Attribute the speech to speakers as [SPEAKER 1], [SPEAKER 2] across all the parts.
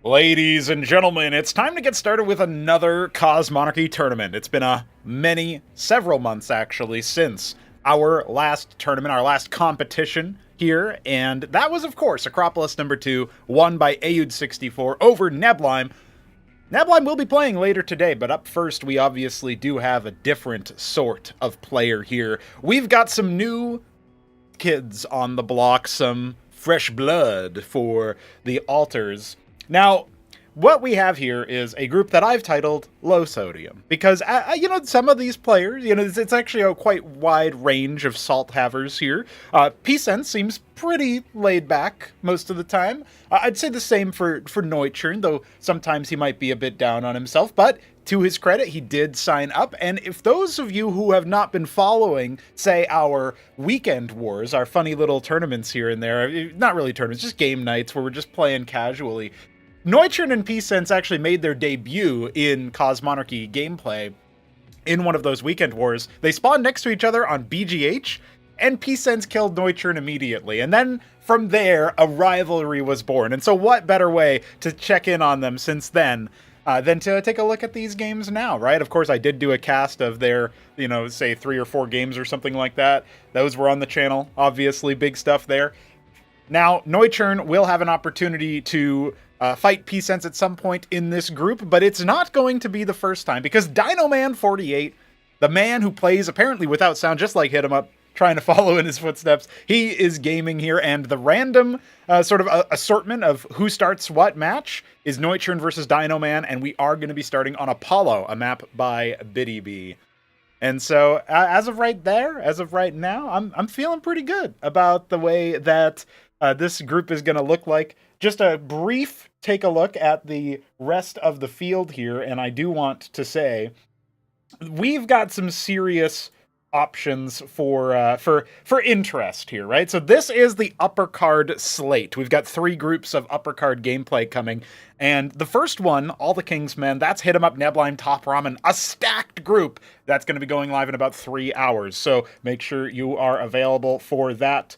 [SPEAKER 1] Ladies and gentlemen, it's time to get started with another Cosmonarchy tournament. It's been several months actually, since our last tournament, our last competition here, and that was, of course, Acropolis number 2, won by Ayud64 over Neblime. Neblime will be playing later today, but up first, we obviously do have a different sort of player here. We've got some new kids on the block, some fresh blood for the altars. Now, what we have here is a group that I've titled Low Sodium, because, some of these players, it's actually a quite wide range of salt havers here. Pisens seems pretty laid back most of the time. I'd say the same for Noiturne, though sometimes he might be a bit down on himself, but to his credit, he did sign up, and if those of you who have not been following, say, our weekend wars, our funny little tournaments here and there, not really tournaments, just game nights where we're just playing casually, Noiturne and Pisens actually made their debut in Cosmonarchy gameplay in one of those weekend wars. They spawned next to each other on BGH, and Pisens killed Noiturne immediately. And then from there, a rivalry was born. And so what better way to check in on them since then than to take a look at these games now, right? Of course, I did do a cast of their, say 3 or 4 games or something like that. Those were on the channel, obviously, big stuff there. Now, Noiturne will have an opportunity to fight Pisens at some point in this group, but it's not going to be the first time, because DinoMan48, the man who plays apparently without sound, just like HitEmUp, trying to follow in his footsteps, he is gaming here, and the random sort of assortment of who starts what match is Noiturne versus DinoMan, and we are going to be starting on Apollo, a map by BiddyB. And so, as of right now, I'm feeling pretty good about the way that this group is going to look like. Just a brief take a look at the rest of the field here, and I do want to say we've got some serious options for interest here, right? So this is the uppercard slate. We've got 3 groups of uppercard gameplay coming, and the first one, All the King's Men, that's HitEmUp, Neblime, TopRamen, a stacked group that's going to be going live in about 3 hours. So make sure you are available for that.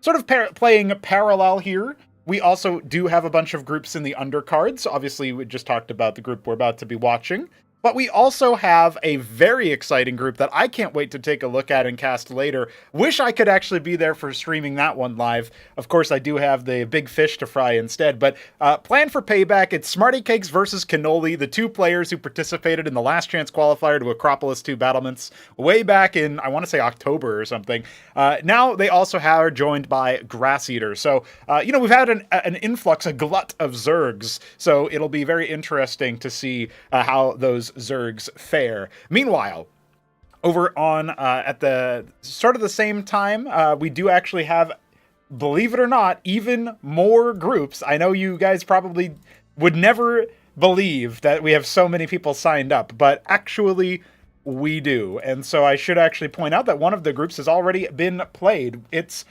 [SPEAKER 1] Sort of playing parallel here, we also do have a bunch of groups in the undercards. Obviously, we just talked about the group we're about to be watching. But we also have a very exciting group that I can't wait to take a look at and cast later. Wish I could actually be there for streaming that one live. Of course, I do have the big fish to fry instead. But plan for payback. It's Smarty Cakes versus Cannoli, the 2 players who participated in the last chance qualifier to Acropolis 2 battlements way back in, I want to say, October or something. Now they also are joined by Grass Eater. So, we've had an influx, a glut of Zergs. So it'll be very interesting to see how those Zergs fare. Meanwhile, over on at the sort of the same time, we do actually have, believe it or not, even more groups. I know you guys probably would never believe that we have so many people signed up, but actually we do. And so I should actually point out that one of the groups has already been played. It's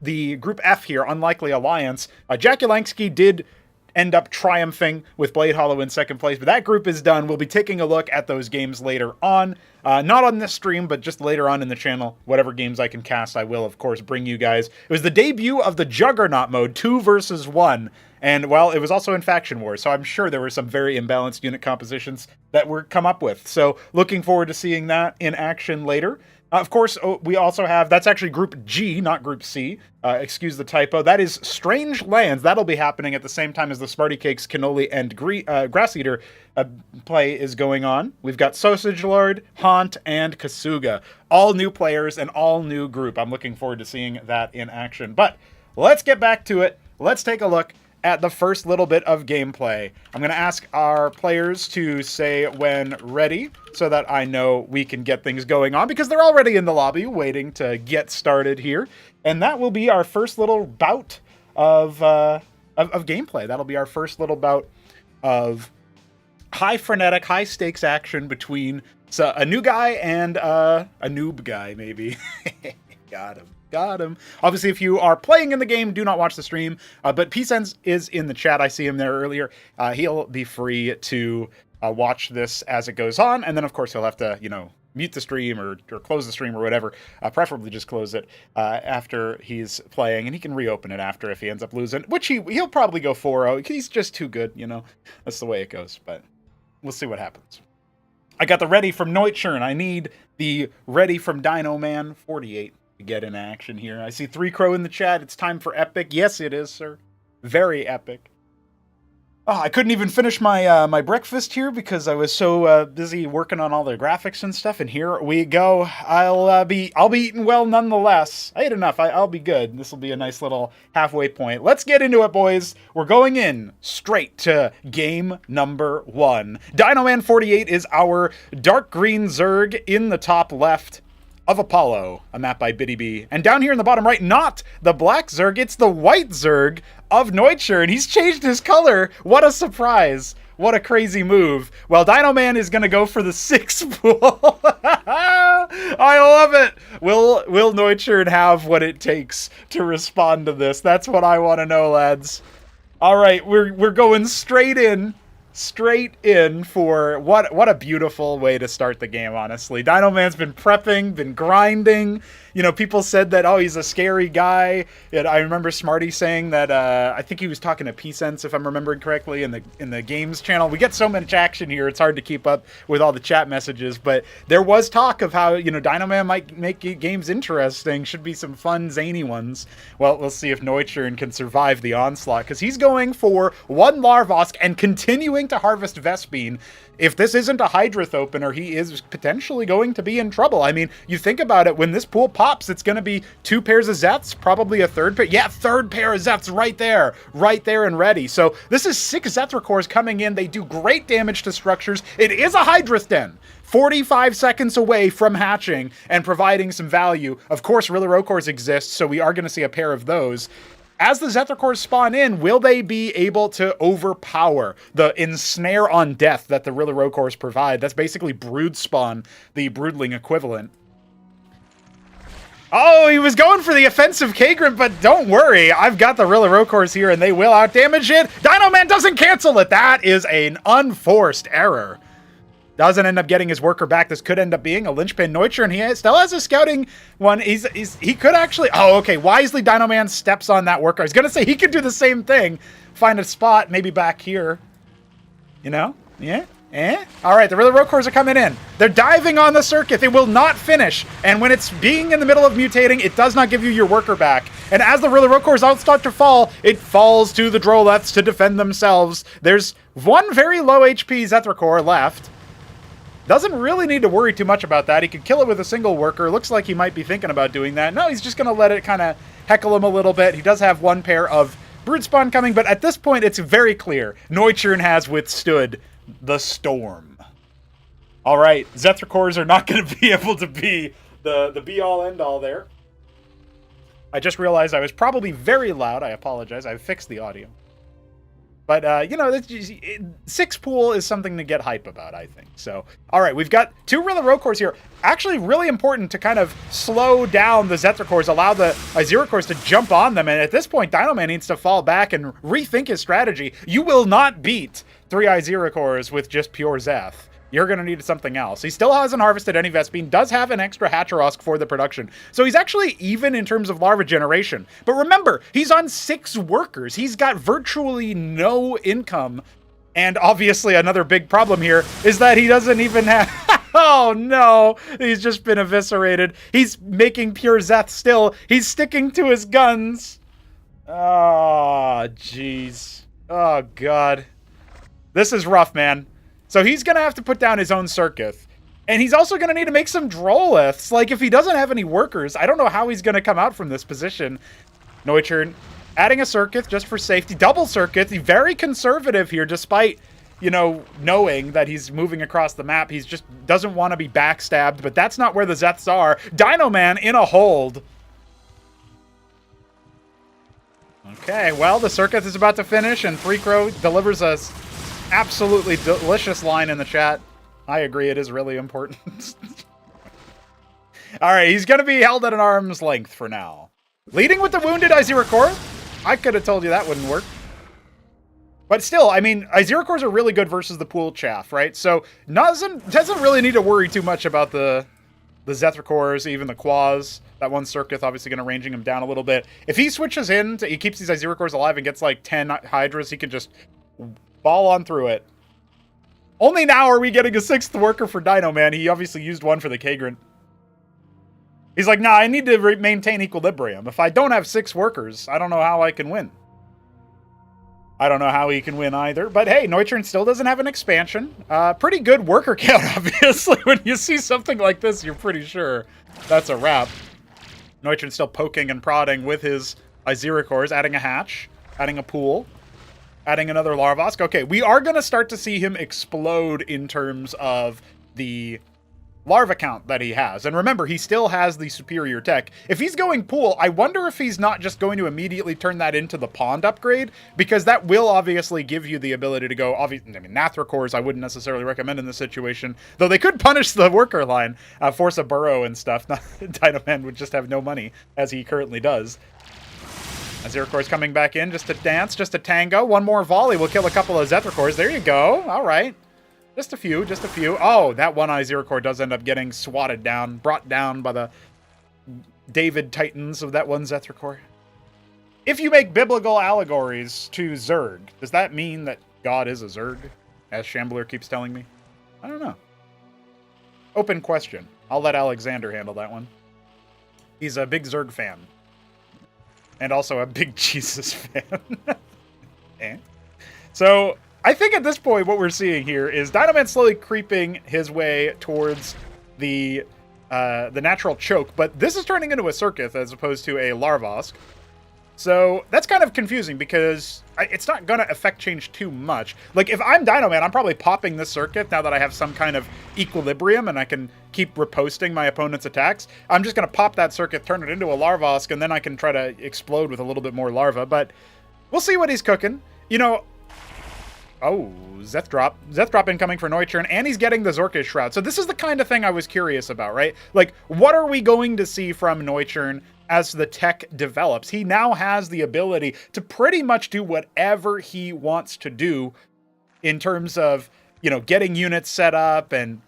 [SPEAKER 1] the Group F here, Unlikely Alliance. Jack Yelansky did end up triumphing with Blade Hollow in second place, but that group is done. We'll be taking a look at those games later on. Not on this stream, but just later on in the channel. Whatever games I can cast, I will, of course, bring you guys. It was the debut of the Juggernaut mode, 2 versus 1. And, well, it was also in Faction Wars, so I'm sure there were some very imbalanced unit compositions that were come up with. So, looking forward to seeing that in action later. Of course, we also have, that's actually Group G, not Group C. Excuse the typo. That is Strange Lands. That'll be happening at the same time as the Smarty Cakes, Cannoli, and Grass Eater play is going on. We've got Sausage Lord, Haunt, and Kasuga. All new players and all new group. I'm looking forward to seeing that in action. But let's get back to it. Let's take a look at the first little bit of gameplay. I'm going to ask our players to say when ready so that I know we can get things going on, because they're already in the lobby waiting to get started here. And that will be our first little bout of gameplay. That'll be our first little bout of high frenetic, high stakes action between a new guy and a noob guy, maybe. Got him. Got him. Obviously, if you are playing in the game, do not watch the stream. But Pisens is in the chat. I see him there earlier. He'll be free to watch this as it goes on. And then, of course, he'll have to, mute the stream or close the stream or whatever. Preferably just close it after he's playing, and he can reopen it after if he ends up losing, which he'll probably go 4-0. He's just too good, you know. That's the way it goes, but we'll see what happens. I got the ready from Noiturne. I need the ready from Dino Man 48 to get in action here. I see 3 Crow in the chat. It's time for epic. Yes, it is, sir. Very epic. Oh, I couldn't even finish my my breakfast here because I was so busy working on all the graphics and stuff. And here we go. I'll be eating well nonetheless. I ate enough. I'll be good. This will be a nice little halfway point. Let's get into it, boys. We're going in straight to game number 1. Dino Man 48 is our dark green Zerg in the top left of Apollo, a map by Biddy B. And down here in the bottom right, not the black Zerg, it's the white Zerg of Noiturne. He's changed his color. What a surprise. What a crazy move. Well, Dino Man is going to go for the 6 pool. I love it. Will Noiturne have what it takes to respond to this? That's what I want to know, lads. All right, we're going straight in for what a beautiful way to start the game, honestly. Dino Man's been prepping, been grinding. You know, people said that, oh, he's a scary guy. I remember Smarty saying that, I think he was talking to Pisens, if I'm remembering correctly, in the games channel. We get so much action here, it's hard to keep up with all the chat messages, but there was talk of how, you know, Dino Man might make games interesting. Should be some fun, zany ones. Well, we'll see if Noiturne can survive the onslaught, because he's going for 1 Larvosk and continuing to harvest Vespene. If this isn't a Hydrith opener, he is potentially going to be in trouble. I mean, you think about it, when this pool pops, it's going to be 2 pairs of Zeths, probably a 3rd pair. Yeah, 3rd pair of Zeths right there and ready. So this is 6 Zethra coming in. They do great damage to structures. It is a Hydrith den. 45 seconds away from hatching and providing some value. Of course, Rillarocores exist, so we are going to see a pair of those. As the Zethra spawn in, will they be able to overpower the ensnare on death that the Rillarocores provide? That's basically brood spawn, the broodling equivalent. Oh, he was going for the offensive K-Grip, but don't worry. I've got the Rillarocores here, and they will outdamage it. Dino Man doesn't cancel it. That is an unforced error. Doesn't end up getting his worker back. This could end up being a linchpin. Noiturne, he still has a scouting one. He could actually... Oh, okay. Wisely, Dino Man steps on that worker. I was going to say, he could do the same thing. Find a spot, maybe back here. You know? Yeah? All right, the Rillarocores are coming in. They're diving on the circuit. It will not finish. And when it's being in the middle of mutating, it does not give you your worker back. And as the Rillarocores out start to fall, it falls to the Droleths to defend themselves. There's 1 very low HP Zethracore left. Doesn't really need to worry too much about that. He could kill it with a single worker. Looks like he might be thinking about doing that. No, he's just going to let it kind of heckle him a little bit. He does have 1 pair of brood spawn coming, but at this point, it's very clear. Noiturne has withstood the storm. All right, Zethra are not going to be able to be the be-all, end-all there. I just realized I was probably very loud. I apologize. I've fixed the audio. But, you know, 6 pool is something to get hype about, I think. So, all right, we've got 2 Rillarocores here. Actually, really important to kind of slow down the Zethra, allow the Iziracores to jump on them. And at this point, Dino Man needs to fall back and rethink his strategy. You will not beat 3 Iziracores with just pure Zeth. You're going to need something else. He still hasn't harvested any Vespene, does have an extra Hatcherosk for the production. So he's actually even in terms of larva generation. But remember, he's on 6 workers. He's got virtually no income. And obviously another big problem here is that he doesn't even have... Oh no, he's just been eviscerated. He's making pure Zeth still. He's sticking to his guns. Oh, jeez. Oh, God. This is rough, man. So he's going to have to put down his own Circuith. And he's also going to need to make some Droleths. Like, if he doesn't have any workers, I don't know how he's going to come out from this position. Noiturne adding a Circuith just for safety. Double Circuith. He's very conservative here, despite, you know, knowing that he's moving across the map. He's just doesn't want to be backstabbed, but that's not where the Zeths are. Dino Man in a hold. Okay, well, the Circuith is about to finish, and 3 Crow delivers us absolutely delicious line in the chat. I agree, it is really important. All right, he's going to be held at an arm's length for now. Leading with the wounded Iziracore. I could have told you that wouldn't work. But still, I mean, Izira cores are really good versus the pool chaff, right? So doesn't really need to worry too much about the Zethra cores, even the Quas. That one Circuith obviously going to ranging him down a little bit. If he switches in, he keeps these Izira cores alive and gets like 10 Hydras, he can just ball on through it. Only now are we getting a 6th worker for Dino Man. He obviously used one for the Kagran. He's like, nah, I need to maintain equilibrium. If I don't have 6 workers, I don't know how I can win. I don't know how he can win either. But hey, Noiturne still doesn't have an expansion. Pretty good worker count, obviously. When you see something like this, you're pretty sure that's a wrap. Noiturne's still poking and prodding with his Izira cores, adding a hatch, adding a pool, adding another Larvosk. Okay, we are going to start to see him explode in terms of the larva count that he has. And remember, he still has the superior tech. If he's going pool, I wonder if he's not just going to immediately turn that into the pond upgrade, because that will obviously give you the ability to go, obviously, I mean, Nathra cores I wouldn't necessarily recommend in this situation, though they could punish the worker line, force a burrow and stuff. Dino Man would just have no money, as he currently does. Izira cores coming back in just to dance, just to tango. One more volley will kill a couple of Zethra cores. There you go. All right. Just a few, just a few. Oh, that one Izira core does end up getting swatted down, brought down by the David Titans of that one Zethra core. If you make biblical allegories to Zerg, does that mean that God is a Zerg? As Shambler keeps telling me. I don't know. Open question. I'll let Alexander handle that one. He's a big Zerg fan. And also a big Jesus fan. So I think at this point what we're seeing here is Dino Man slowly creeping his way towards the natural choke, but this is turning into a Circuith as opposed to a Larvosk. So that's kind of confusing because it's not going to effect change too much. Like, if I'm Dino Man, I'm probably popping this Circuith now that I have some kind of equilibrium and I can keep riposting my opponent's attacks. I'm just going to pop that Circuith, turn it into a Larvosk, and then I can try to explode with a little bit more larva. But we'll see what he's cooking. You know, oh, Zeth Drop. Zeth Drop incoming for Noiturne, and he's getting the Zorkish Shroud. So this is the kind of thing I was curious about, right? Like, what are we going to see from Noiturne as the tech develops? He now has the ability to pretty much do whatever he wants to do in terms of, you know, getting units set up and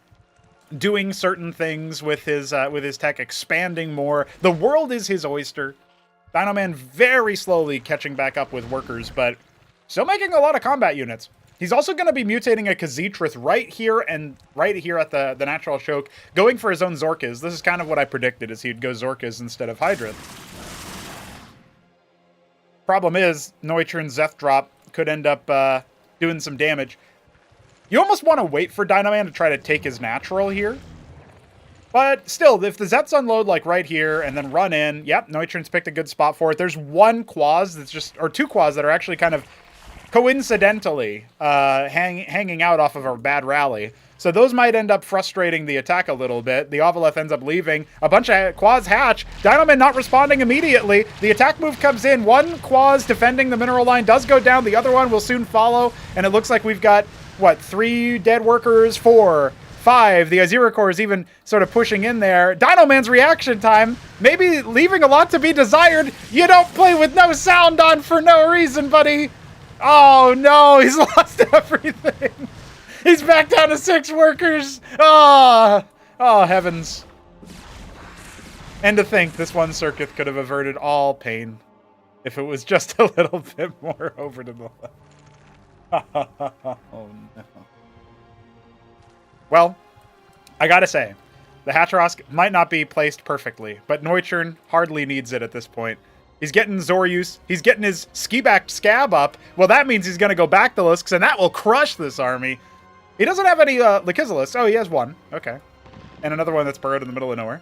[SPEAKER 1] doing certain things with his tech, expanding more. The world is his oyster. Dino Man very slowly catching back up with workers, but still making a lot of combat units. He's also going to be mutating a Khaz'trith right here at the natural choke, going for his own Zorkas. This is kind of what I predicted, is he'd go Zorkas instead of Hydra. Problem is, Noiturne's Zeth Drop could end up doing some damage. You almost want to wait for Dino Man to try to take his natural here. But still, if the Zeths unload like right here and then run in, yep, Noiturne's picked a good spot for it. There's one Quas that's just, or two Quas that are actually kind of coincidentally hanging out off of a bad rally. So those might end up frustrating the attack a little bit. The Ovaleth ends up leaving. A bunch of Quas hatch. Dino Man not responding immediately. The attack move comes in. One Quas defending the mineral line does go down. The other one will soon follow. And it looks like we've got, what, 3 dead workers, 4, 5. The Izira core is even sort of pushing in there. Dino Man's reaction time, maybe leaving a lot to be desired. You don't play with no sound on for no reason, buddy. Oh no, he's lost everything. He's back down to 6 workers. Oh heavens. And to think this one Circuith could have averted all pain if it was just a little bit more over to the left. Oh no. Well, I gotta say, the Hatrosk might not be placed perfectly, but Noiturne hardly needs it at this point. He's getting Zoryus. He's getting his ski-backed scab up. Well, that means he's going to go back to Lisks, and that will crush this army. He doesn't have any Lakizalis. Oh, he has one. Okay. And another one that's burrowed in the middle of nowhere.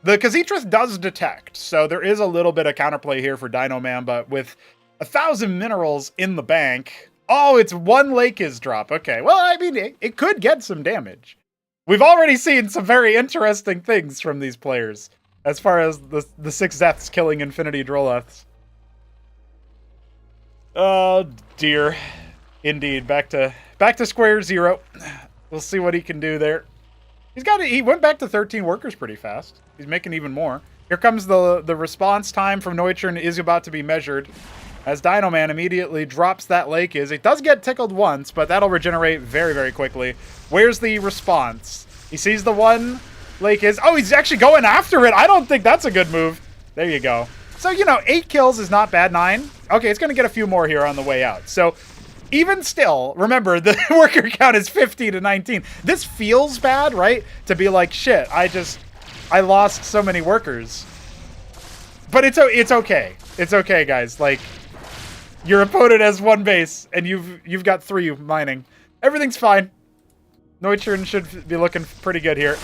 [SPEAKER 1] The Khaz'trith does detect, so there is a little bit of counterplay here for Dino Man, but with 1,000 minerals in the bank... Oh, it's 1 Lakiz drop. Okay. Well, I mean, it could get some damage. We've already seen some very interesting things from these players. As far as the 6 Zeths killing Infinity Droleths. Oh dear. Indeed, back to square zero. We'll see what he can do there. He went back to 13 workers pretty fast. He's making even more. Here comes the response time from Noiturne is about to be measured. As Dino-Man immediately drops that Lake Is. It does get tickled once, but that'll regenerate very, very quickly. Where's the response? He sees the one Lake Is. Oh, he's actually going after it. I don't think that's a good move. There you go. So, you know, 8 kills is not bad. 9. Okay, it's going to get a few more here on the way out. So, even still, remember, the worker count is 50 to 19. This feels bad, right? To be like, shit, I lost so many workers. But it's okay. It's okay, guys. Like, your opponent has 1 base, and you've got 3 mining. Everything's fine. Noiturne should be looking pretty good here.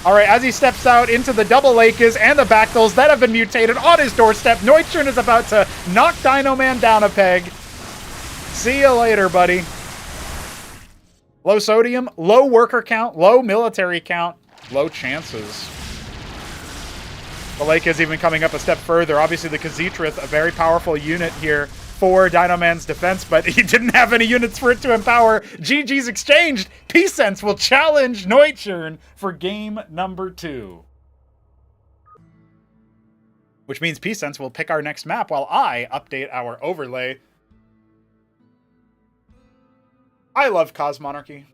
[SPEAKER 1] All right, as he steps out into the double Lakes and the Bactals that have been mutated on his doorstep, Noiturne is about to knock Dino-Man down a peg. See you later, buddy. Low sodium, low worker count, low military count, low chances. The Lake is even coming up a step further. Obviously, the Khaztrith, a very powerful unit here for Dino-Man's defense, but he didn't have any units for it to empower. GG's exchanged. Pisens will challenge Noiturne for game number 2. Which means Pisens will pick our next map while I update our overlay. I love Cosmonarchy.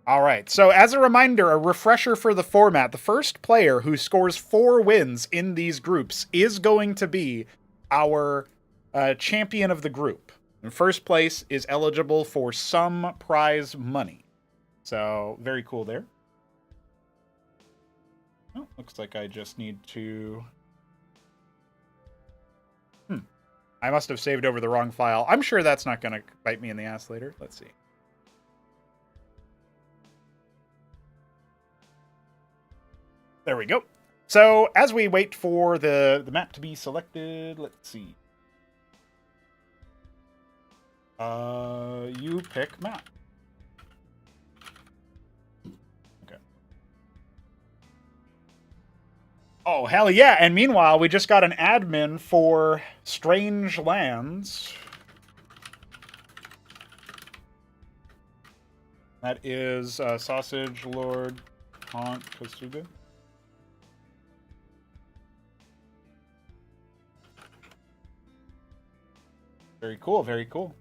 [SPEAKER 1] All right, so as a reminder, a refresher for the format, the first player who scores 4 wins in these groups is going to be our champion of the group. And first place is eligible for some prize money. So, very cool there. Oh, looks like I just need to... I must have saved over the wrong file. I'm sure that's not going to bite me in the ass later. Let's see. There we go. So, as we wait for the map to be selected, let's see. You pick map. Okay. Oh, hell yeah. And meanwhile, we just got an admin for Strange Lands. That is Sausage Lord Haunt Kasuga. Very cool, very cool.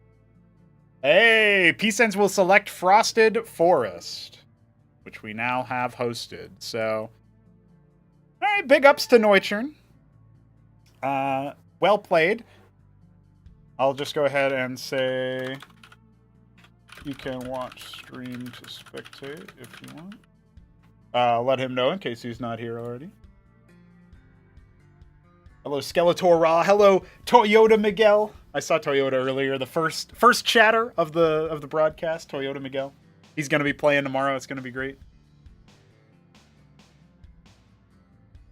[SPEAKER 1] Hey, Pisens will select Frosted Forest, which we now have hosted. So, all right, big ups to Noiturne. Well played. I'll just go ahead and say you can watch stream to spectate if you want. Let him know in case he's not here already. Hello, Skeletor Raw. Hello, Toyota Miguel. I saw Toyota earlier. The first chatter of the broadcast. Toyota Miguel. He's going to be playing tomorrow. It's going to be great.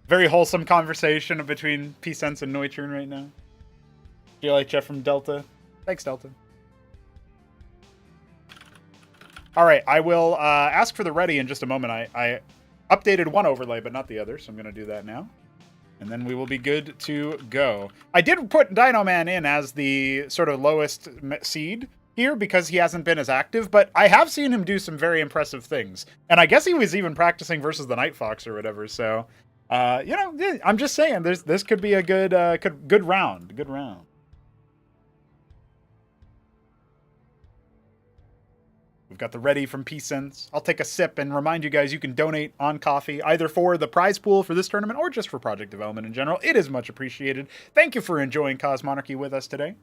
[SPEAKER 1] Very wholesome conversation between Pisens and Noiturne right now. GLHF from Delta. Thanks, Delta. All right, I will ask for the ready in just a moment. I updated one overlay, but not the other, so I'm going to do that now. And then we will be good to go. I did put Dino-Man in as the sort of lowest seed here because he hasn't been as active, but I have seen him do some very impressive things. And I guess he was even practicing versus the Night Fox or whatever, so... you know, I'm just saying, this could be a good round. Good round. We've got the ready from Pisens. I'll take a sip and remind you guys you can donate on coffee, either for the prize pool for this tournament or just for project development in general. It is much appreciated. Thank you for enjoying Cosmonarchy with us today.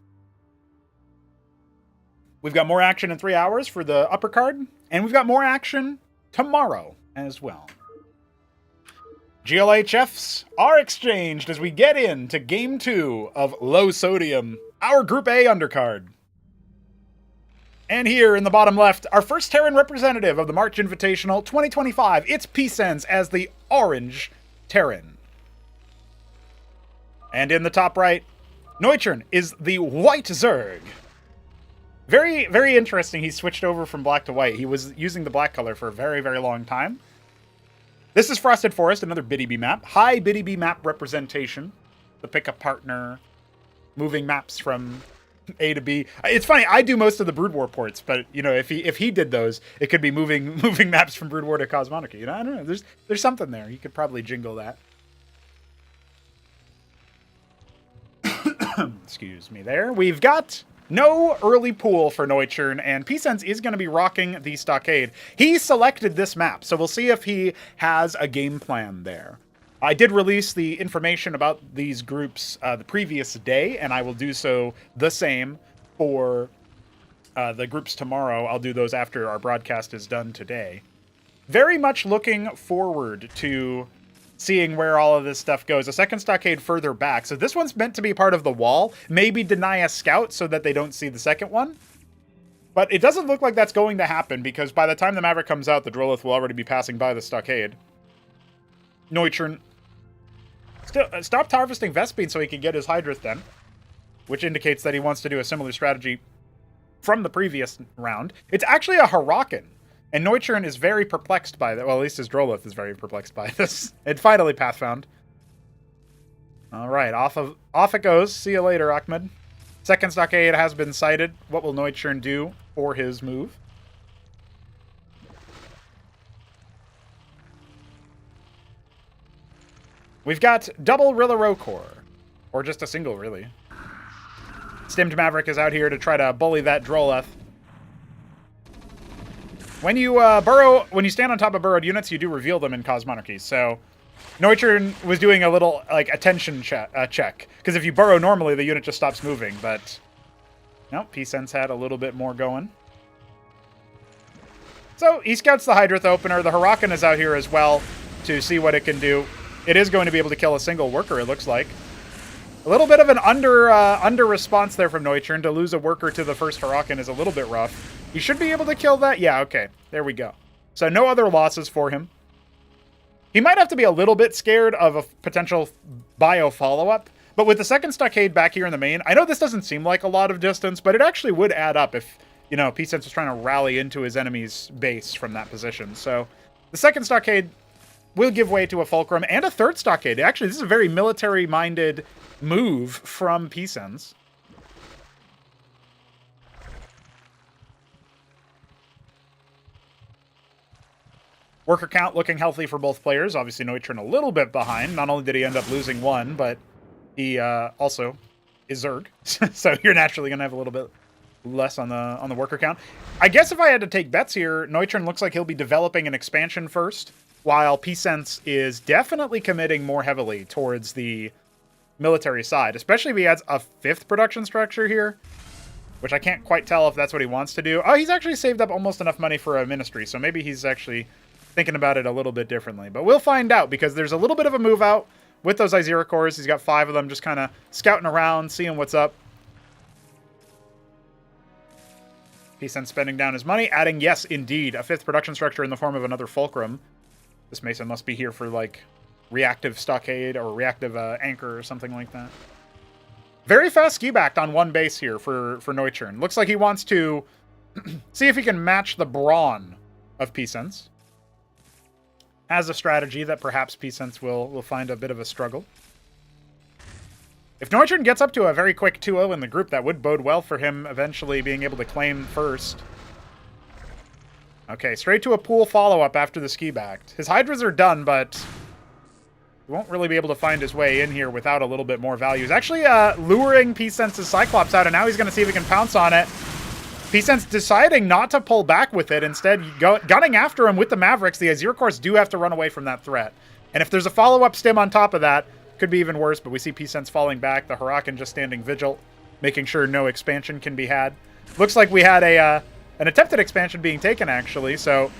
[SPEAKER 1] We've got more action in 3 hours for the uppercard, and we've got more action tomorrow as well. GLHFs are exchanged as we get into Game 2 of Low Sodium, our Group A undercard. And here in the bottom left, our first Terran representative of the March Invitational 2025. It's Pisens as the orange Terran. And in the top right, Noiturne is the white Zerg. Very, very interesting. He switched over from black to white. He was using the black color for a very, very long time. This is Frosted Forest, another BiddyB map. High BiddyB map representation. The pickup partner, moving maps from A to B. It's funny, I do most of the Brood War ports, but you know, if he did those, it could be moving maps from Brood War to Cosmonarchy. You know, I don't know. There's something there. You could probably jingle that. Excuse me there. We've got no early pool for Noiturne, and Pisens is going to be rocking the Stockade. He selected this map, so we'll see if he has a game plan there. I did release the information about these groups the previous day, and I will do so the same for the groups tomorrow. I'll do those after our broadcast is done today. Very much looking forward to seeing where all of this stuff goes. A second Stockade further back, so this one's meant to be part of the wall. Maybe deny a scout so that they don't see the second one. But it doesn't look like that's going to happen, because by the time the Maverick comes out, the Drillith will already be passing by the Stockade. Noiturne stopped harvesting Vespene so he could get his Hydrith then, which indicates that he wants to do a similar strategy from the previous round. It's actually a Huracan, and Noiturne is very perplexed by that. Well, at least his Drolith is very perplexed by this. It finally path found. All right, off it goes. See you later, Ahmed. Second Stockade has been sighted. What will Noiturne do for his move? We've got double Rilla Core, or just a single, really. Stimmed Maverick is out here to try to bully that Droleth. When you when you stand on top of burrowed units, you do reveal them in Cosmonarchy. So Noiturne was doing a little attention check, because if you burrow normally, the unit just stops moving. But no, Pisens had a little bit more going. So he scouts the Hydrith opener. The Huracan is out here as well to see what it can do. It is going to be able to kill a single worker, it looks like. A little bit of an under response there from Noiturne. To lose a worker to the first Huracan is a little bit rough. He should be able to kill that. Yeah, okay. There we go. So no other losses for him. He might have to be a little bit scared of a potential bio follow-up. But with the second Stockade back here in the main, I know this doesn't seem like a lot of distance, but it actually would add up if, you know, Pisens was trying to rally into his enemy's base from that position. So the second Stockade will give way to a Fulcrum and a third Stockade. Actually, this is a very military-minded move from Pisens. Worker count looking healthy for both players. Obviously, Noiturne a little bit behind. Not only did he end up losing one, but he also is Zerg. So you're naturally going to have a little bit less on the worker count. I guess if I had to take bets here, Noiturne looks like he'll be developing an expansion first, while Pisens is definitely committing more heavily towards the military side, especially if he adds a fifth production structure here, which I can't quite tell if that's what he wants to do. Oh, he's actually saved up almost enough money for a ministry, so maybe he's actually thinking about it a little bit differently. But we'll find out, because there's a little bit of a move out with those Izira cores. He's got 5 of them just kind of scouting around, seeing what's up. Pisens spending down his money, adding, yes, indeed, a fifth production structure in the form of another Fulcrum. This Mason must be here for, like, reactive Stockade or reactive Anchor or something like that. Very fast ski-backed on one base here for Noiturne. Looks like he wants to see if he can match the brawn of Pisens. Has a strategy that perhaps Pisens will find a bit of a struggle. If Noiturne gets up to a very quick 2-0 in the group, that would bode well for him eventually being able to claim first. Okay, straight to a pool follow-up after the ski-backed. His Hydras are done, but he won't really be able to find his way in here without a little bit more value. He's actually luring Pisens' Cyclops out, and now he's going to see if he can pounce on it. Pisens deciding not to pull back with it, instead gunning after him with the Mavericks. The Azir Cores do have to run away from that threat. And if there's a follow-up stim on top of that, could be even worse, but we see Pisens falling back. The Huracan just standing vigil, making sure no expansion can be had. Looks like we had an attempted expansion being taken, actually, so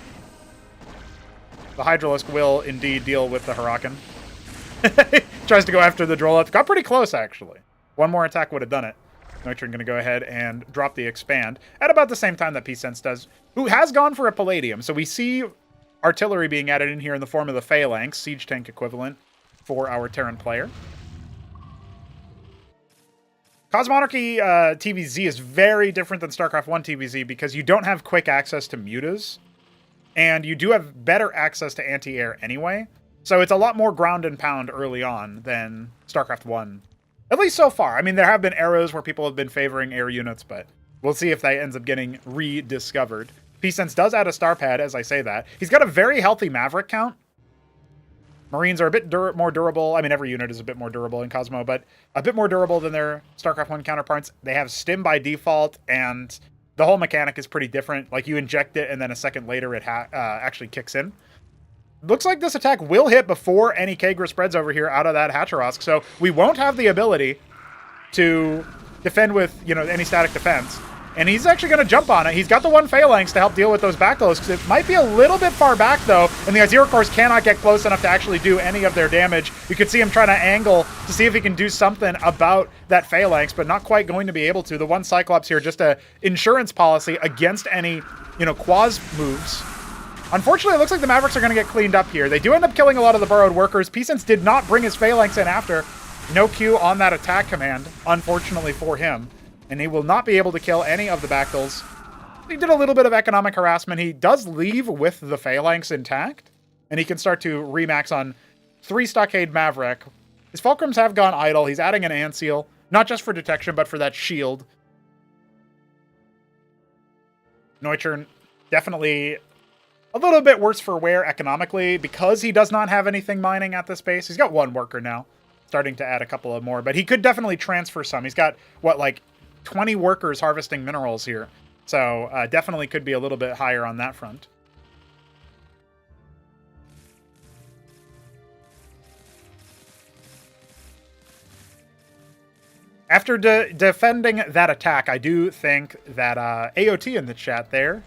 [SPEAKER 1] the Hydralisk will indeed deal with the Huracan. Tries to go after the Drolith. Got pretty close, actually. One more attack would have done it. Noiturne going to go ahead and drop the expand at about the same time that Pisens does, who has gone for a Palladium. So we see artillery being added in here in the form of the Phalanx, siege tank equivalent for our Terran player. Cosmonarchy TVZ is very different than StarCraft 1 TVZ because you don't have quick access to mutas, and you do have better access to anti-air anyway. So it's a lot more ground and pound early on than StarCraft 1. At least so far. I mean, there have been eras where people have been favoring air units, but we'll see if that ends up getting rediscovered. Pisens does add a star pad, as I say that. He's got a very healthy Maverick count. Marines are a bit more durable. I mean, every unit is a bit more durable in Cosmo, but a bit more durable than their StarCraft 1 counterparts. They have stim by default, and the whole mechanic is pretty different. Like, you inject it, and then a second later it actually kicks in. Looks like this attack will hit before any Kagra spreads over here out of that Hatcherosk, so we won't have the ability to defend with, you know, any static defense. And he's actually going to jump on it. He's got the one Phalanx to help deal with those Bactyls, because it might be a little bit far back, though, and the Azir Cores cannot get close enough to actually do any of their damage. You can see him trying to angle to see if he can do something about that Phalanx, but not quite going to be able to. The one Cyclops here, just a insurance policy against any, you know, Quaz moves. Unfortunately, it looks like the Mavericks are going to get cleaned up here. They do end up killing a lot of the burrowed workers. Pisens did not bring his Phalanx in after. No Q on that attack command, unfortunately for him. And he will not be able to kill any of the Bactyls. He did a little bit of economic harassment. He does leave with the Phalanx intact, and he can start to remax on 3 Stockade Maverick. His Fulcrums have gone idle. He's adding an Anseal, not just for detection, but for that shield. Noiturne, definitely a little bit worse for wear economically, because he does not have anything mining at this base. He's got 1 worker now, starting to add a couple of more, but he could definitely transfer some. He's got, what, like 20 workers harvesting minerals here. So definitely could be a little bit higher on that front. After defending that attack, I do think that AOT in the chat there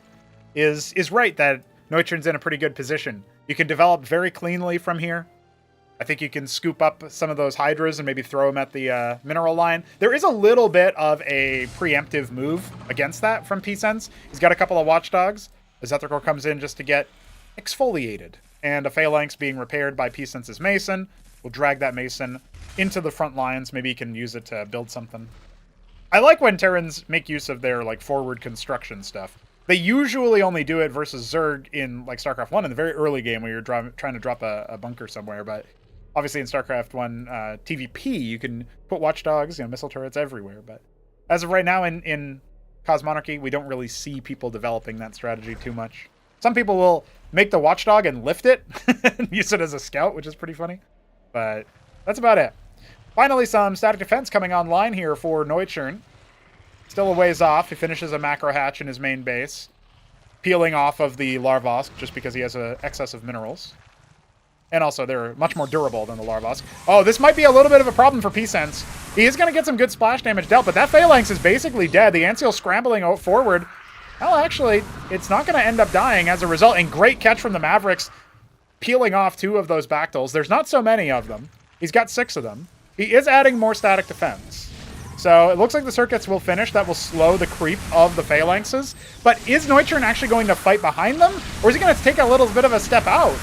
[SPEAKER 1] is right that Noiturne's in a pretty good position. You can develop very cleanly from here. I think you can scoop up some of those Hydras and maybe throw them at the mineral line. There is a little bit of a preemptive move against that from Pisens. He's got a couple of Watchdogs. The Zethricore comes in just to get exfoliated. And a Phalanx being repaired by Pisens' Mason. We'll drag that Mason into the front lines. Maybe he can use it to build something. I like when Terrans make use of their like forward construction stuff. They usually only do it versus Zerg in like StarCraft 1 in the very early game where you're trying to drop a bunker somewhere, but obviously in StarCraft 1 TVP, you can put Watchdogs, you know, missile turrets everywhere. But as of right now in Cosmonarchy, we don't really see people developing that strategy too much. Some people will make the Watchdog and lift it and use it as a scout, which is pretty funny. But that's about it. Finally, some static defense coming online here for Noiturne. Still a ways off. He finishes a macro hatch in his main base, peeling off of the Larvosk just because he has an excess of minerals. And also, they're much more durable than the Larvosk. Oh, this might be a little bit of a problem for Pisens. He is going to get some good splash damage dealt, but that Phalanx is basically dead. The Anseal scrambling forward. Well, actually, it's not going to end up dying as a result. And great catch from the Mavericks, peeling off 2 of those Bactyls. There's not so many of them. He's got 6 of them. He is adding more static defense. So it looks like the circuits will finish. That will slow the creep of the Phalanxes. But is Noiturne actually going to fight behind them? Or is he going to take a little bit of a step out?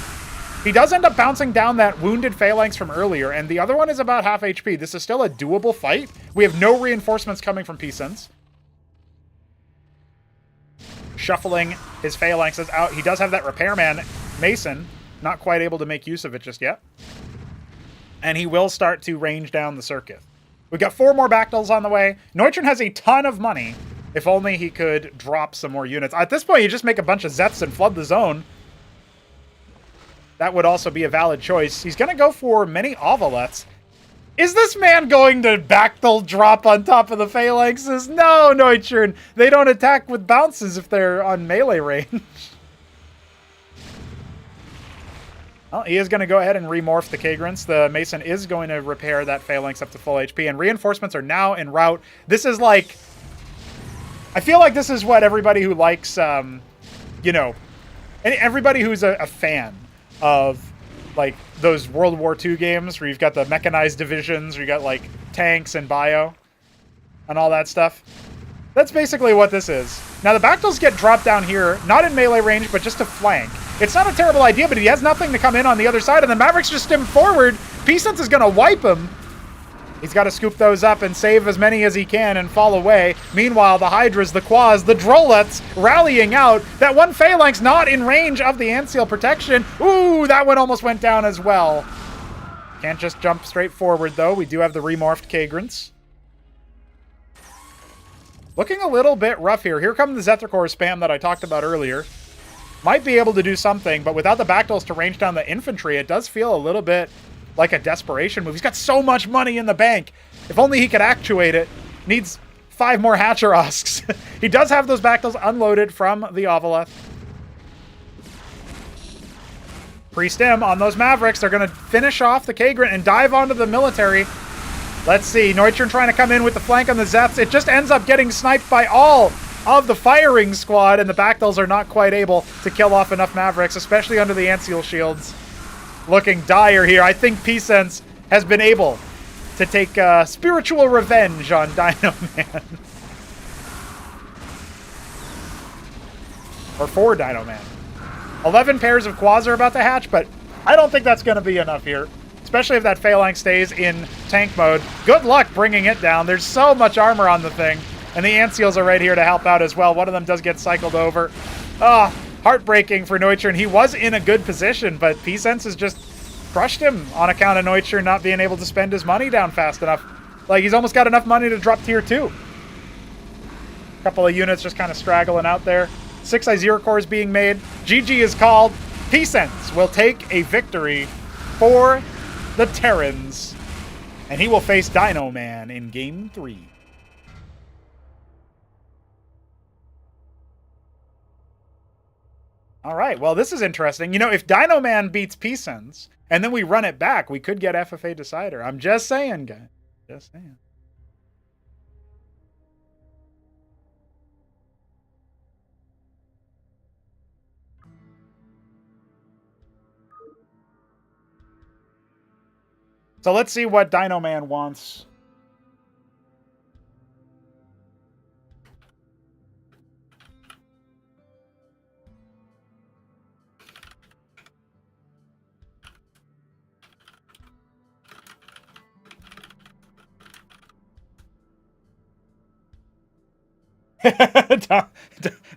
[SPEAKER 1] He does end up bouncing down that wounded Phalanx from earlier, and the other one is about half HP. This is still a doable fight. We have no reinforcements coming from Pisens. Shuffling his Phalanxes out. He does have that Repairman Mason. Not quite able to make use of it just yet. And he will start to range down the circuit. We've got 4 more Bactyls on the way. Noiturne has a ton of money. If only he could drop some more units. At this point, you just make a bunch of Zeths and flood the zone. That would also be a valid choice. He's going to go for many Ovalets. Is this man going to Bactyl drop on top of the Phalanxes? No, Noiturne. They don't attack with bounces if they're on melee range. Well, he is going to go ahead and remorph the Kagrants. The Mason is going to repair that Phalanx up to full HP, and reinforcements are now en route. This is like... I feel like this is what everybody who likes, you know, everybody who's a fan of like those World War II games where you've got the mechanized divisions, where you got like tanks and bio and all that stuff. That's basically what this is. Now the Bactyls get dropped down here, not in melee range, but just to flank. It's not a terrible idea, but he has nothing to come in on the other side, and the Mavericks just stim forward. Pisens is going to wipe him. He's got to scoop those up and save as many as he can and fall away. Meanwhile, the Hydras, the Quaz, the Drolets rallying out. That one Phalanx not in range of the Anseal protection. Ooh, that one almost went down as well. Can't just jump straight forward, though. We do have the remorphed Kagrants. Looking a little bit rough here. Here come the Zethricore spam that I talked about earlier. might be able to do something, but without the Bactyls to range down the infantry, it does feel a little bit like a desperation move. He's got so much money in the bank. If only he could actuate it. Needs 5 more Hatcherosks. He does have those Bactyls unloaded from the Ovaleth. Pre-stem on those Mavericks. They're going to finish off the Kagrant and dive onto the military. Let's see. Noiturne trying to come in with the flank on the Zeths. It just ends up getting sniped by all of the firing squad, and the Bactyls are not quite able to kill off enough Mavericks, especially under the Antseal shields. Looking dire here. I think Pisens has been able to take spiritual revenge on Dino Man. Or for Dino Man. 11 pairs of Quads are about to hatch, but I don't think that's going to be enough here. Especially if that Phalanx stays in tank mode. Good luck bringing it down. There's so much armor on the thing. And the Antseals are right here to help out as well. One of them does get cycled over. Heartbreaking for Noiturne. He was in a good position, but Pisens has just crushed him on account of Noiturne not being able to spend his money down fast enough. Like, he's almost got enough money to drop tier 2. A couple of units just kind of straggling out there. 6 Izir cores being made. GG is called. Pisens will take a victory for the Terrans. And he will face Dino Man in Game 3. All right, well, this is interesting. You know, if Dino Man beats Pisens, and then we run it back, we could get FFA Decider. I'm just saying, guys. Just saying. So let's see what Dino Man wants.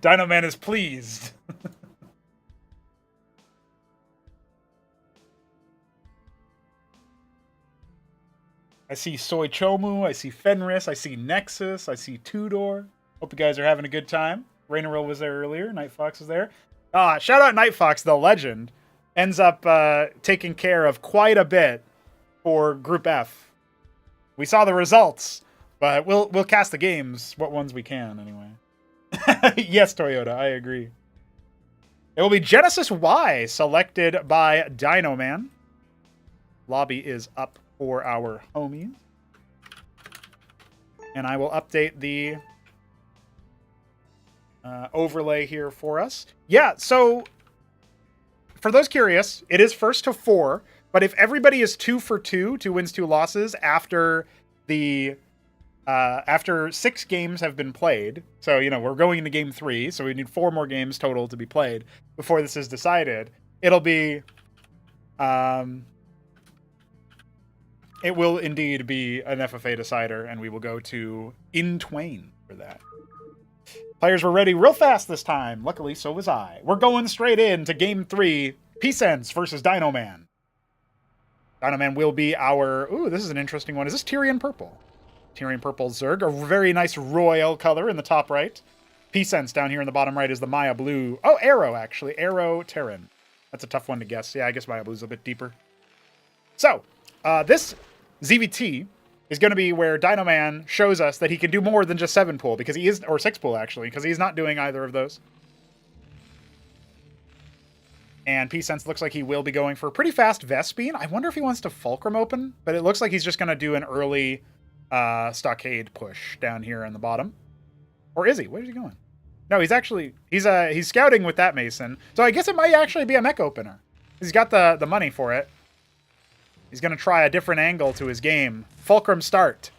[SPEAKER 1] Dino Man is pleased. I see Soy Chomu, I see Fenris, I see Nexus, I see Tudor. Hope you guys are having a good time. Rainaril was there earlier, Night Fox was there. Shout out Night Fox, the legend. Ends up taking care of quite a bit for Group F. We saw the results, but we'll cast the games, what ones we can, anyway. Yes, Toyota, I agree. It will be Genesis Y, selected by Dino Man. Lobby is up for our homies. And I will update the overlay here for us. Yeah, so for those curious, it is first to 4, but if everybody is 2 for 2, 2 wins, 2 losses after the after 6 games have been played, so you know we're going into game 3, so we need 4 more games total to be played before this is decided. It'll be it will indeed be an FFA decider, and we will go to In Twain for that. Players were ready real fast this time. Luckily, so was I. We're going straight into Game 3, Pisens versus Dino Man. Dino Man will be our... Ooh, this is an interesting one. Is this Tyrian Purple? Tyrian Purple Zerg, a very nice royal color in the top right. Pisens down here in the bottom right is the Maya Blue. Oh, Arrow, actually. Arrow Terran. That's a tough one to guess. Yeah, I guess Maya Blue is a bit deeper. So, this ZVT is going to be where Dino Man shows us that he can do more than just 7 pool, because he is, or 6 pool actually, because he's not doing either of those. And Pisens looks like he will be going for a pretty fast Vespene. I wonder if he wants to Fulcrum open, but it looks like he's just going to do an early Stockade push down here in the bottom. Or is he? Where is he going? No, he's actually, he's scouting with that Mason. So I guess it might actually be a mech opener. He's got the money for it. He's going to try a different angle to his game. Fulcrum start.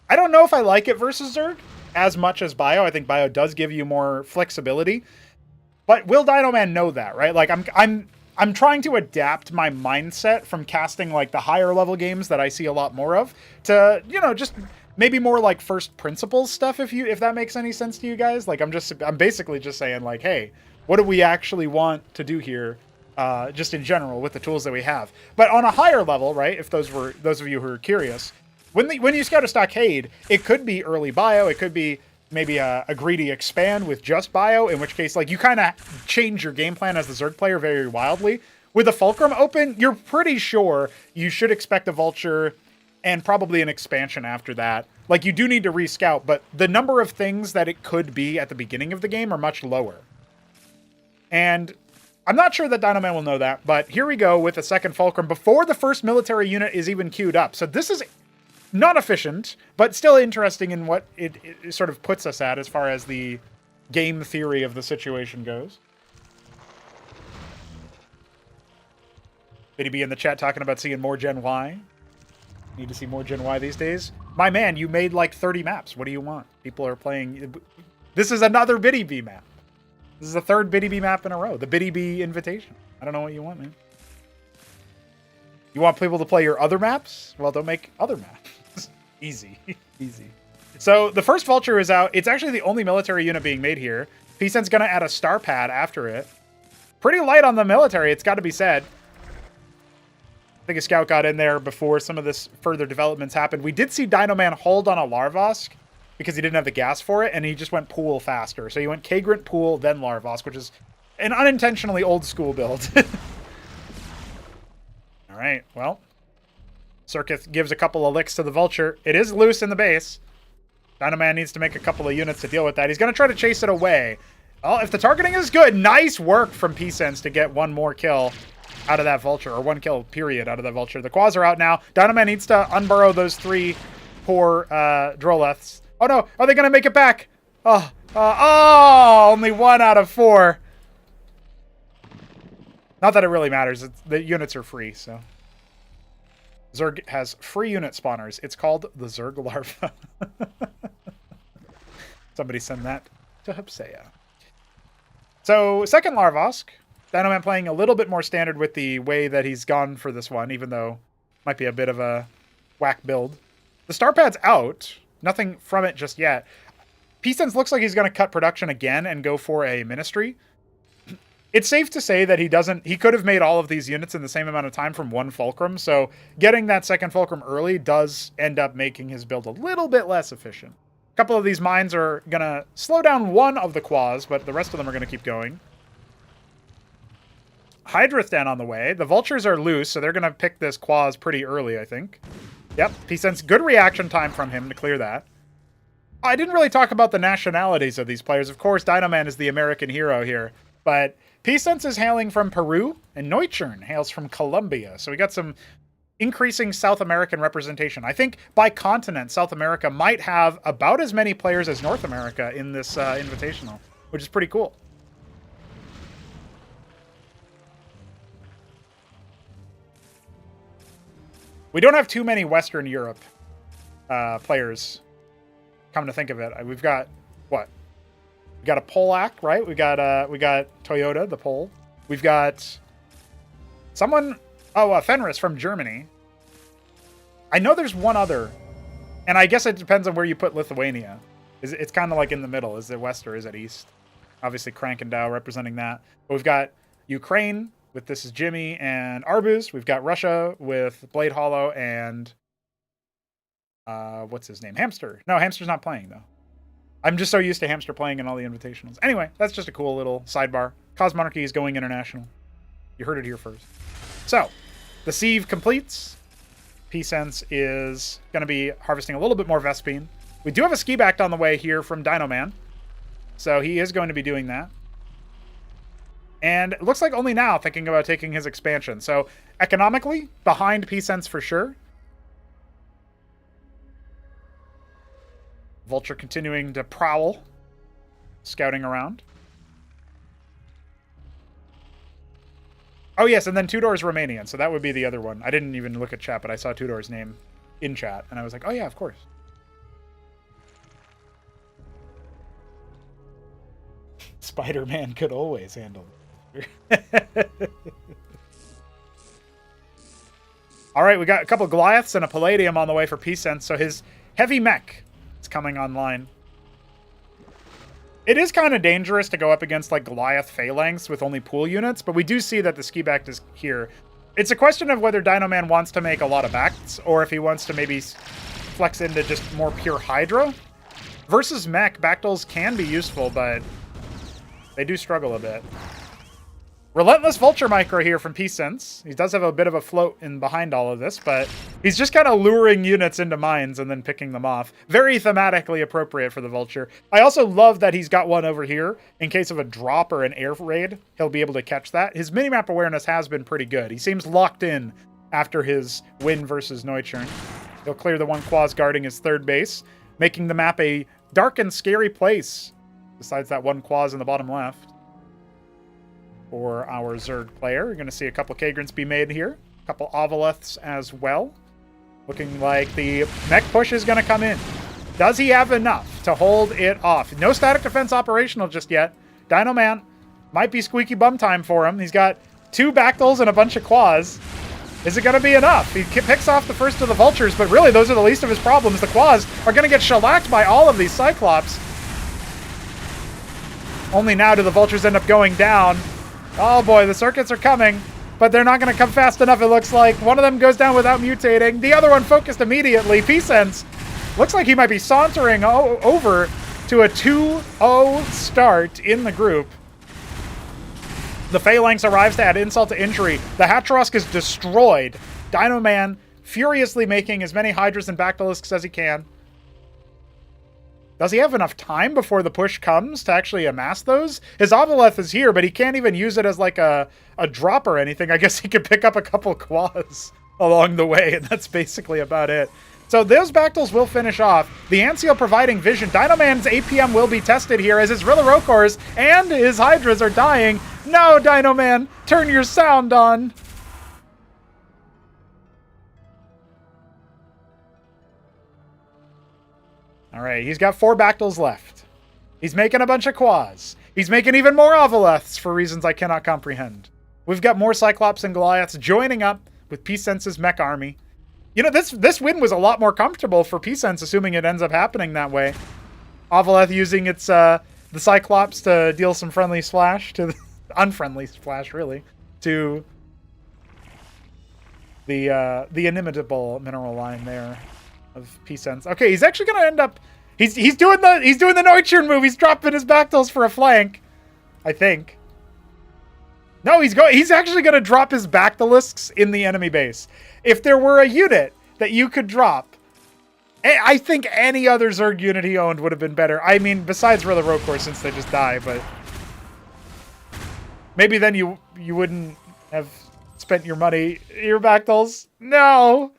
[SPEAKER 1] I don't know if I like it versus Zerg as much as Bio. I think Bio does give you more flexibility. But will Dino Man know that, right? Like, I'm trying to adapt my mindset from casting, like, the higher level games that I see a lot more of to, you know, just maybe more like first principles stuff, if that makes any sense to you guys. Like, I'm basically just saying, like, hey, what do we actually want to do here? Just in general with the tools that we have. But on a higher level, right, if those of you who are curious, when you scout a Stockade, it could be early Bio, it could be maybe a greedy expand with just bio, in which case, like, you kind of change your game plan as the Zerg player very wildly. With the Fulcrum open, you're pretty sure you should expect a Vulture and probably an expansion after that. Like, you do need to rescout, but the number of things that it could be at the beginning of the game are much lower. And I'm not sure that Dinoman will know that, but here we go with a second Fulcrum before the first military unit is even queued up. So this is not efficient, but still interesting in what it sort of puts us at as far as the game theory of the situation goes. Biddy B in the chat talking about seeing more Gen Y. Need to see more Gen Y these days. My man, you made like 30 maps. What do you want? People are playing. This is another Biddy B map. This is the third Biddy B map in a row. The Biddy B Invitation. I don't know what you want, man. You want people to play your other maps? Well, don't make other maps. Easy. Easy. So the first Vulture is out. It's actually the only military unit being made here. Pisens going to add a star pad after it. Pretty light on the military, it's got to be said. I think a scout got in there before some of this further developments happened. We did see Dinoman hold on a Larvosk because he didn't have the gas for it, and he just went pool faster. So he went Kagrant pool, then Larvosk, which is an unintentionally old school build. All right, well. Circuit gives a couple of licks to the Vulture. It is loose in the base. Dinoman needs to make a couple of units to deal with that. He's going to try to chase it away. Well, if the targeting is good, nice work from Pisens to get one more kill out of that Vulture, or one kill, period, out of that Vulture. The Quas are out now. Dinoman needs to unburrow those 3 poor Droleths. Oh, no. Are they going to make it back? Oh, only 1 out of 4. Not that it really matters. The units are free, so... Zerg has free unit spawners. It's called the Zerg Larva. Somebody send that to Hupsea. So, second Larvosk. Dinoman playing a little bit more standard with the way that he's gone for this one, even though might be a bit of a whack build. The star pad's out. Nothing from it just yet. Pisens looks like he's going to cut production again and go for a Ministry. It's safe to say that he could have made all of these units in the same amount of time from one Fulcrum, so getting that second Fulcrum early does end up making his build a little bit less efficient. A couple of these mines are going to slow down one of the Quas, but the rest of them are going to keep going. Hydrathan on the way. The Vultures are loose, so they're going to pick this Quas pretty early, I think. Yep, Pisens, good reaction time from him to clear that. I didn't really talk about the nationalities of these players. Of course, Dinoman is the American hero here, but Pisens is hailing from Peru, and Noiturne hails from Colombia. So we got some increasing South American representation. I think by continent, South America might have about as many players as North America in this Invitational, which is pretty cool. We don't have too many Western Europe players, come to think of it. We've got, what? We got a Polak, right? We got Toyota, the Pole. We've got someone, Fenris from Germany. I know there's one other, and I guess it depends on where you put Lithuania. It's kind of like in the middle. Is it west or is it east? Obviously, Krankendow representing that. But we've got Ukraine with This Is Jimmy and Arbuz. We've got Russia with Blade Hollow and what's his name? Hamster. No, Hamster's not playing though. I'm just so used to Hamster playing in all the invitationals. Anyway, that's just a cool little sidebar. Cosmonarchy is going international. You heard it here first. So, the sieve completes. Pisens is going to be harvesting a little bit more Vespine. We do have a ski back on the way here from Dinoman. So he is going to be doing that. And it looks like only now thinking about taking his expansion. So economically, behind Pisens for sure. Vulture continuing to prowl, scouting around. Oh yes, and then Tudor's Romanian, so that would be the other one. I didn't even look at chat, but I saw Tudor's name in chat, and I was like, oh yeah, of course. Spider-Man could always handle it. All right, we got a couple Goliaths and a Palladium on the way for Pisens, so his heavy mech is coming online. It is kind of dangerous to go up against like Goliath Phalanx with only pool units, but we do see that the ski back is here. It's a question of whether Dinoman wants to make a lot of backs or if he wants to maybe flex into just more pure Hydra. Versus mech, Bactyls can be useful, but they do struggle a bit. Relentless Vulture Micro here from Pisens. He does have a bit of a float in behind all of this, but he's just kind of luring units into mines and then picking them off. Very thematically appropriate for the Vulture. I also love that he's got one over here. In case of a drop or an air raid, he'll be able to catch that. His minimap awareness has been pretty good. He seems locked in after his win versus Noiturne. He'll clear the one Quaz guarding his third base, making the map a dark and scary place, besides that one Quaz in the bottom left. For our Zerg player, you're going to see a couple Kagrins be made here. A couple Ovaleths as well. Looking like the mech push is going to come in. Does he have enough to hold it off? No static defense operational just yet. Dino Man might be squeaky bum time for him. He's got 2 Bactyls and a bunch of Quaz. Is it going to be enough? He picks off the first of the Vultures, but really those are the least of his problems. The Quaz are going to get shellacked by all of these Cyclops. Only now do the Vultures end up going down. Oh boy, the circuits are coming, but they're not going to come fast enough, it looks like. One of them goes down without mutating. The other one focused immediately. Pisens looks like he might be sauntering over to a 2-0 start in the group. The Phalanx arrives to add insult to injury. The Hatrosk is destroyed. Dino Man furiously making as many Hydras and Bactylisks as he can. Does he have enough time before the push comes to actually amass those? His Ovaleth is here, but he can't even use it as like a drop or anything. I guess he could pick up a couple Quaz along the way, and that's basically about it. So those Bactyls will finish off. The Anseal providing vision. Dino Man's APM will be tested here as his Rillarokors and his Hydras are dying. No, Dino Man, turn your sound on. All right, he's got 4 Bactyls left. He's making a bunch of Quaz. He's making even more Ovaleths for reasons I cannot comprehend. We've got more Cyclops and Goliaths joining up with Pisens' mech army. You know, this win was a lot more comfortable for Pisens, assuming it ends up happening that way. Ovaleth using its the Cyclops to deal some friendly splash to the unfriendly splash, really, to the inimitable mineral line there of Pisens. Okay, he's actually going to end up. He's doing the Noiturne move. He's dropping his Bactyls for a flank, I think. No, he's actually going to drop his Bactylisks in the enemy base. If there were a unit that you could drop, I think any other Zerg unit he owned would have been better. I mean, besides Rillarokor, since they just die, but maybe then you wouldn't have spent your money. Your Bactyls? No.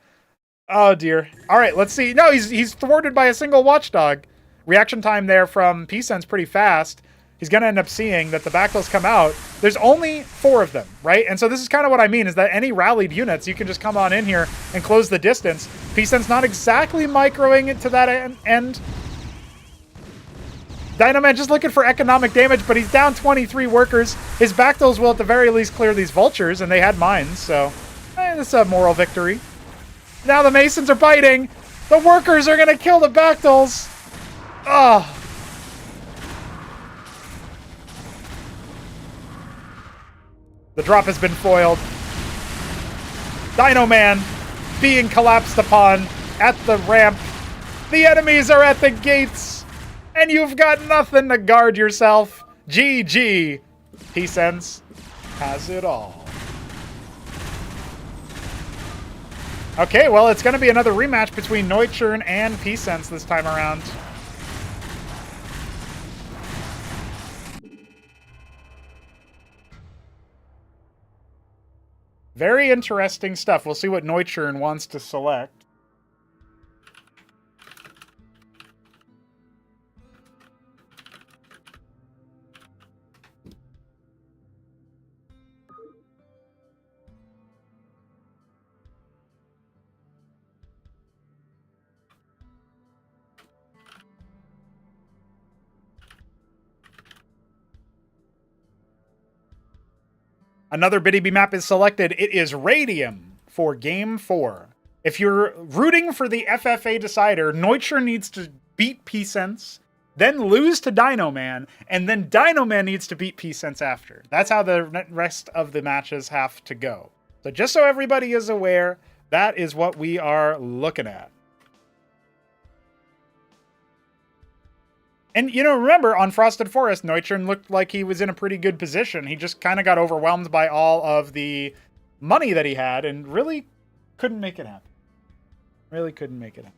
[SPEAKER 1] Oh dear. All right, let's see. No, he's thwarted by a single watchdog. Reaction time there from Pisens pretty fast. He's going to end up seeing that the Bactyls come out. There's only 4 of them, right? And so this is kind of what I mean, is that any rallied units, you can just come on in here and close the distance. Pisens not exactly microing it to that end. Dino Man just looking for economic damage, but he's down 23 workers. His Bactyls will at the very least clear these Vultures, and they had mines, so this is a moral victory. Now the Masons are biting. The workers are going to kill the Bactyls. Oh. The drop has been foiled. Dino Man being collapsed upon at the ramp. The enemies are at the gates. And you've got nothing to guard yourself. GG. Pisens has it all. Okay, well, it's going to be another rematch between Noiturne and Pisens this time around. Very interesting stuff. We'll see what Noiturne wants to select. Another BiddyB map is selected. It is Radium for Game 4. If you're rooting for the FFA decider, Noiturne needs to beat Pisens, then lose to Dino Man, and then Dino Man needs to beat Pisens after. That's how the rest of the matches have to go. So just so everybody is aware, that is what we are looking at. And, you know, remember, on Frosted Forest, Noiturne looked like he was in a pretty good position. He just kind of got overwhelmed by all of the money that he had and really couldn't make it happen. Really couldn't make it happen.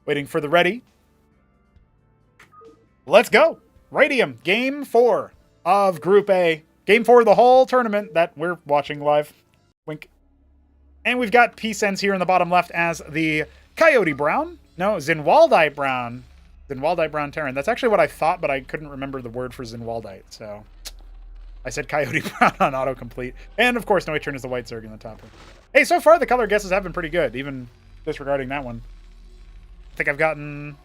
[SPEAKER 1] Waiting for the ready. Let's go. Radium, game 4 of Group A. Game 4 of the whole tournament that we're watching live. Wink. And we've got Pisens here in the bottom left as the Coyote Brown. No, Zinwaldite Brown. Zinwaldite Brown Terran. That's actually what I thought, but I couldn't remember the word for Zinwaldite, so I said Coyote Brown on autocomplete. And, of course, Noiturne is the White Zerg in the top. Hey, so far the color guesses have been pretty good, even disregarding that one. I think I've gotten...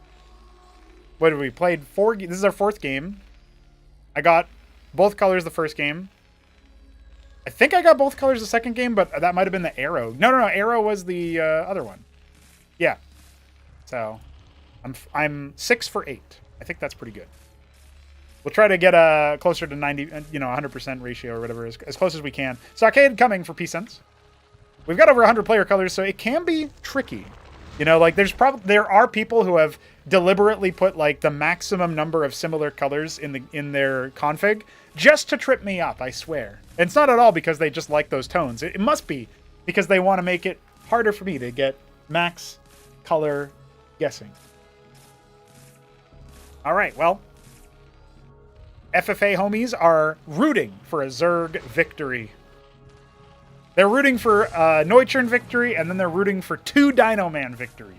[SPEAKER 1] What did we played? 4... This is our 4th game. I got both colors the first game. I think I got both colors the second game, but that might have been the arrow. No, Arrow was the other one. Yeah. So, I'm 6 for 8. I think that's pretty good. We'll try to get closer to 90, 100% ratio or whatever, as close as we can. Stockade coming for Pisens. We've got over 100 player colors, so it can be tricky. You know, like there are people who have deliberately put like the maximum number of similar colors in their config just to trip me up, I swear. And it's not at all because they just like those tones. It must be because they want to make it harder for me to get max color guessing. All right, well, FFA homies are rooting for a Zerg victory. They're rooting for Noiturne victory, and then they're rooting for 2 Dino Man victories.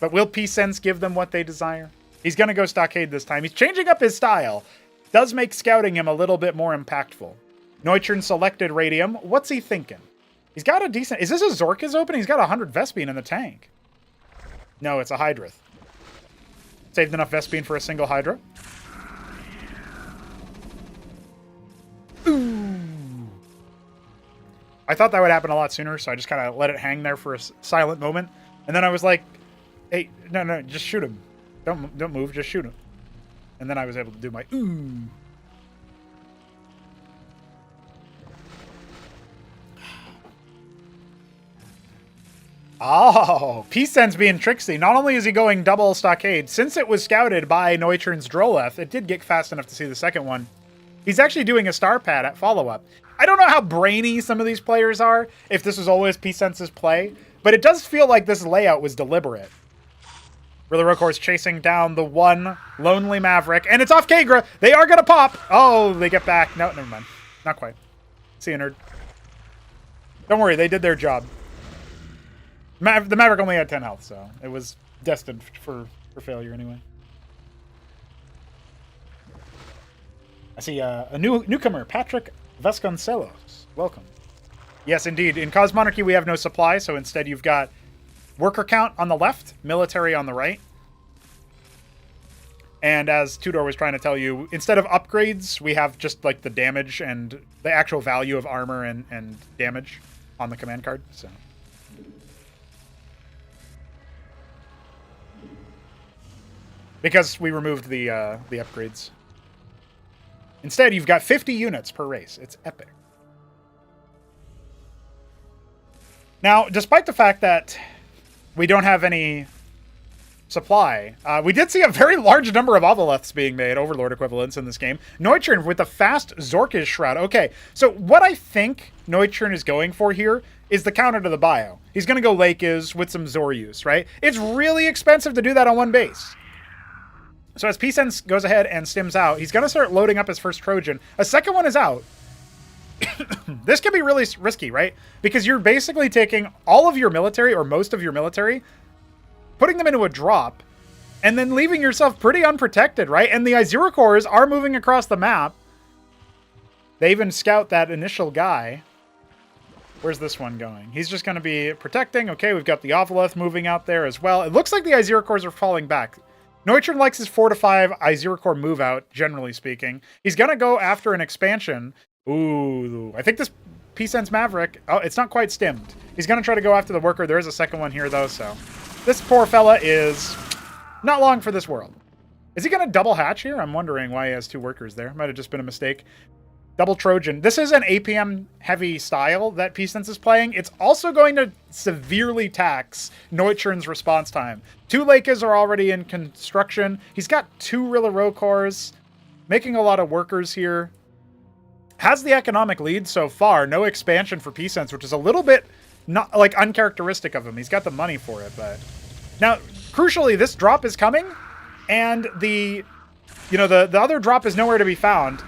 [SPEAKER 1] But will Pisens give them what they desire? He's going to go Stockade this time. He's changing up his style. Does make scouting him a little bit more impactful. Noiturne selected Radium. What's he thinking? He's got a decent... Is this a Zorka's open? He's got 100 Vespene in the tank. No, it's a Hydra. Saved enough Vespene for a single Hydra. Ooh. I thought that would happen a lot sooner, so I just kind of let it hang there for a silent moment. And then I was like, hey, no, just shoot him. Don't move, just shoot him. And then I was able to do my ooh. Oh, Pisens being tricksy. Not only is he going double Stockade, since it was scouted by Noiturne's Droleth, it did get fast enough to see the second one. He's actually doing a star pad at follow-up. I don't know how brainy some of these players are, if this was always Pisens' play, but it does feel like this layout was deliberate. Really Rokor's chasing down the one lonely Maverick, and it's off Kagra. They are going to pop. Oh, they get back. No, never mind. Not quite. See you, nerd. Don't worry, they did their job. The Maverick only had 10 health, so it was destined for failure anyway. I see a newcomer, Patrick Vasconcelos. Welcome. Yes, indeed. In Cosmonarchy, we have no supply, so instead you've got worker count on the left, military on the right. And as Tudor was trying to tell you, instead of upgrades, we have just like the damage and the actual value of armor and damage on the command card. So because we removed the upgrades. Instead, you've got 50 units per race. It's epic. Now, despite the fact that we don't have any supply, we did see a very large number of Ovaleths being made, Overlord equivalents in this game. Noiturne with the fast Zorkish Shroud. Okay, so what I think Noiturne is going for here is the counter to the bio. He's going to go Lakes with some Zoryus, right? It's really expensive to do that on one base. So as Pisens goes ahead and stims out, he's going to start loading up his first Trojan. A second one is out. This can be really risky, right? Because you're basically taking all of your military, or most of your military, putting them into a drop, and then leaving yourself pretty unprotected, right? And the Iziracors are moving across the map. They even scout that initial guy. Where's this one going? He's just going to be protecting. Okay, we've got the Ovaleth moving out there as well. It looks like the Iziracors are falling back. Noiturne likes his 4 to 5 Iziracor move out, generally speaking. He's going to go after an expansion. Ooh, I think this Pisens Maverick, oh, it's not quite stimmed. He's going to try to go after the worker. There is a second one here, though, so this poor fella is not long for this world. Is he going to double hatch here? I'm wondering why he has 2 workers there. Might have just been a mistake. Double Trojan. This is an APM heavy style that Pisens is playing. It's also going to severely tax Noiturne's response time. 2 Lakes are already in construction. He's got 2 Rilla cores, making a lot of workers here. Has the economic lead so far. No expansion for Pisens, which is a little bit not like uncharacteristic of him. He's got the money for it, but now crucially, this drop is coming, and the other drop is nowhere to be found.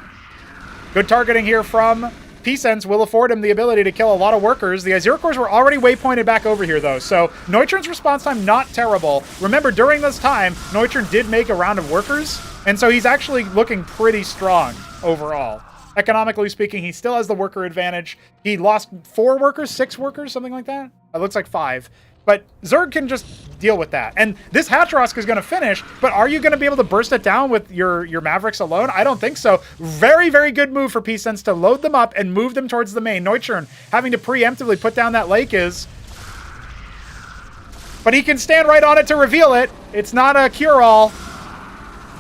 [SPEAKER 1] Good targeting here from Pisens will afford him the ability to kill a lot of workers. The Azir cores were already waypointed back over here, though, so Noiturne's response time not terrible. Remember, during this time, Noiturne did make a round of workers, and so he's actually looking pretty strong overall. Economically speaking, he still has the worker advantage. He lost 4 workers, 6 workers, something like that. It looks like 5. But Zerg can just deal with that. And this Hatrosk is going to finish, but are you going to be able to burst it down with your Mavericks alone? I don't think so. Very, very good move for Pisens to load them up and move them towards the main. Noiturne having to preemptively put down that Lake is. But he can stand right on it to reveal it. It's not a cure-all.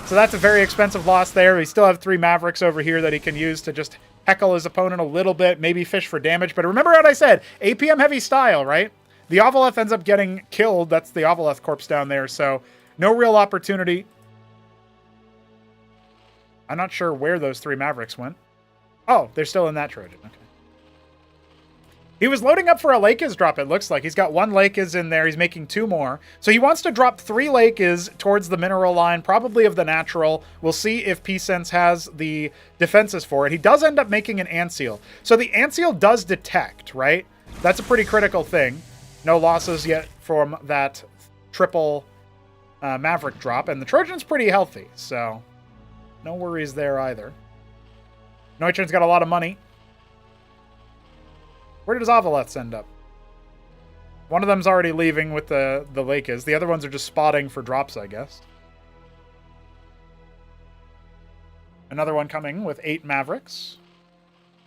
[SPEAKER 1] So that's a very expensive loss there. We still have 3 Mavericks over here that he can use to just heckle his opponent a little bit, maybe fish for damage. But remember what I said, APM heavy style, right? The Ovaleth ends up getting killed. That's the Ovaleth corpse down there, so no real opportunity. I'm not sure where those 3 Mavericks went. Oh, they're still in that Trojan. Okay. He was loading up for a Lakes drop, it looks like. He's got 1 Lakes in there. He's making 2 more. So he wants to drop 3 Lakes towards the mineral line, probably of the natural. We'll see if Pisens has the defenses for it. He does end up making an Antseal. So the Antseal does detect, right? That's a pretty critical thing. No losses yet from that triple Maverick drop. And the Trojan's pretty healthy, so no worries there either. Noiturne's got a lot of money. Where does Avaleth's end up? One of them's already leaving with the Lakes. The other ones are just spotting for drops, I guess. Another one coming with 8 Mavericks.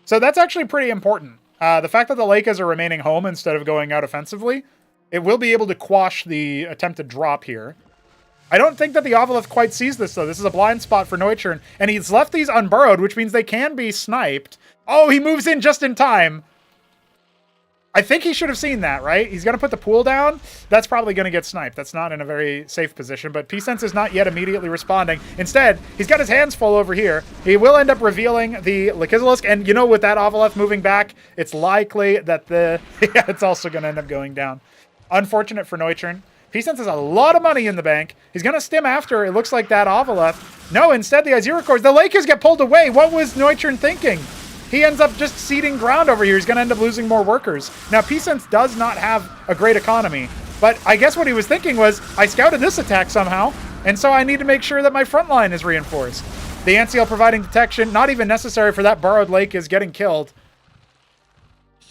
[SPEAKER 1] So that's actually pretty important. The fact that the Lakes are remaining home instead of going out offensively, it will be able to quash the attempted drop here. I don't think that the Avaleth quite sees this, though. This is a blind spot for Noiturne, and he's left these unburrowed, which means they can be sniped. Oh, he moves in just in time. I think he should have seen that, right? He's going to put the pool down. That's probably going to get sniped. That's not in a very safe position, but Pisens is not yet immediately responding. Instead, he's got his hands full over here. He will end up revealing the Lakizalisk, and with that Avaleth moving back, it's likely that it's also going to end up going down. Unfortunate for Noiturne. Pisens has a lot of money in the bank. He's going to stim after, it looks like, that Avaleth. No, instead the Azir cores. The Lakers get pulled away. What was Noiturne thinking? He ends up just ceding ground over here. He's going to end up losing more workers. Now, Pisens does not have a great economy, but I guess what he was thinking was, I scouted this attack somehow, and so I need to make sure that my front line is reinforced. The Antseal providing detection, not even necessary for that burrowed Lake, is getting killed.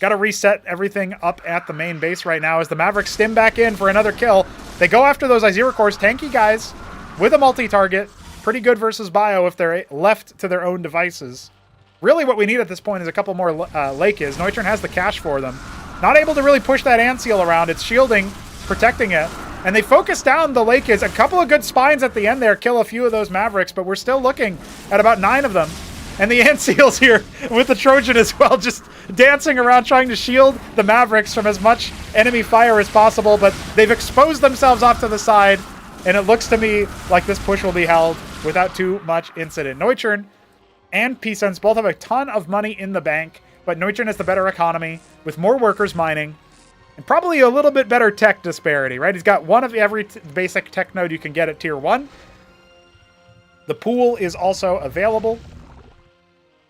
[SPEAKER 1] Got to reset everything up at the main base right now as the Mavericks stim back in for another kill. They go after those Azir cores, tanky guys, with a multi-target. Pretty good versus Bio if they're left to their own devices. Really what we need at this point is a couple more Lakes. Noiturne has the cash for them. Not able to really push that Antseal around. It's shielding, protecting it. And they focus down the Lakes. A couple of good spines at the end there kill a few of those Mavericks, but we're still looking at about 9 of them. And the Antseal's here with the Trojan as well, just dancing around trying to shield the Mavericks from as much enemy fire as possible, but they've exposed themselves off to the side, and it looks to me like this push will be held without too much incident. Noiturne and Pisens both have a ton of money in the bank, but Noiturne has the better economy with more workers mining and probably a little bit better tech disparity, right? He's got one of every basic tech node you can get at tier 1. The pool is also available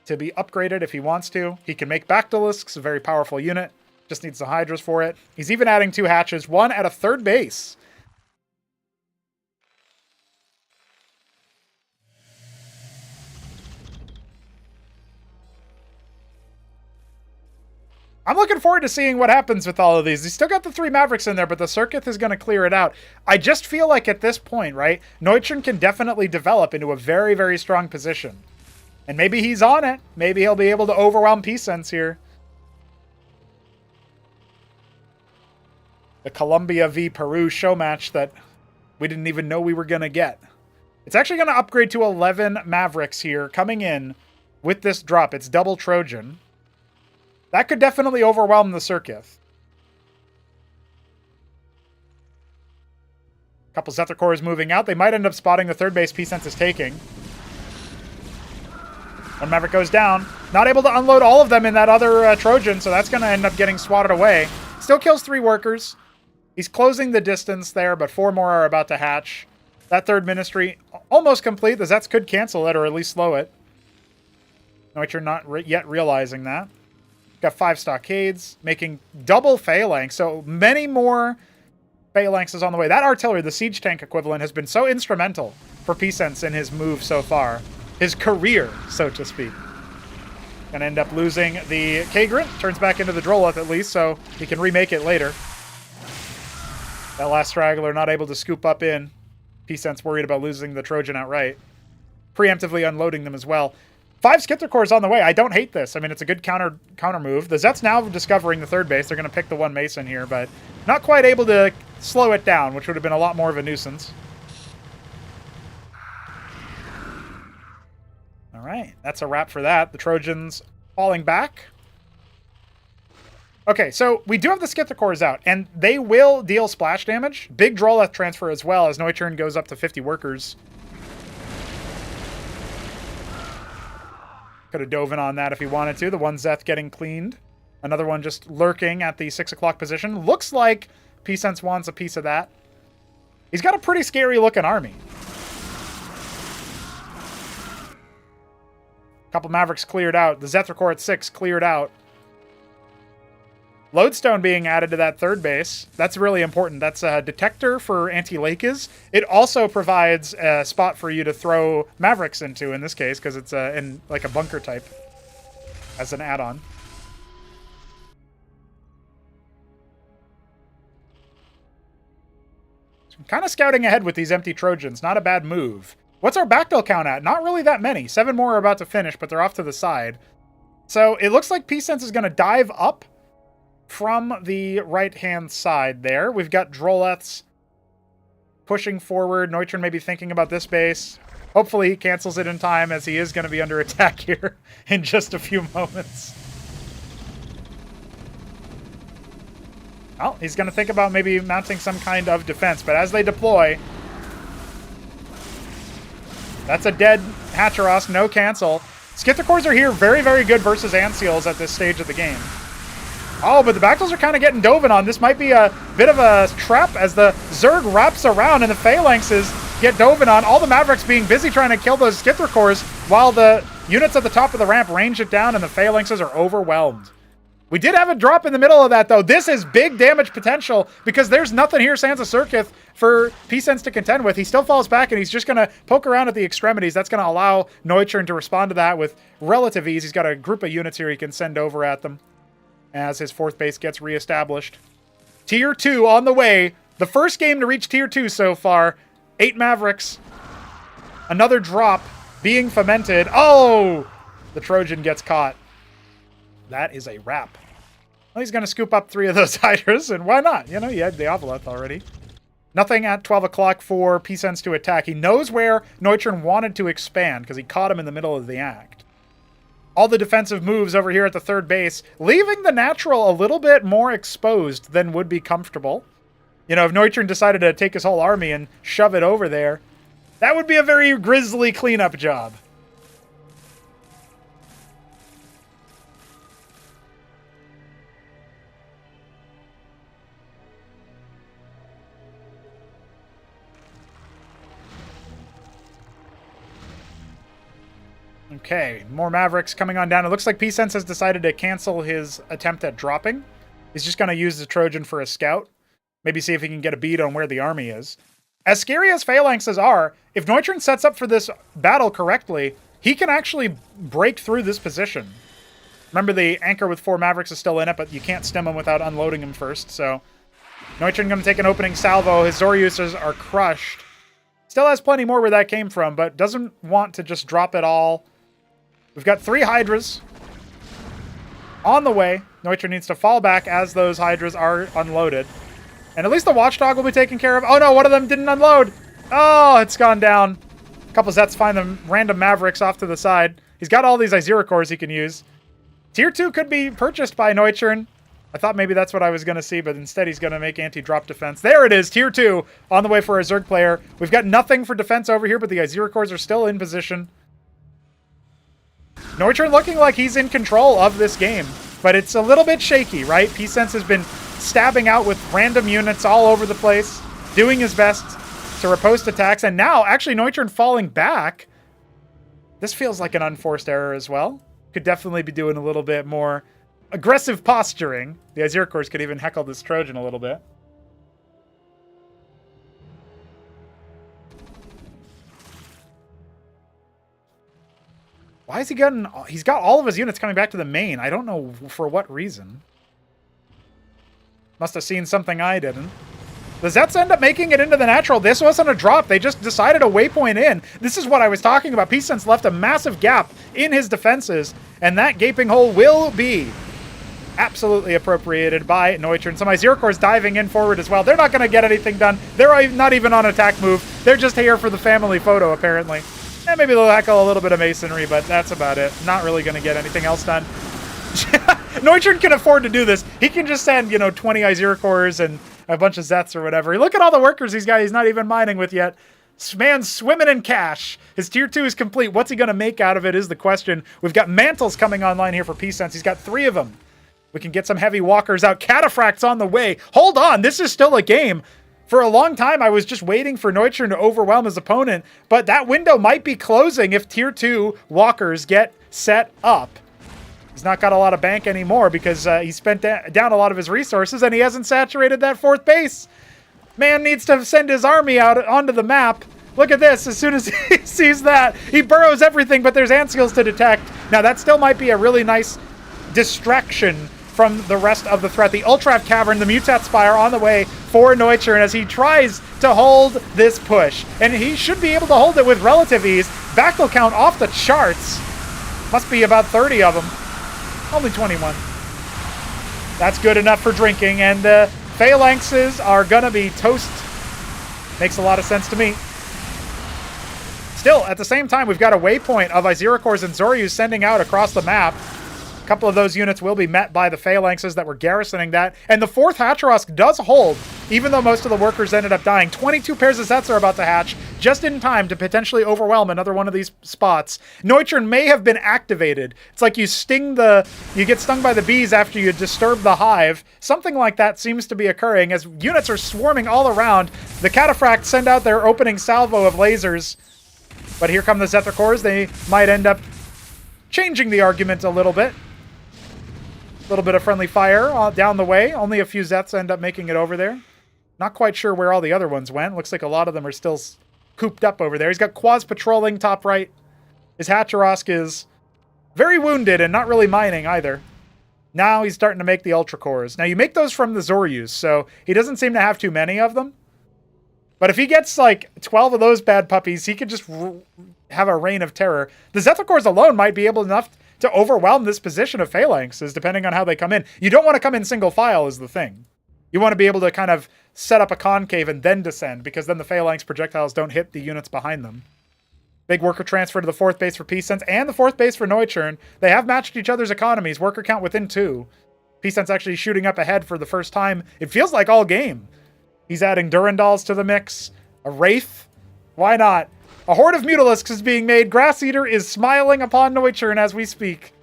[SPEAKER 1] to be upgraded if he wants to. He can make Bactylisks, a very powerful unit. Just needs the Hydras for it. He's even adding 2 hatches, one at a 3rd base. I'm looking forward to seeing what happens with all of these. He's still got the 3 Mavericks in there, but the Circuit is going to clear it out. I just feel like at this point, right, Noiturne can definitely develop into a very, very strong position. And maybe he's on it. Maybe he'll be able to overwhelm Pisens here. The Colombia v Peru show match that we didn't even know we were going to get. It's actually going to upgrade to 11 Mavericks here coming in with this drop. It's double Trojan. That could definitely overwhelm the Circuith. A couple Zephyr cores moving out. They might end up spotting the third base Pisens is taking. One Maverick goes down. Not able to unload all of them in that other Trojan, so that's going to end up getting swatted away. Still kills 3 workers. He's closing the distance there, but 4 more are about to hatch. That third Ministry almost complete. The Zets could cancel it or at least slow it. Noiturne not yet realizing that. Got 5 Stockades, making double Phalanx, so many more Phalanxes on the way. That artillery, the siege tank equivalent, has been so instrumental for Pisens in his move so far. His career, so to speak. Gonna end up losing the Kagrant. Turns back into the Droleth at least, so he can remake it later. That last straggler not able to scoop up in. Pisens worried about losing the Trojan outright. Preemptively unloading them as well. 5 Skither cores on the way. I don't hate this. I mean, it's a good counter move. The Zets now discovering the third base. They're going to pick the 1 Mason here, but not quite able to slow it down, which would have been a lot more of a nuisance. All right, that's a wrap for that. The Trojans falling back. Okay, so we do have the Skither cores out, and they will deal splash damage. Big Droleth transfer as well as Noiturne goes up to 50 workers. Could have dove in on that if he wanted to. The one Zeth getting cleaned. Another one just lurking at the 6 o'clock position. Looks like Pisens wants a piece of that. He's got a pretty scary looking army. Couple Mavericks cleared out. The Zephyr core at 6 cleared out. Lodestone being added to that third base. That's really important. That's a detector for anti-Lakes. It also provides a spot for you to throw Mavericks into in this case, because it's in like a bunker type as an add-on. So I'm kind of scouting ahead with these empty Trojans. Not a bad move. What's our backbill count at? Not really that many. 7 more are about to finish, but they're off to the side. So it looks like Pisens is going to dive up from the right-hand side there. We've got Droleths pushing forward. Noiturne may be thinking about this base. Hopefully he cancels it in time, as he is going to be under attack here in just a few moments. Well, he's going to think about maybe mounting some kind of defense, but as they deploy... That's a dead Hatcheros, no cancel. Skither cores are here, very, very good versus Anseals at this stage of the game. Oh, but the Bactals are kind of getting dove in on. This might be a bit of a trap as the Zerg wraps around and the Phalanxes get dove in on. All the Mavericks being busy trying to kill those Skither cores while the units at the top of the ramp range it down and the Phalanxes are overwhelmed. We did have a drop in the middle of that, though. This is big damage potential because there's nothing here, Sansa Circuith, for Pisens to contend with. He still falls back, and he's just going to poke around at the extremities. That's going to allow Noiturne to respond to that with relative ease. He's got a group of units here he can send over at them as his 4th base gets reestablished. Tier 2 on the way. The first game to reach Tier 2 so far. 8 Mavericks. Another drop being fomented. Oh! The Trojan gets caught. That is a wrap. Well, he's going to scoop up 3 of those Hydras, and why not? You know, you had the Ovoleth already. Nothing at 12 o'clock for Pisens to attack. He knows where Noiturne wanted to expand because he caught him in the middle of the act. All the defensive moves over here at the third base, leaving the natural a little bit more exposed than would be comfortable. You know, if Noiturne decided to take his whole army and shove it over there, that would be a very grisly cleanup job. Okay, more Mavericks coming on down. It looks like Pisens has decided to cancel his attempt at dropping. He's just going to use the Trojan for a scout. Maybe see if he can get a bead on where the army is. As scary as Phalanxes are, if Noiturne sets up for this battle correctly, he can actually break through this position. Remember, the anchor with 4 Mavericks is still in it, but you can't stem him without unloading him first. So Noiturne going to take an opening salvo. His Zoriusers are crushed. Still has plenty more where that came from, but doesn't want to just drop it all. We've got 3 Hydras on the way. Noiturne needs to fall back as those Hydras are unloaded. And at least the Watchdog will be taken care of. Oh no, one of them didn't unload. Oh, it's gone down. A couple Zets find them random Mavericks off to the side. He's got all these Izira cores he can use. Tier 2 could be purchased by Noiturne. I thought maybe that's what I was going to see, but instead he's going to make anti-drop defense. There it is, Tier 2 on the way for a Zerg player. We've got nothing for defense over here, but the Izira cores are still in position. Noiturne looking like he's in control of this game, but it's a little bit shaky, right? Pisens has been stabbing out with random units all over the place, doing his best to riposte attacks, and now actually Noiturne falling back. This feels like an unforced error as well. Could definitely be doing a little bit more aggressive posturing. The Izira cores could even heckle this Trojan a little bit. Why is he getting... He's got all of his units coming back to the main. I don't know for what reason. Must have seen something I didn't. The Zets end up making it into the natural. This wasn't a drop. They just decided a waypoint in. This is what I was talking about. Pisens left a massive gap in his defenses, and that gaping hole will be absolutely appropriated by Noiturne. Some Izira cores diving in forward as well. They're not going to get anything done. They're not even on attack move. They're just here for the family photo, apparently. And maybe they'll heckle a little bit of masonry, but that's about it. Not really going to get anything else done. Noiturne can afford to do this. He can just send, 20 Izira cores and a bunch of Zets or whatever. Look at all the workers he's got. He's not even mining with yet. This man's swimming in cash. His tier 2 is complete. What's he going to make out of it is the question. We've got mantles coming online here for Pisens. He's got 3 of them. We can get some heavy walkers out. Cataphract's on the way. Hold on. This is still a game. For a long time, I was just waiting for Noiturne to overwhelm his opponent, but that window might be closing if tier 2 walkers get set up. He's not got a lot of bank anymore because he spent down a lot of his resources and he hasn't saturated that 4th base. Man needs to send his army out onto the map. Look at this. As soon as he sees that, he burrows everything, but there's ant seals to detect. Now, that still might be a really nice distraction from the rest of the threat. The Ultrav Cavern, the Mutat Spire on the way for Noiturne as he tries to hold this push. And he should be able to hold it with relative ease. Backle count off the charts. Must be about 30 of them. Only 21. That's good enough for drinking. And the phalanxes are going to be toast. Makes a lot of sense to me. Still, at the same time, we've got a waypoint of Izira cores and Zoryus sending out across the map. A couple of those units will be met by the phalanxes that were garrisoning that. And the 4th Hatrask does hold, even though most of the workers ended up dying. 22 pairs of Zets are about to hatch, just in time to potentially overwhelm another one of these spots. Noiturne may have been activated. It's like you get stung by the bees after you disturb the hive. Something like that seems to be occurring as units are swarming all around. The Cataphracts send out their opening salvo of lasers. But here come the Zethar cores. They might end up changing the argument a little bit. A little bit of friendly fire down the way. Only a few Zets end up making it over there. Not quite sure where all the other ones went. Looks like a lot of them are still cooped up over there. He's got Quaz patrolling top right. His Hatrask is very wounded and not really mining either. Now he's starting to make the Ultra Cores. Now you make those from the Zoryus, so he doesn't seem to have too many of them. But if he gets like 12 of those bad puppies, he could just have a reign of terror. The Zethar cores alone might be able enough to overwhelm this position of phalanxes, depending on how they come in. You don't want to come in single file is the thing. You want to be able to kind of set up a concave and then descend, because then the phalanx projectiles don't hit the units behind them. Big worker transfer to the 4th base for Pisens and the 4th base for Noiturne. They have matched each other's economies. Worker count within 2. Pisens actually shooting up ahead for the first time. It feels like all game. He's adding Durandals to the mix. A Wraith? Why not? A horde of Mutalisks is being made. Grass Eater is smiling upon Noiturne as we speak.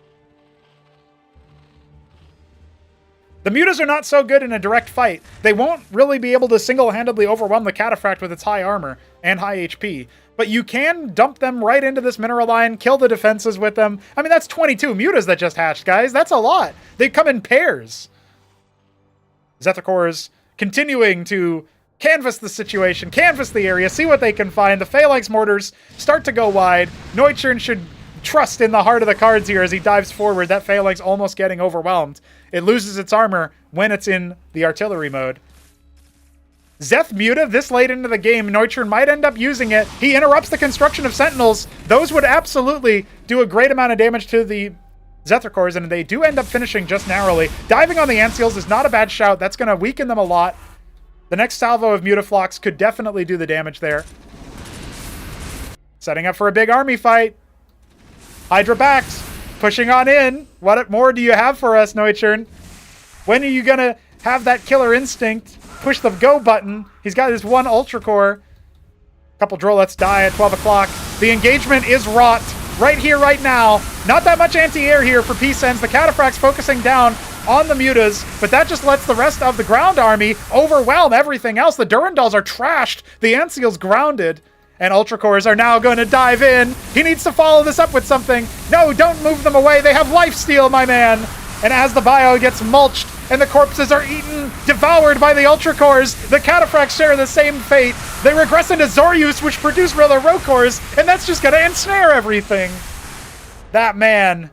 [SPEAKER 1] The Mutas are not so good in a direct fight. They won't really be able to single-handedly overwhelm the Cataphract with its high armor and high HP. But you can dump them right into this mineral line, kill the defenses with them. I mean, that's 22 Mutas that just hatched, guys. That's a lot. They come in pairs. Zethar cores continuing to canvass the situation, canvass the area, see what they can find. The Phalanx mortars start to go wide. Noiturne should trust in the heart of the cards here as he dives forward. That Phalanx almost getting overwhelmed. It loses its armor when it's in the artillery mode. Zeth Muta this late into the game. Noiturne might end up using it. He interrupts the construction of Sentinels. Those would absolutely do a great amount of damage to the Zethar cores, and they do end up finishing just narrowly. Diving on the Ant Seals is not a bad shout. That's going to weaken them a lot. The next salvo of Mutaflox could definitely do the damage there. Setting up for a big army fight. Hydra backs, pushing on in. What more do you have for us, Noiturne? When are you going to have that killer instinct? Push the go button. He's got his one Ultra Core. Couple Drolets die at 12 o'clock. The engagement is wrought right here, right now. Not that much anti-air here for Pisens. The Cataphracts focusing down on the Mutas, but that just lets the rest of the ground army overwhelm everything else. The Durandals are trashed. The Anseal's grounded. And Ultra Cores are now going to dive in. He needs to follow this up with something. No, don't move them away. They have lifesteal, my man. And as the bio gets mulched and the corpses are eaten, devoured by the Ultra Cores, the Cataphracts share the same fate. They regress into Zoryus, which produce Rilla Rokors, and that's just going to ensnare everything. That man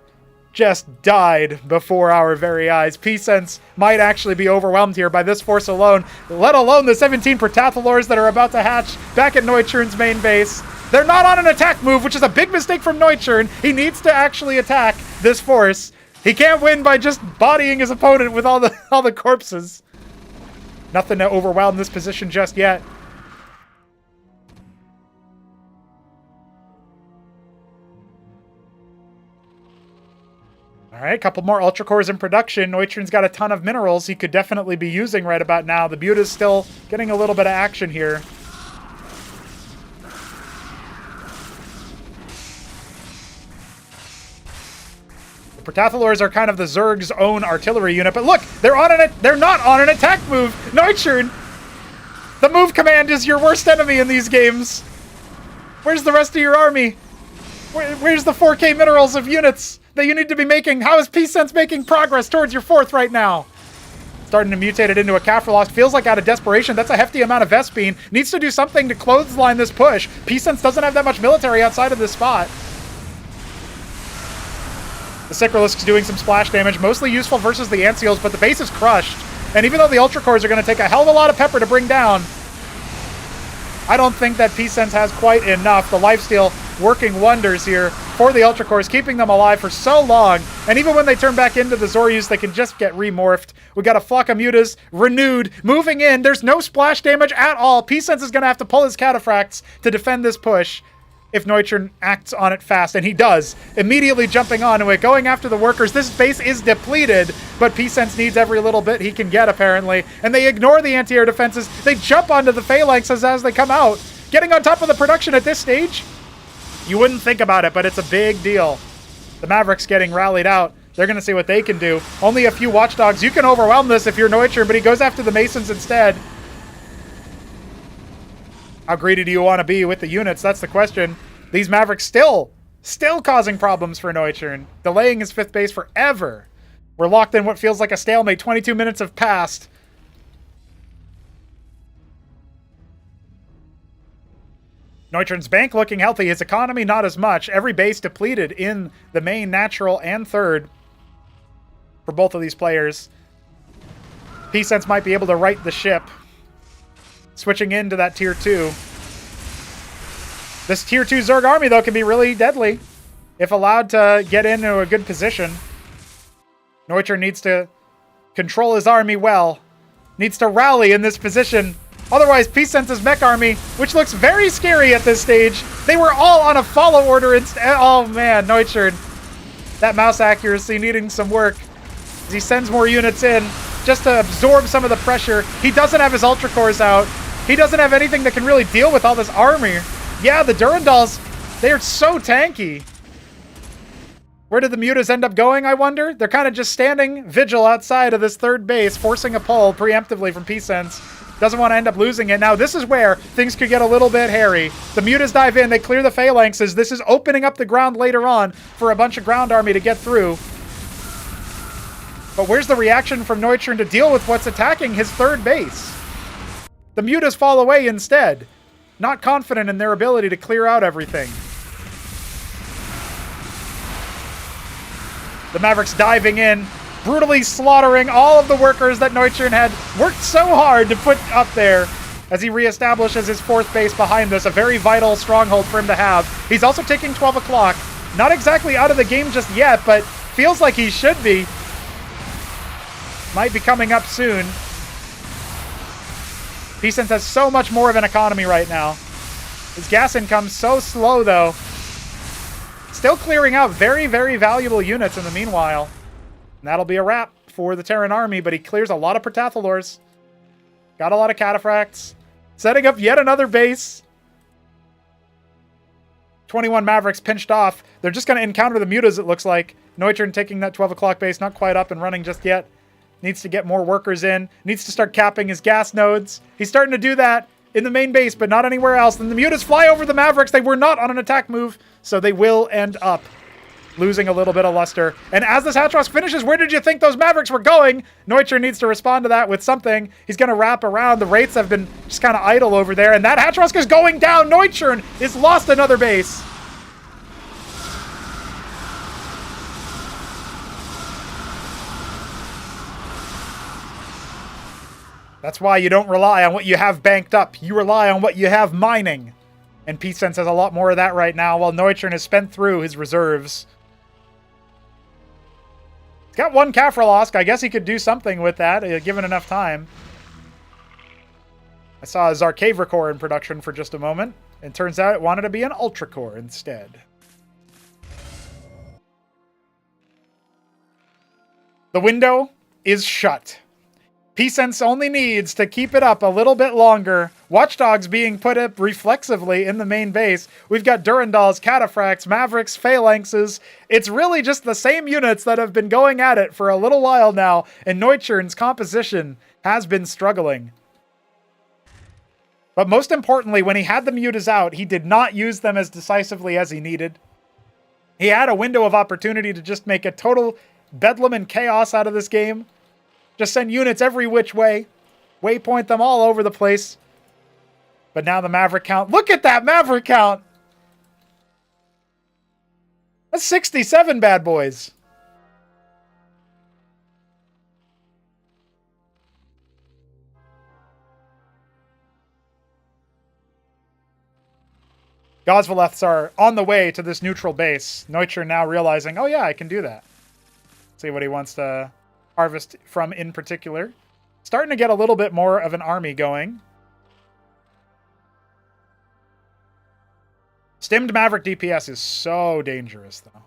[SPEAKER 1] just died before our very eyes. Pisens might actually be overwhelmed here by this force alone, let alone the 17 Protathalors that are about to hatch back at Noiturne's main base. They're not on an attack move, which is a big mistake from Noiturne. He needs to actually attack this force. He can't win by just bodying his opponent with all the corpses. Nothing to overwhelm this position just yet. All right, a couple more Ultra Cores in production. Noiturne's got a ton of minerals he could definitely be using right about now. The Buta's still getting a little bit of action here. The Protathalors are kind of the Zerg's own artillery unit, but look, they're not on an attack move. Noiturne, the move command is your worst enemy in these games. Where's the rest of your army? Where's the 4K minerals of units that you need to be making? How is Pisens making progress towards your 4th right now? Starting to mutate it into a Kaffirlost. Feels like out of desperation. That's a hefty amount of Vespene. Needs to do something to clothesline this push. Pisens doesn't have that much military outside of this spot. The Sikralisk's doing some splash damage. Mostly useful versus the Anseals, but the base is crushed. And even though the Ultra Cores are going to take a hell of a lot of pepper to bring down, I don't think that Pisens has quite enough. The lifesteal working wonders here for the Ultra Cores, keeping them alive for so long. And even when they turn back into the Zoryus, they can just get remorphed. We got a flock of Mutas renewed, moving in. There's no splash damage at all. Pisens is going to have to pull his Cataphracts to defend this push if Noiturne acts on it fast, and he does. Immediately jumping onto it, going after the workers. This base is depleted, but Pisens needs every little bit he can get, apparently. And they ignore the anti-air defenses. They jump onto the phalanxes as they come out. Getting on top of the production at this stage? You wouldn't think about it, but it's a big deal. The Mavericks getting rallied out. They're going to see what they can do. Only a few Watchdogs. You can overwhelm this if you're Noiturne, but he goes after the Masons instead. How greedy do you want to be with the units? That's the question. These Mavericks still causing problems for Noiturne. Delaying his 5th base forever. We're locked in what feels like a stalemate. 22 minutes have passed. Noiturne's bank looking healthy. His economy not as much. Every base depleted in the main, natural, and 3rd for both of these players. Pisens might be able to right the ship. Switching into that Tier 2. This Tier 2 Zerg army, though, can be really deadly if allowed to get into a good position. Noiturne needs to control his army well. Needs to rally in this position. Otherwise, Pisens' mech army, which looks very scary at this stage, they were all on a follow order instead. Oh, man, Noiturne. That mouse accuracy needing some work as he sends more units in just to absorb some of the pressure. He doesn't have his Ultra Cores out. He doesn't have anything that can really deal with all this army. Yeah, the Durandals, they are so tanky. Where did the Mutas end up going, I wonder? They're kind of just standing vigil outside of this 3rd base, forcing a pull preemptively from Pisens. Doesn't want to end up losing it. Now, this is where things could get a little bit hairy. The Mutas dive in. They clear the phalanxes. This is opening up the ground later on for a bunch of ground army to get through. But where's the reaction from Noiturne to deal with what's attacking his 3rd base? The Mutas fall away instead, not confident in their ability to clear out everything. The Mavericks diving in, brutally slaughtering all of the workers that Noiturne had worked so hard to put up there as he reestablishes his 4th base behind this, a very vital stronghold for him to have. He's also taking 12 o'clock. Not exactly out of the game just yet, but feels like he should be. Might be coming up soon. Pisens has so much more of an economy right now. His gas income's so slow, though. Still clearing out very, very valuable units in the meanwhile. And that'll be a wrap for the Terran army, but he clears a lot of Protathalors. Got a lot of Cataphracts. Setting up yet another base. 21 Mavericks pinched off. They're just going to encounter the Mutas, it looks like. Noiturne taking that 12 o'clock base, not quite up and running just yet. Needs to get more workers in. Needs to start capping his gas nodes. He's starting to do that in the main base, but not anywhere else. Then the Mutas fly over the Mavericks. They were not on an attack move, so they will end up losing a little bit of luster. And as this Hatrosk finishes, where did you think those Mavericks were going? Noiturne needs to respond to that with something. He's going to wrap around. The Wraiths have been just kind of idle over there, and that Hatrosk is going down. Noiturne is lost another base. That's why you don't rely on what you have banked up. You rely on what you have mining. And Pisens has a lot more of that right now, while Noiturne has spent through his reserves. He's got one Kafralosk. I guess he could do something with that, given enough time. I saw a Zarkavra core in production for just a moment, and turns out it wanted to be an Ultra core instead. The window is shut. Pisens only needs to keep it up a little bit longer. Watchdogs being put up reflexively in the main base. We've got Durandals, Cataphracts, Mavericks, Phalanxes. It's really just the same units that have been going at it for a little while now, and Noiturne's composition has been struggling. But most importantly, when he had the Mutas out, he did not use them as decisively as he needed. He had a window of opportunity to just make a total bedlam and chaos out of this game. Just send units every which way. Waypoint them all over the place. But now the Maverick count. Look at that Maverick count! That's 67 bad boys. Gosvaleths are on the way to this neutral base. Noiturne now realizing, oh yeah, I can do that. See what he wants to harvest from in particular. Starting to get a little bit more of an army going. Stimmed Maverick DPS is so dangerous, though.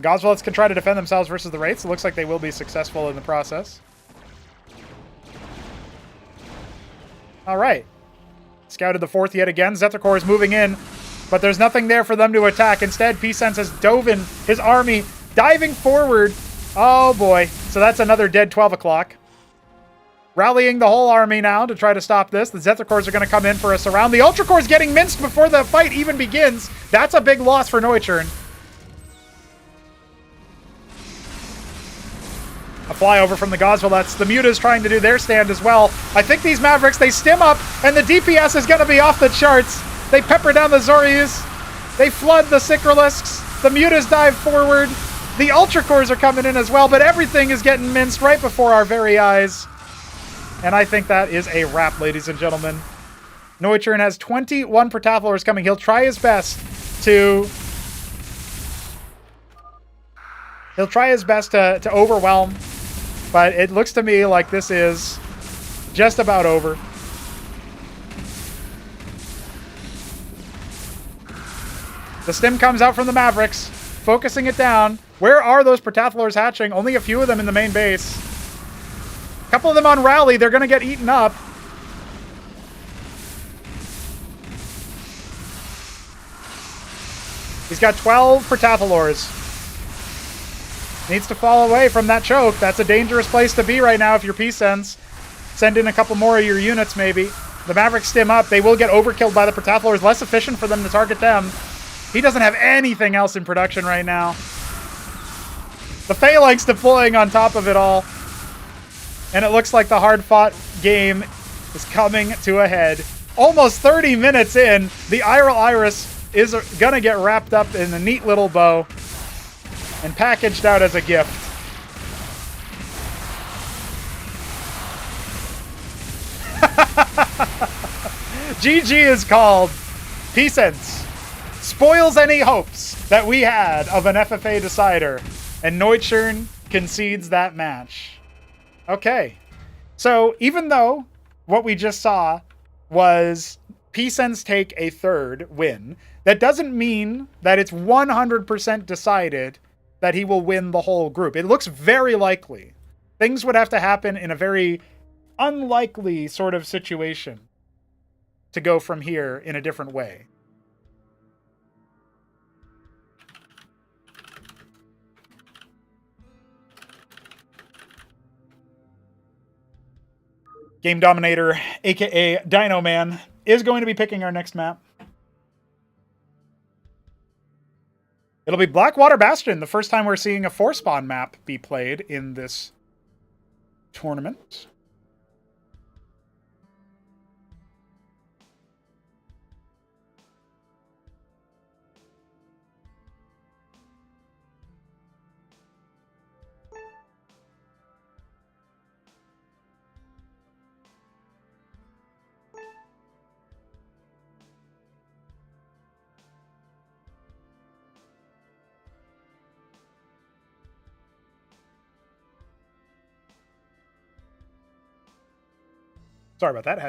[SPEAKER 1] Gosvaleths can try to defend themselves versus the Wraiths. It looks like they will be successful in the process. All right. Scouted the fourth yet again. Zephyrcore is moving in, but there's nothing there for them to attack. Instead, Pisens has dove in his army, diving forward. Oh boy. So that's another dead 12 o'clock. Rallying the whole army now to try to stop this. The Zephyrcores are going to come in for a surround. The Ultracore is getting minced before the fight even begins. That's a big loss for Noiturne. A flyover from the Gosvaleths. The Mutas trying to do their stand as well. I think these Mavericks, they stim up, and the DPS is going to be off the charts. They pepper down the Zoryus. They flood the Sikralisks. The Mutas dive forward. The Ultracores are coming in as well, but everything is getting minced right before our very eyes. And I think that is a wrap, ladies and gentlemen. Noiturne has 21 Protathalors coming. He'll try his best to... to overwhelm, but it looks to me like this is just about over. The stim comes out from the Mavericks, focusing it down. Where are those Protathalors hatching? Only a few of them in the main base. A couple of them on rally. They're going to get eaten up. He's got 12 Protathalors. Needs to fall away from that choke. That's a dangerous place to be right now if you're Pisens. Send in a couple more of your units, maybe. The Mavericks stim up. They will get overkilled by the Protathalors. Less efficient for them to target them. He doesn't have anything else in production right now. The Phalanx deploying on top of it all. And it looks like the hard-fought game is coming to a head. Almost 30 minutes in, the Iral Iris is going to get wrapped up in a neat little bow and packaged out as a gift. GG is called. Pisens spoils any hopes that we had of an FFA decider, and Noiturne concedes that match. Okay, so even though what we just saw was Pisens take a third win. That doesn't mean that it's 100% decided that he will win the whole group. It looks very likely. Things would have to happen in a very unlikely sort of situation to go from here in a different way. Game Dominator, aka Dino Man, is going to be picking our next map. It'll be Blackwater Bastion, the first time we're seeing a 4-spawn map be played in this tournament. Sorry about that.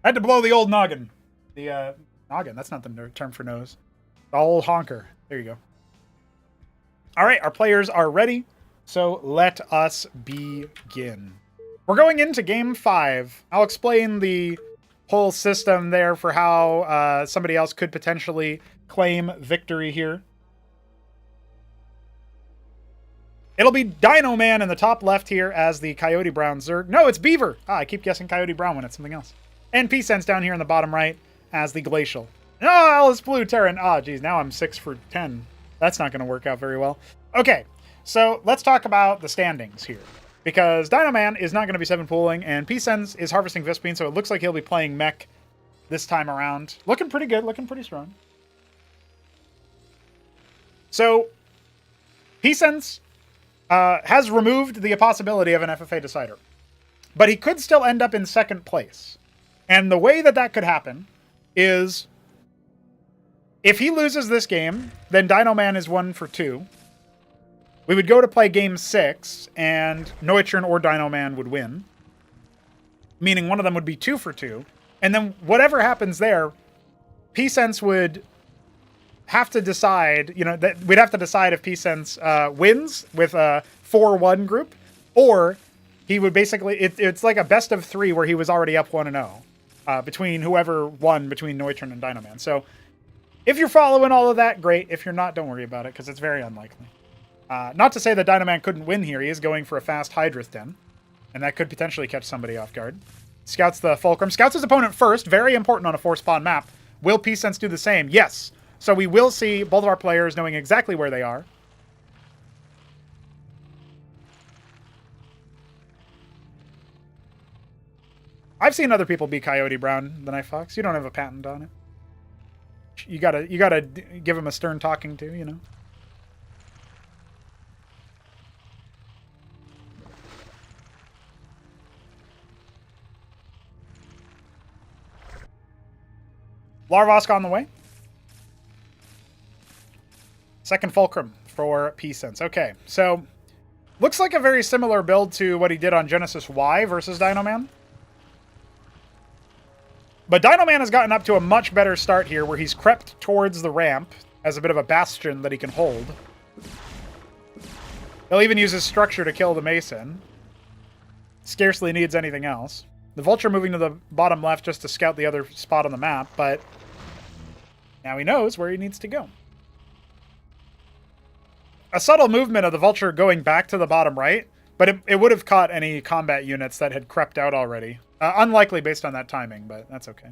[SPEAKER 1] Had to blow the old noggin. The noggin. That's not the term for nose. The old honker. There you go. All right, our players are ready, so let us begin. We're going into Game 5. I'll explain the whole system there for how somebody else could potentially claim victory here. It'll be Dino Man in the top left here as the Coyote Brown Zerg. No, it's Beaver. I keep guessing Coyote Brown when it's something else. And Pisens down here in the bottom right as the Glacial. Oh, Alice Blue Terran. Geez, now I'm 6 for 10. That's not going to work out very well. Okay, so let's talk about the standings here. Because Dino Man is not going to be 7-pooling, and Pisens is harvesting Vespene, so it looks like he'll be playing mech this time around. Looking pretty good, looking pretty strong. So, Pisens has removed the possibility of an FFA decider. But he could still end up in second place. And the way that that could happen is if he loses this game, then Dino Man is 1 for 2. We would go to play game 6, and Noiturne or Dino Man would win. Meaning one of them would be 2 for 2. And then whatever happens there, Pisens would have to decide, that we'd have to decide if Pisens wins with a 4-1 group, or he would basically, it's like a best of 3 where he was already up 1-0 between whoever won between Noiturne and Dino Man. So if you're following all of that, great. If you're not, don't worry about it, because it's very unlikely. Not to say that Dino Man couldn't win here. He is going for a fast Hydrith Den, and that could potentially catch somebody off guard. Scouts the Fulcrum. Scouts his opponent first. Very important on a 4-spawn map. Will Pisens do the same? Yes. So we will see both of our players knowing exactly where they are. I've seen other people be Coyote Brown the Night Fox. You don't have a patent on it. You gotta give him a stern talking to, Larvosk on the way. Second Fulcrum for Pisens. Okay, so looks like a very similar build to what he did on Genesis Y versus Dino Man. But Dino Man has gotten up to a much better start here, where he's crept towards the ramp as a bit of a bastion that he can hold. He'll even use his structure to kill the Mason. Scarcely needs anything else. The Vulture moving to the bottom left just to scout the other spot on the map, but now he knows where he needs to go. A subtle movement of the Vulture going back to the bottom right, but it would have caught any combat units that had crept out already. Unlikely based on that timing, but that's okay.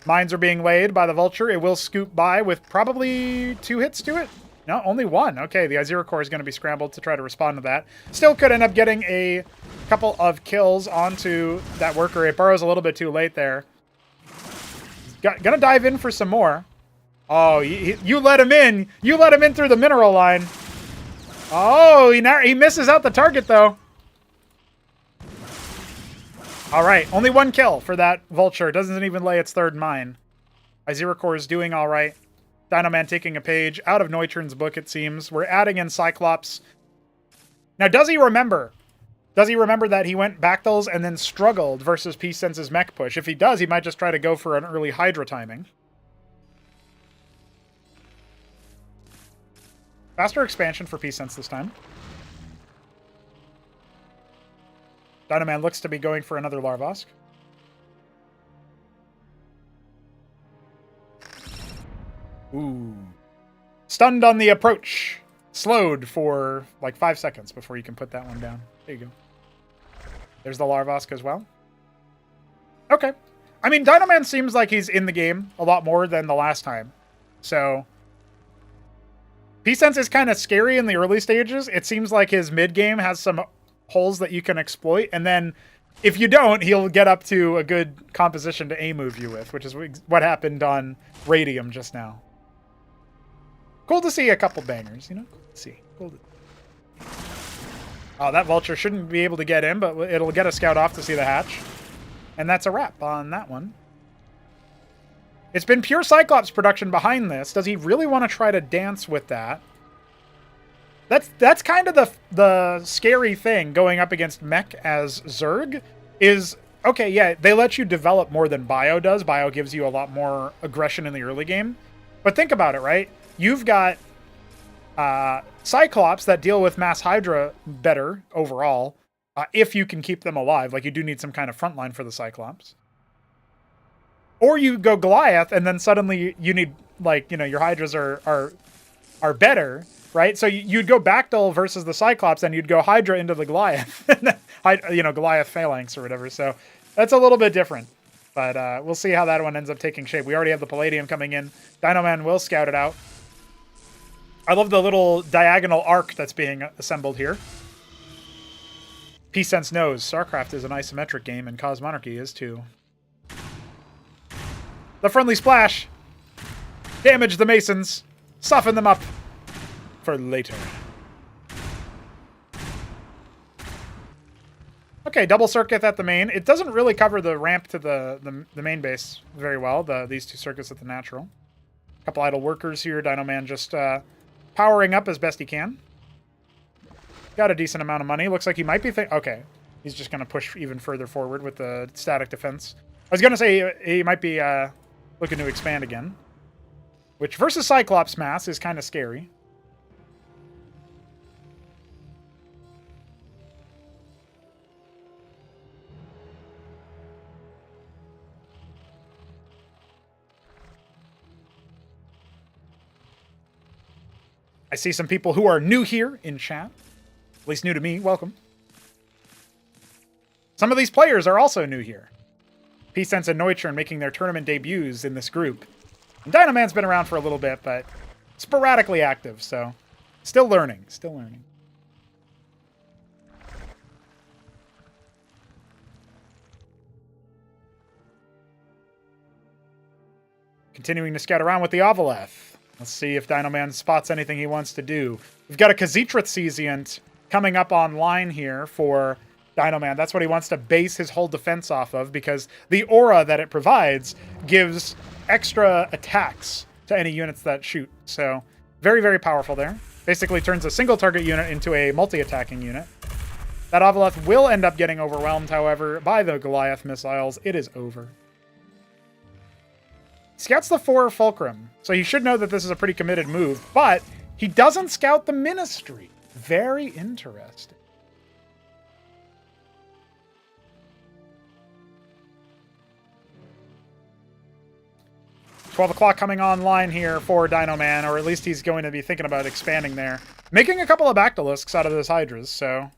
[SPEAKER 1] Mines are being laid by the Vulture. It will scoop by with probably 2 hits to it. No, only 1. Okay, the Azira Core is going to be scrambled to try to respond to that. Still could end up getting a couple of kills onto that worker. It burrows a little bit too late there. Gonna dive in for some more. Oh, you let him in. You let him in through the mineral line. Oh, he misses out the target, though. All right, only 1 kill for that Vulture. Doesn't even lay its 3rd mine. Azira Core is doing all right. Dino Man taking a page out of Noiturne's book, it seems. We're adding in Cyclops. Now, does he remember Does he remember that he went Bactals and then struggled versus Pisense's mech push? If he does, he might just try to go for an early Hydra timing. Faster expansion for Pisense this time. Dynaman looks to be going for another Larvosk. Ooh. Stunned on the approach. Slowed for like 5 seconds before you can put that one down. There you go. There's the Larvosk as well. Okay. I mean, Dynaman seems like he's in the game a lot more than the last time. So, Pisense is kind of scary in the early stages. It seems like his mid-game has some holes that you can exploit. And then, if you don't, he'll get up to a good composition to A-move you with, which is what happened on Radium just now. Cool to see a couple bangers, you know? Cool to see. Cool to... Oh, that Vulture shouldn't be able to get in, but it'll get a scout off to see the hatch. And that's a wrap on that one. It's been pure Cyclops production behind this. Does he really want to try to dance with that? That's kind of the scary thing going up against Mech as Zerg is, okay, yeah, they let you develop more than Bio does. Bio gives you a lot more aggression in the early game. But think about it, right? You've got Cyclops that deal with Mass Hydra better overall, if you can keep them alive. Like, you do need some kind of frontline for the Cyclops. Or you go Goliath, and then suddenly you need, like, you know, your Hydras are better, right? So you'd go Bactyl versus the Cyclops, and you'd go Hydra into the Goliath. You know, Goliath Phalanx or whatever. So that's a little bit different. But we'll see how that one ends up taking shape. We already have the Palladium coming in. Dynoman will scout it out. I love the little diagonal arc that's being assembled here. Pisense knows Starcraft is an isometric game, and Cosmonarchy is too. The friendly splash. Damage the Masons. Soften them up for later. Okay, double circuit at the main. It doesn't really cover the ramp to the main base very well, these two circuits at the natural. Couple idle workers here. Dynoman just powering up as best he can. Got a decent amount of money. Looks like he might be... Okay. He's just going to push even further forward with the static defense. I was going to say he might be looking to expand again. Which versus Cyclops mass is kind of scary. I see some people who are new here in chat. At least new to me. Welcome. Some of these players are also new here. Pisens and Noiturne making their tournament debuts in this group. And Dynoman's been around for a little bit, but sporadically active, so still learning. Still learning. Continuing to scout around with the Ovaleth. Let's see if Dynoman spots anything he wants to do. We've got a Khazitra Cesiant coming up online here for Dynoman. That's what he wants to base his whole defense off of, because the aura that it provides gives extra attacks to any units that shoot. So very, very powerful there. Basically turns a single target unit into a multi-attacking unit. That Ovaleth will end up getting overwhelmed, however, by the Goliath missiles. It is over. Scouts the 4 Fulcrum, so you should know that this is a pretty committed move, but he doesn't scout the Ministry. Very interesting. $12 coming online here for Dynoman, or at least he's going to be thinking about expanding there. Making a couple of Bactylisks out of those Hydras, so...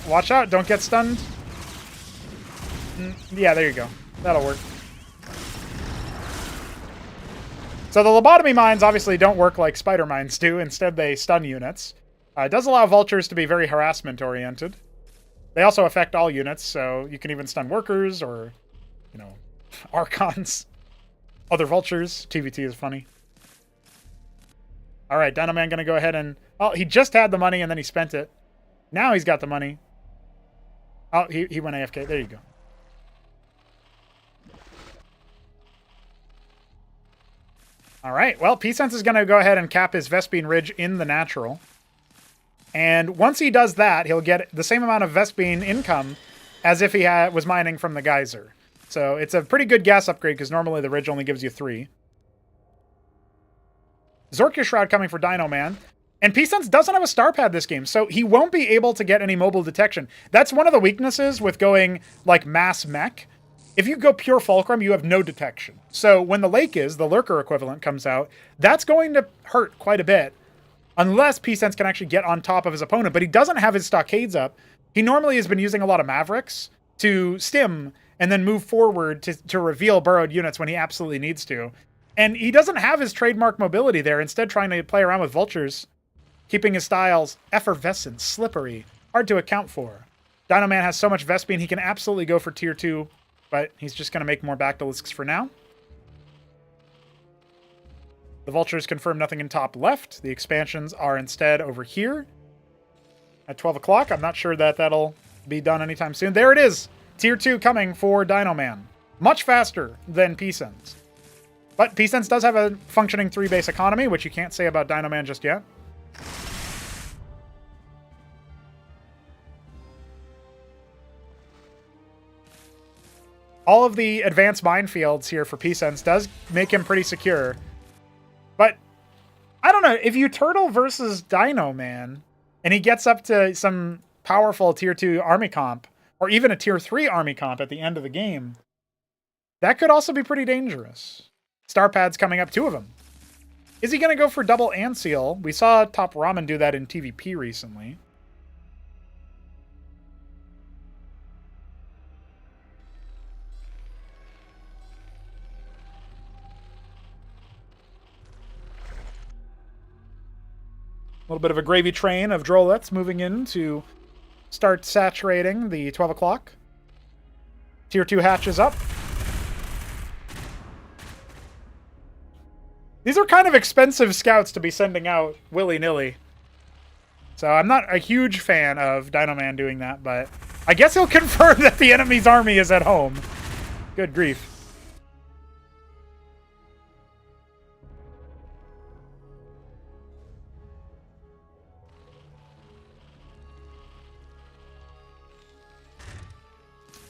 [SPEAKER 1] Watch out, don't get stunned. Yeah, there you go. That'll work. So the lobotomy mines obviously don't work like spider mines do. Instead, they stun units. It does allow vultures to be very harassment-oriented. They also affect all units, so you can even stun workers or, you know, archons. Other vultures. TVT is funny. All right, Dynoman going to go ahead and... Oh, he just had the money and then he spent it. Now he's got the money. Oh, he went AFK. There you go. All right, well, Pisens is going to go ahead and cap his Vespine Ridge in the natural. And once he does that, he'll get the same amount of Vespene income as if he was mining from the geyser. So it's a pretty good gas upgrade, because normally the Ridge only gives you 3. Zorkia Shroud coming for Dino Man. And Pisens doesn't have a star pad this game, so he won't be able to get any mobile detection. That's one of the weaknesses with going, like, mass mech. If you go pure Fulcrum, you have no detection. So when the Lake is, the Lurker equivalent, comes out, that's going to hurt quite a bit. Unless Pisens can actually get on top of his opponent. But he doesn't have his stockades up. He normally has been using a lot of Mavericks to stim and then move forward to reveal burrowed units when he absolutely needs to. And he doesn't have his trademark mobility there, instead trying to play around with Vultures. Keeping his styles effervescent, slippery, hard to account for. Dino Man has so much Vespene, he can absolutely go for tier 2, but he's just going to make more Bactylisks for now. The Vultures confirm nothing in top left. The expansions are instead over here at 12 o'clock. I'm not sure that that'll be done anytime soon. There it is! Tier 2 coming for Dino Man. Much faster than Pisens. But Pisens does have a functioning 3-base economy, which you can't say about Dino Man just yet. All of the advanced minefields here for Pisens does make him pretty secure. But, I don't know, if you turtle versus Dino Man, and he gets up to some powerful tier 2 army comp, or even a tier 3 army comp at the end of the game, that could also be pretty dangerous. Star pads coming up, 2 of them. Is he going to go for double and seal? We saw TopRamen do that in TVP recently. A little bit of a gravy train of Drolets moving in to start saturating the 12 o'clock. Tier 2 hatches up. These are kind of expensive scouts to be sending out willy-nilly. So I'm not a huge fan of Dino Man doing that, but I guess he'll confirm that the enemy's army is at home. Good grief.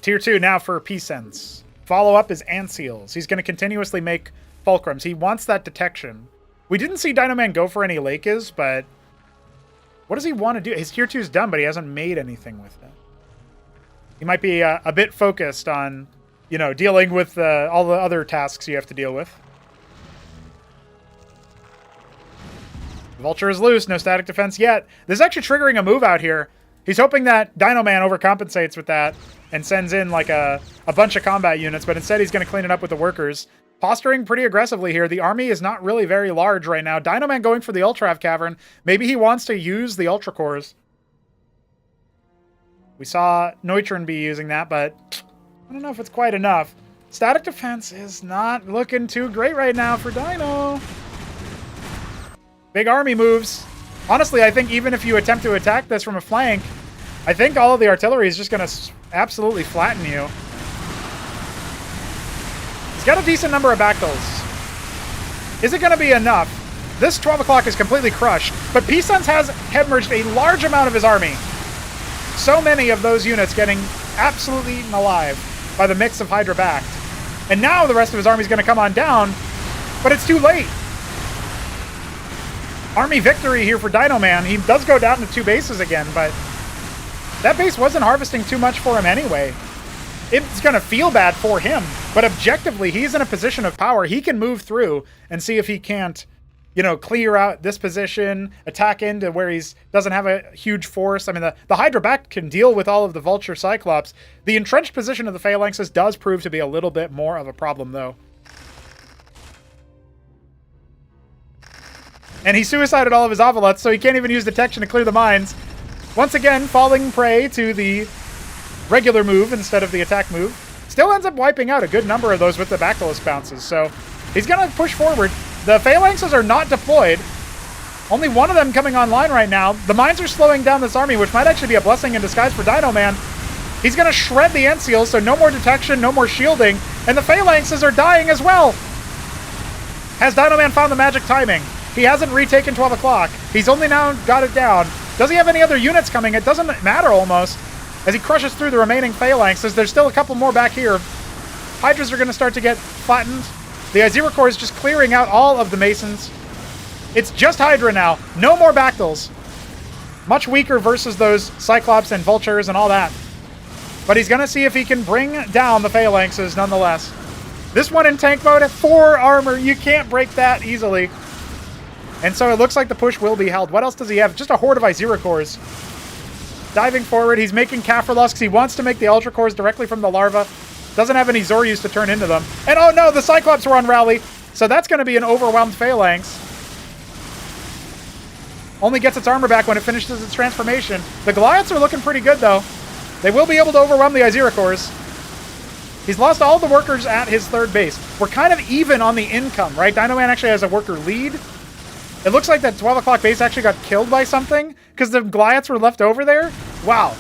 [SPEAKER 1] Tier 2 now for Pisens. Follow-up is Antseals. He's going to continuously make Fulcrums. He wants that detection. We didn't see Dino Man go for any Lakes, but what does he want to do? His tier 2 is done, but he hasn't made anything with it. He might be a bit focused on, you know, dealing with all the other tasks you have to deal with. Vulture is loose. No static defense yet. This is actually triggering a move out here. He's hoping that Dino Man overcompensates with that and sends in like a bunch of combat units, but instead he's going to clean it up with the workers. Posturing pretty aggressively here. The army is not really very large right now. Dino Man going for the Ultrav Cavern. Maybe he wants to use the Ultra Cores. We saw Noiturne be using that, but I don't know if it's quite enough. Static defense is not looking too great right now for Dino. Big army moves. Honestly, I think even if you attempt to attack this from a flank, I think all of the artillery is just going to absolutely flatten you. He's got a decent number of Bactyls. Is it going to be enough? This 12 o'clock is completely crushed, but Pisens has hemorrhaged a large amount of his army. So many of those units getting absolutely eaten alive by the mix of Hydra backed. And now the rest of his army is going to come on down, but it's too late. Army victory here for Dino Man. He does go down to 2 bases again, but that base wasn't harvesting too much for him anyway. It's going to feel bad for him, but objectively, he's in a position of power. He can move through and see if he can't, you know, clear out this position, attack into where he's doesn't have a huge force. I mean, the Hydra back can deal with all of the Vulture Cyclops. The entrenched position of the Phalanxes does prove to be a little bit more of a problem, though. And he suicided all of his Oviluts, so he can't even use detection to clear the mines. Once again, falling prey to the regular move instead of the attack move. Still ends up wiping out a good number of those with the Bactylis bounces, so he's going to push forward. The Phalanxes are not deployed. Only one of them coming online right now. The mines are slowing down this army, which might actually be a blessing in disguise for Dino Man. He's going to shred the Antseals, so no more detection, no more shielding, and the Phalanxes are dying as well. Has Dino Man found the magic timing? He hasn't retaken 12 o'clock. He's only now got it down. Does he have any other units coming? It doesn't matter almost. As he crushes through the remaining phalanxes, there's still a couple more back here. Hydras are going to start to get flattened. The Azira Corps is just clearing out all of the Masons. It's just Hydra now. No more Bactyls. Much weaker versus those Cyclops and Vultures and all that. But he's going to see if he can bring down the phalanxes nonetheless. This one in tank mode, 4 armor. You can't break that easily. And so it looks like the push will be held. What else does he have? Just a horde of Azira Corps. Diving forward, he's making Kaphralos. He wants to make the Ultra Cores directly from the larva. Doesn't have any Zoryus to turn into them. And oh no, the Cyclops were on rally. So that's going to be an overwhelmed phalanx. Only gets its armor back when it finishes its transformation. The Goliaths are looking pretty good though. They will be able to overwhelm the Azira Corps. He's lost all the workers at his third base. We're kind of even on the income, right? Dinoman actually has a worker lead. It looks like that 12 o'clock base actually got killed by something because the Goliaths were left over there. Wow.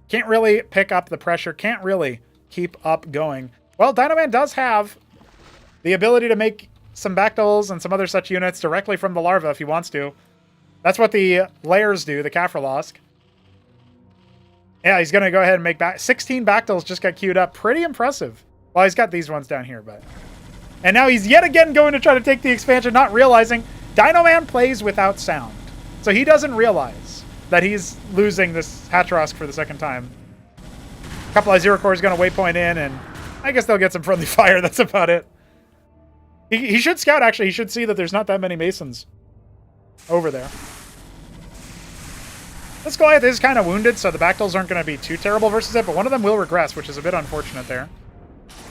[SPEAKER 1] Can't really pick up the pressure. Can't really keep up going. Well, Dinoman does have the ability to make some Bactyls and some other such units directly from the larva if he wants to. That's what the layers do, the Kaphralos. Yeah, he's going to go ahead and make 16 Bactyls just got queued up. Pretty impressive. Well, he's got these ones down here, but... And now he's yet again going to try to take the expansion, not realizing Dinoman plays without sound. So he doesn't realize that he's losing this Hatrosk for the second time. A couple of Azira Corps is going to waypoint in, and I guess they'll get some friendly fire. That's about it. He should scout, actually. He should see that there's not that many Masons over there. This Goliath is kind of wounded, so the Bactyls aren't going to be too terrible versus it, but one of them will regress, which is a bit unfortunate there.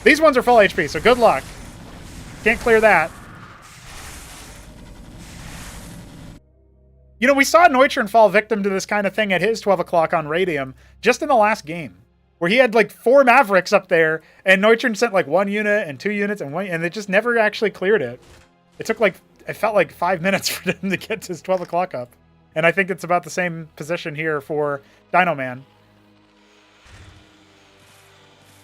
[SPEAKER 1] These ones are full HP, so good luck. Can't clear that. You know, we saw Noiturne fall victim to this kind of thing at his 12 o'clock on Radium just in the last game, where he had like 4 Mavericks up there, and Noiturne sent like 1 unit and 2 units, and it just never actually cleared it. It took like, it felt like 5 minutes for him to get to his 12 o'clock up. And I think it's about the same position here for Dinoman.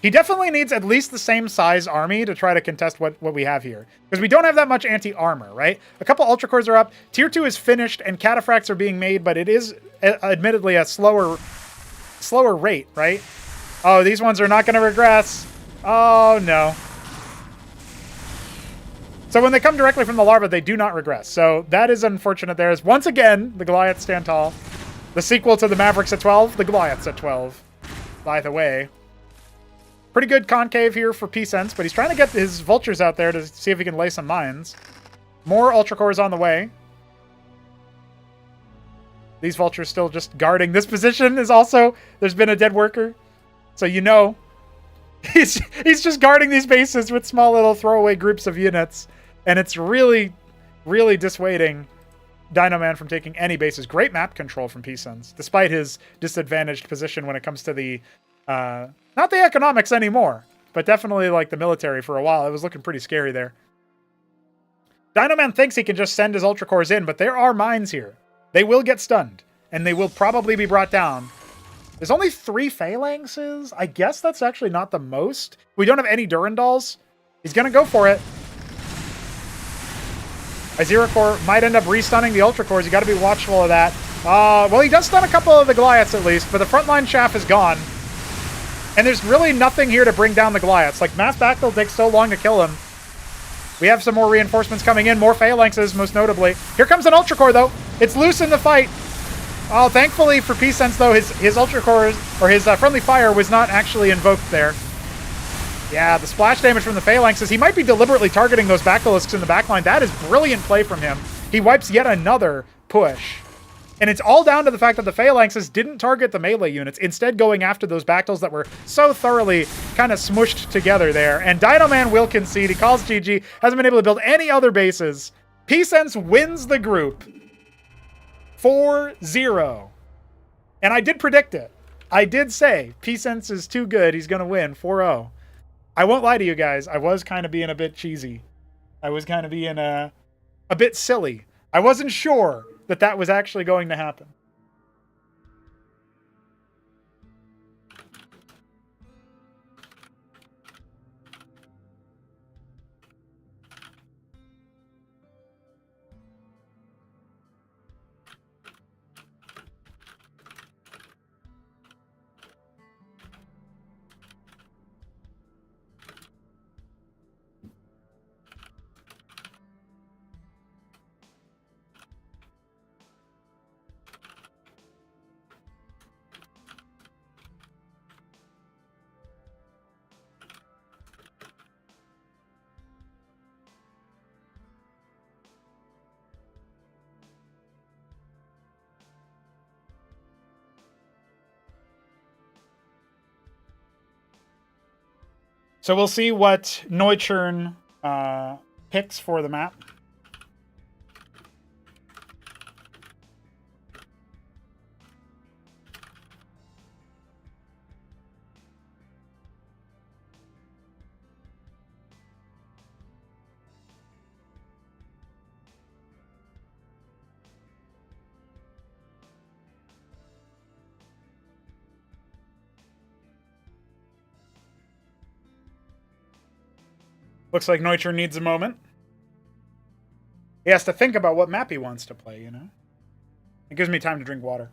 [SPEAKER 1] He definitely needs at least the same size army to try to contest what we have here. Because we don't have that much anti-armor, right? A couple Ultra Cores are up. Tier 2 is finished, and Cataphracts are being made, but it is admittedly a slower rate, right? Oh, these ones are not going to regress. Oh, no. So when they come directly from the larva, they do not regress. So that is unfortunate there. As once again, the Goliaths stand tall. The sequel to the Mavericks at 12, the Goliaths at 12. By the way. Pretty good concave here for Pisens, but he's trying to get his Vultures out there to see if he can lay some mines. More Ultra Cores on the way. These Vultures still just guarding. This position is also, there's been a dead worker. So you know, he's just guarding these bases with small little throwaway groups of units. And it's really, really dissuading Dinoman from taking any bases. Great map control from Pisens, despite his disadvantaged position when it comes to the... not the economics anymore, but definitely like the military for a while. It was looking pretty scary there. Dinoman thinks he can just send his Ultra Cores in, but there are mines here. They will get stunned, and they will probably be brought down. There's only 3 phalanxes. I guess that's actually not the most. We don't have any Durandals. He's going to go for it. Azira Corps might end up restunning the Ultra Cores. You got to be watchful of that. Well, he does stun a couple of the Goliaths at least, but the frontline chaff is gone. And there's really nothing here to bring down the Goliaths. Like, Mass Bactyl takes so long to kill him. We have some more reinforcements coming in. More phalanxes, most notably. Here comes an Ultra Core, though. It's loose in the fight. Oh, thankfully for Pisens, though, his Ultra Core, or his friendly fire, was not actually invoked there. Yeah, the splash damage from the phalanxes. He might be deliberately targeting those Bactylisks in the backline. That is brilliant play from him. He wipes yet another push. And it's all down to the fact that the phalanxes didn't target the melee units, instead going after those Bactyls that were so thoroughly kind of smushed together there. And Dinoman will concede. He calls GG. Hasn't been able to build any other bases. Pisens wins the group 4-0. And I did predict it. I did say Pisens is too good. He's going to win 4-0. I won't lie to you guys. I was kind of being a bit cheesy. I was kind of being a bit silly. I wasn't sure that was actually going to happen. So we'll see what Noiturne picks for the map. Looks like Noiturne needs a moment. He has to think about what map he wants to play, you know? It gives me time to drink water.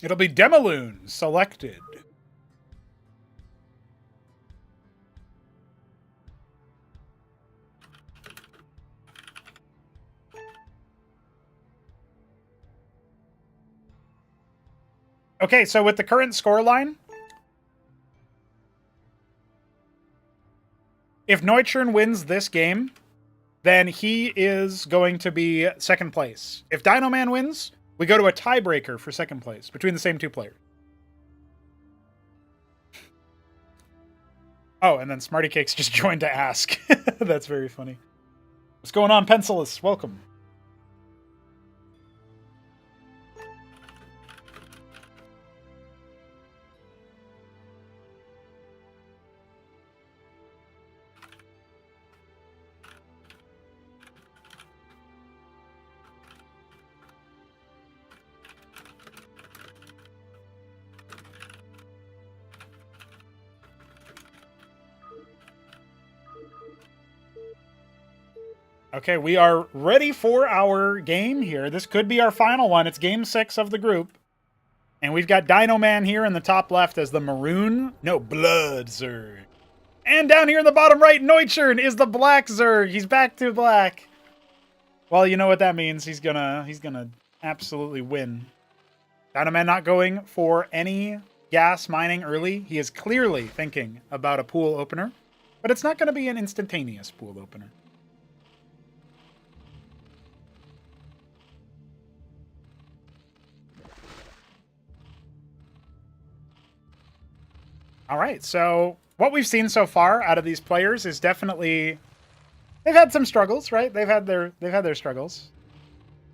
[SPEAKER 1] It'll be Demaloon selected. Okay, so with the current scoreline, if Noiturne wins this game, then he is going to be second place. If Dinoman wins, we go to a tiebreaker for second place between the same two players. Oh, and then Smarty Cakes just joined to ask. That's very funny. What's going on, Pencilus? Welcome. Okay, we are ready for our game here. This could be our final one. It's game 6 of the group. And we've got Dino Man here in the top left as the maroon. No, blood Zerg. And down here in the bottom right, Noiturne is the black Zerg. He's back to black. Well, you know what that means. He's gonna absolutely win. Dino Man not going for any gas mining early. He is clearly thinking about a pool opener. But it's not going to be an instantaneous pool opener. All right, so what we've seen so far out of these players is definitely they've had some struggles, right? They've had their struggles.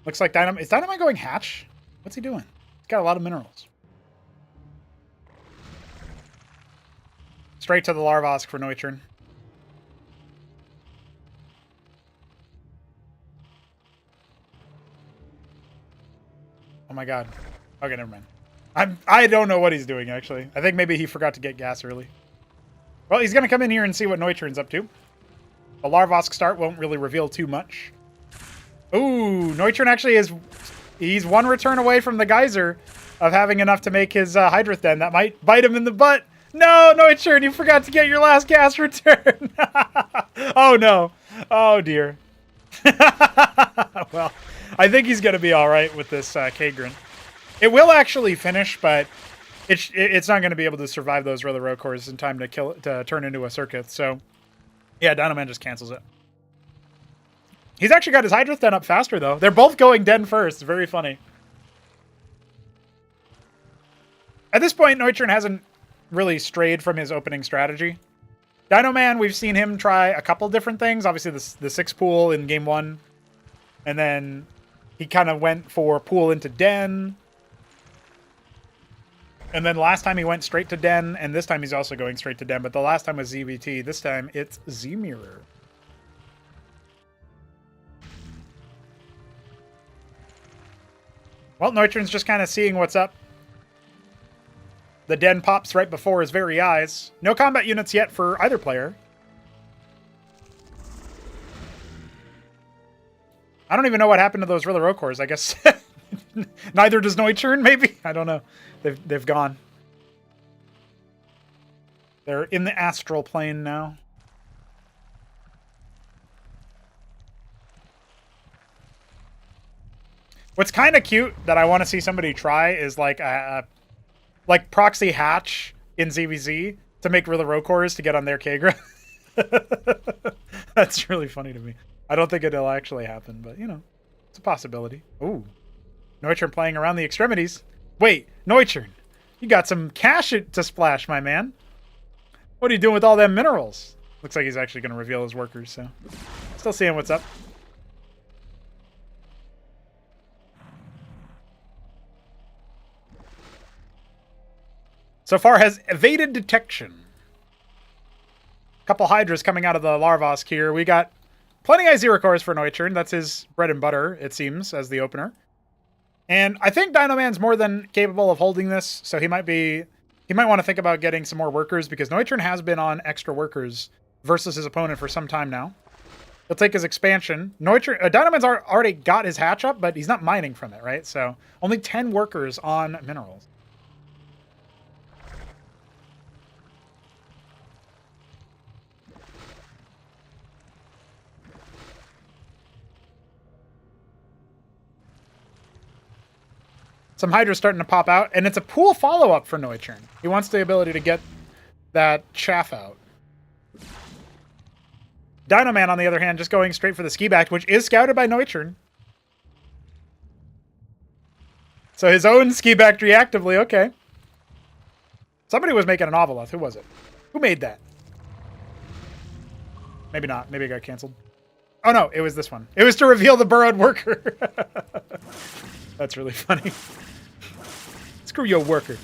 [SPEAKER 1] Looks like Dynamite. Is Dynamite going hatch? What's he doing? He's got a lot of minerals. Straight to the Larvosk for Noiturne. Oh my god. Okay, never mind. I don't know what he's doing, actually. I think maybe he forgot to get gas early. Well, he's going to come in here and see what Noiturne's up to. The Larvosk start won't really reveal too much. Ooh, Noiturne actually is... He's one return away from the Geyser of having enough to make his Hydrith Den. That might bite him in the butt. No, Noiturne, you forgot to get your last gas return. Oh, no. Oh, dear. Well, I think he's going to be all right with this Kagrin. It will actually finish, but it's not going to be able to survive those Roller Row cores in time to turn into a Circuit. So, yeah, Dinoman just cancels it. He's actually got his Hydrith Den up faster, though. They're both going Den first. It's very funny. At this point, Noiturne hasn't really strayed from his opening strategy. Dinoman, we've seen him try a couple different things. Obviously, the 6 pool in game 1. And then he kind of went for pool into Den. And then last time he went straight to Den, and this time he's also going straight to Den, but the last time was ZVT. This time it's Z-Mirror. Well, Noiturne's just kind of seeing what's up. The den pops right before his very eyes. No combat units yet for either player. I don't even know what happened to those Rilla Rokors. I guess neither does Noiturne, maybe? I don't know. They've gone. They're in the astral plane now. What's kind of cute that I want to see somebody try is like proxy hatch in ZVZ to make Rilla Rokors to get on their Kagra. That's really funny to me. I don't think it'll actually happen, but, you know, it's a possibility. Ooh. Noiturne playing around the extremities. Wait, Noiturne, you got some cash to splash, my man. What are you doing with all them minerals? Looks like he's actually going to reveal his workers, so. Still seeing what's up. So far has evaded detection. A couple Hydras coming out of the Larvosk here. We got plenty of Zerocores for Noiturne. That's his bread and butter, it seems, as the opener. And I think Dinoman's more than capable of holding this, so he might want to think about getting some more workers, because Noiturne has been on extra workers versus his opponent for some time now. He'll take his expansion. Dinoman's already got his hatch up, but he's not mining from it, right? So only 10 workers on minerals. Some Hydra starting to pop out, and it's a pool follow-up for Noiturne. He wants the ability to get that chaff out. Dinoman, on the other hand, just going straight for the ski back, which is scouted by Noiturne. So his own ski backed reactively, okay. Somebody was making an Ovolith. Who was it? Who made that? Maybe not. Maybe it got canceled. Oh no, it was this one. It was to reveal the burrowed worker. That's really funny. Screw your worker.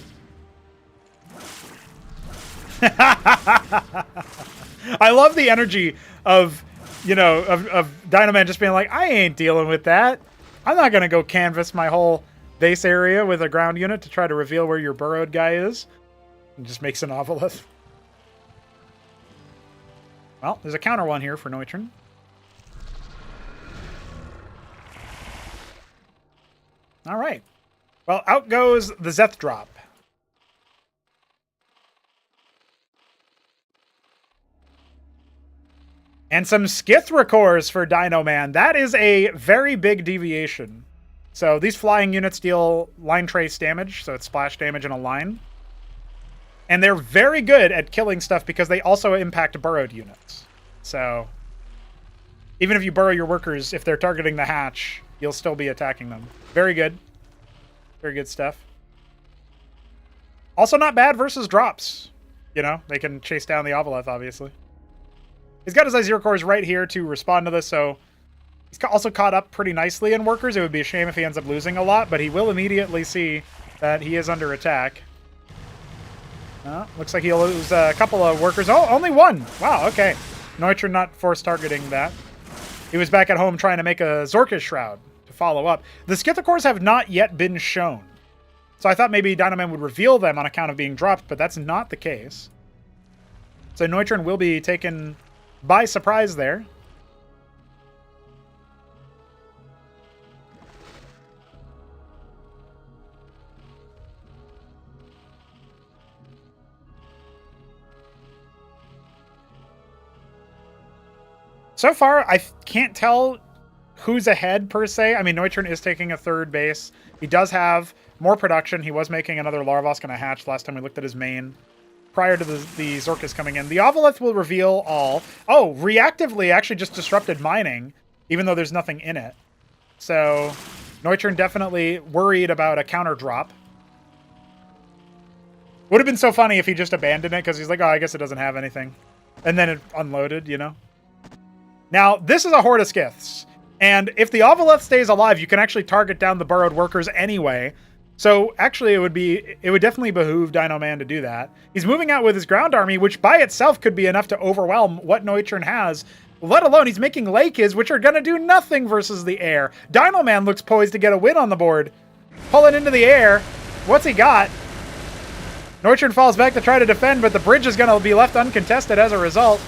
[SPEAKER 1] I love the energy of, you know, of Dinoman just being like, I ain't dealing with that. I'm not going to go canvas my whole base area with a ground unit to try to reveal where your burrowed guy is. And just makes an Ovolith. Well, there's a counter one here for Noiturne. All right. Well, out goes the Zeth drop. And some Skithracores for Dinoman. That is a very big deviation. So these flying units deal line trace damage, so it's splash damage in a line. And they're very good at killing stuff because they also impact burrowed units. So even if you burrow your workers, if they're targeting the hatch, you'll still be attacking them. Very good. Very good stuff. Also not bad versus drops. You know, they can chase down the Ovolith, obviously. He's got his Zerocores right here to respond to this, so he's also caught up pretty nicely in workers. It would be a shame if he ends up losing a lot, but he will immediately see that he is under attack. Looks like he'll lose a couple of workers. Oh, only one! Wow, okay. Noiturne not force targeting that. He was back at home trying to make a Zorkish Shroud to follow up. The Skithracores have not yet been shown. So I thought maybe Dinoman would reveal them on account of being dropped, but that's not the case. So Noiturne will be taken by surprise there. So far, I can't tell who's ahead, per se. I mean, Noiturne is taking a third base. He does have more production. He was making another Larvosk and a hatch last time we looked at his main, prior to the Zorkus coming in. The Ovolith will reveal all. Oh, reactively actually just disrupted mining, even though there's nothing in it. So, Noiturne definitely worried about a counter drop. Would have been so funny if he just abandoned it, because he's like, oh, I guess it doesn't have anything. And then it unloaded, you know? Now, this is a Horde of Skiths, and if the Ovolith stays alive, you can actually target down the burrowed workers anyway. So, actually, it would definitely behoove Dinoman to do that. He's moving out with his ground army, which by itself could be enough to overwhelm what Noiturne has, let alone he's making Lakids, which are going to do nothing versus the air. Dinoman looks poised to get a win on the board. Pulling into the air. What's he got? Noiturne falls back to try to defend, but the bridge is going to be left uncontested as a result.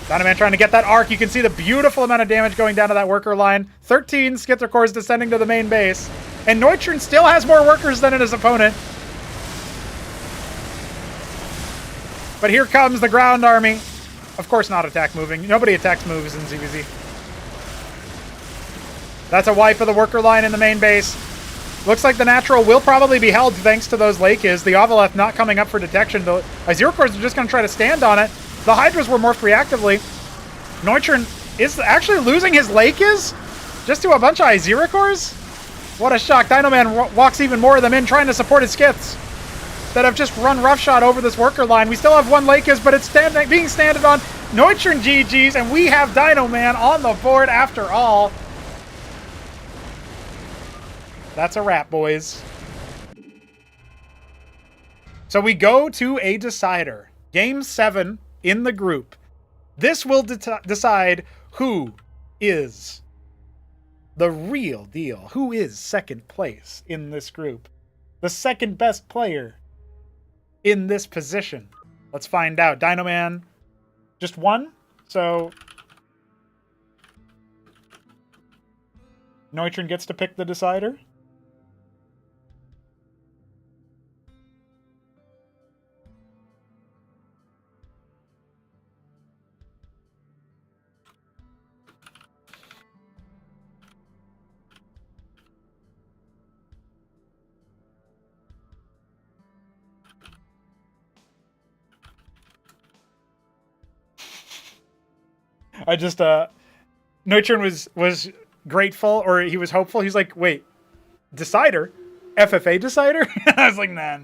[SPEAKER 1] Dynaman trying to get that arc. You can see the beautiful amount of damage going down to that worker line. 13 Skither cores descending to the main base. And Noiturne still has more workers than his opponent. But here comes the ground army. Of course not attack moving. Nobody attacks moves in ZVZ. That's a wipe of the worker line in the main base. Looks like the natural will probably be held thanks to those Lakes. The Ovaleth not coming up for detection. The Zero Cores are just going to try to stand on it. The Hydras were morphed reactively. Noiturne is actually losing his Lakes just to a bunch of Zero Cores. What a shock. Dinoman walks even more of them in, trying to support his Skiths that have just run roughshod over this worker line. We still have one Lakes, but it's being standed on. Noiturne GG's, and we have Dinoman on the board after all. That's a wrap, boys. So we go to a decider. Game 7 in the group. This will decide who is the real deal. Who is second place in this group? The second best player in this position. Let's find out. Dinoman just won, so Noiturne gets to pick the decider. I just, Noiturne was grateful, or he was hopeful. He's like, wait, decider? FFA decider? I was like, nah.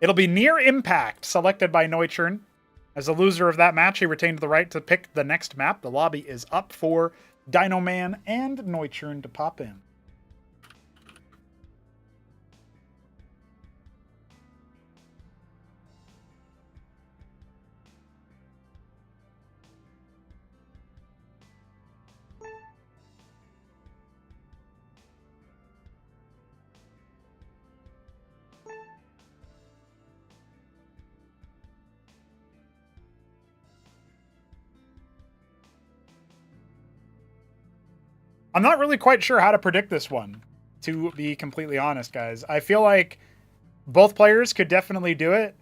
[SPEAKER 1] It'll be near impact, selected by Noiturne. As a loser of that match, he retained the right to pick the next map. The lobby is up for Dinoman and Noiturne to pop in. I'm not really quite sure how to predict this one, to be completely honest, guys. I feel like both players could definitely do it.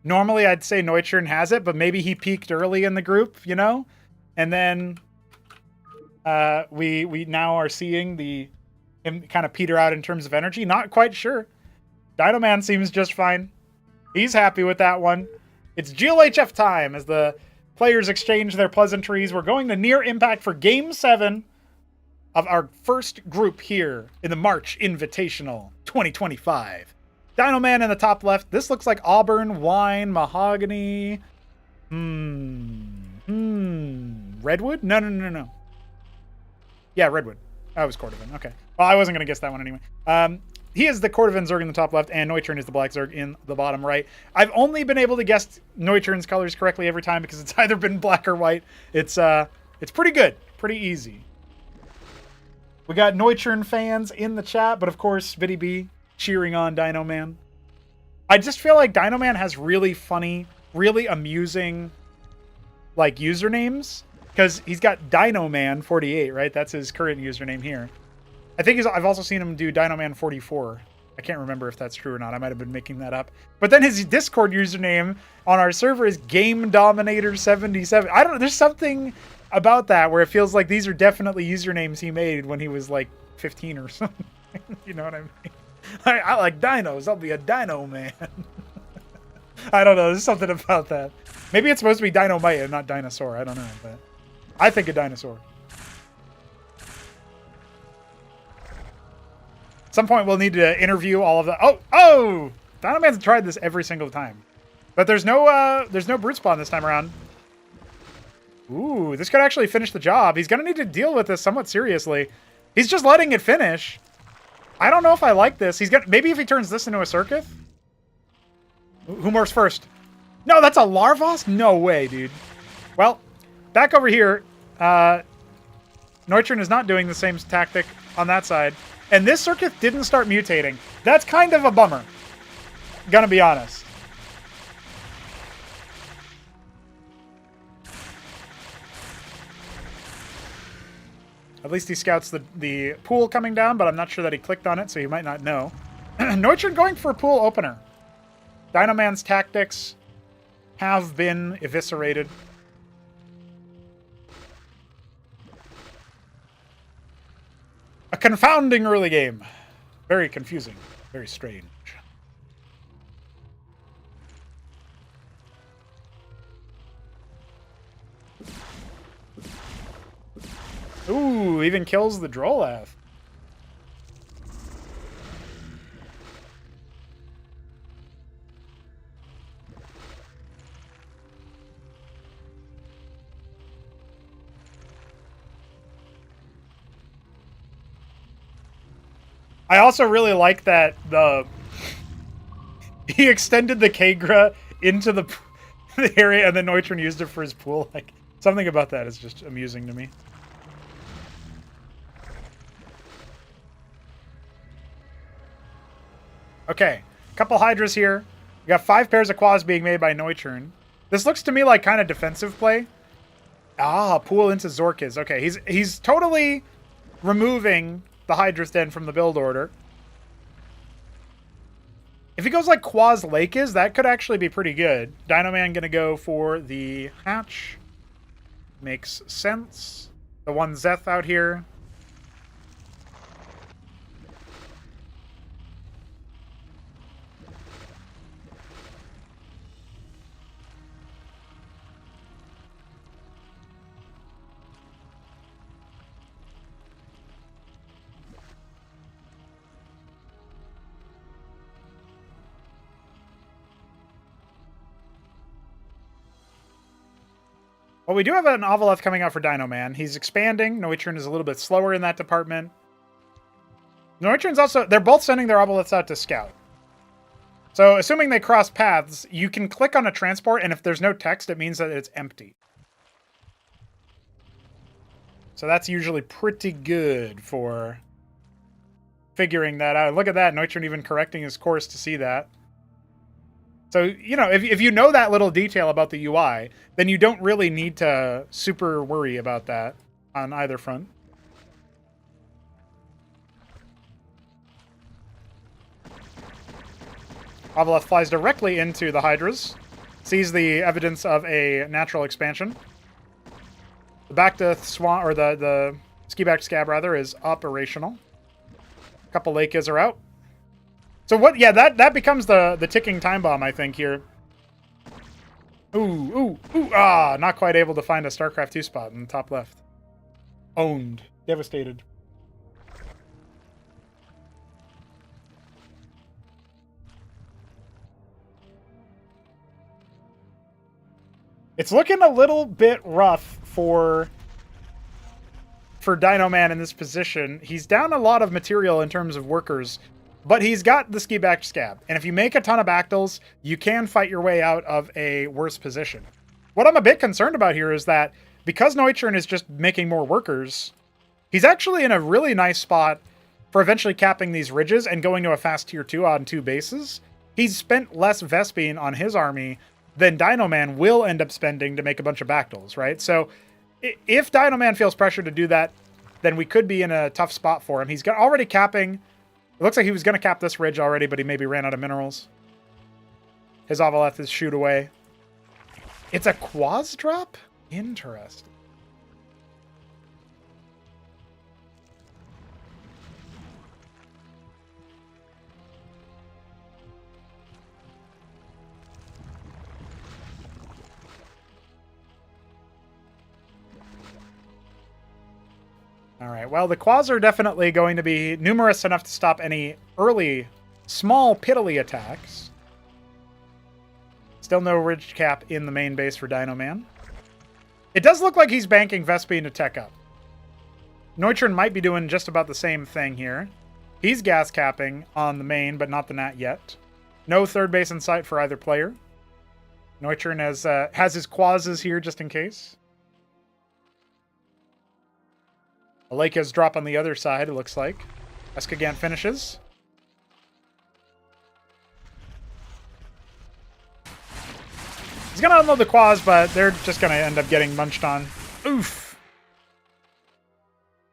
[SPEAKER 1] Normally, I'd say Noiturne has it, but maybe he peaked early in the group, you know? And then we now are seeing him kind of peter out in terms of energy. Not quite sure. Dinoman seems just fine. He's happy with that one. It's GLHF time as the players exchange their pleasantries. We're going to near impact for Game 7 of our first group here in the March Invitational 2025. Dinoman in the top left. This looks like Auburn, Wine, Mahogany. Redwood? No. Yeah, Redwood. Oh, it was Cordovan. Okay. Well, I wasn't going to guess that one anyway. He is the Cordovan Zerg in the top left, and Noiturne is the Black Zerg in the bottom right. I've only been able to guess Noiturne's colors correctly every time because it's either been black or white. It's pretty good. Pretty easy. We got Noiturne fans in the chat, but of course, Viddy B cheering on Dinoman. I just feel like Dinoman has really funny, really amusing, like, usernames. Because he's got Dinoman48, right? That's his current username here. I think I've also seen him do Dinoman44. I can't remember if that's true or not. I might have been making that up. But then his Discord username on our server is GameDominator77. I don't know. There's something about that where it feels like these are definitely usernames he made when he was like 15 or something. You know what I mean? I like dinos. I'll be a dino man. I don't know. There's something about that. Maybe it's supposed to be dynamite and not dinosaur. I don't know. But I think a dinosaur. At some point, we'll need to interview all of the... Oh! Dinoman's tried this every single time. But there's no brute spawn this time around. Ooh, this could actually finish the job. He's going to need to deal with this somewhat seriously. He's just letting it finish. I don't know if I like this. Maybe if he turns this into a Circuit? Who morphs first? No, that's a Larvos? No way, dude. Well, back over here. Noiturne is not doing the same tactic on that side. And this circuit didn't start mutating. That's kind of a bummer. Gonna be honest. At least he scouts the pool coming down, but I'm not sure that he clicked on it, so he might not know. Noiturne going for a pool opener. Dinoman's tactics have been eviscerated. A confounding early game. Very confusing. Very strange. Ooh, even kills the Droleth. I also really like that he extended the Kagra into the area and then Noiturne used it for his pool. Like, something about that is just amusing to me. Okay, couple Hydras here. We got 5 pairs of Quas being made by Noiturne. This looks to me like kind of defensive play. Ah, pool into Zorkiz. Okay, he's totally removing the Hydra's Den from the build order. If he goes like Quas Lakiz, that could actually be pretty good. Dinoman gonna go for the hatch. Makes sense. The one Zeth out here. Well, we do have an Ovaleth coming out for Dinoman. He's expanding. Noiturne is a little bit slower in that department. Noiturne's also... They're both sending their Ovaleths out to scout. So, assuming they cross paths, you can click on a transport, and if there's no text, it means that it's empty. So that's usually pretty good for figuring that out. Look at that. Noiturne even correcting his course to see that. So, you know, if you know that little detail about the UI, then you don't really need to super worry about that on either front. Ovaleth flies directly into the Hydras, sees the evidence of a natural expansion. The back to Swan, or the ski back Scab rather, is operational. A couple Lakiz are out. So what? Yeah, that becomes the ticking time bomb, I think, here. Ooh. Ah, not quite able to find a Starcraft 2 spot in the top left. Owned. Devastated. It's looking a little bit rough for Dinoman in this position. He's down a lot of material in terms of workers. But he's got the ski back Scab, and if you make a ton of Bactyls, you can fight your way out of a worse position. What I'm a bit concerned about here is that because Noiturne is just making more workers, he's actually in a really nice spot for eventually capping these ridges and going to a fast tier 2 on 2 bases. He's spent less Vespene on his army than Dinoman will end up spending to make a bunch of Bactyls, right? So if Dinoman feels pressure to do that, then we could be in a tough spot for him. He's already capping... It looks like he was going to cap this ridge already, but he maybe ran out of minerals. His Ovaleth is shoot away. It's a Quas drop? Interesting. All right, well, the Quas are definitely going to be numerous enough to stop any early, small, piddly attacks. Still no ridge cap in the main base for Dinoman. It does look like he's banking Vespene to tech up. Noiturne might be doing just about the same thing here. He's gas capping on the main, but not the Nat yet. No third base in sight for either player. Noiturne has his Quases here just in case. Aleka's drop on the other side, it looks like. Eskagant finishes. He's going to unload the Quas, but they're just going to end up getting munched on. Oof.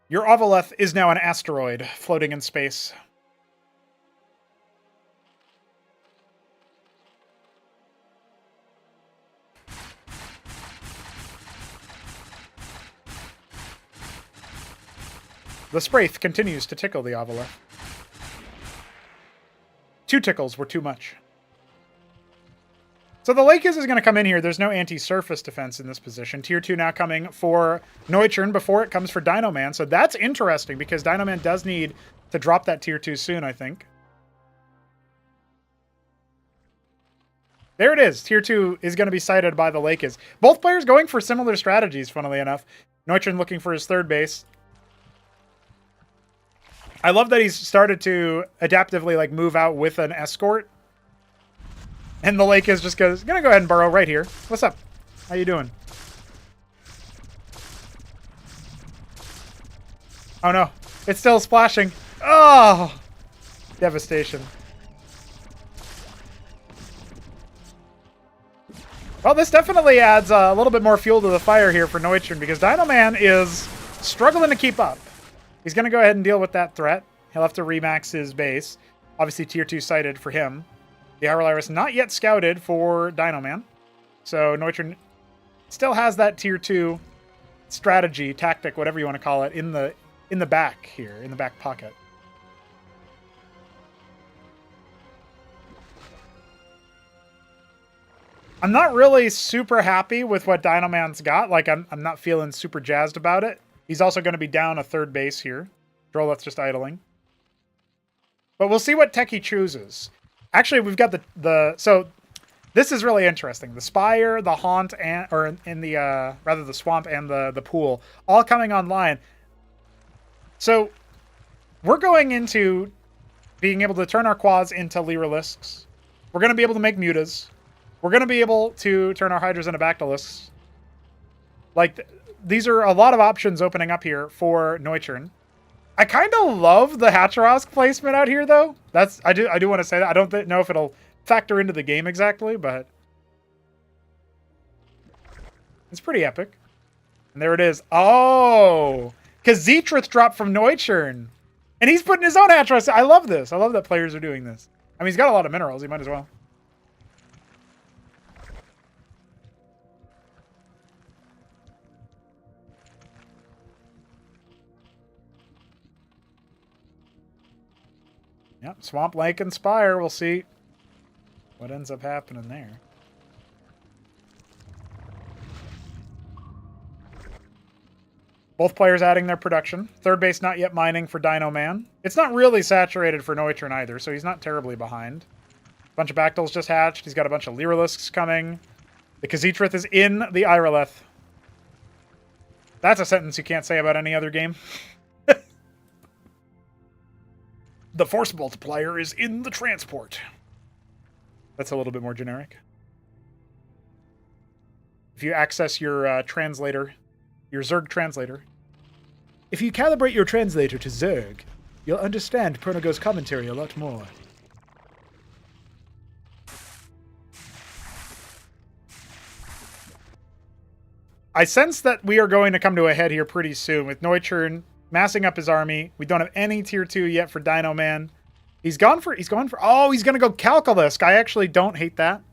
[SPEAKER 1] Your Ovaleth is now an asteroid floating in space. The Spraith continues to tickle the Ovaleth. 2 tickles were too much. So the Lakers is going to come in here. There's no anti-surface defense in this position. Tier 2 now coming for Noiturne before it comes for Dinoman. So that's interesting because Dinoman does need to drop that Tier 2 soon, I think. There it is. Tier 2 is going to be sighted by the Lakers. Both players going for similar strategies, funnily enough. Noiturne looking for his third base. I love that he's started to adaptively like move out with an escort. And the lake is just gonna go ahead and burrow right here. What's up? How you doing? Oh no, it's still splashing. Oh, devastation. Well, this definitely adds a little bit more fuel to the fire here for Noiturne because Dinoman is struggling to keep up. He's going to go ahead and deal with that threat. He'll have to remax his base. Obviously, Tier 2 sighted for him. The Iris not yet scouted for Dinoman. So Noiturne still has that Tier 2 strategy, tactic, whatever you want to call it, in the back here, in the back pocket. I'm not really super happy with what Dinoman's got. Like, I'm not feeling super jazzed about it. He's also going to be down a third base here. Droleth's just idling. But we'll see what tech he chooses. Actually, we've got so this is really interesting. The Spire, the Haunt, and rather the Swamp and the Pool, all coming online. So we're going into being able to turn our Quads into Lyrilisks. We're going to be able to make Mutas. We're going to be able to turn our Hydras into Bactylisks. Like, these are a lot of options opening up here for Noiturne. I kind of love the Hacharosk placement out here, though. I do want to say that. I don't know if it'll factor into the game exactly, but it's pretty epic. And there it is. Oh, because Zetrith dropped from Noiturne, and he's putting his own Hacharosk. I love this. I love that players are doing this. I mean, he's got a lot of minerals. He might as well. Yep, Swamp Lake and Spire. We'll see what ends up happening there. Both players adding their production. Third base not yet mining for Dinoman. It's not really saturated for Noiturne either, so he's not terribly behind. A bunch of Bactyls just hatched. He's got a bunch of Lyrilisks coming. The Khazetrith is in the Irileth. That's a sentence you can't say about any other game. The force multiplier is in the transport. That's a little bit more generic. If you access your translator, your Zerg translator. If you calibrate your translator to Zerg, you'll understand Pernago's commentary a lot more. I sense that we are going to come to a head here pretty soon with Noiturne massing up his army. We don't have any tier 2 yet for Dinoman. He's going for, oh, he's going to go Calcalisk. I actually don't hate that.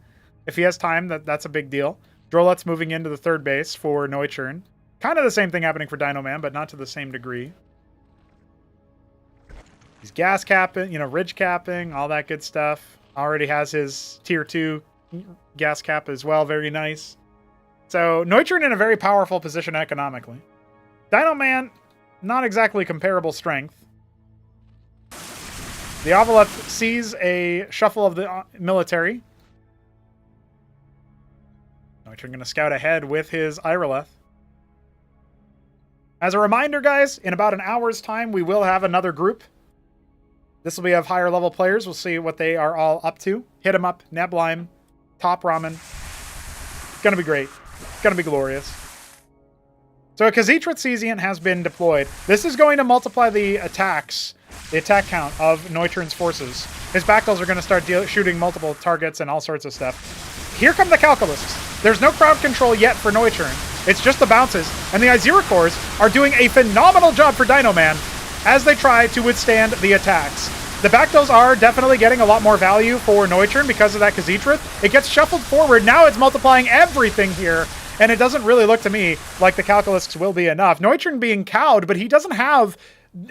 [SPEAKER 1] If he has time, that's a big deal. Drolet's moving into the third base for Noiturne. Kind of the same thing happening for Dinoman, but not to the same degree. He's gas capping, ridge capping, all that good stuff. Already has his tier 2 gas cap as well. Very nice. So Noiturne in a very powerful position economically. Dinoman, not exactly comparable strength. The Ovaleth sees a shuffle of the military. Noiturne going to scout ahead with his Irileth. As a reminder, guys, in about an hour's time, we will have another group. This will be of higher level players. We'll see what they are all up to. HitEmUp, Neblime, TopRamen. It's going to be great. It's going to be glorious. So a Khazitra Cesian has been deployed. This is going to multiply the attack count of Noiturne's forces. His Bactyls are going to start shooting multiple targets and all sorts of stuff. Here come the Calculists. There's no crowd control yet for Noiturne. It's just the bounces. And the Iziricors are doing a phenomenal job for Dino Man as they try to withstand the attacks. The Bactyls are definitely getting a lot more value for Noiturne because of that Khazitra. It gets shuffled forward. Now it's multiplying everything here. And it doesn't really look to me like the Calculists will be enough. Noiturne being cowed, but he doesn't have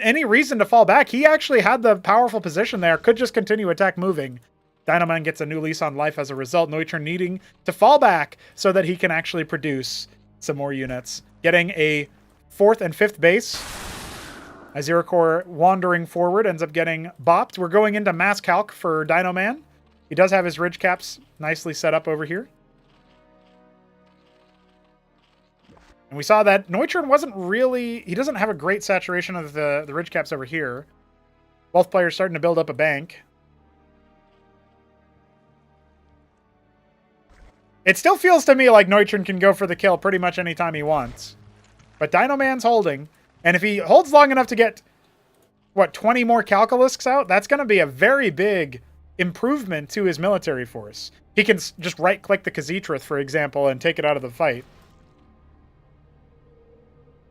[SPEAKER 1] any reason to fall back. He actually had the powerful position there. Could just continue attack moving. Dino Man gets a new lease on life as a result. Noiturne needing to fall back so that he can actually produce some more units. Getting a 4th and 5th base. Iziricor wandering forward ends up getting bopped. We're going into mass calc for Dino Man. He does have his ridge caps nicely set up over here. And we saw that Noiturne wasn't really... He doesn't have a great saturation of the ridge caps over here. Both players starting to build up a bank. It still feels to me like Noiturne can go for the kill pretty much anytime he wants. But Dino Man's holding. And if he holds long enough to get, what, 20 more Calculisks out, that's going to be a very big improvement to his military force. He can just right-click the Khazitra, for example, and take it out of the fight.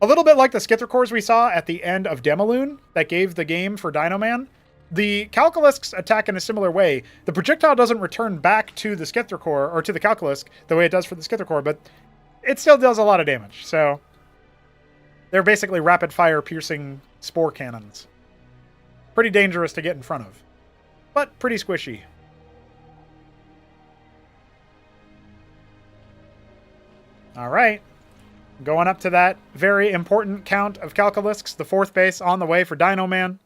[SPEAKER 1] A little bit like the Skithricors we saw at the end of Demaloon that gave the game for Dino Man. The Calculisks attack in a similar way. The projectile doesn't return back to the Skithricor, or to the Calculisk, the way it does for the Skithricor, but it still does a lot of damage, so... They're basically rapid-fire piercing spore cannons. Pretty dangerous to get in front of, but pretty squishy. All right. Going up to that very important count of Calculisks, the 4th base on the way for Dino Man.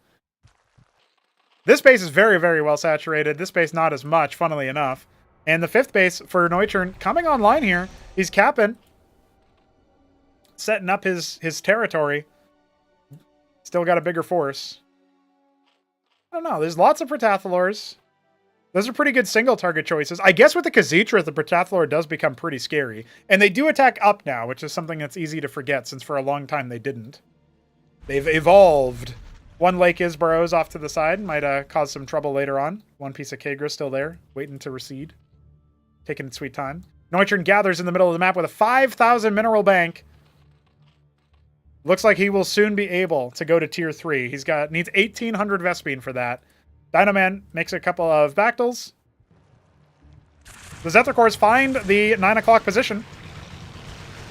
[SPEAKER 1] This base is very, very well saturated. This base not as much, funnily enough. And the 5th base for Noiturne coming online here. He's capping. Setting up his territory. Still got a bigger force. I don't know. There's lots of Protathalors. Those are pretty good single target choices. I guess with the Khazitra, the Protathalor does become pretty scary. And they do attack up now, which is something that's easy to forget since for a long time they didn't. They've evolved. One Lake Isboros off to the side might cause some trouble later on. One piece of Kagra still there, waiting to recede. Taking its sweet time. Noiturne gathers in the middle of the map with a 5,000 mineral bank. Looks like he will soon be able to go to tier 3. Needs 1,800 Vespene for that. Dino Man makes a couple of Bactyls. The Zethicors find the 9 o'clock position.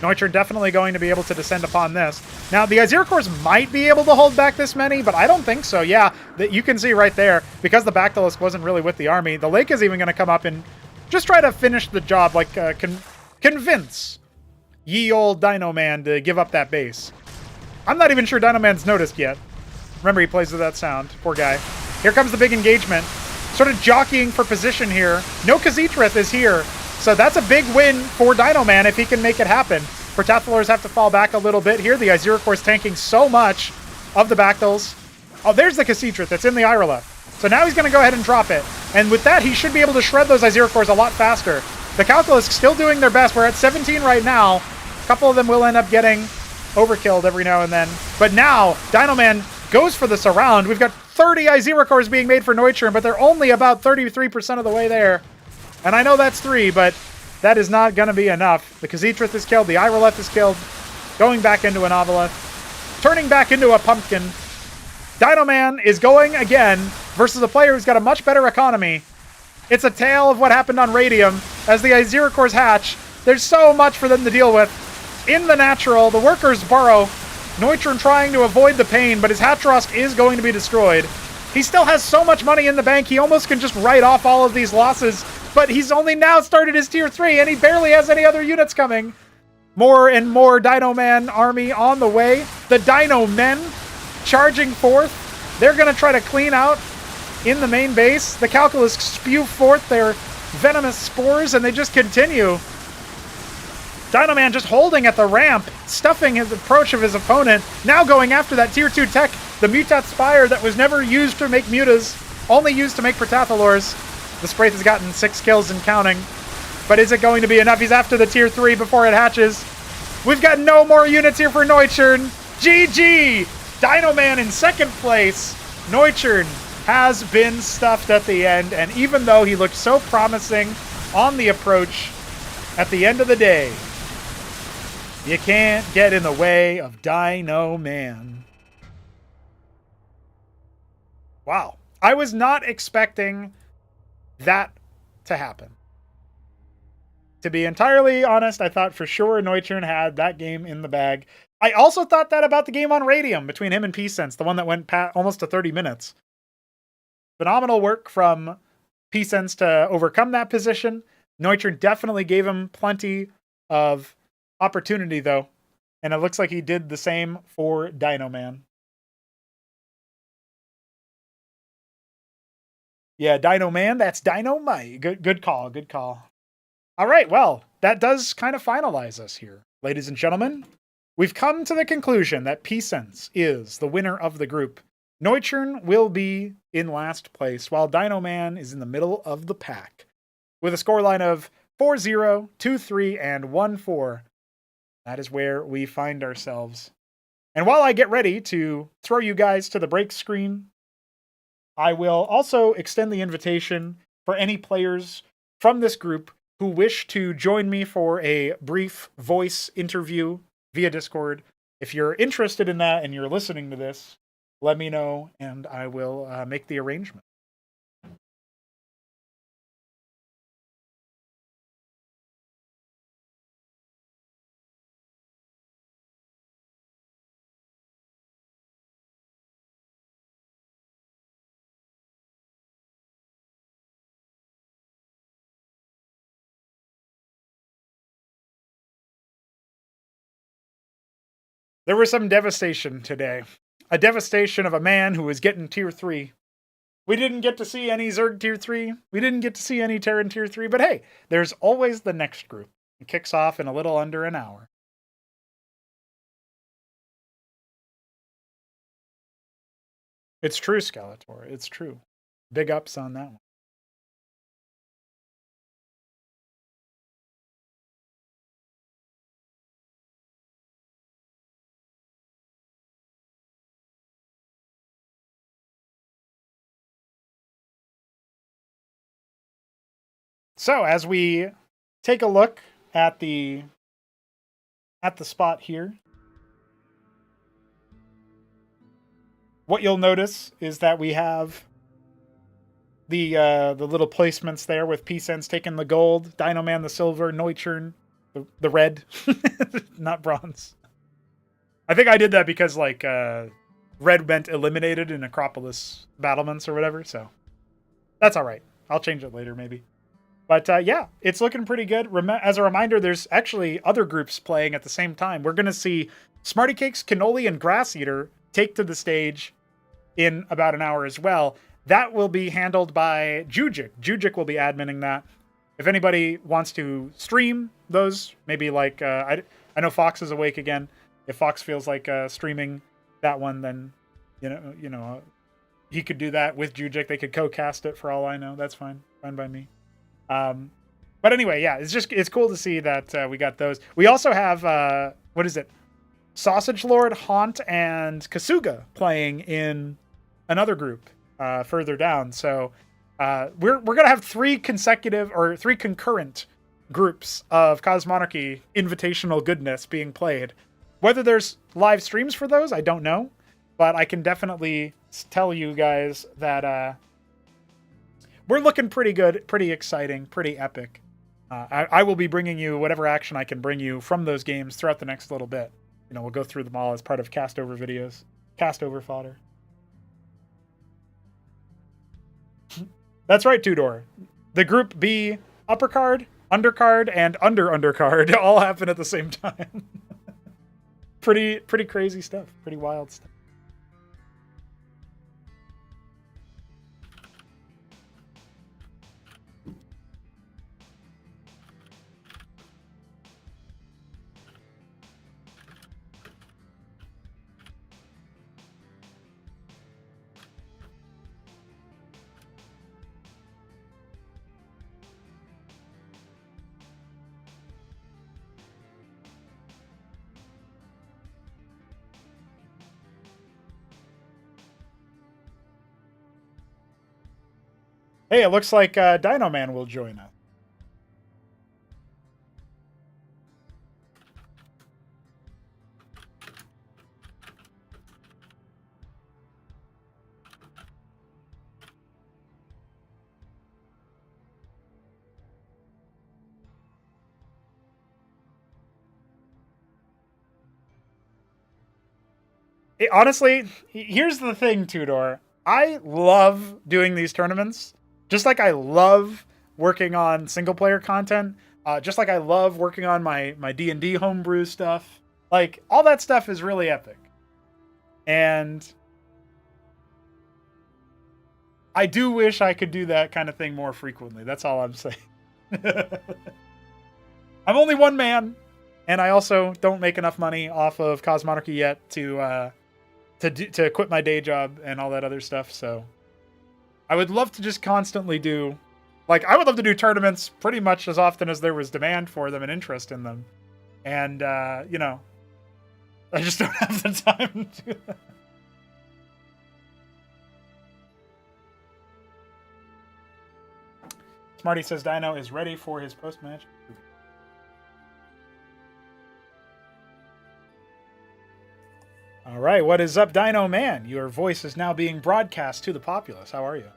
[SPEAKER 1] Noiturne definitely going to be able to descend upon this. Now, the Iziricors might be able to hold back this many, but I don't think so. Yeah, you can see right there, because the Bactylisk wasn't really with the army, the Lake is even going to come up and just try to finish the job, like convince ye old Dino Man to give up that base. I'm not even sure Dino Man's noticed yet. Remember, he plays with that sound. Poor guy. Here comes the big engagement. Sort of jockeying for position here. No Khazitra is here. So that's a big win for Dino Man if he can make it happen. Protathalors have to fall back a little bit here. The Iziricor's tanking so much of the Bactyls. Oh, there's the Khazitra that's in the Irola. So now he's going to go ahead and drop it. And with that, he should be able to shred those Iziricors a lot faster. The Calculisk still doing their best. We're at 17 right now. A couple of them will end up getting overkilled every now and then. But now, Dino Man goes for the surround. We've got 30 Iziricors being made for Noiturne, but they're only about 33% of the way there. And I know that's 3, but that is not going to be enough. The Khazitra is killed. The Iroleth is killed. Going back into an Ovoleth. Turning back into a pumpkin. Dino Man is going again versus a player who's got a much better economy. It's a tale of what happened on Radium as the Iziricors hatch. There's so much for them to deal with. In the natural, the workers burrow. Noiturne trying to avoid the pain, but his Hatrosk is going to be destroyed. He still has so much money in the bank, he almost can just write off all of these losses, but he's only now started his tier 3, and he barely has any other units coming. More and more Dino Man army on the way. The Dino Men charging forth. They're going to try to clean out in the main base. The Calculists spew forth their venomous spores, and they just continue. Dino Man just holding at the ramp, stuffing his approach of his opponent, now going after that tier 2 tech, the Mutat Spire that was never used to make Mutas, only used to make Protathalors. The Spraith has gotten 6 kills and counting, but is it going to be enough? He's after the tier 3 before it hatches. We've got no more units here for Noiturne. GG! Dino Man in second place. Noiturne has been stuffed at the end, and even though he looked so promising on the approach, at the end of the day, you can't get in the way of Dino Man. Wow. I was not expecting that to happen. To be entirely honest, I thought for sure Noiturne had that game in the bag. I also thought that about the game on Radium between him and Pisens, the one that went almost to 30 minutes. Phenomenal work from Pisens to overcome that position. Noiturne definitely gave him plenty of opportunity, though. And it looks like he did the same for Dino Man. Yeah, Dino Man, that's Dynamite. Good call, good call. All right, well, that does kind of finalize us here. Ladies and gentlemen, we've come to the conclusion that Pisens is the winner of the group. Noiturne will be in last place, while Dino Man is in the middle of the pack. With a scoreline of 4-0, 2-3, and 1-4. That is where we find ourselves. And while I get ready to throw you guys to the break screen, I will also extend the invitation for any players from this group who wish to join me for a brief voice interview via Discord. If you're interested in that and you're listening to this, let me know and I will make the arrangement. There was some devastation today. A devastation of a man who was getting tier 3. We didn't get to see any Zerg tier 3. We didn't get to see any Terran tier 3. But hey, there's always the next group. It kicks off in a little under an hour. It's true, Skeletor. It's true. Big ups on that one. So as we take a look at the spot here, what you'll notice is that we have the little placements there with Pisens taking the gold, Dino Man the silver, Noiturne the red, not bronze. I think I did that because like red meant eliminated in Acropolis battlements or whatever, so that's all right. I'll change it later maybe. But yeah, it's looking pretty good. As a reminder, there's actually other groups playing at the same time. We're going to see Smarty Cakes, Cannoli, and Grass Eater take to the stage in about an hour as well. That will be handled by Jujic. Jujic will be adminning that. If anybody wants to stream those, maybe like, I know Fox is awake again. If Fox feels like streaming that one, then, you know, he could do that with Jujic. They could co-cast it for all I know. That's fine. Fine by me. But anyway, yeah, it's cool to see that we got those. We also have what is it? Sausage Lord, Haunt, and Kasuga playing in another group further down. So we're gonna have three concurrent groups of Cosmonarchy Invitational goodness being played. Whether there's live streams for those, I don't know, but I can definitely tell you guys that we're looking pretty good, pretty exciting, pretty epic. I will be bringing you whatever action I can bring you from those games throughout the next little bit. You know, we'll go through them all as part of cast over videos, cast over fodder. That's right, Tudor. The Group B uppercard, undercard, and undercard all happen at the same time. Pretty crazy stuff. Pretty wild stuff. Hey, it looks like Dino Man will join us. Honestly, here's the thing, Tudor. I love doing these tournaments, just like I love working on single player content. Just like I love working on my D&D homebrew stuff. Like all that stuff is really epic, and I do wish I could do that kind of thing more frequently. That's all I'm saying. I'm only one man, and I also don't make enough money off of Cosmonarchy yet to quit my day job and all that other stuff. So I would love to just constantly do, like, I would love to do tournaments pretty much as often as there was demand for them and interest in them. And, you know, I just don't have the time to do that. Smarty says Dino is ready for his post-match. All right, what is up, Dino Man? Your voice is now being broadcast to the populace. How are you?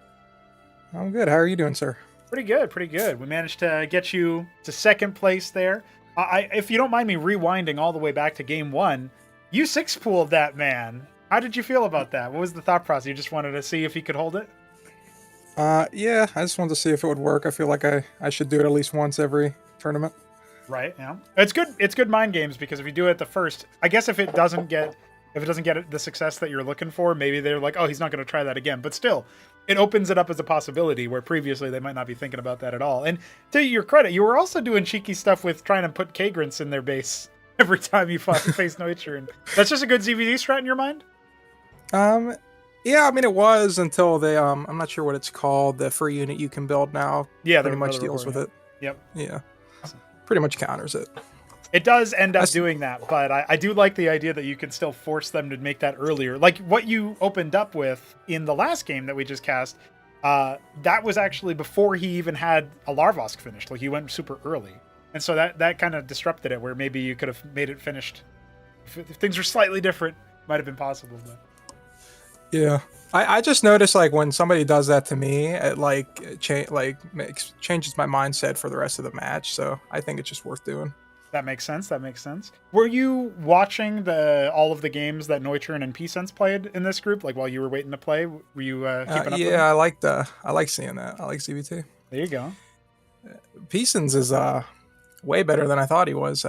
[SPEAKER 2] I'm good. How are you doing, sir?
[SPEAKER 1] Pretty good, pretty good. We managed to get you to second place there. If you don't mind me rewinding all the way back to game one, you six-pooled that man. How did you feel about that? What was the thought process? You just wanted to see if he could hold it?
[SPEAKER 2] Yeah, I just wanted to see if it would work. I feel like I should do it at least once every tournament.
[SPEAKER 1] Right, yeah. It's good mind games, because if you do it the first, I guess if it doesn't get the success that you're looking for, maybe they're like, oh, he's not going to try that again. But still, it opens it up as a possibility where previously they might not be thinking about that at all. And to your credit, you were also doing cheeky stuff with trying to put Kagrants in their base every time you face Noiturne. That's just a good ZVD strat in your mind?
[SPEAKER 2] Yeah, I mean, it was until they, I'm not sure what it's called, the free unit you can build now.
[SPEAKER 1] Yeah,
[SPEAKER 2] pretty much deals with it.
[SPEAKER 1] Yep.
[SPEAKER 2] Yeah. Pretty much counters it.
[SPEAKER 1] It does end up doing that, but I do like the idea that you can still force them to make that earlier. Like what you opened up with in the last game that we just cast, that was actually before he even had a Larvosk finished. Like he went super early. And so that kind of disrupted it, where maybe you could have made it finished. If things were slightly different, might have been possible. But
[SPEAKER 2] yeah. I just noticed, like, when somebody does that to me, it changes my mindset for the rest of the match. So I think it's just worth doing.
[SPEAKER 1] That makes sense. That makes sense. Were you watching all of the games that Noiturne and Pisens played in this group, like while you were waiting to play? Were you keeping up?
[SPEAKER 2] Yeah, I like seeing that. I like CVT.
[SPEAKER 1] There you go.
[SPEAKER 2] Pisens is way better than I thought he was.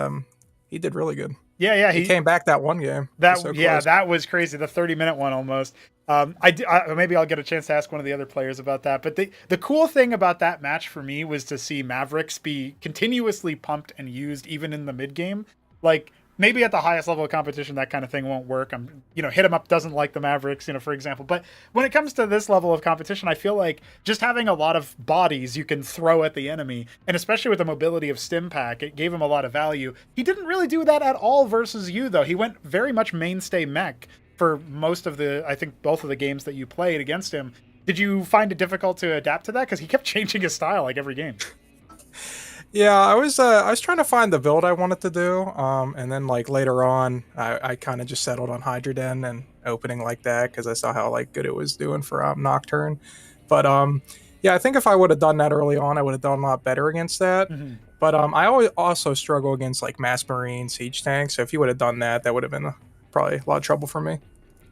[SPEAKER 2] He did really good.
[SPEAKER 1] Yeah,
[SPEAKER 2] he came back that one game.
[SPEAKER 1] That was crazy. The 30-minute one almost. Maybe I'll get a chance to ask one of the other players about that. But the cool thing about that match for me was to see Mavericks be continuously pumped and used even in the mid game. Like maybe at the highest level of competition, that kind of thing won't work. HitEmUp doesn't like the Mavericks, for example. But when it comes to this level of competition, I feel like just having a lot of bodies you can throw at the enemy, and especially with the mobility of Stimpack, it gave him a lot of value. He didn't really do that at all versus you, though. He went very much mainstay mech for most of I think both of the games that you played against him. Did you find it difficult to adapt to that? Because he kept changing his style like every game.
[SPEAKER 2] Yeah, I was trying to find the build I wanted to do, and then like later on, I kind of just settled on Hydroden and opening like that because I saw how like good it was doing for Nocturne. But yeah, I think if I would have done that early on, I would have done a lot better against that. Mm-hmm. But I always also struggle against like Mass Marine siege tanks. So if you would have done that, that would have been probably a lot of trouble for me.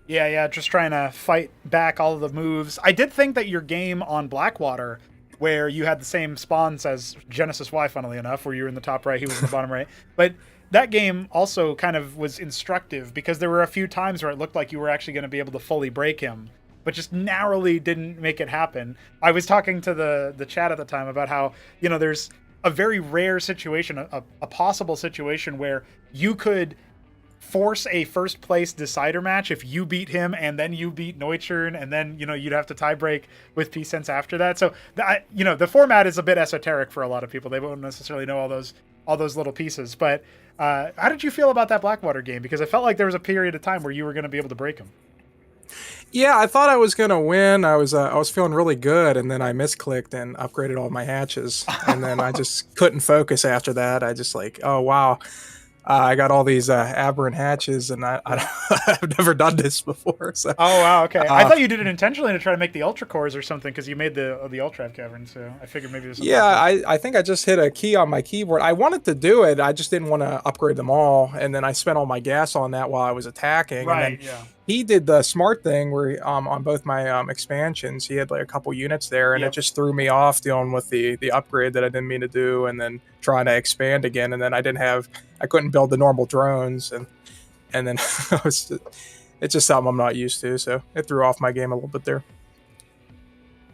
[SPEAKER 1] Yeah, just trying to fight back all of the moves. I did think that your game on Blackwater, where you had the same spawns as Genesis Y, funnily enough, where you were in the top right, he was in the bottom right. But that game also kind of was instructive because there were a few times where it looked like you were actually going to be able to fully break him, but just narrowly didn't make it happen. I was talking to the chat at the time about how, there's a very rare situation, a possible situation where you could force a first place decider match if you beat him and then you beat Noiturne, and then you'd have to tie break with Pisens after that. So the format is a bit esoteric for a lot of people. They won't necessarily know all those little pieces. But how did you feel about that Blackwater game? Because I felt like there was a period of time where you were going to be able to break him.
[SPEAKER 2] Yeah, I thought I was gonna win. I was feeling really good, and then I misclicked and upgraded all my hatches, and then I just couldn't focus after that. I just like, oh wow, I got all these aberrant hatches, and
[SPEAKER 1] Yeah.
[SPEAKER 2] I've never done this before. So,
[SPEAKER 1] Oh wow, okay. I
[SPEAKER 2] uh,
[SPEAKER 1] thought you did it intentionally to try to make the ultra cores or something because you made the ultra cavern. So I figured maybe there's something
[SPEAKER 2] yeah,
[SPEAKER 1] up there.
[SPEAKER 2] I think I just hit a key on my keyboard. I wanted to do it. I just didn't want to upgrade them all, and then I spent all my gas on that while I was attacking, and then
[SPEAKER 1] Right. Yeah.
[SPEAKER 2] he did the smart thing where on both my expansions he had like a couple units there, and it
[SPEAKER 1] Yep.
[SPEAKER 2] just threw me off dealing with the upgrade that I didn't mean to do, and then trying to expand again, and then I couldn't build the normal drones, and then it's just something I'm not used to, so it threw off my game a little bit there.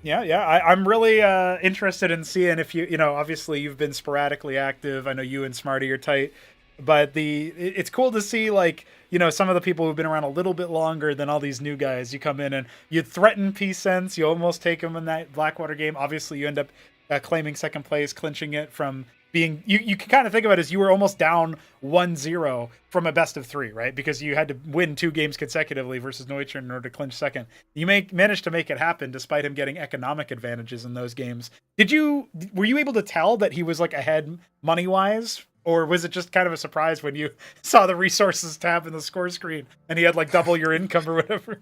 [SPEAKER 1] Yeah, yeah. I'm really interested in seeing if you know, obviously you've been sporadically active. I know you and Smarty are tight, but it's cool to see like, you know, some of the people who've been around a little bit longer than all these new guys. You come in and you threaten Pisens, you almost take them in that Blackwater game. Obviously, you end up claiming second place, clinching it from being you can kind of think of it as you were almost down 1-0 from a best of 3, right? Because you had to win 2 games consecutively versus Noiturne in order to clinch second. You managed to make it happen despite him getting economic advantages in those games. Were you able to tell that he was like ahead money wise, or was it just kind of a surprise when you saw the resources tab in the score screen and he had like double your income or whatever?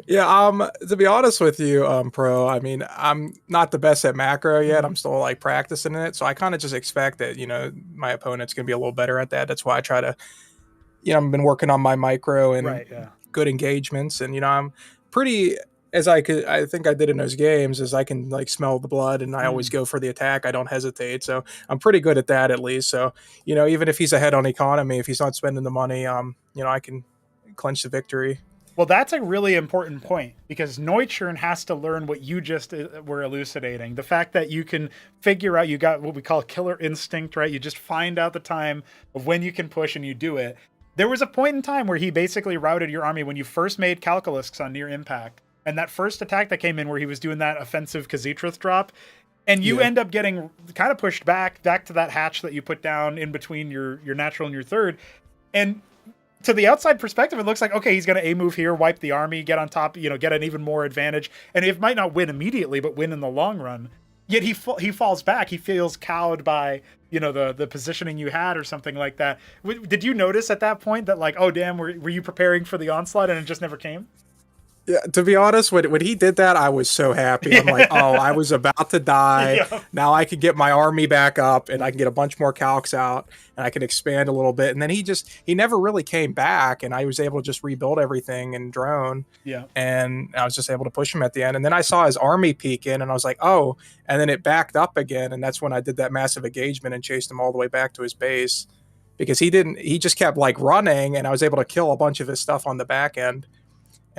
[SPEAKER 2] Yeah, to be honest with you, Pro, I mean, I'm not the best at macro yet. I'm still like practicing it, so I kind of just expect that, my opponent's gonna be a little better at that. That's why I try to, I've been working on my micro and
[SPEAKER 1] Right. Yeah.
[SPEAKER 2] good engagements, and I'm pretty as I could. I think I did in those games is I can like smell the blood, and I always
[SPEAKER 1] Mm.
[SPEAKER 2] go for the attack. I don't hesitate, so I'm pretty good at that at least. So even if he's ahead on economy, if he's not spending the money, I can clinch the victory.
[SPEAKER 1] Well, that's a really important point because Neuchern has to learn what you just were elucidating. The fact that you can figure out, you got what we call killer instinct, right? You just find out the time of when you can push and you do it. There was a point in time where he basically routed your army when you first made Calculusks on near impact. And that first attack that came in where he was doing that offensive Khazitra drop, and you
[SPEAKER 2] Yeah.
[SPEAKER 1] end up getting kind of pushed back to that hatch that you put down in between your natural and your third. And to the outside perspective, it looks like, okay, he's going to A move here, wipe the army, get on top, get an even more advantage. And it might not win immediately, but win in the long run. Yet he falls back. He feels cowed by, the positioning you had or something like that. Did you notice at that point that like, oh, damn, were you preparing for the onslaught and it just never came?
[SPEAKER 2] Yeah, to be honest, when he did that, I was so happy. I'm like, oh, I was about to die.
[SPEAKER 1] Yeah.
[SPEAKER 2] Now I could get my army back up, and I can get a bunch more calcs out, and I can expand a little bit. And then he never really came back, and I was able to just rebuild everything in drone.
[SPEAKER 1] Yeah.
[SPEAKER 2] And I was just able to push him at the end. And then I saw his army peek in, and I was like, oh, and then it backed up again, and that's when I did that massive engagement and chased him all the way back to his base because he just kept like running, and I was able to kill a bunch of his stuff on the back end.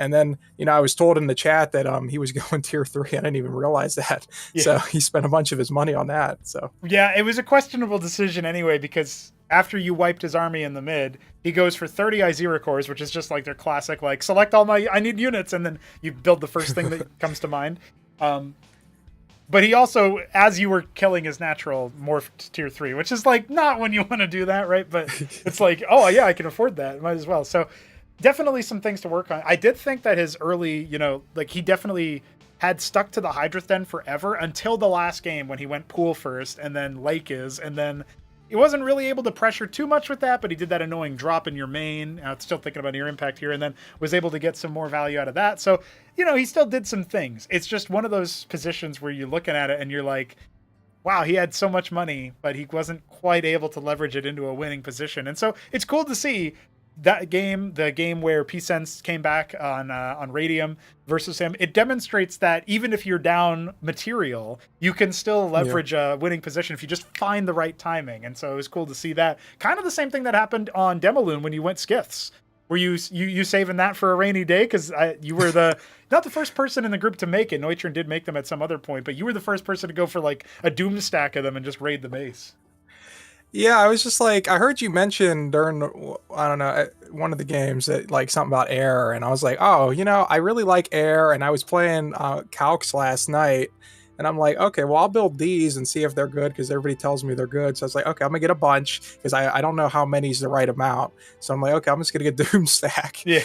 [SPEAKER 2] And then, I was told in the chat that he was going tier 3. I didn't even realize that.
[SPEAKER 1] Yeah.
[SPEAKER 2] So he spent a bunch of his money on that. So
[SPEAKER 1] Yeah, it was a questionable decision anyway, because after you wiped his army in the mid, he goes for 30 Izira cores, which is just like their classic, like, select all I need units, and then you build the first thing that comes to mind. But he also, as you were killing his natural, morphed to tier 3, which is like not when you want to do that, right? But it's like, oh yeah, I can afford that. Might as well. So definitely some things to work on. I did think that his early, like he definitely had stuck to the Hydrith Den forever until the last game when he went pool first and then Lake is, and then he wasn't really able to pressure too much with that, but he did that annoying drop in your main. Still thinking about your impact here, and then was able to get some more value out of that. So, he still did some things. It's just one of those positions where you're looking at it and you're like, wow, he had so much money, but he wasn't quite able to leverage it into a winning position. And so it's cool to see that game, the game where Pisens came back on Radium versus him. It demonstrates that even if you're down material, you can still leverage a winning position if you just find the right timing. And so it was cool to see that. Kind of the same thing that happened on Demoloon when you went Skiths. Were you saving that for a rainy day? Because you were not the first person in the group to make it. Neutron did make them at some other point, but you were the first person to go for like a doom stack of them and just raid the base.
[SPEAKER 2] yeah, I was just like, I heard you mention during, I don't know, one of the games that like something about air, and I was like, oh, I really like air, and I was playing Calcs last night, And I'm like, okay, well, I'll build these and see if they're good because everybody tells me they're good. So I was like, okay, I'm gonna get a bunch because I don't know how many is the right amount. So I'm like, okay, I'm just gonna get Doomstack.
[SPEAKER 1] Yeah.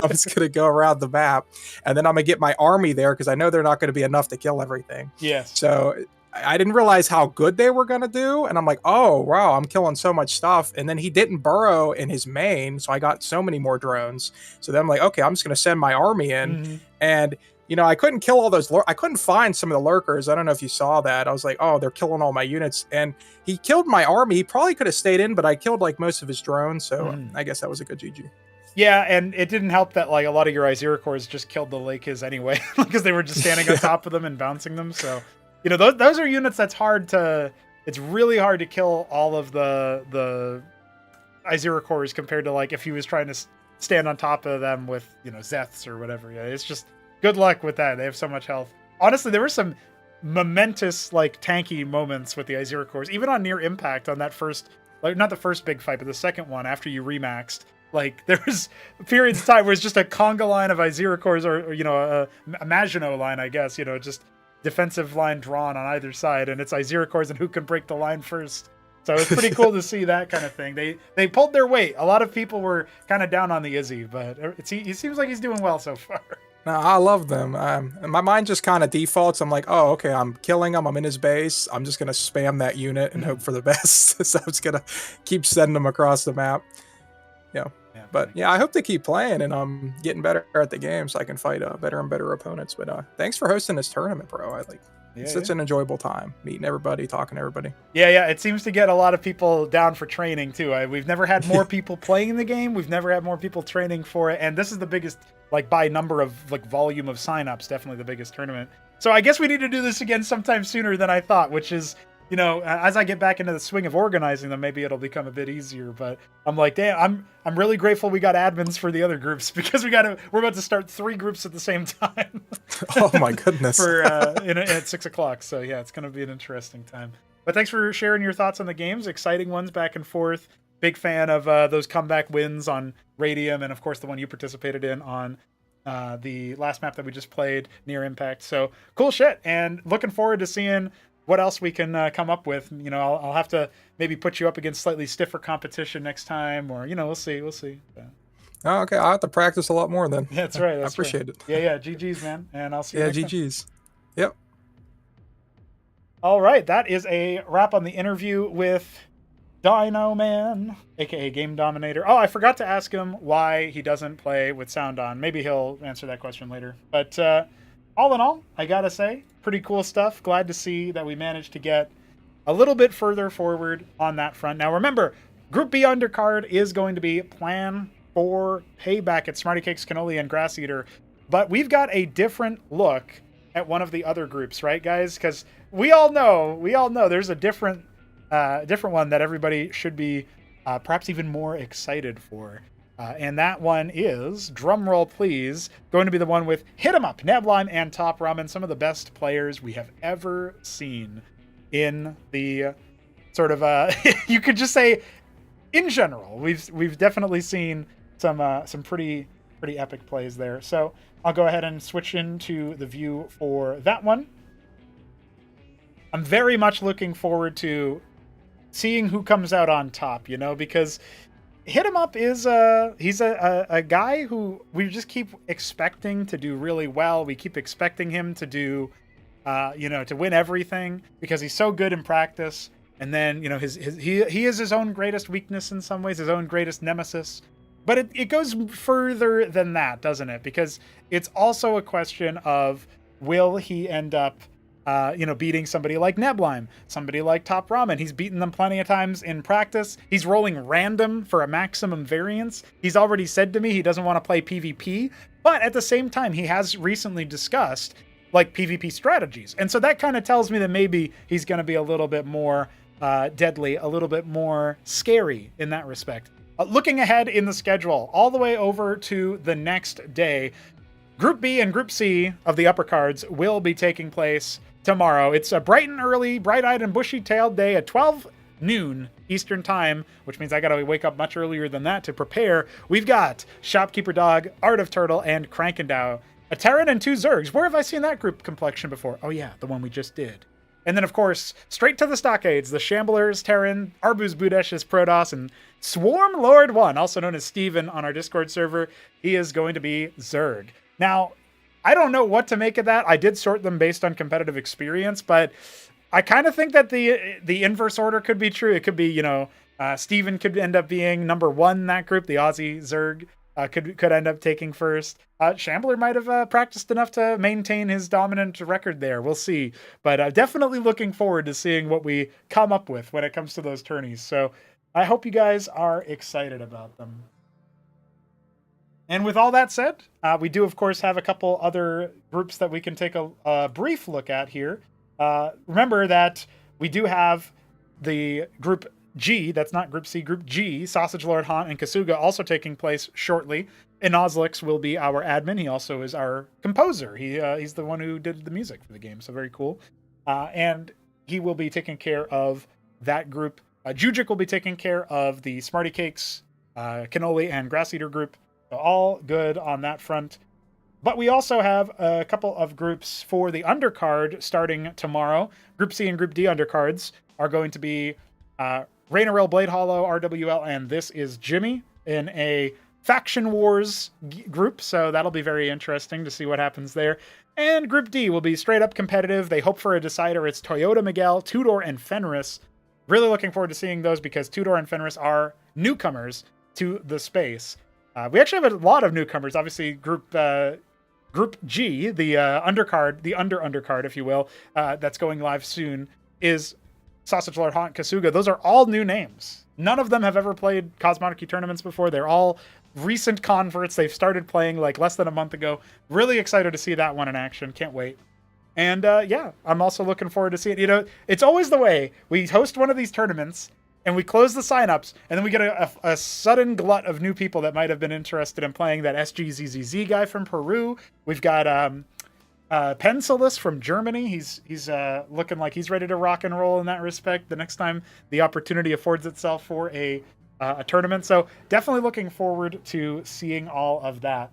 [SPEAKER 2] I'm just gonna go around the map, and then I'm gonna get my army there because I know they're not gonna be enough to kill everything.
[SPEAKER 1] Yes.
[SPEAKER 2] So I didn't realize how good they were gonna do, and I'm like, oh wow, I'm killing so much stuff. And then he didn't burrow in his main, so I got so many more drones. So then I'm like, okay, I'm just gonna send my army in, and I couldn't kill all those. I couldn't find some of the lurkers. I don't know if you saw that. I was like, oh, they're killing all my units, and he killed my army. He probably could have stayed in, but I killed like most of his drones, so I guess that was a good GG.
[SPEAKER 1] Yeah, and it didn't help that like a lot of your Iziricors just killed the Lakes anyway because they were just standing on top of them and bouncing them. So, those are units that's hard to. It's really hard to kill all of the Iziricors compared to like if he was trying to stand on top of them with Zeths or whatever. Yeah, it's just good luck with that. They have so much health. Honestly, there were some momentous like tanky moments with the Iziricors, even on near impact on that first, like not the first big fight, but the second one after you remaxed. Like there was periods of time where it's just a conga line of Iziricors or a Maginot line, I guess, just defensive line drawn on either side, and it's Iziricors and who can break the line first. So it's pretty cool to see that kind of thing. They pulled their weight. A lot of people were kind of down on the Izzy, but he seems like he's doing well so far.
[SPEAKER 2] No, I love them. My mind just kind of defaults. I'm like, oh, okay, I'm killing him. I'm in his base. I'm just going to spam that unit and hope for the best. So I'm just going to keep sending them across the map. But I hope they keep playing, and I'm getting better at the game so I can fight better and better opponents. But thanks for hosting this tournament, bro. It's such an enjoyable time, meeting everybody, talking to everybody.
[SPEAKER 1] Yeah, it seems to get a lot of people down for training too. We've never had more people playing the game. We've never had more people training for it, and this is the biggest, like by number of like volume of signups, definitely the biggest tournament. So I guess we need to do this again sometime sooner than I thought, which is, as I get back into the swing of organizing them, maybe it'll become a bit easier. But I'm like, damn, I'm really grateful we got admins for the other groups because we're about to start 3 groups at the same time.
[SPEAKER 2] Oh my goodness!
[SPEAKER 1] For at 6:00. So yeah, it's going to be an interesting time. But thanks for sharing your thoughts on the games. Exciting ones back and forth. Big fan of those comeback wins on Radium, and of course the one you participated in on the last map that we just played, Near Impact. So cool shit, and looking forward to seeing what else we can come up with. I'll have to maybe put you up against slightly stiffer competition next time, or we'll see.
[SPEAKER 2] Oh, okay, I'll have to practice a lot more then.
[SPEAKER 1] Yeah, that's right.
[SPEAKER 2] I appreciate it.
[SPEAKER 1] Yeah. GG's, man, and I'll see you next time.
[SPEAKER 2] GG's. Yep.
[SPEAKER 1] All right, that is a wrap on the interview with Dino Man, aka Game Dominator. Oh, I forgot to ask him why he doesn't play with sound on. Maybe he'll answer that question later. But all in all, I gotta say, pretty cool stuff. Glad to see that we managed to get a little bit further forward on that front. Now remember, Group B undercard is going to be Plan for Payback at Smarty Cakes, Cannoli, and Grass Eater. But we've got a different look at one of the other groups, right, guys? Because we all know there's a different one that everybody should be perhaps even more excited for. And that one is, drumroll please, going to be the one with HitEmUp, Neblime, and TopRamen, some of the best players we have ever seen in the sort of, you could just say, in general. We've definitely seen some pretty epic plays there. So I'll go ahead and switch into the view for that one. I'm very much looking forward to seeing who comes out on top, because HitEmUp is he's a guy who we just keep expecting to do really well. We keep expecting him to do, to win everything because he's so good in practice. And then, he is his own greatest weakness in some ways, his own greatest nemesis. But it goes further than that, doesn't it? Because it's also a question of, will he end up beating somebody like Neblime, somebody like TopRamen. He's beaten them plenty of times in practice. He's rolling random for a maximum variance. He's already said to me he doesn't want to play PvP, but at the same time, he has recently discussed like PvP strategies. And so that kind of tells me that maybe he's going to be a little bit more deadly, a little bit more scary in that respect. Looking ahead in the schedule, all the way over to the next day, Group B and Group C of the upper cards will be taking place tomorrow. It's a bright and early, bright-eyed and bushy-tailed day at 12 noon Eastern time, which means I gotta wake up much earlier than that to prepare. We've got Shopkeeper Dog, Art of Turtle, and Crankendow a Terran and 2 Zergs. Where have I seen that group complexion before? Oh yeah, the one we just did. And then, of course, straight to the Stockades, the Shamblers, Terran, Arbuz Budesh is Protoss, and Swarm Lord 1, also known as Steven on our Discord server, he is going to be Zerg. Now, I don't know what to make of that. I did sort them based on competitive experience, but I kind of think that the inverse order could be true. It could be, Steven could end up being number 1 in that group. The Aussie Zerg could end up taking first. Shambler might have practiced enough to maintain his dominant record there. We'll see. But definitely looking forward to seeing what we come up with when it comes to those tourneys. So I hope you guys are excited about them. And with all that said, we do, of course, have a couple other groups that we can take a brief look at here. Remember that we do have the Group G, that's not Group C, Group G, Sausage Lord Haunt and Kasuga also taking place shortly. Inozlix will be our admin. He also is our composer. He's the one who did the music for the game, so very cool. And he will be taking care of that group. Jujic will be taking care of the Smarty Cakes, Cannoli, and Grass Eater group. So all good on that front. But we also have a couple of groups for the undercard starting tomorrow. Group C and Group D undercards are going to be Rainarel, Blade Hollow, RWL, and This Is Jimmy in a Faction Wars group, so that'll be very interesting to see what happens there. And Group D will be straight up competitive. They hope for a decider. It's Toyota Miguel, Tudor, and Fenris. Really looking forward to seeing those because Tudor and Fenris are newcomers to the space. We actually have a lot of newcomers. Obviously, Group G, the undercard, the undercard, if you will, that's going live soon, is Sausage Lord Haunt, Kasuga. Those are all new names. None of them have ever played Cosmonarchy tournaments before. They're all recent converts. They've started playing like less than a month ago. Really excited to see that one in action. Can't wait. And yeah, I'm also looking forward to see it. It's always the way. We host one of these tournaments and we close the signups, and then we get a sudden glut of new people that might have been interested in playing. That SGZZZ guy from Peru. We've got Pencilus from Germany. He's looking like he's ready to rock and roll in that respect the next time the opportunity affords itself for a tournament. So definitely looking forward to seeing all of that.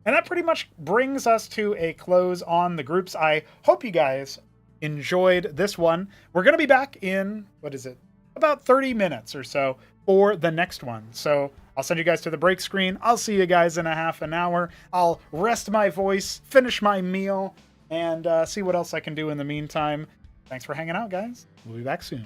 [SPEAKER 1] And that pretty much brings us to a close on the groups. I hope you guys enjoyed this one. We're going to be back in, about 30 minutes or so for the next one. So I'll send you guys to the break screen. I'll see you guys in a half an hour. I'll rest my voice, finish my meal, and see what else I can do in the meantime. Thanks for hanging out, guys. We'll be back soon.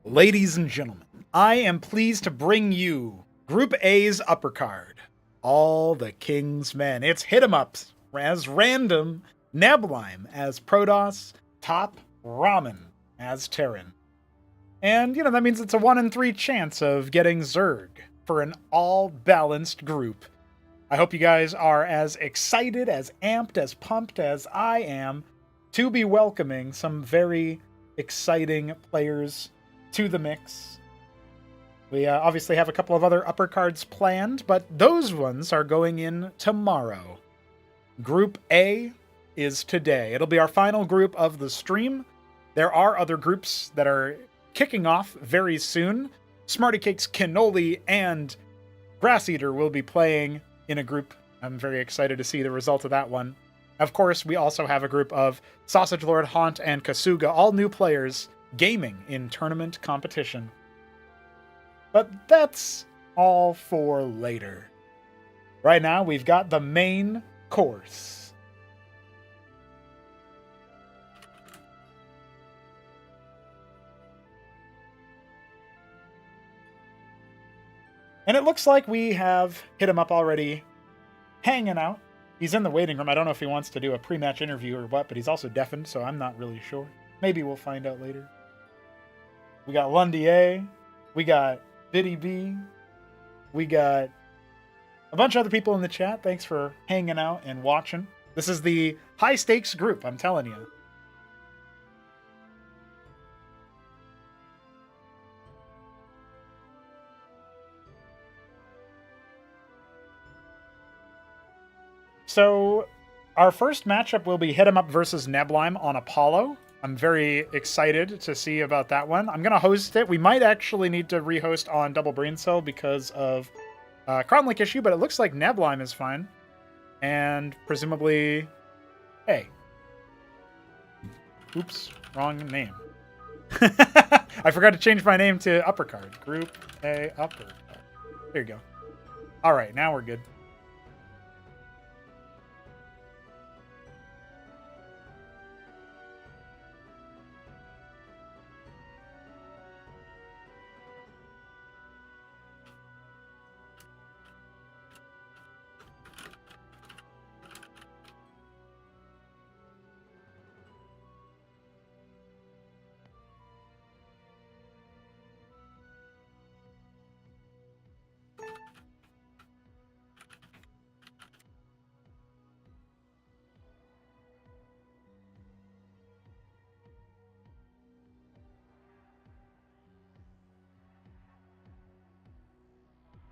[SPEAKER 1] Ladies and gentlemen, I am pleased to bring you Group A's uppercard. All the King's Men. It's HitEmUp as Random, Neblime as Protoss, TopRamen as Terran. And, that means it's a 1 in 3 chance of getting Zerg for an all-balanced group. I hope you guys are as excited, as amped, as pumped as I am to be welcoming some very exciting players to the mix. We obviously have a couple of other uppercards planned, but those ones are going in tomorrow. Group A is today. It'll be our final group of the stream. There are other groups that are kicking off very soon. Smarty Cakes, Cannoli, and Grass Eater will be playing in a group. I'm very excited to see the result of that one. Of course, we also have a group of Sausage Lord, Haunt, and Kasuga, all new players gaming in tournament competition. But that's all for later. Right now, we've got the main course. And it looks like we have HitEmUp already hanging out. He's in the waiting room. I don't know if he wants to do a pre-match interview or what, but he's also deafened, so I'm not really sure. Maybe we'll find out later. We got Lundy A. We got Biddy B. We got a bunch of other people in the chat. Thanks for hanging out and watching. This is the high-stakes group, I'm telling you. So, our first matchup will be HitEmUp versus Neblime on Apollo. I'm very excited to see about that one. I'm going to host it. We might actually need to rehost on Double Brain Cell because of Crown Link issue, but it looks like Neblime is fine. And presumably... Hey. Oops, wrong name. I forgot to change my name to uppercard. Group A uppercard. There you go. All right, now we're good.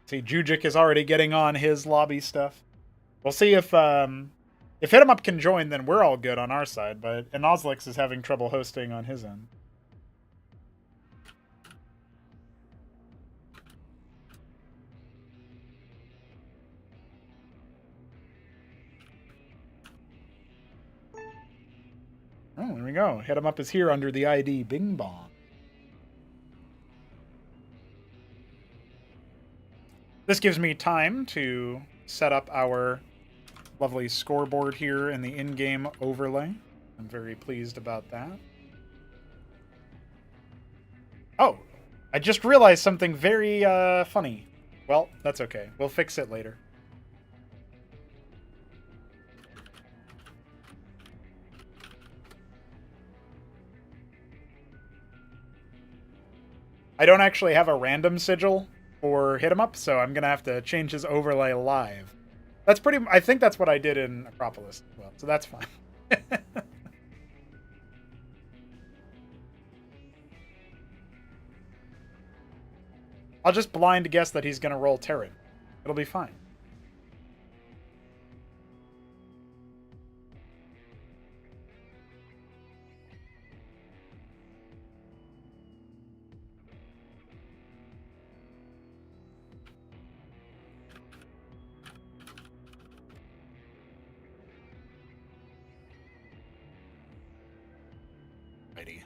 [SPEAKER 1] See, Jujic is already getting on his lobby stuff. We'll see if HitEmUp can join, then we're all good on our side, but Ozlix is having trouble hosting on his end. Oh, there we go. HitEmUp is here under the ID Bing Bong. This gives me time to set up our lovely scoreboard here in the in-game overlay. I'm very pleased about that. Oh, I just realized something very funny. Well, that's okay. We'll fix it later. I don't actually have a random sigil for HitEmUp, so I'm gonna have to change his overlay live. That's pretty... I think that's what I did in Acropolis as well, so that's fine. I'll just blind guess that he's gonna roll Terran. It'll be fine. Righty.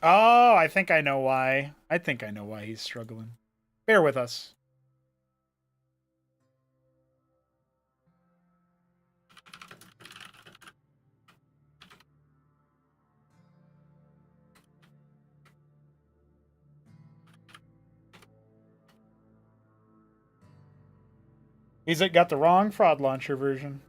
[SPEAKER 1] Oh, I think I know why. I think I know why he's struggling. Bear with us. He's got the wrong fraud launcher version.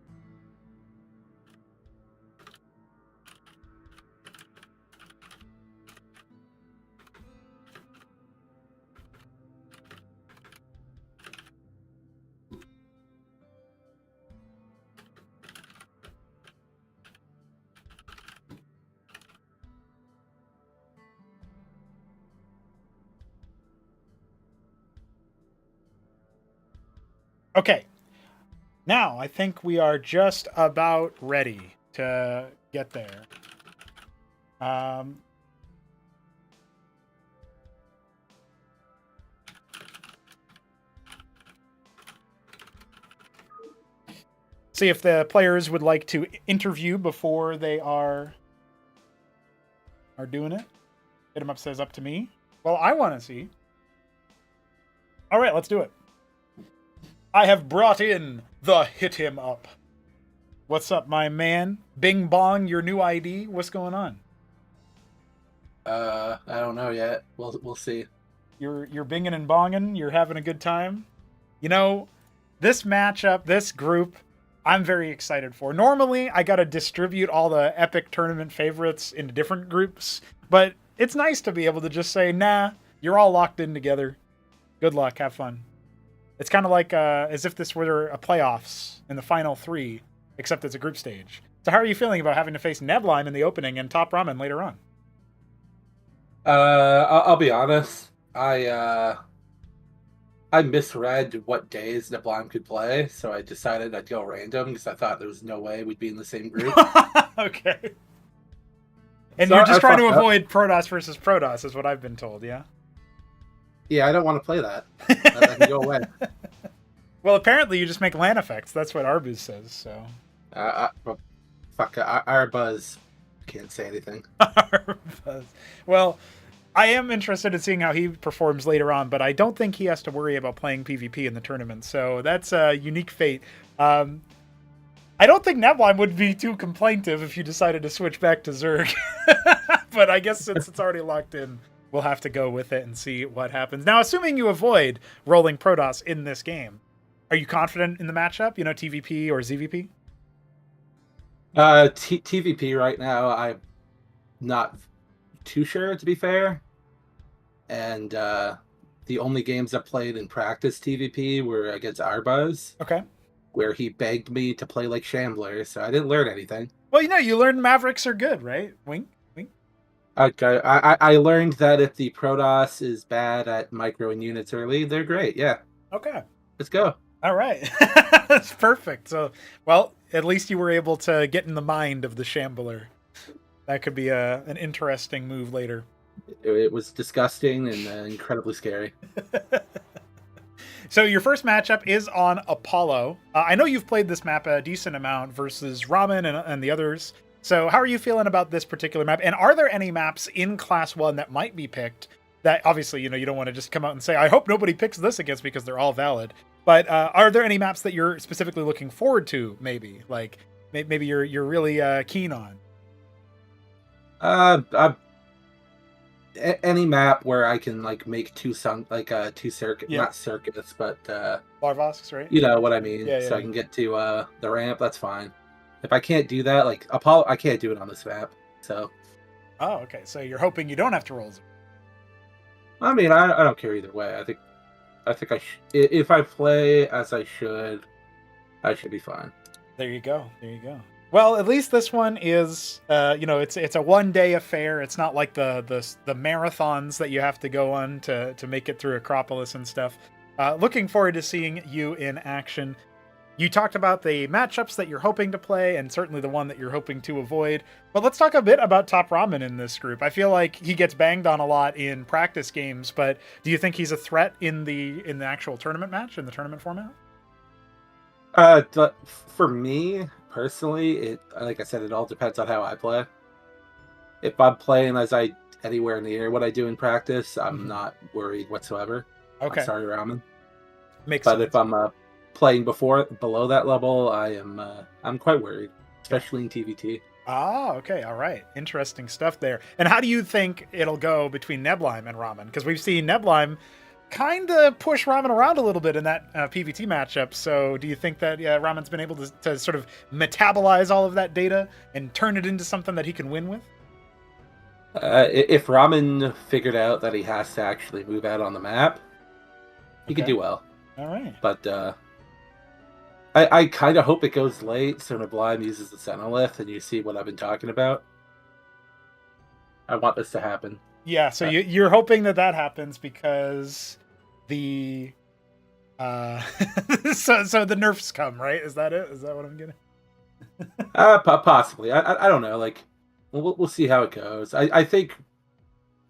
[SPEAKER 1] Okay. Now, I think we are just about ready to get there. See if the players would like to interview before they are doing it. HitEmUp says up to me. Well, I want to see. All right, let's do it. I have brought in the HitEmUp. What's up, my man? Bing bong, your new ID. What's going on?
[SPEAKER 3] I don't know yet. We'll see.
[SPEAKER 1] You're binging and bonging. You're having a good time. You know, this matchup, this group, I'm very excited for. Normally, I gotta distribute all the epic tournament favorites into different groups, but it's nice to be able to just say, nah, you're all locked in together. Good luck, have fun. It's kind of like as if this were a playoffs in the final three, except it's a group stage. So how are you feeling about having to face Neblime in the opening and TopRamen later on?
[SPEAKER 3] I'll be honest. I misread what days Neblime could play, so I decided I'd go random because I thought there was no way we'd be in the same group.
[SPEAKER 1] Okay. And
[SPEAKER 3] So
[SPEAKER 1] you're just trying to
[SPEAKER 3] fucked up.
[SPEAKER 1] avoid Protoss versus Protoss, is what I've been told, yeah?
[SPEAKER 3] Yeah, I don't want to play that. That can go away.
[SPEAKER 1] Well, apparently you just make land effects. That's what Arbuz says, so.
[SPEAKER 3] Well, fuck, our buzz can't say anything.
[SPEAKER 1] Arbuz. Well, I am interested in seeing how he performs later on, but I don't think he has to worry about playing PvP in the tournament, so that's a unique fate. I don't think Neblime would be too complaintive if you decided to switch back to Zerg. But I guess since it's already locked in, we'll have to go with it and see what happens. Now, assuming you avoid rolling Protoss in this game, are you confident in the matchup? You know, TVP or ZVP?
[SPEAKER 3] TVP right now, I'm not too sure, to be fair. And the only games I played in practice TVP were against Arbuz,
[SPEAKER 1] Okay.
[SPEAKER 3] where he begged me to play like Shambler, so I didn't learn anything.
[SPEAKER 1] Well, you know, you learned Mavericks are good, right? Wink, wink.
[SPEAKER 3] Okay, I learned that if the Protoss is bad at microing units early, they're great. Yeah,
[SPEAKER 1] Okay.
[SPEAKER 3] let's go.
[SPEAKER 1] All right. That's perfect. So, well, at least you were able to get in the mind of the Shambler. That could be an interesting move later.
[SPEAKER 3] It was disgusting and incredibly scary.
[SPEAKER 1] So your first matchup is on Apollo. I know you've played this map a decent amount versus Ramen and the others. So how are you feeling about this particular map? And are there any maps in Class 1 that might be picked that obviously, you know, you don't want to just come out and say, I hope nobody picks this against because they're all valid. But are there any maps that you're specifically looking forward to, maybe? Like, maybe you're really keen on?
[SPEAKER 3] Any map where I can like make two circuit,
[SPEAKER 1] Yeah.
[SPEAKER 3] not circuits, but
[SPEAKER 1] Larvosks, right?
[SPEAKER 3] you know what I mean.
[SPEAKER 1] Yeah,
[SPEAKER 3] So I can get to the ramp. That's fine. If I can't do that, like Apollo, I can't do it on this map. So
[SPEAKER 1] Oh, okay. So you're hoping you don't have to roll.
[SPEAKER 3] I mean, I don't care either way. I think if I play as I should be fine.
[SPEAKER 1] There you go. There you go. Well, at least this one is, you know, it's a 1 day affair. It's not like the marathons that you have to go on to make it through Acropolis and stuff. Looking forward to seeing you in action. You talked about the matchups that you're hoping to play, and certainly the one that you're hoping to avoid. But let's talk a bit about TopRamen in this group. I feel like he gets banged on a lot in practice games, but do you think he's a threat in the actual tournament match, in the tournament format?
[SPEAKER 3] For me personally, it like I said, it all depends on how I play. If I'm playing as I anywhere near what I do in practice, I'm not worried whatsoever.
[SPEAKER 1] Okay.
[SPEAKER 3] I'm sorry, Ramen.
[SPEAKER 1] Makes
[SPEAKER 3] But
[SPEAKER 1] sense.
[SPEAKER 3] if I'm playing below that level, I'm quite worried, especially in TVT.
[SPEAKER 1] Ah, okay, all right. Interesting stuff there. And how do you think it'll go between Neblime and Ramen? Because we've seen Neblime kind of push Ramen around a little bit in that PVT matchup. So do you think that Ramen's been able to sort of metabolize all of that data and turn it into something that he can win with?
[SPEAKER 3] If Ramen figured out that he has to actually move out on the map, he could
[SPEAKER 1] Okay.
[SPEAKER 3] do well.
[SPEAKER 1] All right.
[SPEAKER 3] But I kind of hope it goes late so Neblime uses the Sentinelith and you see what I've been talking about. I want this to happen.
[SPEAKER 1] Yeah, so you're hoping that happens because the so the nerfs come, right? Is that it? Is that what I'm getting?
[SPEAKER 3] Possibly. I don't know. Like, we'll see how it goes. I think,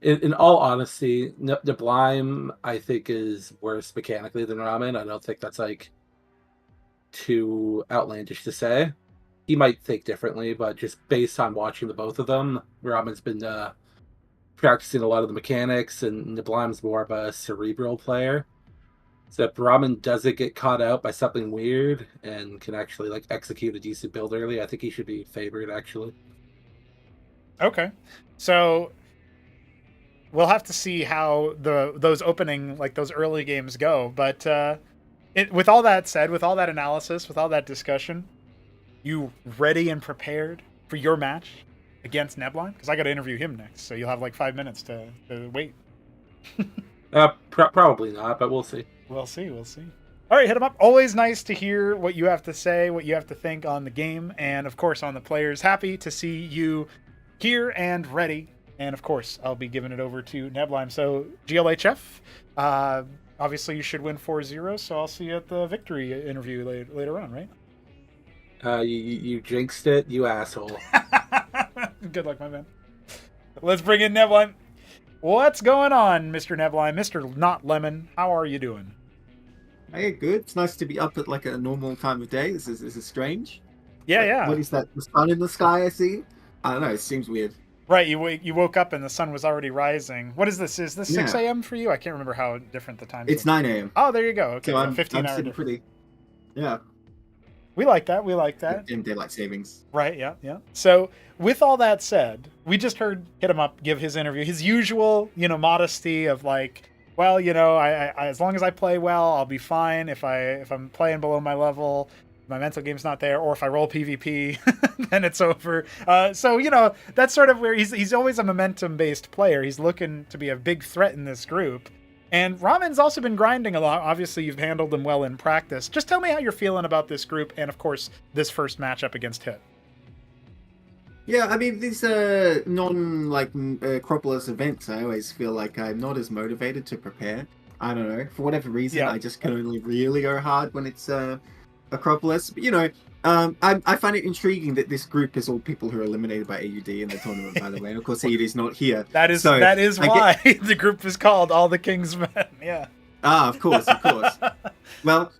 [SPEAKER 3] in all honesty, Neblime I think is worse mechanically than Ramen. I don't think that's like too outlandish to say. He might think differently, but just based on watching the both of them, Ramen's been practicing a lot of the mechanics, and Neblime's more of a cerebral player. So if Ramen doesn't get caught out by something weird and can actually like execute a decent build early, I think he should be favored actually.
[SPEAKER 1] Okay, so we'll have to see how those early games go. But with all that said, with all that analysis, with all that discussion, you ready and prepared for your match against Neblime? Because I got to interview him next, so you'll have like 5 minutes to wait.
[SPEAKER 3] Probably not, but we'll see.
[SPEAKER 1] We'll see. All right, HitEmUp. Always nice to hear what you have to say, what you have to think on the game, and of course on the players. Happy to see you here and ready. And of course, I'll be giving it over to Neblime. So GLHF, obviously you should win 4-0, so I'll see you at the victory interview later on, right?
[SPEAKER 3] You jinxed it, you asshole.
[SPEAKER 1] Good luck, my man. Let's bring in Neblime. What's going on, Mr. Neblime? Mr. Not Lemon, how are you doing?
[SPEAKER 4] Hey, good. It's nice to be up at like a normal time of day. This is strange.
[SPEAKER 1] Yeah.
[SPEAKER 4] What is that? The sun in the sky I see? I don't know. It seems weird.
[SPEAKER 1] Right, you woke up and the sun was already rising. What is this? Is this 6 a.m. for you? I can't remember how different the time is.
[SPEAKER 4] It's 9 a.m.
[SPEAKER 1] Oh, there you go. Okay,
[SPEAKER 4] So I'm
[SPEAKER 1] 15 hour
[SPEAKER 4] sitting
[SPEAKER 1] difference.
[SPEAKER 4] pretty. Yeah.
[SPEAKER 1] We like that.
[SPEAKER 4] In daylight savings.
[SPEAKER 1] Right, yeah. So, with all that said, we just heard HitEmUp give his interview. His usual, modesty of like, well, I as long as I play well, I'll be fine. If I'm playing below my level, my mental game's not there, or if I roll PvP, then it's over. So, that's sort of where he's always a momentum-based player. He's looking to be a big threat in this group. And Ramen's also been grinding a lot. Obviously, you've handled them well in practice. Just tell me how you're feeling about this group and, of course, this first matchup against Hit.
[SPEAKER 4] Yeah, I mean, these Acropolis events, I always feel like I'm not as motivated to prepare. I don't know. For whatever reason, I just can only really go hard when it's Acropolis. But, I find it intriguing that this group is all people who are eliminated by AUD in the tournament, by the way. And of course, AUD is not here.
[SPEAKER 1] That is why the group is called All the King's Men. Yeah.
[SPEAKER 4] Ah, of course. Well,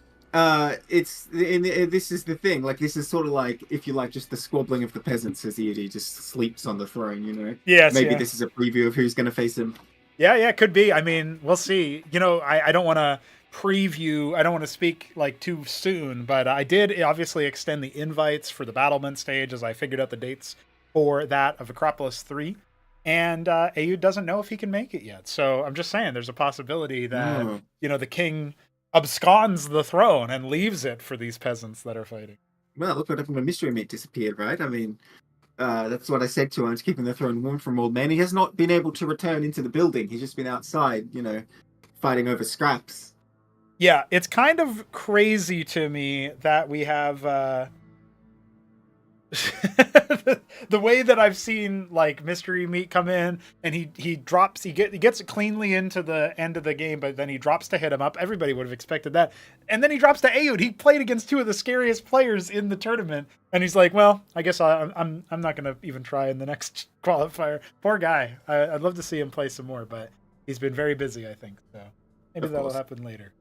[SPEAKER 4] this is the thing. Like, this is sort of like, if you like, just the squabbling of the peasants as AUD just sleeps on the throne.
[SPEAKER 1] Yes.
[SPEAKER 4] Maybe this is a preview of who's going to face him.
[SPEAKER 1] Yeah, it could be. I mean, we'll see. I don't want to preview. I don't want to speak like too soon, but I did obviously extend the invites for the Battlement stage as I figured out the dates for that of Acropolis 3. And AU doesn't know if he can make it yet. So I'm just saying there's a possibility that, the king absconds the throne and leaves it for these peasants that are fighting.
[SPEAKER 4] Well, look what happened when Mystery Meat disappeared, right? I mean, that's what I said to him. It's keeping the throne warm from old men. He has not been able to return into the building. He's just been outside, fighting over scraps.
[SPEAKER 1] Yeah, it's kind of crazy to me that we have the way that I've seen like Mystery Meat come in and he gets it cleanly into the end of the game, but then he drops to HitEmUp. Everybody would have expected that. And then he drops to Aoud. He played against two of the scariest players in the tournament, and he's like, well, I guess I'm not gonna even try in the next qualifier. Poor guy. I'd love to see him play some more, but he's been very busy, I think. So maybe that'll happen later.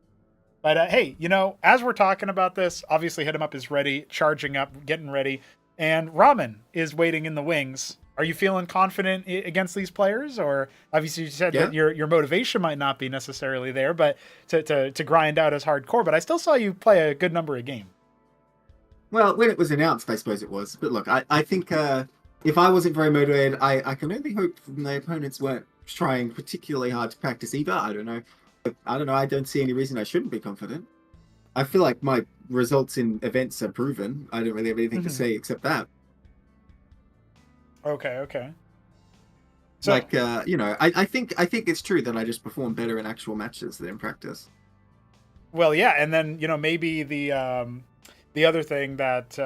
[SPEAKER 1] But hey, as we're talking about this, obviously HitEmUp is ready, charging up, getting ready, and Ramen is waiting in the wings. Are you feeling confident against these players? Or obviously you said that your motivation might not be necessarily there, but to grind out as hardcore. But I still saw you play a good number of games.
[SPEAKER 4] Well, when it was announced, I suppose it was. But look, I think if I wasn't very motivated, I can only hope my opponents weren't trying particularly hard to practice either. I don't know. I don't see any reason I shouldn't be confident. I feel like my results in events are proven. I don't really have anything to say except that.
[SPEAKER 1] Okay. So,
[SPEAKER 4] like, I think it's true that I just perform better in actual matches than in practice.
[SPEAKER 1] Well, yeah, and then maybe the other thing that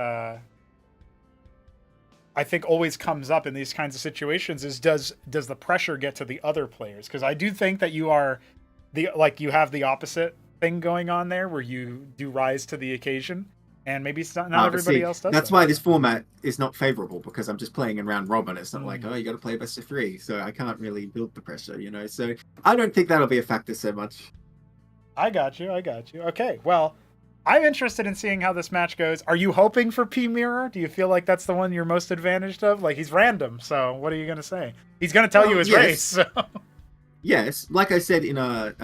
[SPEAKER 1] I think always comes up in these kinds of situations is does the pressure get to the other players? Because I do think that you have the opposite thing going on there where you do rise to the occasion. And maybe it's not everybody else does.
[SPEAKER 4] That's why this format is not favorable, because I'm just playing in round robin. It's not like, oh, you got to play best of 3, so I can't really build the pressure, So I don't think that'll be a factor so much.
[SPEAKER 1] I got you. Okay, well, I'm interested in seeing how this match goes. Are you hoping for P Mirror? Do you feel like that's the one you're most advantaged of? Like, he's random, so what are you going to say? He's going to tell you his race. So.
[SPEAKER 4] Yes, like I said in a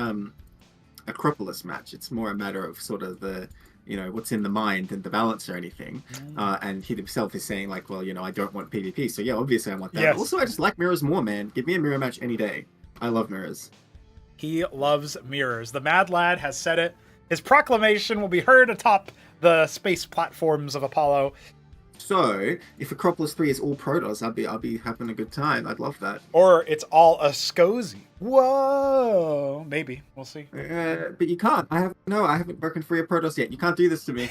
[SPEAKER 4] Acropolis match, it's more a matter of sort of the what's in the mind and the balance or anything. And he himself is saying like, well, I don't want PvP. So yeah, obviously I want that. Yes. Also, I just like mirrors more, man. Give me a mirror match any day. I love mirrors.
[SPEAKER 1] He loves mirrors. The Mad Lad has said it. His proclamation will be heard atop the space platforms of Apollo.
[SPEAKER 4] So, if Acropolis 3 is all Protoss, I'll be having a good time. I'd love that.
[SPEAKER 1] Or it's all Ascozy. Whoa! Maybe. We'll see.
[SPEAKER 4] But you can't. I haven't broken free of Protoss yet. You can't do this to me.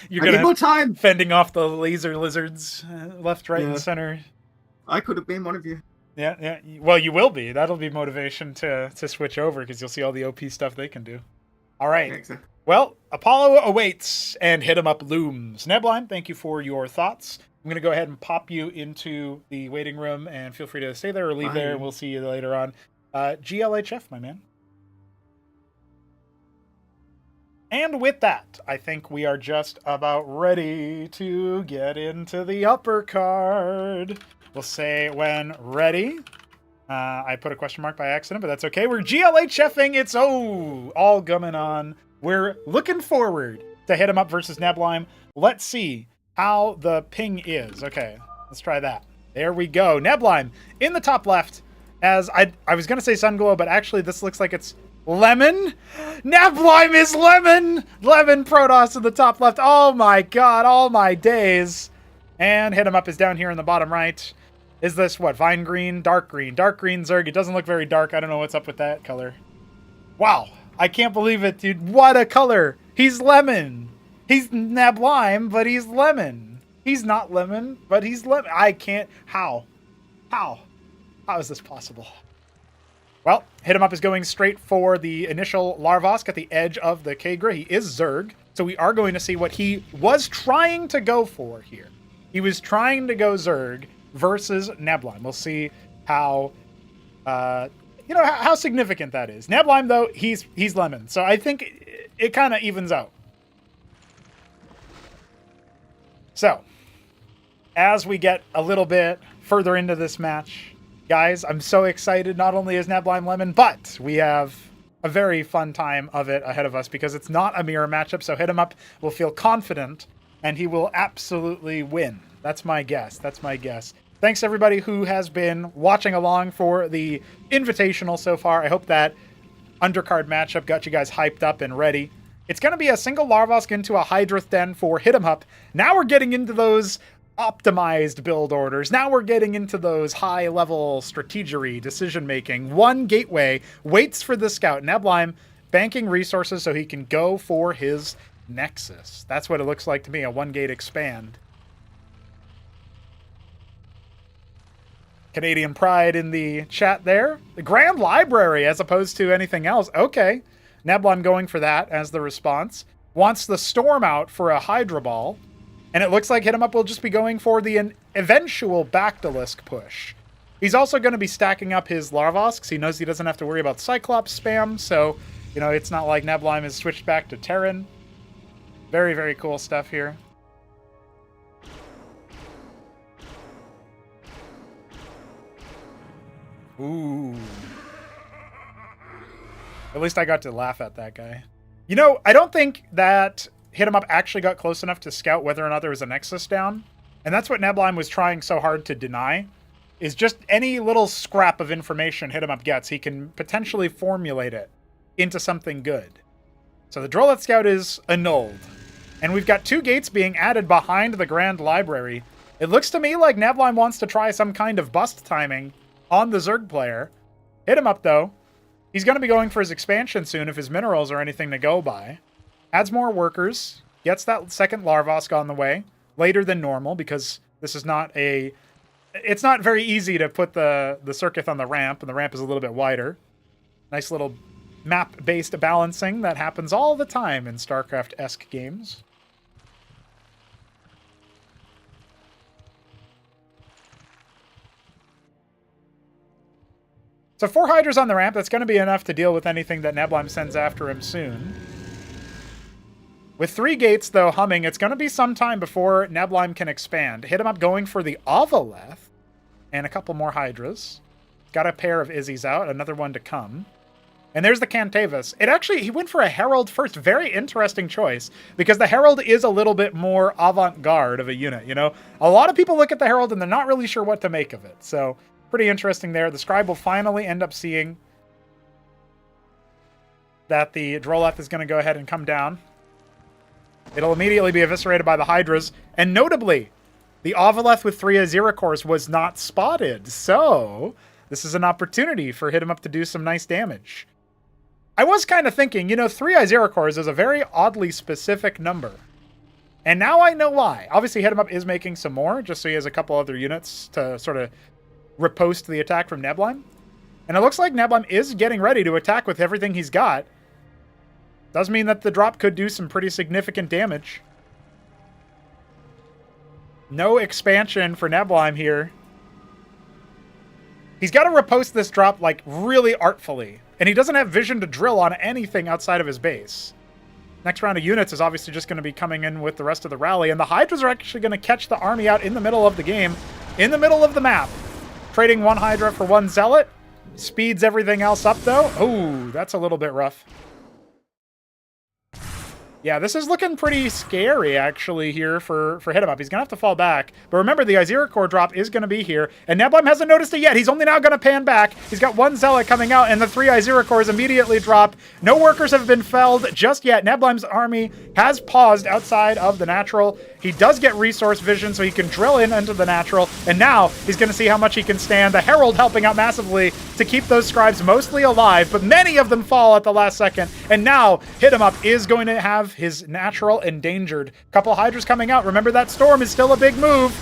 [SPEAKER 1] You're gonna
[SPEAKER 4] need more time.
[SPEAKER 1] Fending off the laser lizards left, right, and center.
[SPEAKER 4] I could have been one of you.
[SPEAKER 1] Yeah. Well, you will be. That'll be motivation to switch over, because you'll see all the OP stuff they can do. All right.
[SPEAKER 4] Yeah, exactly.
[SPEAKER 1] Well, Apollo awaits and HitEmUp looms. Neblime, thank you for your thoughts. I'm going to go ahead and pop you into the waiting room, and feel free to stay there or leave there, and we'll see you later on. GLHF, my man. And with that, I think we are just about ready to get into the uppercard. We'll say when ready. I put a question mark by accident, but that's okay. We're GLHFing. It's all coming on. We're looking forward to HitEmUp versus Neblime. Let's see how the ping is. Okay, let's try that. There we go. Neblime in the top left. As I was going to say Sunglow, but actually this looks like it's Lemon. Neblime is Lemon. Lemon Protoss in the top left. Oh my god, all my days. And HitEmUp is down here in the bottom right. Is this what? Vine green? Dark green. Dark green Zerg. It doesn't look very dark. I don't know what's up with that color. Wow. I can't believe it, dude. What a color. He's lemon. He's Neblime, but he's lemon. He's not lemon, but he's lemon. I can't. How? How is this possible? Well, HitEmUp is going straight for the initial Larvosk at the edge of the Kagra. He is Zerg, so we are going to see what he was trying to go for here. He was trying to go Zerg versus Neblime. We'll see how how significant that is. Neblime, though, he's lemon, so I think it kind of evens out. So, as we get a little bit further into this match, guys, I'm so excited. Not only is Neblime lemon, but we have a very fun time of it ahead of us, because it's not a mirror matchup, so HitEmUp will feel confident, and he will absolutely win. That's my guess. Thanks to everybody who has been watching along for the Invitational so far. I hope that undercard matchup got you guys hyped up and ready. It's going to be a single Larvosk into a Hydrith Den for HitEmUp. Now we're getting into those optimized build orders. Now we're getting into those high-level strategery, decision-making. One gateway waits for the scout. Neblime banking resources so he can go for his Nexus. That's what it looks like to me, a one-gate expand. Canadian Pride in the chat there. The Grand Library as opposed to anything else. Okay. Neblime going for that as the response. Wants the Storm out for a Hydra Ball. And it looks like HitEmUp will just be going for the eventual Bactylisk push. He's also going to be stacking up his Larvosks. He knows he doesn't have to worry about Cyclops spam. So, it's not like Neblime has switched back to Terran. Very, very cool stuff here. Ooh. At least I got to laugh at that guy. You know, I don't think that HitEmUp actually got close enough to scout whether or not there was a Nexus down. And that's what Neblime was trying so hard to deny, is just any little scrap of information HitEmUp gets, he can potentially formulate it into something good. So the Drollet Scout is annulled. And we've got 2 gates being added behind the Grand Library. It looks to me like Neblime wants to try some kind of bust timing on the Zerg player. HitEmUp, though, he's going to be going for his expansion soon if his minerals are anything to go by. Adds more workers, gets that second Larvosk on the way, later than normal, because this is not a... It's not very easy to put the Circuit on the ramp, and the ramp is a little bit wider. Nice little map-based balancing that happens all the time in StarCraft-esque games. So 4 Hydras on the ramp, that's going to be enough to deal with anything that Neblime sends after him soon. With 3 gates, though, humming, it's going to be some time before Neblime can expand. HitEmUp going for the Ovaleth and a couple more Hydras. Got a pair of Izzies out, another one to come. And there's the Cantavis. He went for a Herald first. Very interesting choice, because the Herald is a little bit more avant-garde of a unit, you know? A lot of people look at the Herald and they're not really sure what to make of it. So, pretty interesting there. The Scribe will finally end up seeing that the Droleth is going to go ahead and come down. It'll immediately be eviscerated by the Hydras. And notably, the Ovaleth with 3 Azira cores was not spotted. So, this is an opportunity for HitEmUp to do some nice damage. I was kind of thinking, you know, 3 Azira cores is a very oddly specific number. And now I know why. Obviously, HitEmUp is making some more, just so he has a couple other units to sort of riposte the attack from Neblime. And it looks like Neblime is getting ready to attack with everything he's got. Does mean that the drop could do some pretty significant damage. No expansion for Neblime here. He's got to riposte this drop, like, really artfully. And he doesn't have vision to drill on anything outside of his base. Next round of units is obviously just going to be coming in with the rest of the rally. And the Hydras are actually going to catch the army out in the middle of the game. In the middle of the map. Trading 1 Hydra for 1 Zealot. Speeds everything else up, though. Ooh, that's a little bit rough. Yeah, this is looking pretty scary, actually, here for HitEmUp. He's going to have to fall back. But remember, the Azira core drop is going to be here. And Neblime hasn't noticed it yet. He's only now going to pan back. He's got 1 Zealot coming out, and the 3 Azira cores immediately drop. No workers have been felled just yet. Neblime's army has paused outside of the natural. He does get resource vision, so he can drill in into the natural. And now he's going to see how much he can stand. The Herald helping out massively to keep those scribes mostly alive, but many of them fall at the last second. And now HitEmUp is going to have his natural endangered. Couple Hydras coming out. Remember, that storm is still a big move.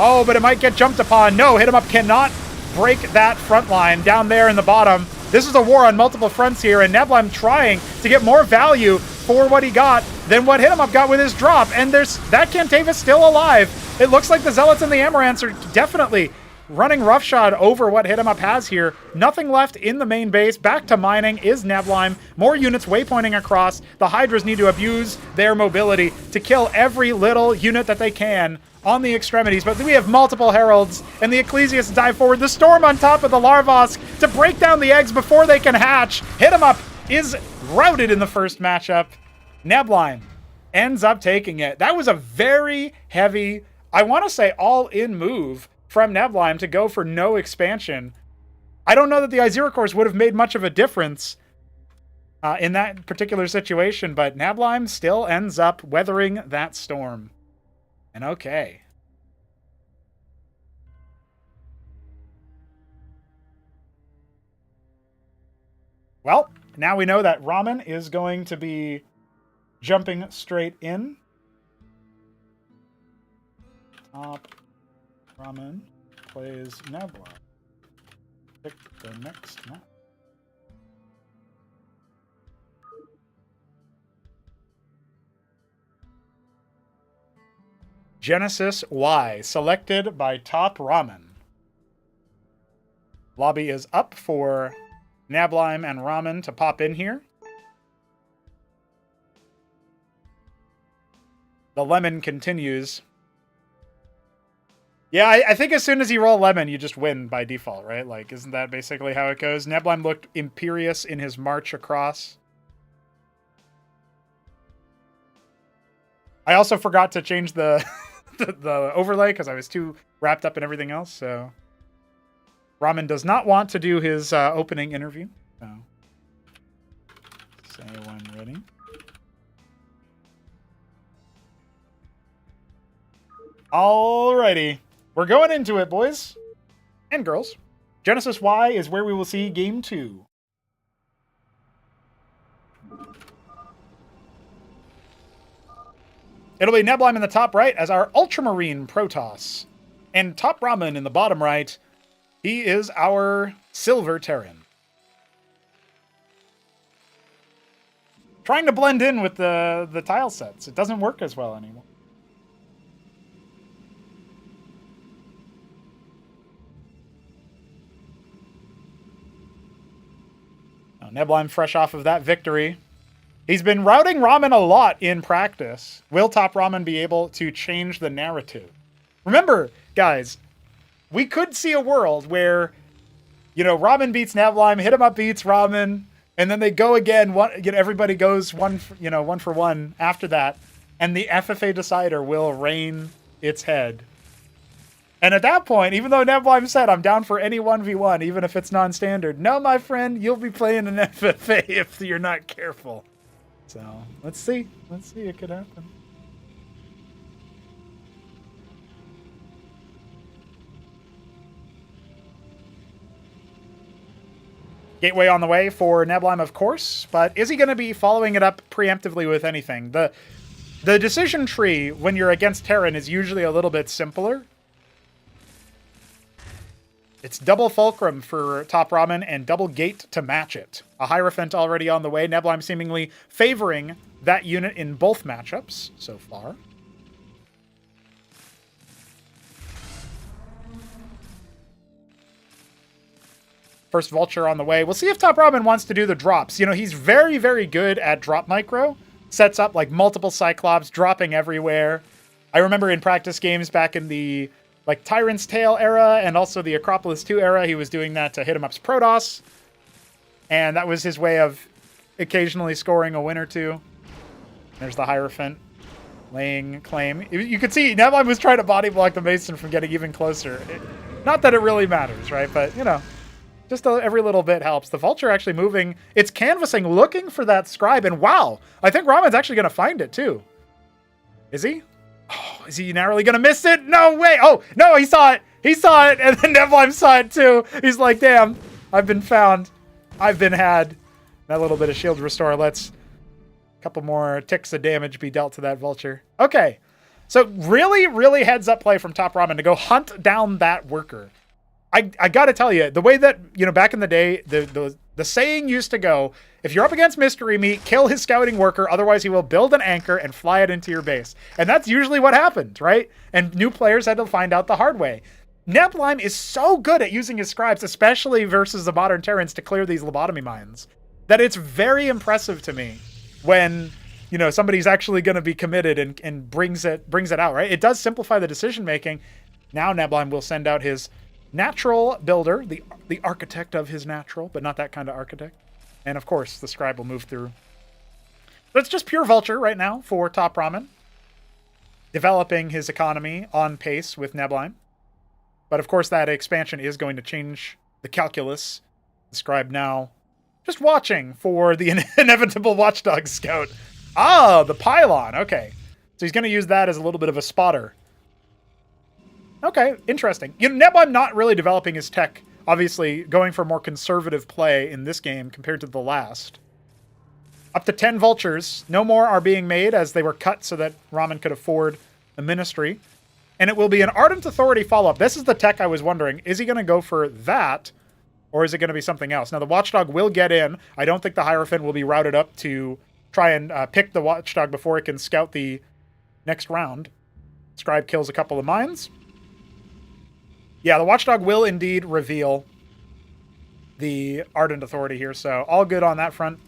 [SPEAKER 1] Oh, but it might get jumped upon. No, HitEmUp cannot break that front line down there in the bottom. This is a war on multiple fronts here, and Neblime trying to get more value for what he got than what HitEmUp got with his drop. And there's that Cantavis still alive. It looks like the Zealots and the Amaranths are definitely running roughshod over what HitEmUp has here. Nothing left in the main base. Back to mining is Neblime. More units waypointing across. The Hydras need to abuse their mobility to kill every little unit that they can on the extremities. But we have multiple Heralds, and the Ecclesiasts dive forward. The Storm on top of the Larvosk to break down the eggs before they can hatch. HitEmUp is routed in the first matchup. Neblime ends up taking it. That was a very heavy, I want to say all-in move from Neblime to go for no expansion. I don't know that the Azira cores would have made much of a difference in that particular situation, but Neblime still ends up weathering that storm. And okay. Well, now we know that Ramen is going to be jumping straight in. TopRamen plays Neblime. Pick the next map. Genesis Y, selected by TopRamen. Lobby is up for Neblime and Ramen to pop in here. The lemon continues Yeah, I think as soon as you roll lemon, you just win by default, right? Like, isn't that basically how it goes? Neblime looked imperious in his march across. I also forgot to change the the overlay because I was too wrapped up in everything else. So Ramen does not want to do his opening interview. So say when ready. Alrighty. We're going into it, boys and girls. Genesis Y is where we will see Game 2. It'll be Neblime in the top right as our Ultramarine Protoss. And TopRamen in the bottom right, he is our Silver Terran. Trying to blend in with the tile sets. It doesn't work as well anymore. Neblime fresh off of that victory. He's been routing Ramen a lot in practice. Will TopRamen be able to change the narrative? Remember, guys, we could see a world where, you know, Ramen beats Neblime, HitEmUp beats Ramen, and then they go again. Everybody goes one for one after that, and the FFA decider will reign its head. And at that point, even though Neblime said, I'm down for any 1v1, even if it's non-standard, no, my friend, you'll be playing an FFA if you're not careful. So, let's see. Let's see. It could happen. Gateway on the way for Neblime, of course, but is he going to be following it up preemptively with anything? The decision tree, when you're against Terran, is usually a little bit simpler. It's double Fulcrum for TopRamen and double Gate to match it. A Hierophant already on the way. Neblime seemingly favoring that unit in both matchups so far. First Vulture on the way. We'll see if TopRamen wants to do the drops. You know, he's very, very good at drop micro. Sets up like multiple Cyclops, dropping everywhere. I remember in practice games back in the like Tyrant's Tale era and also the Acropolis 2 era, he was doing that to HitEmUp's Protoss. And that was his way of occasionally scoring a win or two. There's the Hierophant laying claim. You could see Neblime was trying to body block the Mason from getting even closer. Not that it really matters, right? But, you know, just every little bit helps. The Vulture actually moving. It's canvassing, looking for that Scribe. And wow, I think Ramen's actually going to find it too. Is he? Oh, is he narrowly going to miss it? No way. Oh, no, he saw it. He saw it. And then Neblime saw it too. He's like, damn, I've been found. I've been had. That little bit of shield restore lets a couple more ticks of damage be dealt to that Vulture. Okay. So really, really heads up play from TopRamen to go hunt down that worker. I got to tell you, the way that, you know, back in the day, the saying used to go, if you're up against Mystery Meat, kill his scouting worker, otherwise he will build an anchor and fly it into your base. And that's usually what happened, right? And new players had to find out the hard way. Neblime is so good at using his scribes, especially versus the modern Terrans, to clear these lobotomy mines, that it's very impressive to me when, you know, somebody's actually going to be committed and brings it out, right? It does simplify the decision making. Now Neblime will send out his natural builder, the architect of his natural, but not that kind of architect. And of course, the scribe will move through. But it's just pure Vulture right now for TopRamen, developing his economy on pace with Neblime. But of course, that expansion is going to change the calculus. The scribe now just watching for the inevitable Watchdog Scout. Ah, the pylon. Okay. So he's going to use that as a little bit of a spotter. Okay, interesting. You know, Neblime not really developing his tech, obviously going for more conservative play in this game compared to the last. Up to 10 Vultures. No more are being made as they were cut so that Ramen could afford a ministry. And it will be an Ardent Authority follow-up. This is the tech I was wondering. Is he going to go for that, or is it going to be something else? Now, the Watchdog will get in. I don't think the Hierophant will be routed up to try and pick the Watchdog before it can scout the next round. Scribe kills a couple of mines. Yeah, the Watchdog will indeed reveal the Ardent Authority here, so all good on that front.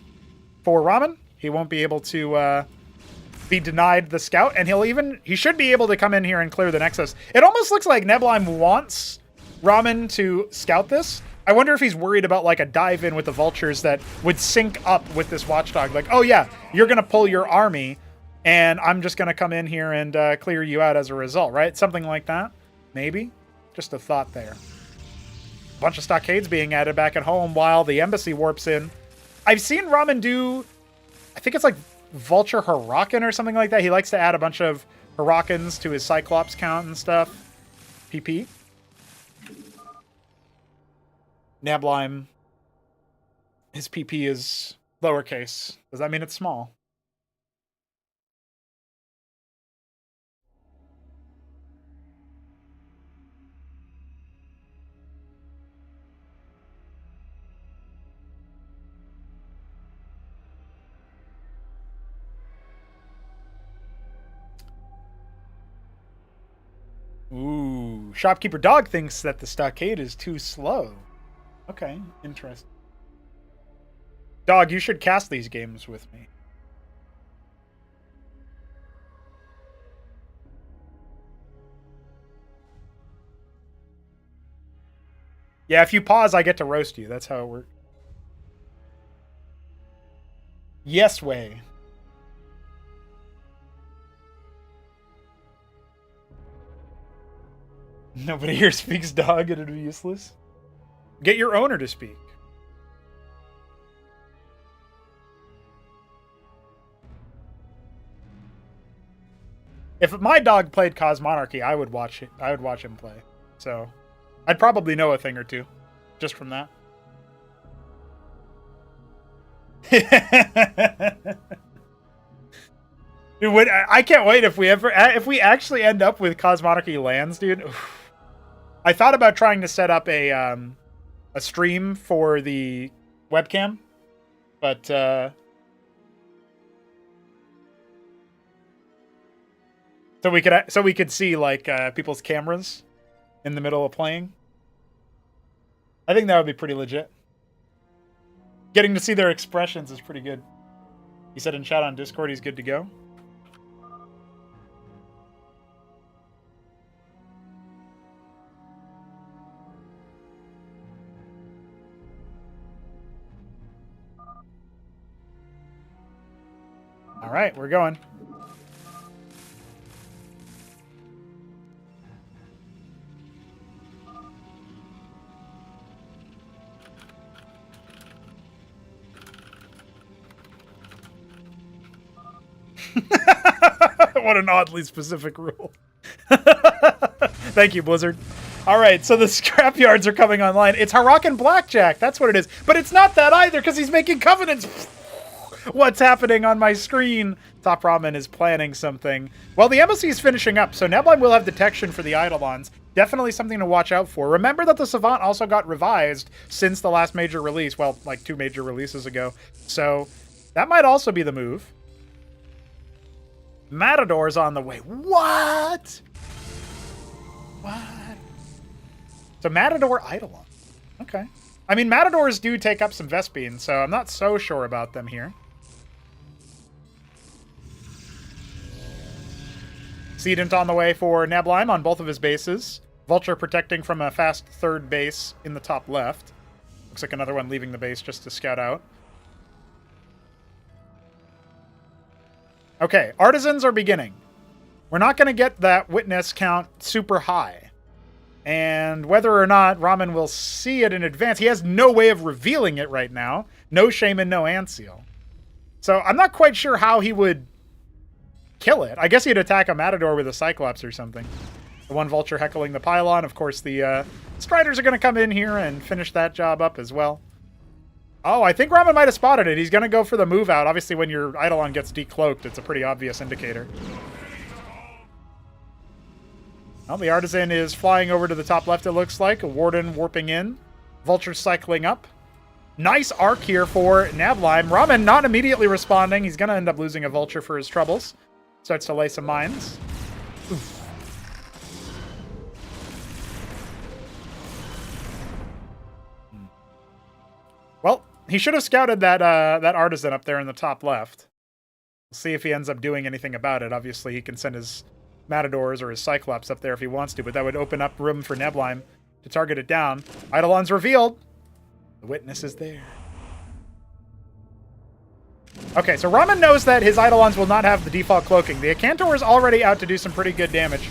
[SPEAKER 1] For Ramen, he won't be able to be denied the scout, and he should be able to come in here and clear the Nexus. It almost looks like Neblime wants Ramen to scout this. I wonder if he's worried about like a dive in with the vultures that would sync up with this watchdog. Like, oh yeah, you're gonna pull your army, and I'm just gonna come in here and clear you out as a result, right? Something like that, maybe. Just a thought there. A bunch of stockades being added back at home while the embassy warps in. I've seen Ramen do, I think it's like Vulture Huracan or something like that. He likes to add a bunch of Huracans to his Cyclops count and stuff. PP. Neblime. His PP is lowercase. Does that mean it's small? Ooh, Shopkeeper Dog thinks that the stockade is too slow. Okay, interesting. Dog, you should cast these games with me. Yeah, if you pause, I get to roast you. That's how it works. Yes way. Nobody here speaks dog, and it'd be useless. Get your owner to speak. If my dog played Cosmonarchy, I would watch it. I would watch him play. So, I'd probably know a thing or two, just from that. Dude, I can't wait if we actually end up with Cosmonarchy lands, dude. Oof. I thought about trying to set up a stream for the webcam, but so we could see like people's cameras in the middle of playing. I think that would be pretty legit. Getting to see their expressions is pretty good. He said in chat on Discord he's good to go. All right, we're going. What an oddly specific rule. Thank you, Blizzard. All right, so the scrapyards are coming online. It's Huracan Blackjack. That's what it is. But it's not that either because he's making covenants. What's happening on my screen? TopRamen is planning something. Well, the embassy is finishing up, so Neblime will have detection for the Eidolons. Definitely something to watch out for. Remember that the Savant also got revised since the last major release. Well, like 2 major releases ago. So that might also be the move. Matador's on the way. What? What? So Matador Eidolon. Okay. I mean, Matadors do take up some Vespines, so I'm not so sure about them here. Sedent on the way for Neblime on both of his bases. Vulture protecting from a fast third base in the top left. Looks like another one leaving the base just to scout out. Okay, Artisans are beginning. We're not going to get that witness count super high. And whether or not Ramen will see it in advance, he has no way of revealing it right now. No Shaman, no Anseal. So I'm not quite sure how he would kill it. I guess he'd attack a Matador with a Cyclops or something. The one Vulture heckling the pylon. Of course, the Striders are going to come in here and finish that job up as well. Oh, I think Ramen might have spotted it. He's going to go for the move out. Obviously, when your Eidolon gets decloaked, it's a pretty obvious indicator. Well, the Artisan is flying over to the top left, it looks like. A Warden warping in. Vulture cycling up. Nice arc here for Neblime. Ramen not immediately responding. He's going to end up losing a Vulture for his troubles. Starts to lay some mines. Oof. Well, he should have scouted that that Artisan up there in the top left. See if he ends up doing anything about it. Obviously, he can send his Matadors or his Cyclops up there if he wants to, but that would open up room for Neblime to target it down. Eidolon's revealed. The witness is there. Okay, so Ramen knows that his Eidolons will not have the default cloaking. The Acantor is already out to do some pretty good damage.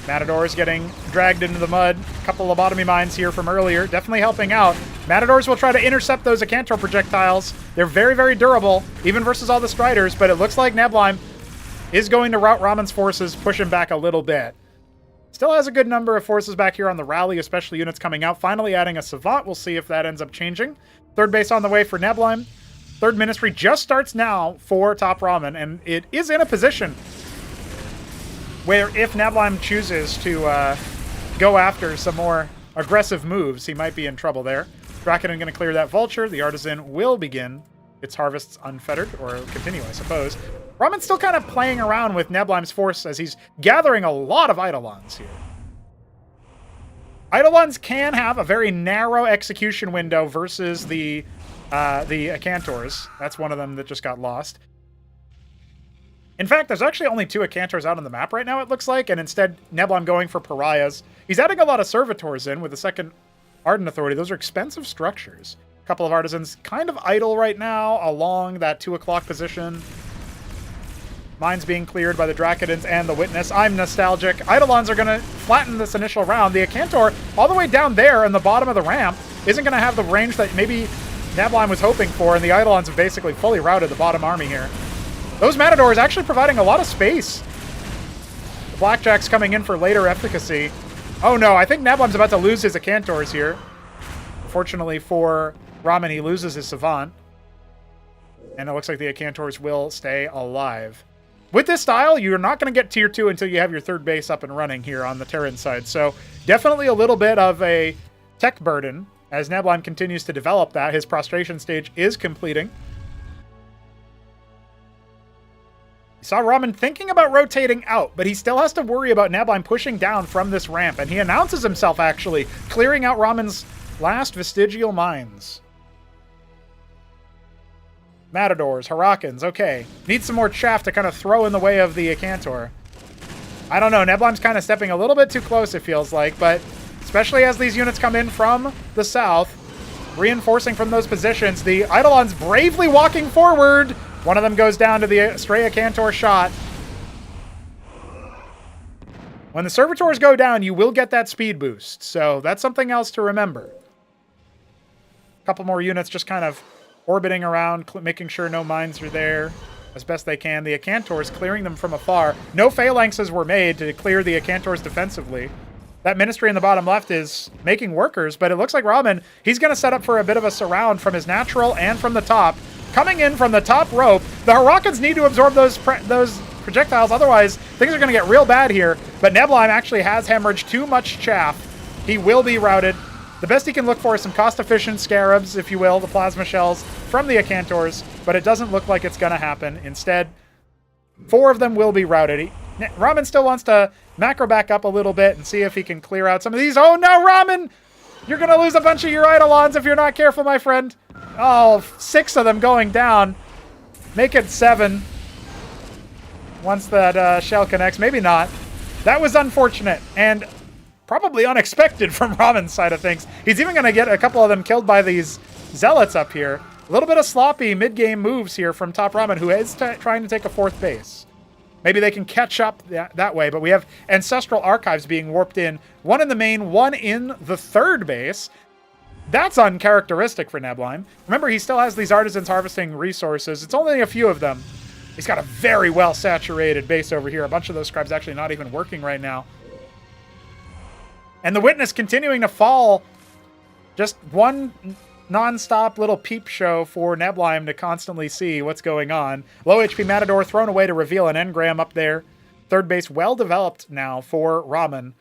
[SPEAKER 1] Matadors getting dragged into the mud. A couple lobotomy mines here from earlier, definitely helping out. Matadors will try to intercept those Acantor projectiles. They're very, very durable, even versus all the Striders, but it looks like Neblime is going to rout Ramen's forces, push him back a little bit. Still has a good number of forces back here on the rally, especially units coming out. Finally adding a Savant. We'll see if that ends up changing. Third base on the way for Neblime. Third Ministry just starts now for TopRamen, and it is in a position where if Neblime chooses to go after some more aggressive moves, he might be in trouble there. Draken going to clear that Vulture. The Artisan will begin its harvests unfettered, or continue, I suppose. Ramen's still kind of playing around with Neblime's force as he's gathering a lot of Eidolons here. Eidolons can have a very narrow execution window versus the Acantors. That's one of them that just got lost. In fact, there's actually only 2 Acantors out on the map right now, it looks like, and instead Neblime going for Pariahs. He's adding a lot of Servitors in with the second Ardent Authority. Those are expensive structures. A couple of Artisans kind of idle right now along that 2 o'clock position. Mines being cleared by the Dracodons and the Witness. I'm nostalgic. Eidolons are going to flatten this initial round. The Acantor, all the way down there in the bottom of the ramp, isn't going to have the range that maybe Neblime was hoping for, and the Eidolons have basically fully routed the bottom army here. Those Matadors actually providing a lot of space. The Blackjack's coming in for later efficacy. Oh no, I think Neblime's about to lose his Acantors here. Fortunately for Ramen, he loses his Savant. And it looks like the Acantors will stay alive. With this style, you're not going to get tier 2 until you have your third base up and running here on the Terran side. So definitely a little bit of a tech burden as Neblime continues to develop that. His prostration stage is completing. Saw Ramen thinking about rotating out, but he still has to worry about Neblime pushing down from this ramp. And he announces himself, actually, clearing out Ramen's last vestigial mines. Matadors, Hurricanes, okay. Needs some more chaff to kind of throw in the way of the Acantor. I don't know, Neblime's kind of stepping a little bit too close, it feels like, but especially as these units come in from the south, reinforcing from those positions, the Eidolons bravely walking forward. One of them goes down to the stray Acantor shot. When the Servitors go down, you will get that speed boost, so that's something else to remember. A couple more units just kind of orbiting around, making sure no mines are there as best they can. The Acantors clearing them from afar. No phalanxes were made to clear the Acantors defensively. That Ministry in the bottom left is making workers, but it looks like Ramen, he's going to set up for a bit of a surround from his natural and from the top. Coming in from the top rope, the Hurricanes need to absorb those projectiles, otherwise things are going to get real bad here. But Neblime actually has hemorrhaged too much chaff. He will be routed. The best he can look for is some cost-efficient scarabs, if you will, the plasma shells from the Acantors, but it doesn't look like it's going to happen. Instead, 4 of them will be routed. Ramen still wants to macro back up a little bit and see if he can clear out some of these. Oh no, Ramen! You're going to lose a bunch of your Eidolons if you're not careful, my friend. Oh, 6 of them going down. Make it 7. Once that shell connects. Maybe not. That was unfortunate and probably unexpected from Ramen's side of things. He's even going to get a couple of them killed by these zealots up here. A little bit of sloppy mid-game moves here from TopRamen, who is trying to take a 4th base. Maybe they can catch up that way, but we have Ancestral Archives being warped in. 1 in the main, 1 in the 3rd base. That's uncharacteristic for Neblime. Remember, he still has these Artisans harvesting resources. It's only a few of them. He's got a very well-saturated base over here. A bunch of those scribes actually not even working right now. And the Witness continuing to fall. Just one non-stop little peep show for Neblime to constantly see what's going on. Low HP Matador thrown away to reveal an engram up there. Third base well developed now for Ramen.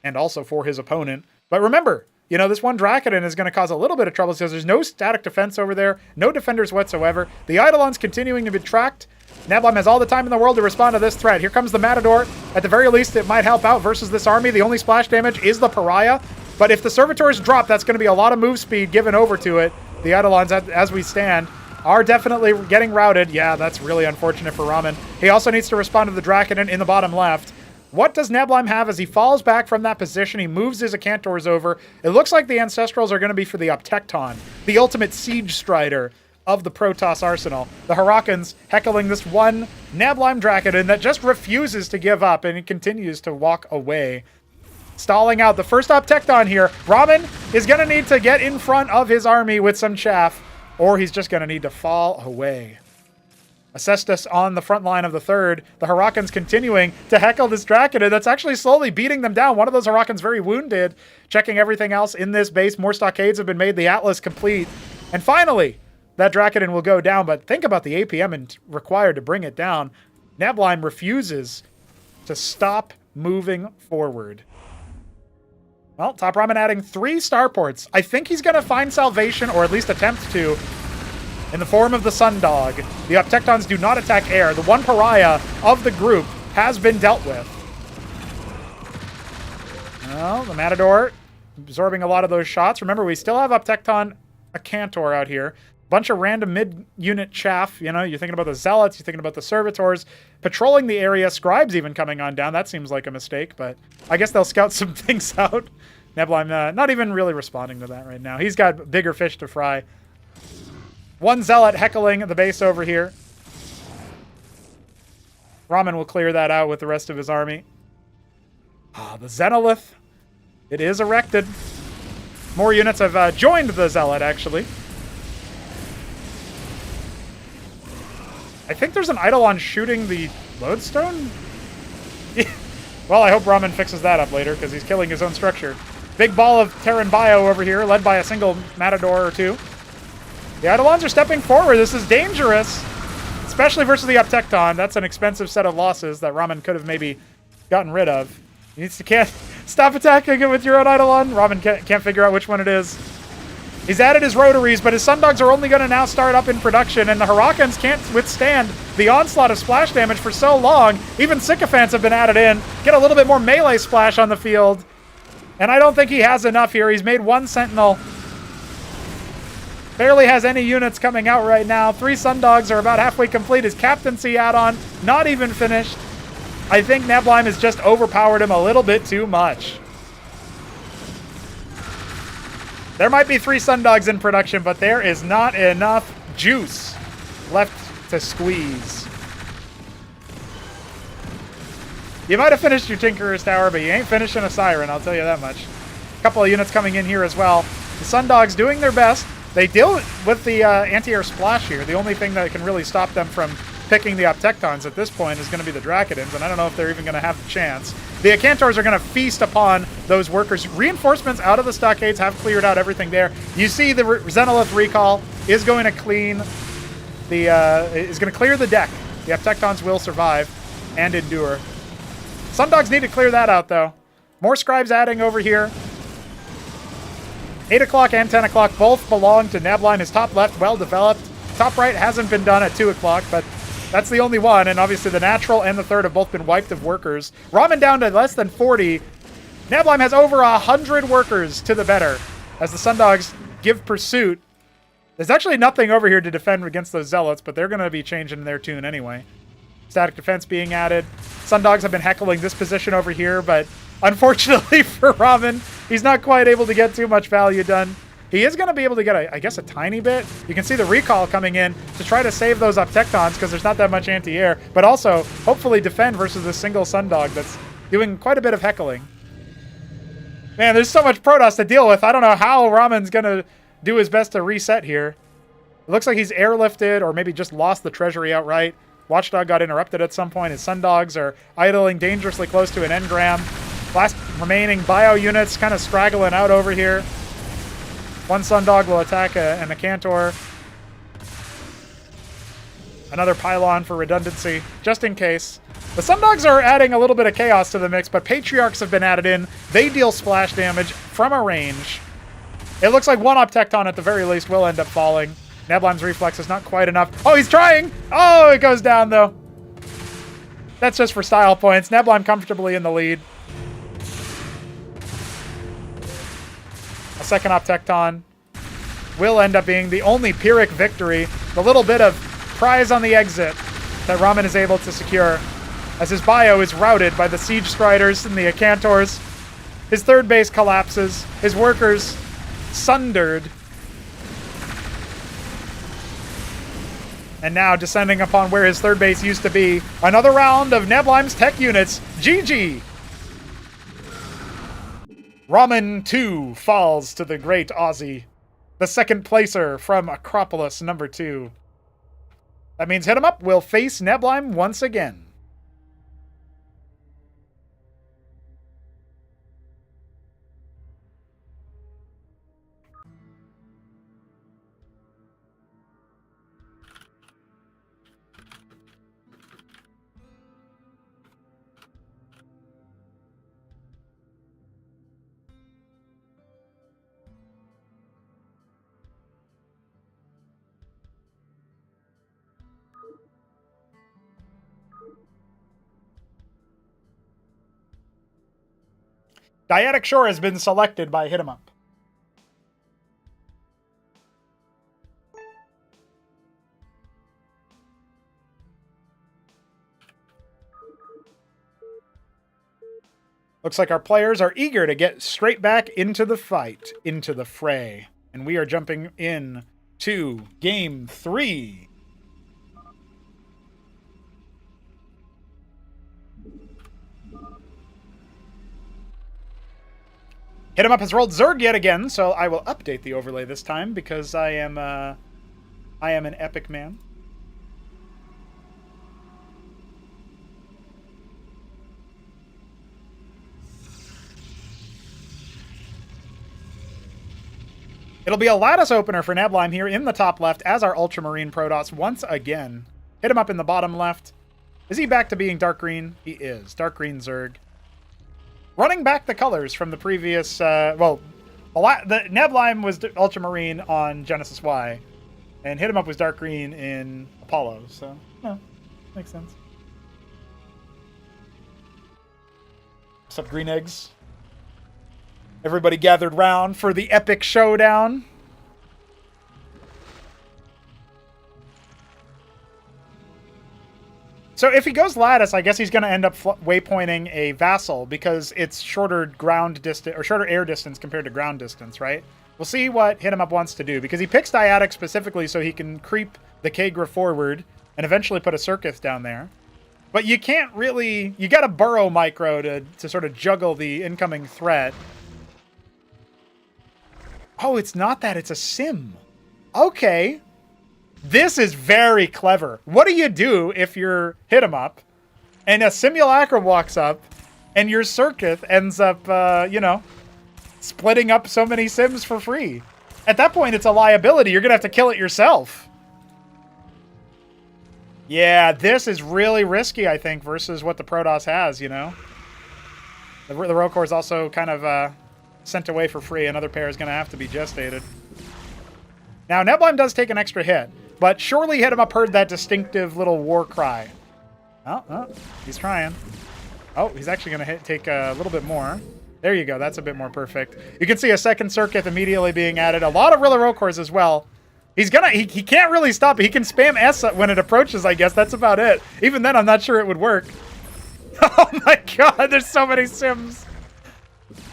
[SPEAKER 1] And also for his opponent. But remember, you know, this one Dracodon is going to cause a little bit of trouble because there's no static defense over there. No defenders whatsoever. The Eidolons continuing to be tracked. Neblime has all the time in the world to respond to this threat. Here comes the Matador. At the very least, it might help out versus this army. The only splash damage is the Pariah. But if the Servitors drop, that's going to be a lot of move speed given over to it. The Eidolons, as we stand, are definitely getting routed. Yeah, that's really unfortunate for Ramen. He also needs to respond to the Draken in the bottom left. What does Neblime have as he falls back from that position? He moves his Acantors over. It looks like the Ancestrals are going to be for the Uptekton, the ultimate siege strider of the Protoss arsenal. The Harakans heckling this one Neblime Draken that just refuses to give up, and he continues to walk away. Stalling out the first Uptekton here. Ramen is going to need to get in front of his army with some chaff, or he's just going to need to fall away. Acestus on the front line of the third. The Harakans continuing to heckle this Draken that's actually slowly beating them down. One of those Harakans very wounded. Checking everything else in this base. More stockades have been made. The Atlas complete. And finally, that Draken will go down. But think about the APM required to bring it down. Neblime refuses to stop moving forward. Well, TopRamen adding 3 starports. I think he's going to find salvation, or at least attempt to, in the form of the Sundog. The Uptektons do not attack air. The one pariah of the group has been dealt with. Well, the Matador absorbing a lot of those shots. Remember, we still have Uptekton Acantor out here. Bunch of random mid-unit chaff. You know, you're thinking about the Zealots, you're thinking about the Servitors. Patrolling the area, Scribes even coming on down. That seems like a mistake, but I guess they'll scout some things out. Neblime not even really responding to that right now. He's got bigger fish to fry. One Zealot heckling the base over here. Ramen will clear that out with the rest of his army. Ah, the Xenolith. It is erected. More units have joined the Zealot, actually. I think there's an Eidolon shooting the Lodestone? Well, I hope Ramen fixes that up later, because he's killing his own structure. Big ball of Terran Bio over here, led by a single Matador or two. The Eidolons are stepping forward. This is dangerous, especially versus the Uptekton. That's an expensive set of losses that Ramen could have maybe gotten rid of. He needs to can't stop attacking it with your own Eidolon. Ramen can't figure out which one it is. He's added his rotaries, but his Sundogs are only going to now start up in production, and the Harakans can't withstand the onslaught of splash damage for so long. Even Sycophants have been added in. Get a little bit more melee splash on the field. And I don't think he has enough here. He's made 1 Sentinel. Barely has any units coming out right now. 3 Sundogs are about halfway complete. His captaincy add-on, not even finished. I think Neblime has just overpowered him a little bit too much. There might be 3 Sundogs in production, but there is not enough juice left to squeeze. You might have finished your Tinkerer's Tower, but you ain't finishing a Siren, I'll tell you that much. A couple of units coming in here as well. The Sundogs doing their best. They deal with the anti-air splash here. The only thing that can really stop them from picking the Uptektons at this point is going to be the Drakidins, and I don't know if they're even going to have the chance. The Acantors are going to feast upon those workers. Reinforcements out of the stockades have cleared out everything there. You see the Xenolith recall is going to clean the is going to clear the deck. The Uptektons will survive and endure. Sundogs need to clear that out though. More Scribes adding over here. 8 o'clock and 10 o'clock both belong to Neblime. His top left well developed. Top right hasn't been done at 2 o'clock, but that's the only one, and obviously the natural and the third have both been wiped of workers. Ramen down to less than 40. Neblime has over 100 workers to the better as the Sundogs give pursuit. There's actually nothing over here to defend against those Zealots, but they're going to be changing their tune anyway. Static defense being added. Sundogs have been heckling this position over here, but unfortunately for Ramen, he's not quite able to get too much value done. He is going to be able to get, I guess, a tiny bit. You can see the recall coming in to try to save those Uptektons because there's not that much anti-air, but also hopefully defend versus this single Sundog that's doing quite a bit of heckling. Man, there's so much Protoss to deal with. I don't know how Ramen's going to do his best to reset here. It looks like he's airlifted or maybe just lost the treasury outright. Watchdog got interrupted at some point. His Sundogs are idling dangerously close to an engram. Last remaining bio units kind of straggling out over here. One Sundog will attack an Acantor. Another pylon for redundancy, just in case. The Sundogs are adding a little bit of chaos to the mix, but Patriarchs have been added in. They deal splash damage from a range. It looks like one Uptekton at the very least will end up falling. Neblime's reflex is not quite enough. Oh, he's trying! Oh, it goes down, though. That's just for style points. Neblime comfortably in the lead. A second Uptekton will end up being the only Pyrrhic victory. The the little bit of prize on the exit that Ramen is able to secure as his bio is routed by the Siege Striders and the Acantors. His third base collapses. His workers sundered. And now descending upon where his third base used to be. Another round of Neblime's tech units. GG! Ramen 2 falls to the great Aussie. The second placer from Acropolis number 2. That means HitEmUp will face Neblime once again. Dyadic Shore has been selected by HitEmUp. Looks like our players are eager to get straight back into the fight, into the fray. And we are jumping in to Game 3. HitEmUp has rolled Zerg yet again, so I will update the overlay this time because I am an epic man. It'll be a lattice opener for Neblime here in the top left as our Ultramarine Protoss once again. HitEmUp in the bottom left. Is he back to being dark green? He is. Dark green Zerg. Running back the colors from the previous, the Neblime was Ultramarine on Genesis Y, and HitEmUp was dark green in Apollo, so, no, makes sense. What's up, green eggs? Everybody gathered round for the epic showdown. So if he goes lattice, I guess he's going to end up waypointing a vassal because it's shorter ground distance or shorter air distance compared to ground distance, right? We'll see what HitEmUp wants to do because he picks Dyadic specifically so he can creep the Kagra forward and eventually put a Circuit down there. But you can't really, you got to burrow micro to sort of juggle the incoming threat. Oh, it's not that, it's a sim. Okay. This is very clever. What do you do if you're HitEmUp and a simulacrum walks up and your Circuit ends up, splitting up so many sims for free? At that point, it's a liability. You're going to have to kill it yourself. Yeah, this is really risky, I think, versus what the Protoss has, you know? The Rocore is also kind of sent away for free. Another pair is going to have to be gestated. Now, Neblime does take an extra hit. But surely HitEmUp heard that distinctive little war cry. Oh, he's trying. Oh, he's actually going to take a little bit more. There you go. That's a bit more perfect. You can see a second Circuit immediately being added. A lot of Rilla Rocors as well. He's gonna. He can't really stop it. He can spam S when it approaches, I guess. That's about it. Even then, I'm not sure it would work. Oh my god, there's so many sims.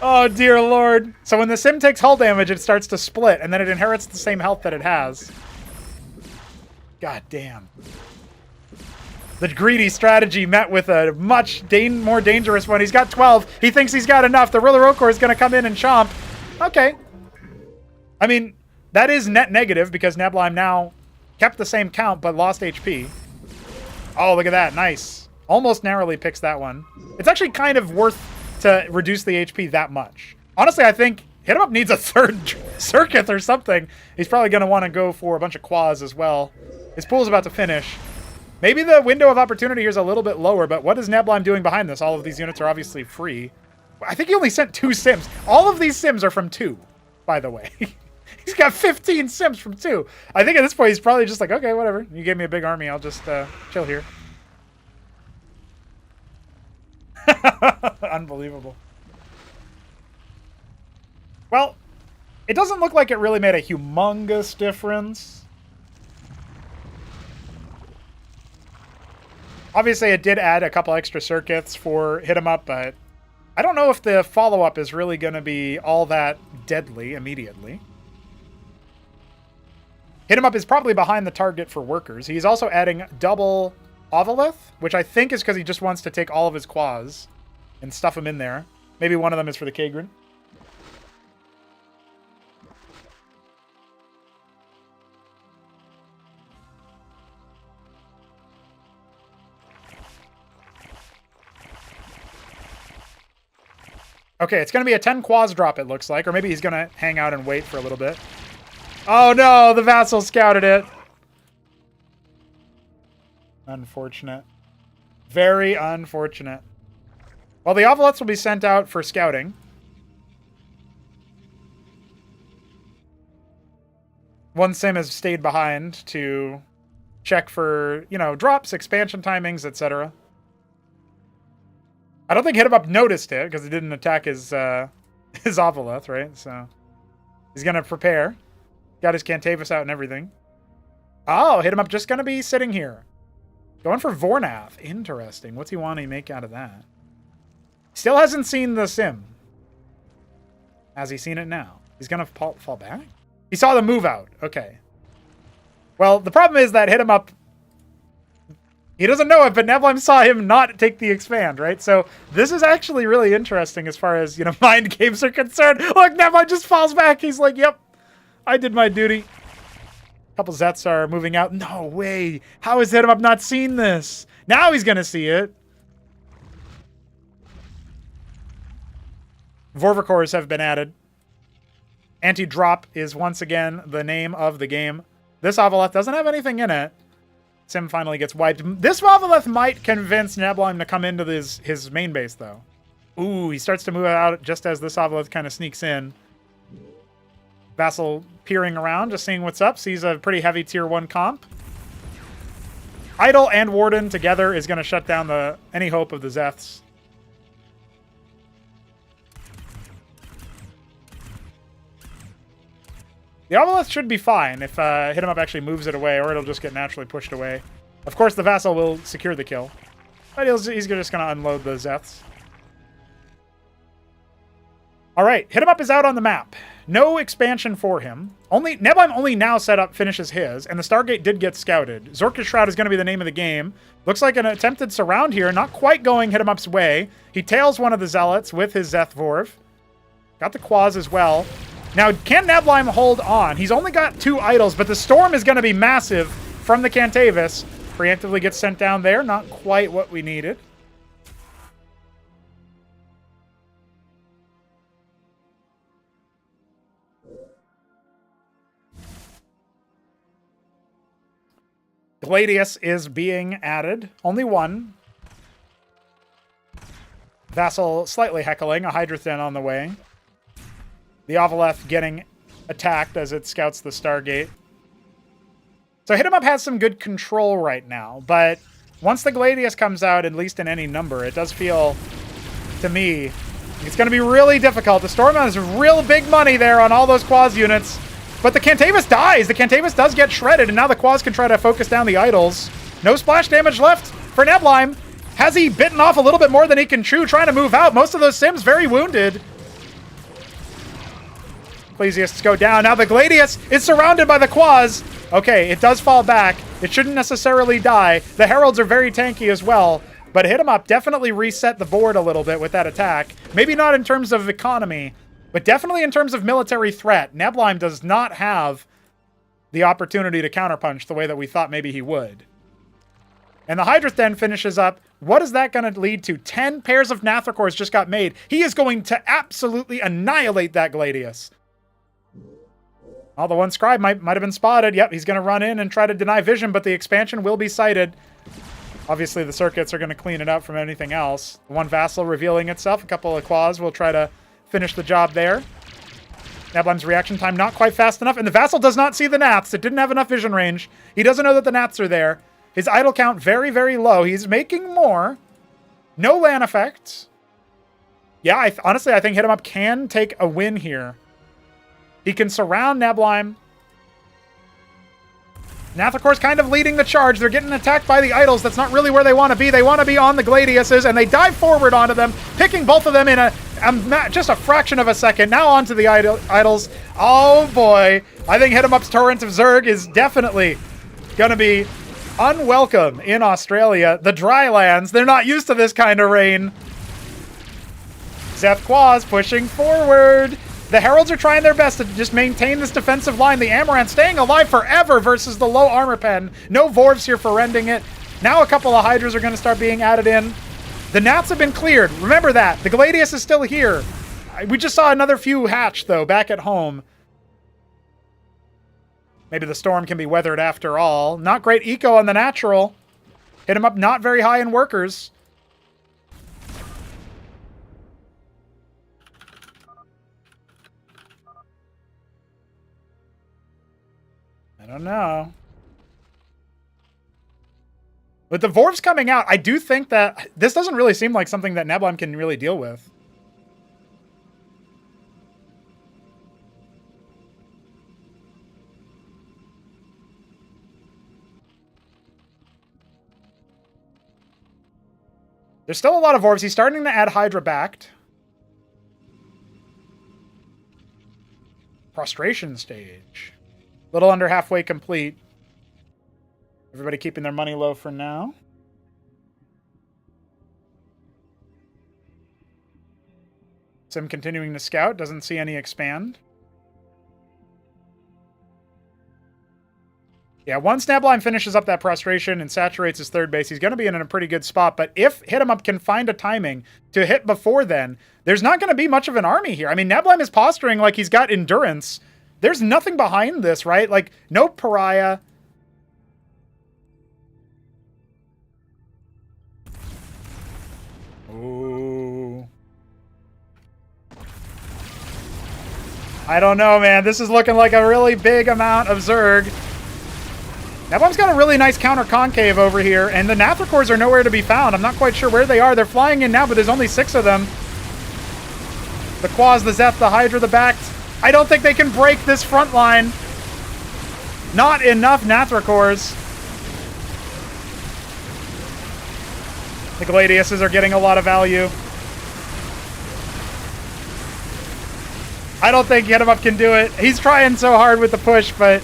[SPEAKER 1] Oh, dear lord. So when the sim takes hull damage, it starts to split, and then it inherits the same health that it has. God damn. The greedy strategy met with a much more dangerous one. He's got 12. He thinks he's got enough. The Rilla Rocore is going to come in and chomp. Okay. I mean, that is net negative because Neblime now kept the same count but lost HP. Oh, look at that. Nice. Almost narrowly picks that one. It's actually kind of worth to reduce the HP that much. Honestly, I think HitEmUp needs a third Circuit or something. He's probably going to want to go for a bunch of quads as well. His pool's about to finish. Maybe the window of opportunity here is a little bit lower, but what is Neblime doing behind this? All of these units are obviously free. I think he only sent 2 sims. All of these sims are from 2, by the way. He's got 15 sims from 2. I think at this point he's probably just like, okay, whatever. You gave me a big army. I'll just chill here. Unbelievable. Well, it doesn't look like it really made a humongous difference. Obviously, it did add a couple extra circuits for HitEmUp, but I don't know if the follow-up is really going to be all that deadly immediately. HitEmUp is probably behind the target for workers. He's also adding double Ovalith, which I think is because he just wants to take all of his quas and stuff them in there. Maybe one of them is for the Kagrin. Okay, it's going to be a 10 quas drop, it looks like. Or maybe he's going to hang out and wait for a little bit. Oh, no! The Vassal scouted it. Unfortunate. Very unfortunate. Well, the Ovaliths will be sent out for scouting. One sim has stayed behind to check for, you know, drops, expansion timings, etc. I don't think HitEmUp noticed it because he didn't attack his Ovalith, right? So he's going to prepare. Got his Cantavis out and everything. Oh, HitEmUp just going to be sitting here. Going for Vornath. Interesting. What's he want to make out of that? Still hasn't seen the sim. Has he seen it now? He's going to fall back? He saw the move out. Okay. Well, the problem is that HitEmUp, he doesn't know it, but Neblime saw him not take the expand, right? So this is actually really interesting as far as, you know, mind games are concerned. Look, Neblime just falls back. He's like, yep, I did my duty. A couple Zets are moving out. No way. How has HitEmUp not seen this? Now he's going to see it. Vorvicors have been added. Anti-drop is once again the name of the game. This Ovalith doesn't have anything in it. Sim finally gets wiped. This Ovalith might convince Neblime to come into his main base, though. Ooh, he starts to move out just as this Ovalith kind of sneaks in. Vassal peering around, just seeing what's up. Sees a pretty heavy tier 1 comp. Idol and Warden together is going to shut down any hope of the Zeths. The Ovalith should be fine if HitEmUp actually moves it away, or it'll just get naturally pushed away. Of course, the Vassal will secure the kill. But he's just going to unload the Zeths. Alright, HitEmUp is out on the map. No expansion for him. Neblime only now finishes his, and the Stargate did get scouted. Zorka's Shroud is going to be the name of the game. Looks like an attempted surround here, not quite going HitEmUp's way. He tails one of the Zealots with his Zeth Vorv. Got the Quas as well. Now, can Neblime hold on? He's only got 2 idols, but the Storm is going to be massive from the Cantavis. Preemptively gets sent down there. Not quite what we needed. Gladius is being added. Only 1. Vassal slightly heckling. A Hydrathin on the way. The Ovalith getting attacked as it scouts the Stargate. So HitEmUp has some good control right now, but once the Gladius comes out, at least in any number, it does feel, to me, it's going to be really difficult. The Storm has real big money there on all those Quas units, but the Cantavis dies. The Cantavis does get shredded, and now the Quas can try to focus down the idols. No splash damage left for Neblime. Has he bitten off a little bit more than he can chew, trying to move out? Most of those Sims very wounded. Ecclesiasts go down. Now the Gladius is surrounded by the Quas. Okay, it does fall back. It shouldn't necessarily die. The Heralds are very tanky as well. But HitEmUp definitely reset the board a little bit with that attack. Maybe not in terms of economy, but definitely in terms of military threat. Neblime does not have the opportunity to counterpunch the way that we thought maybe he would. And the Hydrith then finishes up. What is that going to lead to? 10 pairs of Nathracors just got made. He is going to absolutely annihilate that Gladius. Oh, the one Scribe might have been spotted. Yep, he's going to run in and try to deny vision, but the expansion will be sighted. Obviously, the circuits are going to clean it up from anything else. The one Vassal revealing itself. A couple of Quas will try to finish the job there. Neblime's reaction time not quite fast enough, and the Vassal does not see the Naths. It didn't have enough vision range. He doesn't know that the Naths are there. His idle count very, very low. He's making more. No land effects. Yeah, honestly, I think HitEmUp can take a win here. He can surround Neblime. Nathacor's kind of leading the charge. They're getting attacked by the idols. That's not really where they want to be. They want to be on the Gladiuses, and they dive forward onto them, picking both of them in just a fraction of a second. Now onto the idols. Oh boy. I think HitEmUp's Torrent of Zerg is definitely going to be unwelcome in Australia. The dry lands, they're not used to this kind of rain. Zeth Quaz pushing forward. The Heralds are trying their best to just maintain this defensive line. The Amaranth staying alive forever versus the low armor pen. No Vorvs here for rending it. Now a couple of Hydras are going to start being added in. The Nats have been cleared. Remember that. The Gladius is still here. We just saw another few hatch, though, back at home. Maybe the storm can be weathered after all. Not great eco on the natural. HitEmUp not very high in workers. I don't know. With the Vorvs coming out, I do think that this doesn't really seem like something that Neblime can really deal with. There's still a lot of Vorvs. He's starting to add Hydra backed. Prostration stage. Little under halfway complete. Everybody keeping their money low for now. Sim continuing to scout. Doesn't see any expand. Yeah, once Neblime finishes up that prostration and saturates his third base, he's going to be in a pretty good spot. But if HitEmUp can find a timing to hit before then, there's not going to be much of an army here. I mean, Neblime is posturing like he's got endurance. There's nothing behind this, right? Like, no pariah. Ooh. I don't know, man. This is looking like a really big amount of Zerg. Neblime's got a really nice counter concave over here, and the Nathrakors are nowhere to be found. I'm not quite sure where they are. They're flying in now, but there's only 6 of them. The Quaz, the Zeth, the Hydra, the Backed. I don't think they can break this front line. Not enough Nathrakors. The Gladiuses are getting a lot of value. I don't think HitEmUp can do it. He's trying so hard with the push, but...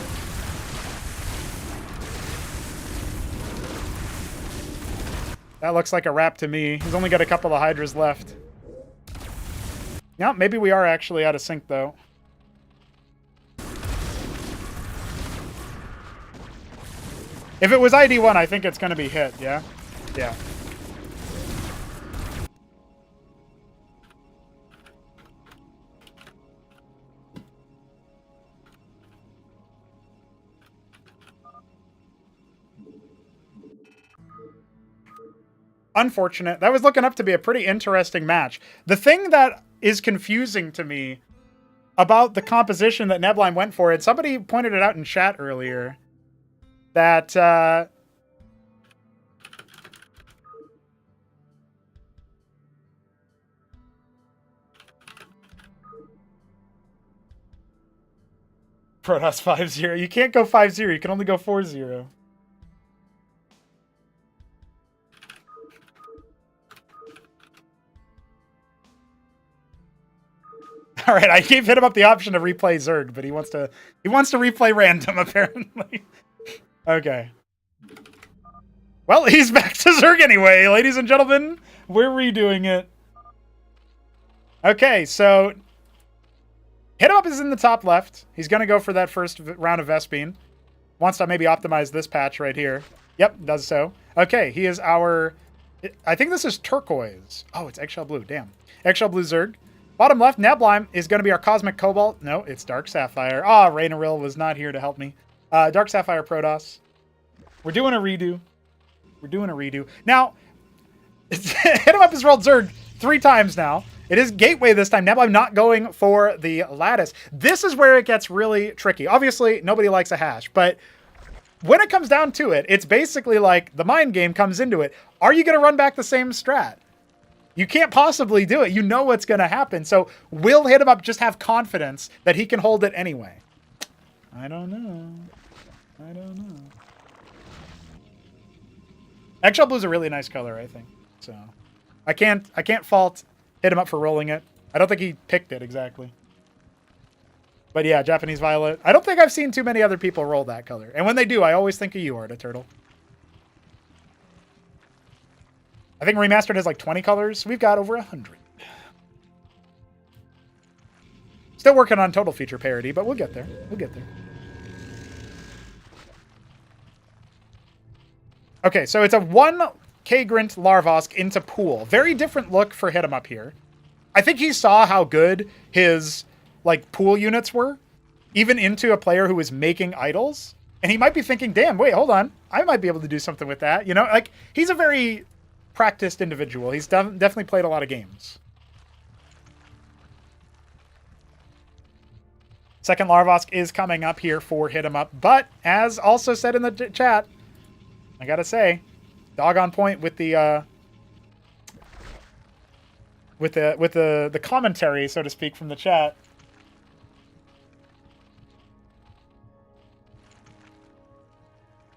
[SPEAKER 1] that looks like a wrap to me. He's only got a couple of Hydras left. Yeah, maybe we are actually out of sync, though. If it was ID1, I think it's going to be hit, yeah? Yeah. Unfortunate. That was looking up to be a pretty interesting match. The thing that is confusing to me about the composition that Neblime went for, and somebody pointed it out in chat earlier, that Protoss 5-0. You can't go 5-0. You can only go 4-0. All right, I gave HitEmUp the option to replay Zerg, but he wants to replay random apparently. Okay. Well, he's back to Zerg anyway, ladies and gentlemen. We're redoing it. Okay, so HitEmUp is in the top left. He's going to go for that first round of Vespene. Wants to maybe optimize this patch right here. Yep, does so. Okay, he is our... I think this is turquoise. Oh, it's eggshell blue. Damn. Eggshell blue Zerg. Bottom left, Neblime is going to be our Cosmic Cobalt. No, it's Dark Sapphire. Ah, Raynaril was not here to help me. Dark Sapphire Protoss. We're doing a redo. We're doing a redo. Now, HitEmUp has rolled Zerg 3 times now. It is Gateway this time. Neblime not going for the Lattice. This is where it gets really tricky. Obviously, nobody likes a hash, but when it comes down to it, it's basically like the mind game comes into it. Are you going to run back the same strat? You can't possibly do it. You know what's going to happen. So will HitEmUp just have confidence that he can hold it anyway? I don't know. I don't know. Eggshell blue is a really nice color, I think. So I can't fault HitEmUp for rolling it. I don't think he picked it exactly. But yeah, Japanese violet. I don't think I've seen too many other people roll that color. And when they do, I always think of you, Arda Turtle. I think Remastered has like 20 colors. We've got over 100. Still working on total feature parity, but we'll get there. We'll get there. Okay, so it's a 1 Kagrant Larvosk into pool. Very different look for HitEmUp here. I think he saw how good his like pool units were, even into a player who was making idols. And he might be thinking, damn, wait, hold on. I might be able to do something with that. You know, like he's a very practiced individual. He's definitely played a lot of games. Second Larvosk is coming up here for HitEmUp. But as also said in the chat, I gotta say, dog on point with the commentary, so to speak, from the chat.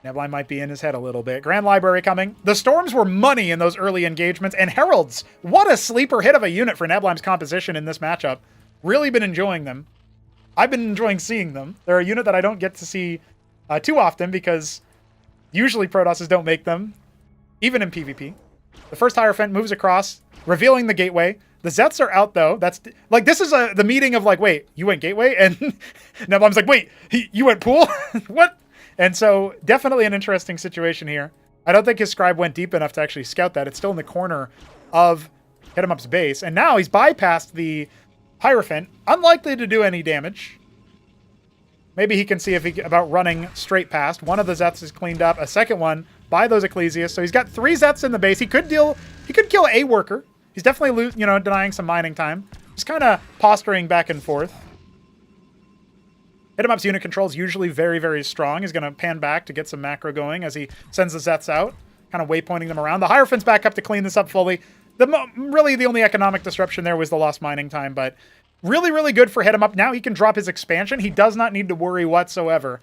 [SPEAKER 1] Neblime might be in his head a little bit. Grand Library coming. The Storms were money in those early engagements. And Heralds, what a sleeper hit of a unit for Neblime's composition in this matchup. Really been enjoying them. I've been enjoying seeing them. They're a unit that I don't get to see too often because usually Protosses don't make them, even in PvP. The first Hierophant moves across, revealing the gateway. The Zeths are out, though. That's like, this is the meeting of like, wait, you went gateway? And Neblime's like, wait, you went pool? What? And so definitely an interesting situation here. I don't think his scribe went deep enough to actually scout that. It's still in the corner of HitEmUp's base. And now he's bypassed the Hierophant. Unlikely to do any damage. Maybe he can see if he about running straight past. One of the Zeths is cleaned up. A second one by those Ecclesias. So he's got 3 Zeths in the base. He could kill a worker. He's definitely denying some mining time. Just kind of posturing back and forth. HitEmUp's unit control is usually very, very strong. He's going to pan back to get some macro going as he sends the Zeths out, kind of waypointing them around. The Hierophant's back up to clean this up fully. Really, the only economic disruption there was the lost mining time, but really, really good for HitEmUp. Now he can drop his expansion. He does not need to worry whatsoever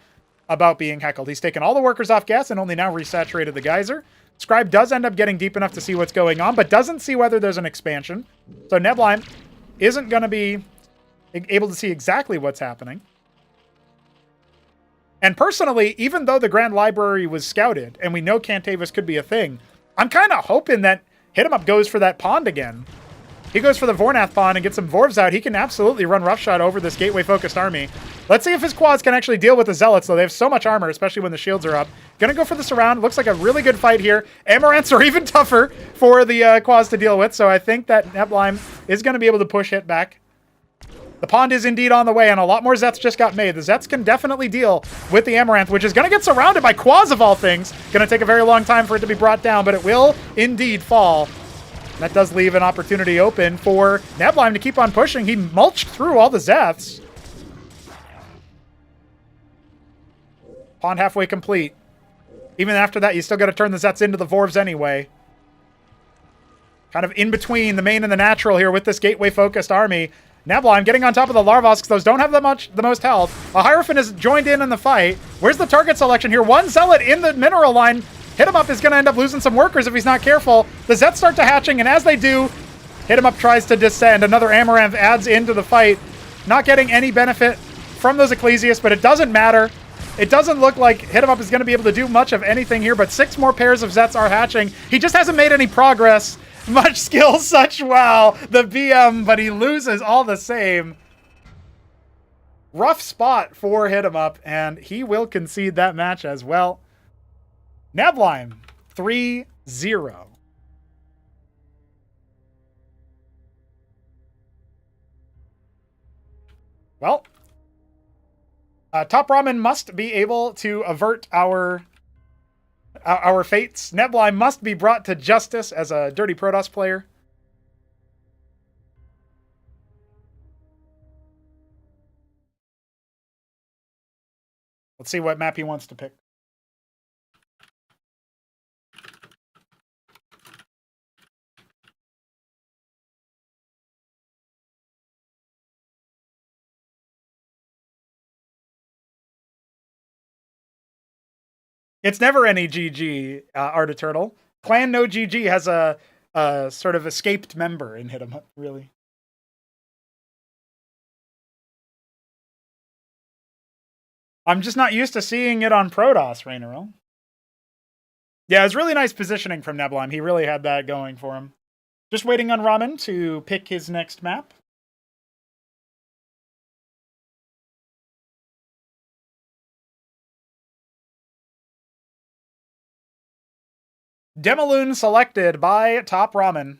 [SPEAKER 1] about being heckled. He's taken all the workers off gas and only now resaturated the geyser. Scribe does end up getting deep enough to see what's going on, but doesn't see whether there's an expansion. So Neblime isn't going to be able to see exactly what's happening. And personally, even though the Grand Library was scouted, and we know Cantavis could be a thing, I'm kind of hoping that HitEmUp goes for that pond again. He goes for the Vornath pond and gets some Vorvs out. He can absolutely run roughshod over this gateway-focused army. Let's see if his quads can actually deal with the Zealots, though. They have so much armor, especially when the shields are up. Gonna go for the surround. Looks like a really good fight here. Amaranths are even tougher for the quads to deal with, so I think that Neblime is going to be able to push it back. The pond is indeed on the way, and a lot more Zeths just got made. The Zeths can definitely deal with the Amaranth, which is going to get surrounded by quads of all things. Going to take a very long time for it to be brought down, but it will indeed fall. That does leave an opportunity open for Neblime to keep on pushing. He mulched through all the Zeths. Pond halfway complete. Even after that, you still got to turn the Zeths into the Vorvs anyway. Kind of in between the main and the natural here with this gateway-focused army. Neblime getting on top of the Larvosks. Those don't have the most health. A Hierophant is joined in the fight. Where's the target selection here? One Zealot in the mineral line. HitEmUp is going to end up losing some workers if he's not careful. The Zets start to hatching, and as they do, HitEmUp tries to descend. Another Amaranth adds into the fight. Not getting any benefit from those Ecclesias, but it doesn't matter. It doesn't look like HitEmUp is going to be able to do much of anything here, but 6 more pairs of Zets are hatching. He just hasn't made any progress. Much skill, such wow. The BM, but he loses all the same. Rough spot for HitEmUp, and he will concede that match as well. Neblime, 3-0. Well, TopRamen must be able to avert our fates. Neblime must be brought to justice as a Dirty Protoss player. Let's see what map he wants to pick. It's never any GG, Artiturtle. Clan No GG has a sort of escaped member in HitEmUp, really. I'm just not used to seeing it on Protoss, Rainero. Yeah, it was really nice positioning from Neblime. He really had that going for him. Just waiting on Ramen to pick his next map. Demaloon selected by TopRamen.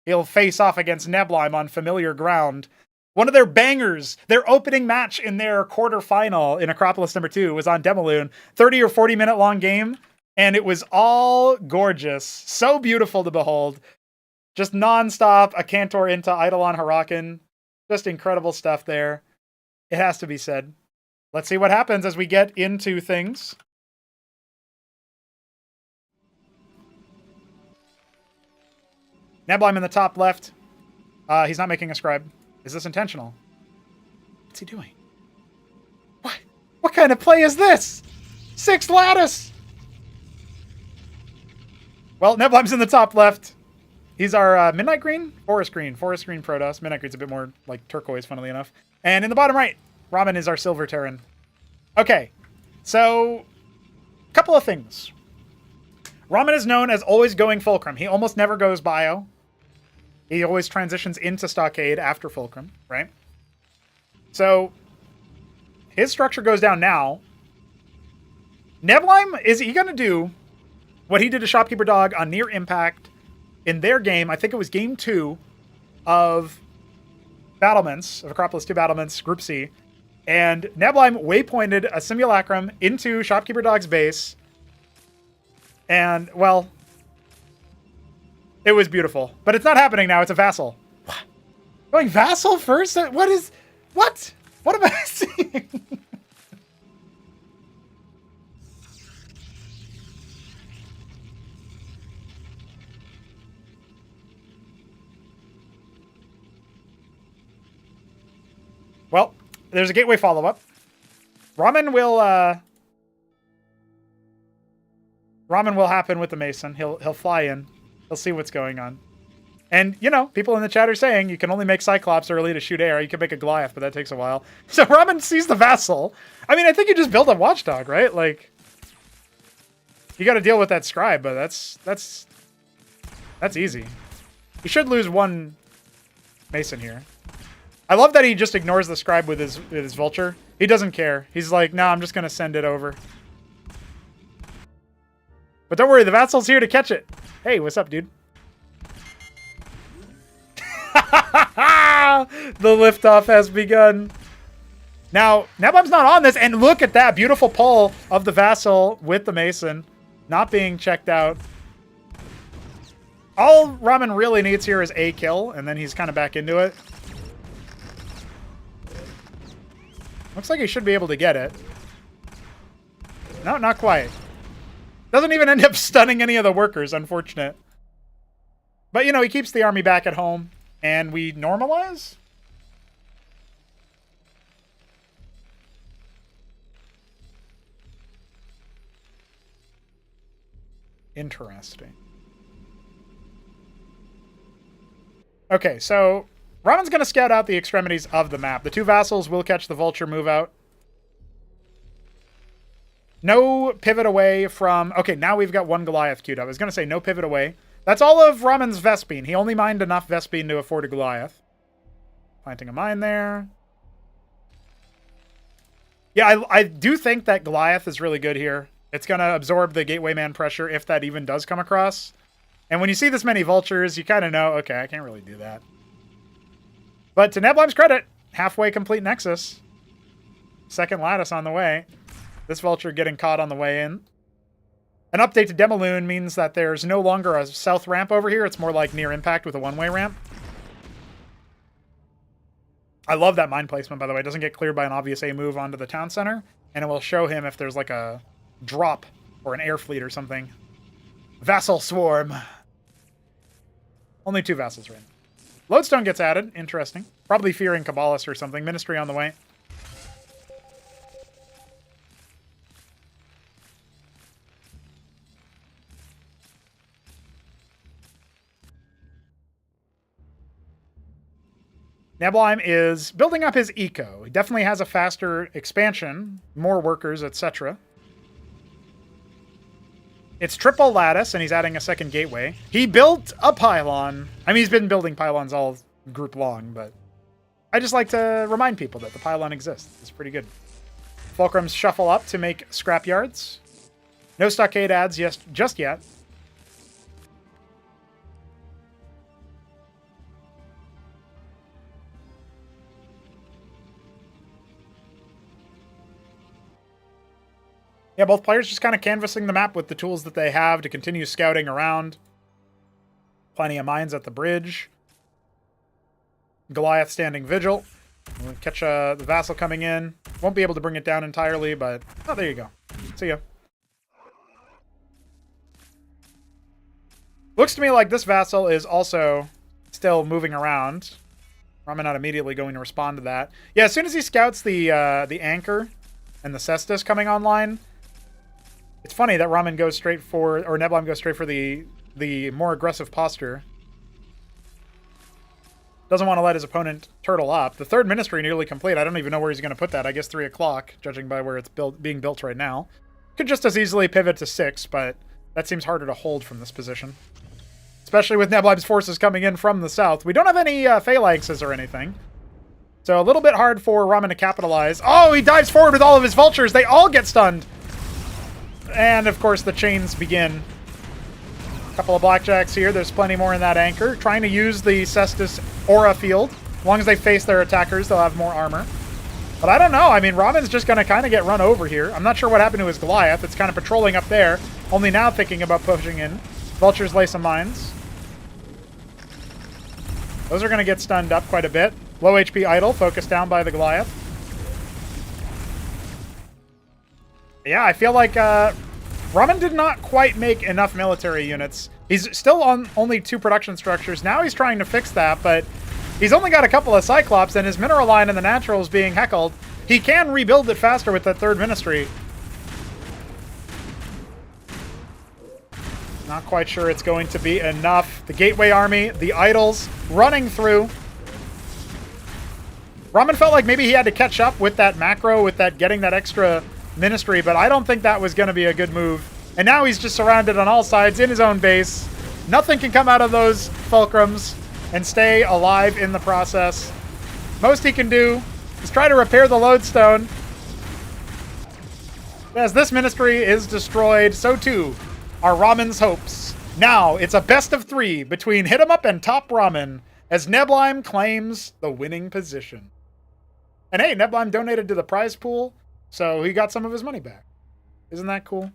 [SPEAKER 1] He'll face off against Neblime on familiar ground. One of their bangers, their opening match in their quarterfinal in Acropolis number 2 was on Demaloon. 30 or 40 minute long game, and it was all gorgeous. So beautiful to behold. Just nonstop, a Cantor into Eidolon Harakin. Just incredible stuff there. It has to be said. Let's see what happens as we get into things. Neblime in the top left. He's not making a scribe. Is this intentional? What's he doing? What? What kind of play is this? 6 lattice! Well, Neblime's in the top left. He's our Midnight Green? Forest Green. Forest Green Protoss. Midnight Green's a bit more like turquoise, funnily enough. And in the bottom right, Ramen is our Silver Terran. Okay, so a couple of things. Ramen is known as always going Fulcrum. He almost never goes Bio. He always transitions into Stockade after Fulcrum, right? So his structure goes down now. Neblime, is he going to do what he did to Shopkeeper Dog on Near Impact in their game? I think it was game 2 of Battlements, of Acropolis 2 Battlements, Group C. And Neblime waypointed a Simulacrum into Shopkeeper Dog's base. And, well, it was beautiful. But it's not happening now. It's a Vassal. What? Going Vassal first? What is... What? What am I seeing? Well, there's a gateway follow-up. Ramen will happen with the Mason. He'll fly in. He'll see what's going on. And, you know, people in the chat are saying you can only make Cyclops early to shoot air. You can make a Goliath, but that takes a while. So Ramen sees the Vassal. I mean, I think you just build a Watchdog, right? Like, you got to deal with that Scribe, but that's easy. He should lose one Mason here. I love that he just ignores the Scribe with his Vulture. He doesn't care. He's like, no, I'm just going to send it over. But don't worry, the Vassal's here to catch it. Hey, what's up, dude? The liftoff has begun. Now, Neblime's not on this, and look at that beautiful pull of the Vassal with the Mason. Not being checked out. All Ramen really needs here is a kill, and then he's kind of back into it. Looks like he should be able to get it. No, not quite. Doesn't even end up stunning any of the workers, unfortunate. But, you know, he keeps the army back at home, and we normalize? Interesting. Okay, so Ramen's going to scout out the extremities of the map. The 2 Vassals will catch the Vulture move out. No pivot away from... Okay, now we've got 1 Goliath queued up. I was going to say no pivot away. That's all of Ramen's Vespene. He only mined enough Vespene to afford a Goliath. Planting a mine there. Yeah, I do think that Goliath is really good here. It's going to absorb the Gateway Man pressure if that even does come across. And when you see this many Vultures, you kind of know, okay, I can't really do that. But to Neblime's credit, halfway complete Nexus. 2nd Lattice on the way. This Vulture getting caught on the way in. An update to Demaloon means that there's no longer a south ramp over here. It's more like Near Impact with a one-way ramp. I love that mine placement, by the way. It doesn't get cleared by an obvious A move onto the town center. And it will show him if there's like a drop or an air fleet or something. Vassal Swarm. Only 2 Vassals are in. Lodestone gets added. Interesting. Probably fearing Kabbalist or something. Ministry on the way. Neblime is building up his eco. He definitely has a faster expansion, more workers, etc. It's triple lattice, and he's adding a second gateway. He built a pylon. I mean, he's been building pylons all group long, but I just like to remind people that the pylon exists. It's pretty good. Fulcrums shuffle up to make scrapyards. No stockade adds just yet. Yeah, both players just kind of canvassing the map with the tools that they have to continue scouting around. Plenty of mines at the bridge. Goliath standing vigil. We'll catch the vassal coming in. Won't be able to bring it down entirely, but... Oh, there you go. See ya. Looks to me like this vassal is also still moving around. Ramen not immediately going to respond to that. Yeah, as soon as he scouts the anchor and the cestus coming online... It's funny that Ramen goes straight for, or Neblime goes straight for the more aggressive posture. Doesn't want to let his opponent turtle up. The third ministry nearly complete. I don't even know where he's going to put that. I guess 3 o'clock, judging by where it's being built right now. Could just as easily pivot to 6, but that seems harder to hold from this position. Especially with Neblime's forces coming in from the south. We don't have any phalanxes or anything. So a little bit hard for Ramen to capitalize. Oh, he dives forward with all of his vultures. They all get stunned. And, of course, the chains begin. A couple of blackjacks here. There's plenty more in that anchor. Trying to use the Cestus aura field. As long as they face their attackers, they'll have more armor. But I don't know. I mean, Ramen's just going to kind of get run over here. I'm not sure what happened to his Goliath. It's kind of patrolling up there. Only now thinking about pushing in. Vultures lay some mines. Those are going to get stunned up quite a bit. Low HP idle, focused down by the Goliath. Yeah, I feel like Ramen did not quite make enough military units. He's still on only 2 production structures. Now he's trying to fix that, but he's only got a couple of Cyclops, and his mineral line in the natural is being heckled. He can rebuild it faster with that 3rd ministry. Not quite sure it's going to be enough. The Gateway Army, the idols, running through. Ramen felt like maybe he had to catch up with that macro, with that getting that extra ministry, but I don't think that was going to be a good move. And now he's just surrounded on all sides in his own base. Nothing can come out of those fulcrums and stay alive in the process. Most he can do is try to repair the lodestone. As this ministry is destroyed, so too are Ramen's hopes. Now it's a best of 3 between HitEmUp and TopRamen as Neblime claims the winning position. And hey, Neblime donated to the prize pool, so he got some of his money back. Isn't that cool?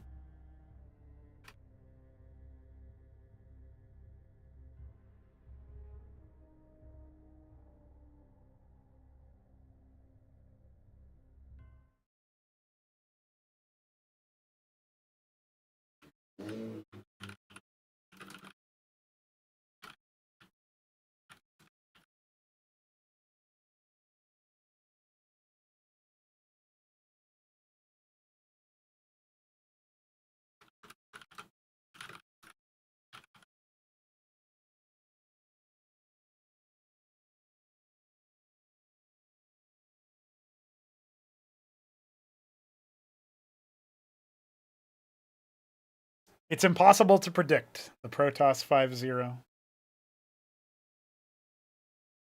[SPEAKER 1] It's impossible to predict. The Protoss 5-0.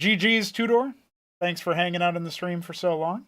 [SPEAKER 1] GG's Tudor. Thanks for hanging out in the stream for so long.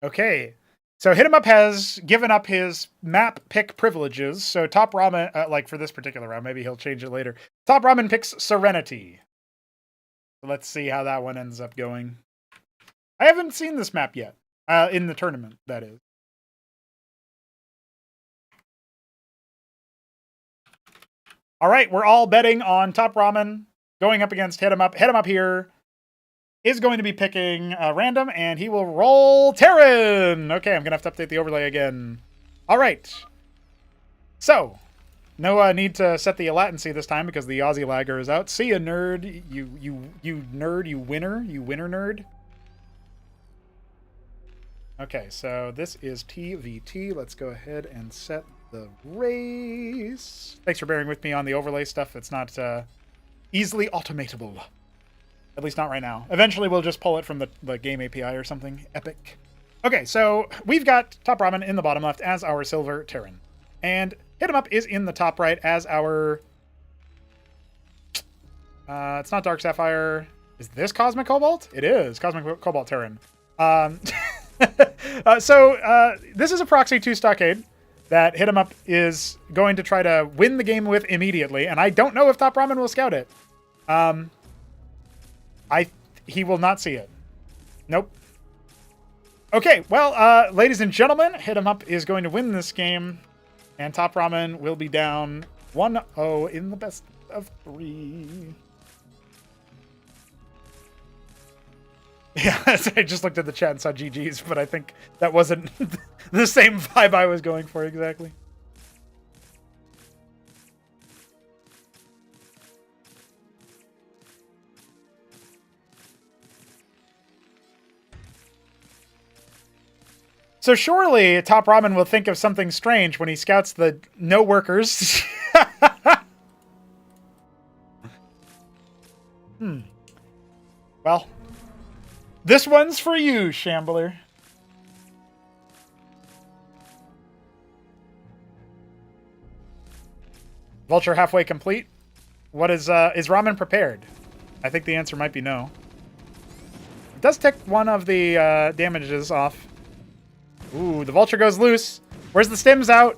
[SPEAKER 1] Okay, so HitEmUp has given up his map pick privileges. So TopRamen, like for this particular round, maybe he'll change it later. TopRamen picks Serenity. Let's see how that one ends up going. I haven't seen this map yet. In the tournament, that is. All right, we're all betting on TopRamen going up against HitEmUp. HitEmUp here is going to be picking random, and he will roll Terran. Okay, I'm going to have to update the overlay again. All right. So, no need to set the latency this time because the Aussie lagger is out. See ya, nerd. You nerd, you winner nerd. Okay, so this is TVT. Let's go ahead and set the race. Thanks for bearing with me on the overlay stuff. It's not easily automatable. At least not right now. Eventually we'll just pull it from the game API or something. Epic. Okay, so we've got TopRamen in the bottom left as our silver Terran. And HitEmUp is in the top right as our... it's not Dark Sapphire. Is this Cosmic Cobalt? It is. Cosmic Cobalt Terran. This is a proxy to Stockade that HitEmUp is going to try to win the game with immediately, and I don't know if TopRamen will scout it. He will not see it. Nope. Okay, well, ladies and gentlemen, HitEmUp is going to win this game, and TopRamen will be down 1-0 in the best of 3. Yeah, I just looked at the chat and saw GG's, but I think that wasn't the same vibe I was going for exactly. So surely TopRamen will think of something strange when he scouts the no workers. Well, this one's for you, Shambler. Vulture halfway complete. What is Ramen prepared? I think the answer might be no. It does tick one of the damages off. Ooh, the Vulture goes loose. Where's the stims out?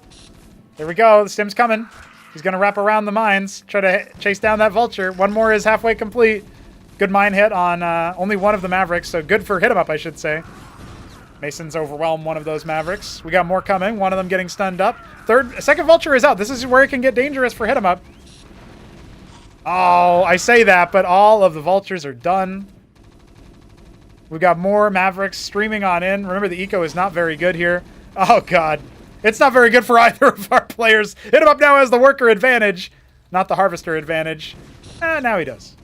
[SPEAKER 1] There we go. The stim's coming. He's going to wrap around the mines. Try to chase down that Vulture. One more is halfway complete. Good mine hit on only one of the Mavericks, so good for HitEmUp, I should say. Masons overwhelm one of those Mavericks. We got more coming. One of them getting stunned up. Second Vulture is out. This is where it can get dangerous for HitEmUp. Oh, I say that, but all of the Vultures are done. We've got more Mavericks streaming on in. Remember, the eco is not very good here. Oh, God. It's not very good for either of our players. HitEmUp now has the worker advantage, not the harvester advantage. Now he does.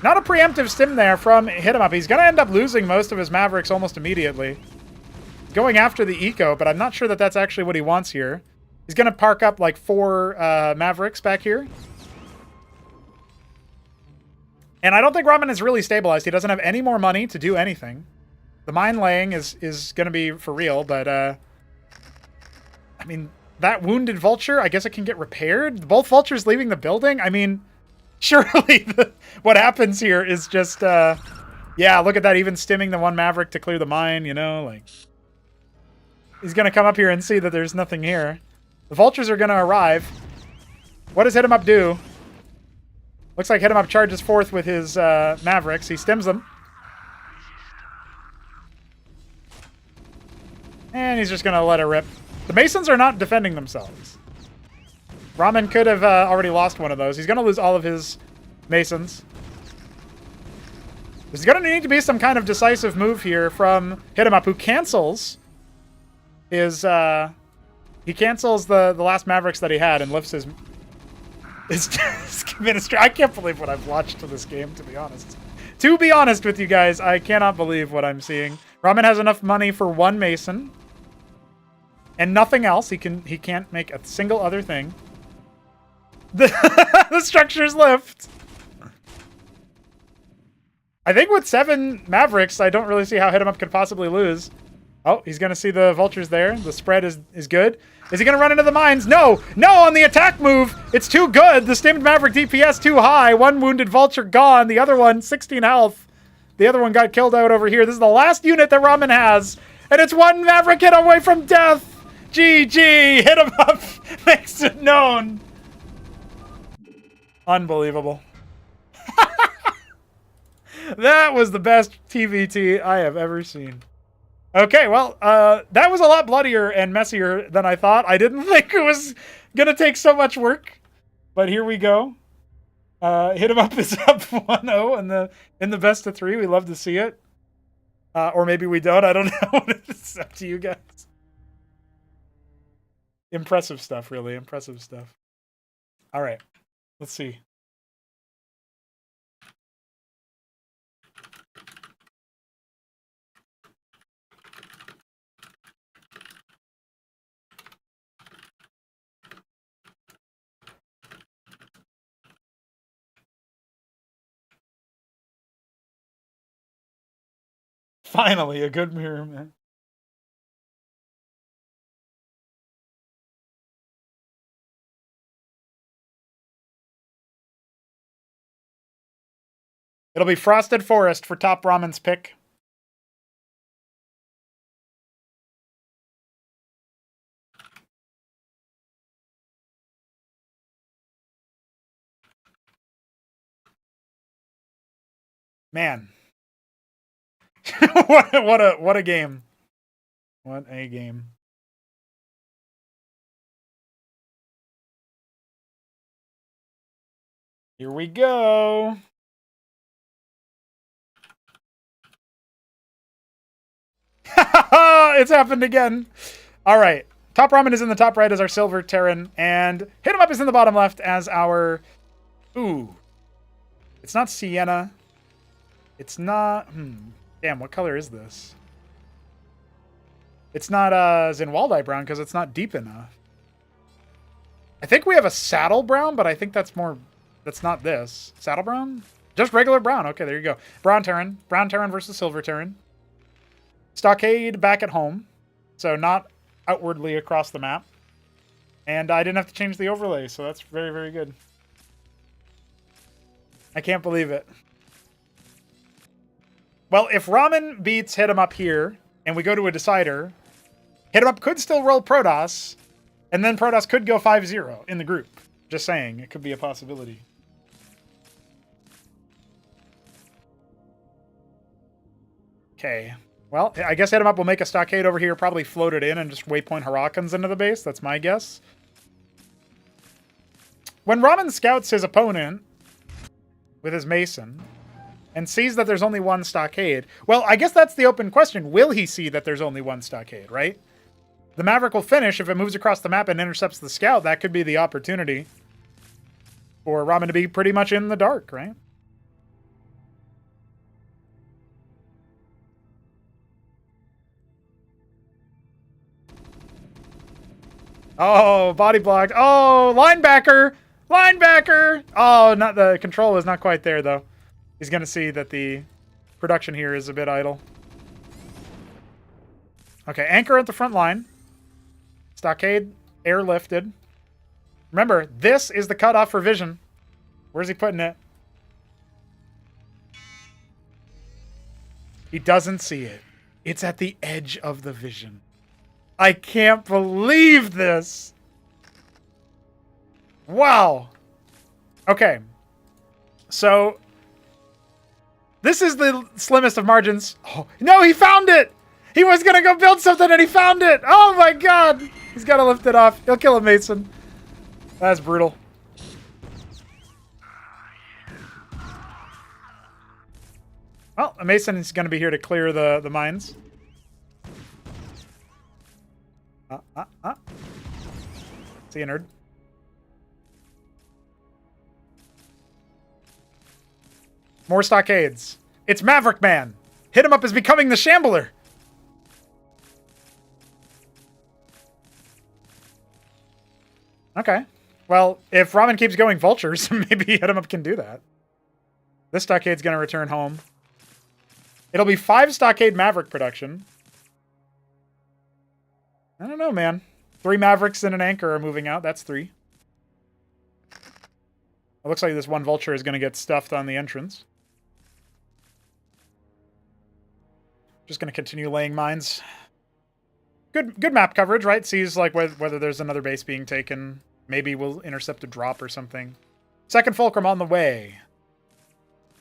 [SPEAKER 1] Not a preemptive stim there from HitEmUp. He's going to end up losing most of his Mavericks almost immediately. Going after the eco, but I'm not sure that that's actually what he wants here. He's going to park up like 4 Mavericks back here. And I don't think Ramen is really stabilized. He doesn't have any more money to do anything. The mine laying is going to be for real, but I mean, that wounded Vulture, I guess it can get repaired. Both Vultures leaving the building? I mean, surely what happens here is just, yeah, look at that, even stimming the one Maverick to clear the mine, you know, like, he's going to come up here and see that there's nothing here. The Vultures are going to arrive. What does HitEmUp do? Looks like HitEmUp charges forth with his Mavericks. He stims them. And he's just going to let it rip. The Masons are not defending themselves. Ramen could have already lost one of those. He's going to lose all of his Masons. There's going to need to be some kind of decisive move here from HitEmUp, who cancels his... he cancels the last Mavericks that he had and lifts his ministry. I can't believe what I've watched to this game, to be honest. To be honest with you guys, I cannot believe what I'm seeing. Ramen has enough money for one Mason. And nothing else. He can't make a single other thing. The structures lift. I think with 7 Mavericks, I don't really see how HitEmUp could possibly lose. Oh, he's going to see the Vultures there. The spread is good. Is he going to run into the mines? No! No, on the attack move! It's too good! The stimmed Maverick DPS too high. One wounded Vulture gone. The other one, 16 health. The other one got killed out over here. This is the last unit that Ramen has. And it's one Maverick hit away from death! GG! HitEmUp makes it known. Unbelievable. That was the best TVT I have ever seen. Okay, well, that was a lot bloodier and messier than I thought. I didn't think it was going to take so much work. But here we go. HitEmUp is up 1-0 in the best of 3. We love to see it. Or maybe we don't. I don't know. It's up to you guys. Impressive stuff, really. Impressive stuff. All right. Let's see. Finally, a good mirror, man. It'll be Frosted Forest for TopRamen's pick. Man. what a game. What a game. Here we go. It's happened again. All right. TopRamen is in the top right as our Silver Terran, and HitEmUp is in the bottom left as our... Ooh. It's not Sienna. It's not... Damn, what color is this? It's not Zinwaldai brown because it's not deep enough. I think we have a saddle brown, but I think that's more... That's not this. Saddle brown? Just regular brown. Okay, there you go. Brown Terran. Brown Terran versus Silver Terran. Stockade back at home. So not outwardly across the map. And I didn't have to change the overlay, so that's very, very good. I can't believe it. Well, if Ramen beats HitEmUp here, and we go to a decider, HitEmUp could still roll Protoss, and then Protoss could go 5-0 in the group. Just saying, it could be a possibility. Okay. Well, I guess HitEmUp will make a stockade over here, probably float it in and just waypoint Harakans into the base. That's my guess. When Ramen scouts his opponent with his Mason and sees that there's only one stockade, well, I guess that's the open question. Will he see that there's only one stockade, right? The Maverick will finish if it moves across the map and intercepts the scout. That could be the opportunity for Ramen to be pretty much in the dark, right? Oh, body blocked. Oh, linebacker! Linebacker! Oh, not the control is not quite there, though. He's going to see that the production here is a bit idle. Okay, anchor at the front line. Stockade airlifted. Remember, this is the cutoff for vision. Where's he putting it? He doesn't see it. It's at the edge of the vision. I can't believe this. Wow. Okay. So, this is the slimmest of margins. Oh, no, he found it. He was going to go build something and he found it. Oh my god. He's got to lift it off. He'll kill a Mason. That's brutal. Well, a Mason is going to be here to clear the mines. See you, nerd. More stockades. It's Maverick Man. HitEmUp is becoming the Shambler. Okay. Well, if Ramen keeps going vultures, maybe HitEmUp can do that. This stockade's going to return home. It'll be 5 stockade Maverick production. I don't know, man. 3 Mavericks and an Anchor are moving out. That's 3. It looks like this one Vulture is going to get stuffed on the entrance. Just going to continue laying mines. Good map coverage, right? Sees like whether there's another base being taken. Maybe we'll intercept a drop or something. Second Fulcrum on the way.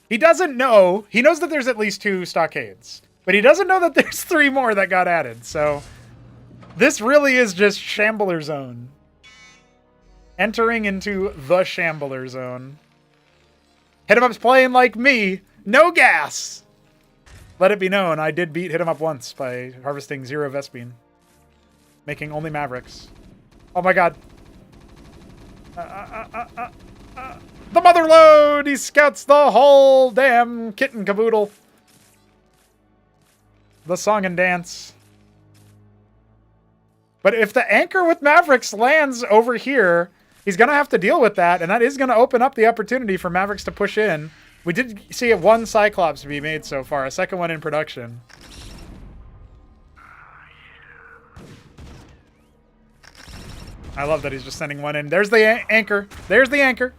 [SPEAKER 1] He doesn't know. He knows that there's at least 2 stockades. But he doesn't know that there's 3 more that got added, so this really is just Shambler Zone. Entering into the Shambler Zone. HitEmUp's playing like me. No gas! Let it be known, I did beat HitEmUp once by harvesting 0 Vespene. Making only Mavericks. Oh my god. The mother load! He scouts the whole damn kit and caboodle. The song and dance. But if the anchor with Mavericks lands over here, he's going to have to deal with that, and that is going to open up the opportunity for Mavericks to push in. We did see 1 Cyclops be made so far, a second one in production. I love that he's just sending 1 in. There's the anchor. There's the anchor.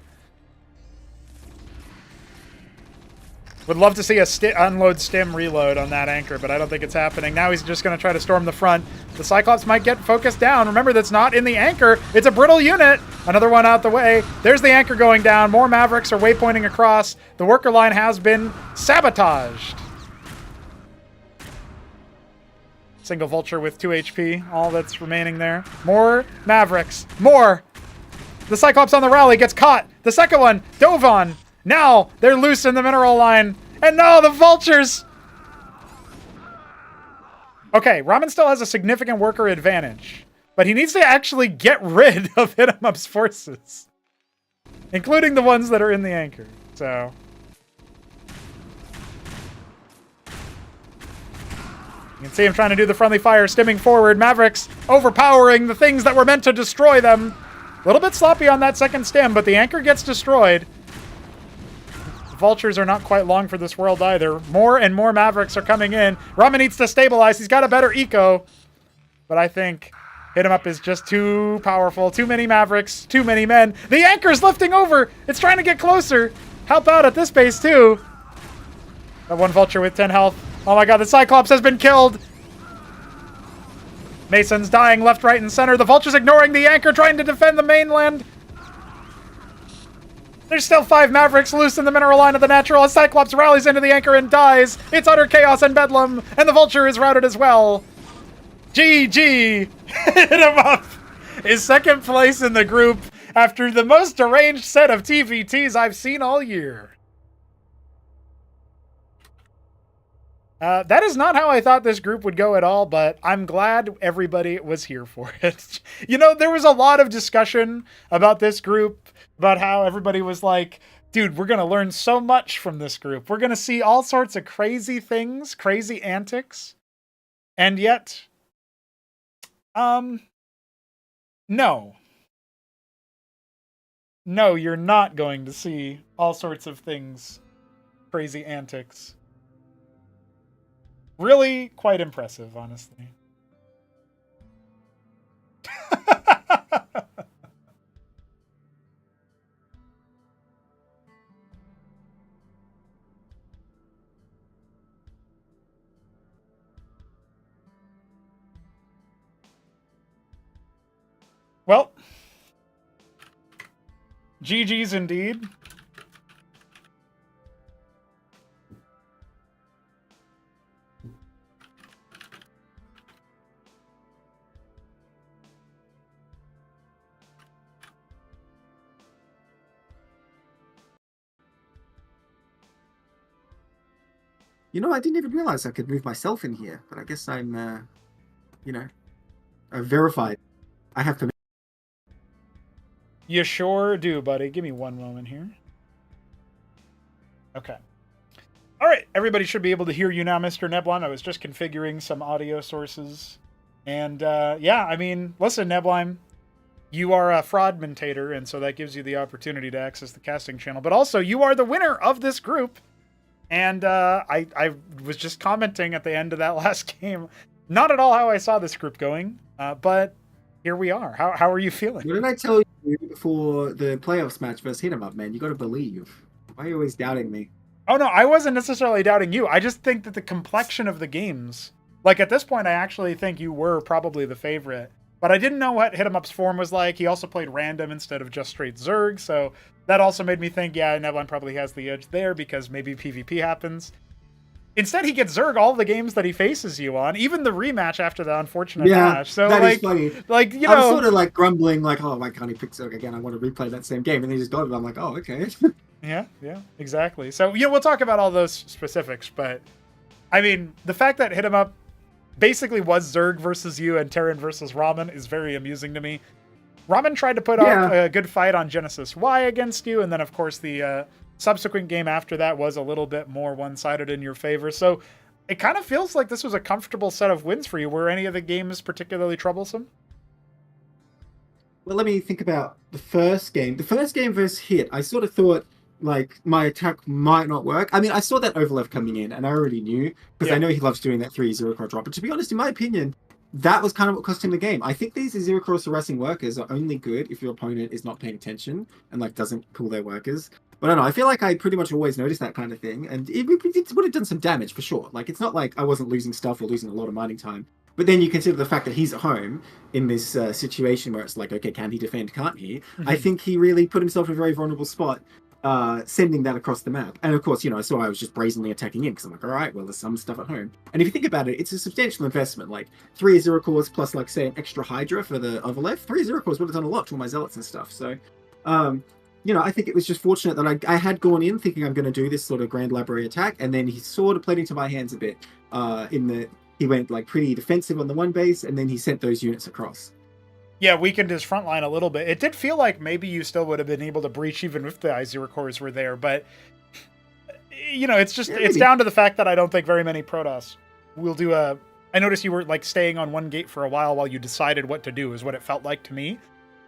[SPEAKER 1] Would love to see a unload stim reload on that anchor, but I don't think it's happening. Now he's just going to try to storm the front. The Cyclops might get focused down. Remember, that's not in the anchor. It's a brittle unit. Another one out the way. There's the anchor going down. More Mavericks are waypointing across. The worker line has been sabotaged. Single Vulture with 2 HP. All that's remaining there. More Mavericks. More! The Cyclops on the rally gets caught. The second one dove on. Now they're loose in the mineral line. And no, the Vultures! Okay, Ramen still has a significant worker advantage. But he needs to actually get rid of HitEmUp's forces. Including the ones that are in the anchor. So... you can see him trying to do the friendly fire, stimming forward. Mavericks overpowering the things that were meant to destroy them. A little bit sloppy on that second stim, but the anchor gets destroyed. The Vultures are not quite long for this world either. More and more Mavericks are coming in. Ramen needs to stabilize. He's got a better eco. But I think HitEmUp is just too powerful. Too many Mavericks. Too many men. The anchor's lifting over. It's trying to get closer. Help out at this base too. That 1 Vulture with 10 health. Oh my god, the Cyclops has been killed. Mason's dying left, right, and center. The Vulture's ignoring the anchor, trying to defend the mainland. There's still 5 Mavericks loose in the mineral line of the natural. A Cyclops rallies into the anchor and dies. It's utter chaos and bedlam, and the Vulture is routed as well. GG! HitEmUp is second place in the group after the most deranged set of TVTs I've seen all year. That is not how I thought this group would go at all, but I'm glad everybody was here for it. You know, there was a lot of discussion about this group, about how everybody was like, dude, we're going to learn so much from this group. We're going to see all sorts of crazy things, crazy antics. And yet, no. No, you're not going to see all sorts of things, crazy antics. Really quite impressive, honestly. Well, GG's indeed.
[SPEAKER 4] You know, I didn't even realize I could move myself in here, but I guess I'm, you know, verified. I have to.
[SPEAKER 1] You sure do, buddy. Give me one moment here. Okay. All right, everybody should be able to hear you now, Mr. Neblime. I was just configuring some audio sources. And, yeah, I mean, listen, Neblime, you are a fraudmentator, and so that gives you the opportunity to access the casting channel. But also, you are the winner of this group. And I was just commenting at the end of that last game. Not at all how I saw this group going, but here we are. How are you feeling?
[SPEAKER 4] What did I tell you before the playoffs match versus HitEmUp, man? You got to believe. Why are you always doubting me?
[SPEAKER 1] Oh, no, I wasn't necessarily doubting you. I just think that the complexion of the games, like at this point, I actually think you were probably the favorite. But I didn't know what HitEmUp's form was like. He also played random instead of just straight Zerg, so that also made me think, yeah, Neblime probably has the edge there because maybe PvP happens. Instead, he gets Zerg all the games that he faces you on, even the rematch after the unfortunate
[SPEAKER 4] Yeah,
[SPEAKER 1] match. So
[SPEAKER 4] that
[SPEAKER 1] like,
[SPEAKER 4] is funny.
[SPEAKER 1] like you
[SPEAKER 4] I was
[SPEAKER 1] know,
[SPEAKER 4] sort of like grumbling, like, oh, why can't he pick Zerg again? I want to replay that same game. And he just got it. I'm like, oh, okay.
[SPEAKER 1] yeah, exactly. So we'll talk about all those specifics, but I mean, the fact that HitEmUp basically was Zerg versus you and Terran versus Ramen is very amusing to me. Ramen tried to put up a good fight on Genesis Y against you, and then of course the subsequent game after that was a little bit more one-sided in your favor. So it kind of feels like this was a comfortable set of wins for you. Were any of the games particularly troublesome?
[SPEAKER 4] Well, let me think about the first game. The first game versus Hit, I sort of thought, like, my attack might not work. I mean, I saw that overlap coming in, and I already knew, because I know he loves doing that 3-0 card drop. But to be honest, in my opinion, that was kind of what cost him the game. I think these 0-cross harassing workers are only good if your opponent is not paying attention and, like, doesn't pull their workers. But I don't know, I feel like I pretty much always noticed that kind of thing, and it would have done some damage for sure. Like, it's not like I wasn't losing stuff or losing a lot of mining time. But then you consider the fact that he's at home in this situation where it's like, okay, can he defend, can't he? Mm-hmm. I think he really put himself in a very vulnerable spot, sending that across the map. And of course, I saw I was just brazenly attacking in because I'm like, all right, well, there's some stuff at home. And if you think about it, it's a substantial investment. Like 3-0 cores plus, like, say, an extra Hydra for the overleft. 3-0 cores would have done a lot to all my zealots and stuff. So, I think it was just fortunate that I had gone in thinking I'm going to do this sort of Grand Library attack, and then he sort of played into my hands a bit. He went like pretty defensive on the one base, and then he sent those units across.
[SPEAKER 1] Yeah, weakened his front line a little bit. It did feel like maybe you still would have been able to breach even if the I0 cores were there, but it's just it's down to the fact that I don't think very many Protoss will do a. I noticed you were like staying on one gate for a while you decided what to do, is what it felt like to me.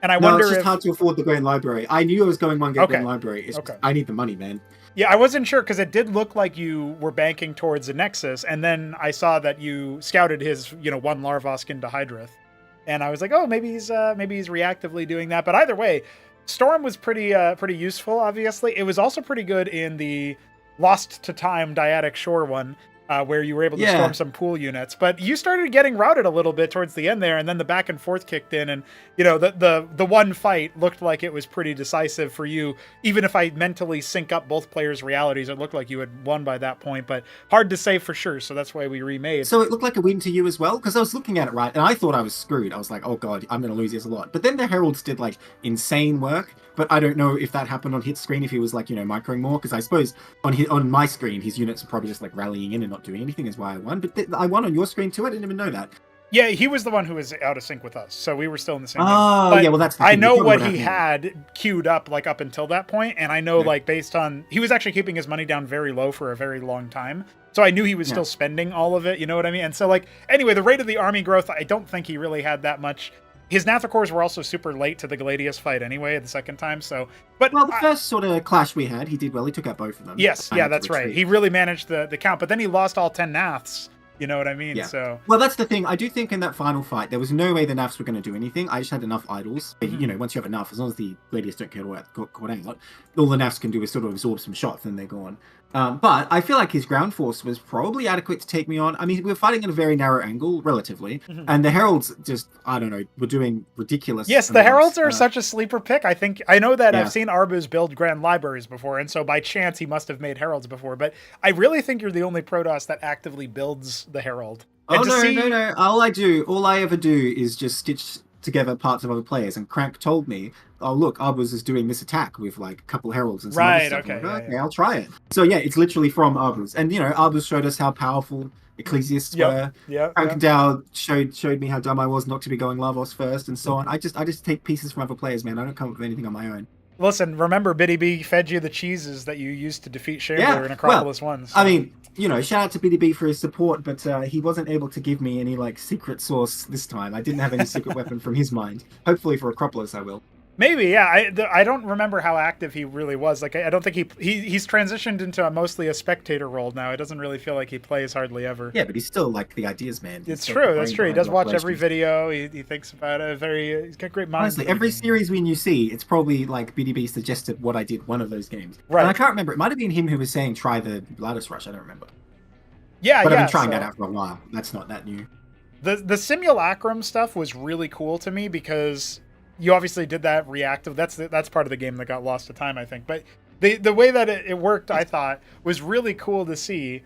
[SPEAKER 1] And I wonder
[SPEAKER 4] it's just hard to afford the Grand Library. I knew I was going one gate Grand Library. It's just, I need the money, man.
[SPEAKER 1] Yeah, I wasn't sure because it did look like you were banking towards a Nexus, and then I saw that you scouted his, one Larvosk into Hydrith, and I was like, oh, maybe he's reactively doing that. But either way, Storm was pretty useful. Obviously, it was also pretty good in the Lost to Time Dyadic Shore one, where you were able to storm some pool units. But you started getting routed a little bit towards the end there, and then the back and forth kicked in, and the one fight looked like it was pretty decisive for you. Even if I mentally sync up both players' realities, it looked like you had won by that point, but hard to say for sure, so that's why we remade.
[SPEAKER 4] So it looked like a win to you as well? Because I was looking at it, right, and I thought I was screwed. I was like, oh god, I'm going to lose this a lot. But then the Heralds did, like, insane work, but I don't know if that happened on Hit's screen, if he was, like, microing more, because I suppose on my screen, his units are probably just, like, rallying in and not doing anything, is why I won. But I won on your screen too? I didn't even know that.
[SPEAKER 1] Yeah, he was the one who was out of sync with us, so we were still in the same game.
[SPEAKER 4] Oh, yeah, well, that's the thing.
[SPEAKER 1] I know what he had queued up, like, up until that point, and I know, like, based on... He was actually keeping his money down very low for a very long time, so I knew he was still spending all of it, you know what I mean? And so, like, anyway, the rate of the army growth, I don't think he really had that much. His Nathacores were also super late to the Gladius fight anyway, the second time, so... But
[SPEAKER 4] well, the first sort of clash we had, he did well. He took out both of them.
[SPEAKER 1] Yes, yeah, that's right. He really managed the count, but then he lost all 10 Naths. You know what I mean?
[SPEAKER 4] Yeah.
[SPEAKER 1] So
[SPEAKER 4] well, that's the thing. I do think in that final fight, there was no way the Navs were going to do anything. I just had enough idols. Mm-hmm. Once you have enough, as long as the Gladius don't get caught out, all the Navs can do is sort of absorb some shots, and they're gone. But I feel like his ground force was probably adequate to take me on. I mean, we were fighting at a very narrow angle, relatively, and the Heralds just, I don't know, were doing ridiculous.
[SPEAKER 1] Yes, the Heralds are such a sleeper pick. I know that I've seen Arbuz build Grand Libraries before, and so by chance he must have made Heralds before, but I really think you're the only Protoss that actively builds the Herald.
[SPEAKER 4] And no. All I ever do is just stitch together parts of other players. And Crank told me, oh, look, Arbuz is doing this attack with like a couple Heralds and some other stuff.
[SPEAKER 1] Okay,
[SPEAKER 4] like, okay, I'll try it. So yeah, it's literally from Arbuz. And, Arbuz showed us how powerful Ecclesiasts were. Crankendale showed me how dumb I was not to be going Lavos first and so on. I just take pieces from other players, man. I don't come up with anything on my own.
[SPEAKER 1] Listen, remember Biddy B fed you the cheeses that you used to defeat Shambler in Acropolis 1. So.
[SPEAKER 4] I mean, shout out to Biddy B for his support, but he wasn't able to give me any like secret source this time. I didn't have any secret weapon from his mind. Hopefully for Acropolis I will.
[SPEAKER 1] Maybe, yeah. I don't remember how active he really was. Like, I don't think he's transitioned into mostly a spectator role now. It doesn't really feel like he plays hardly ever.
[SPEAKER 4] Yeah, but he's still like the ideas man.
[SPEAKER 1] It's true. That's true. He does watch every video. He thinks about it. He's got great mind.
[SPEAKER 4] Honestly, every series win you see, it's probably like BDB suggested what I did one of those games.
[SPEAKER 1] Right.
[SPEAKER 4] And I can't remember. It might have been him who was saying try the Lattice Rush. I don't remember.
[SPEAKER 1] Yeah,
[SPEAKER 4] but I've been trying that out for a while. That's not that new.
[SPEAKER 1] The simulacrum stuff was really cool to me because you obviously did that reactive. That's part of the game that got lost to time, I think. But the way that it worked, I thought, was really cool to see.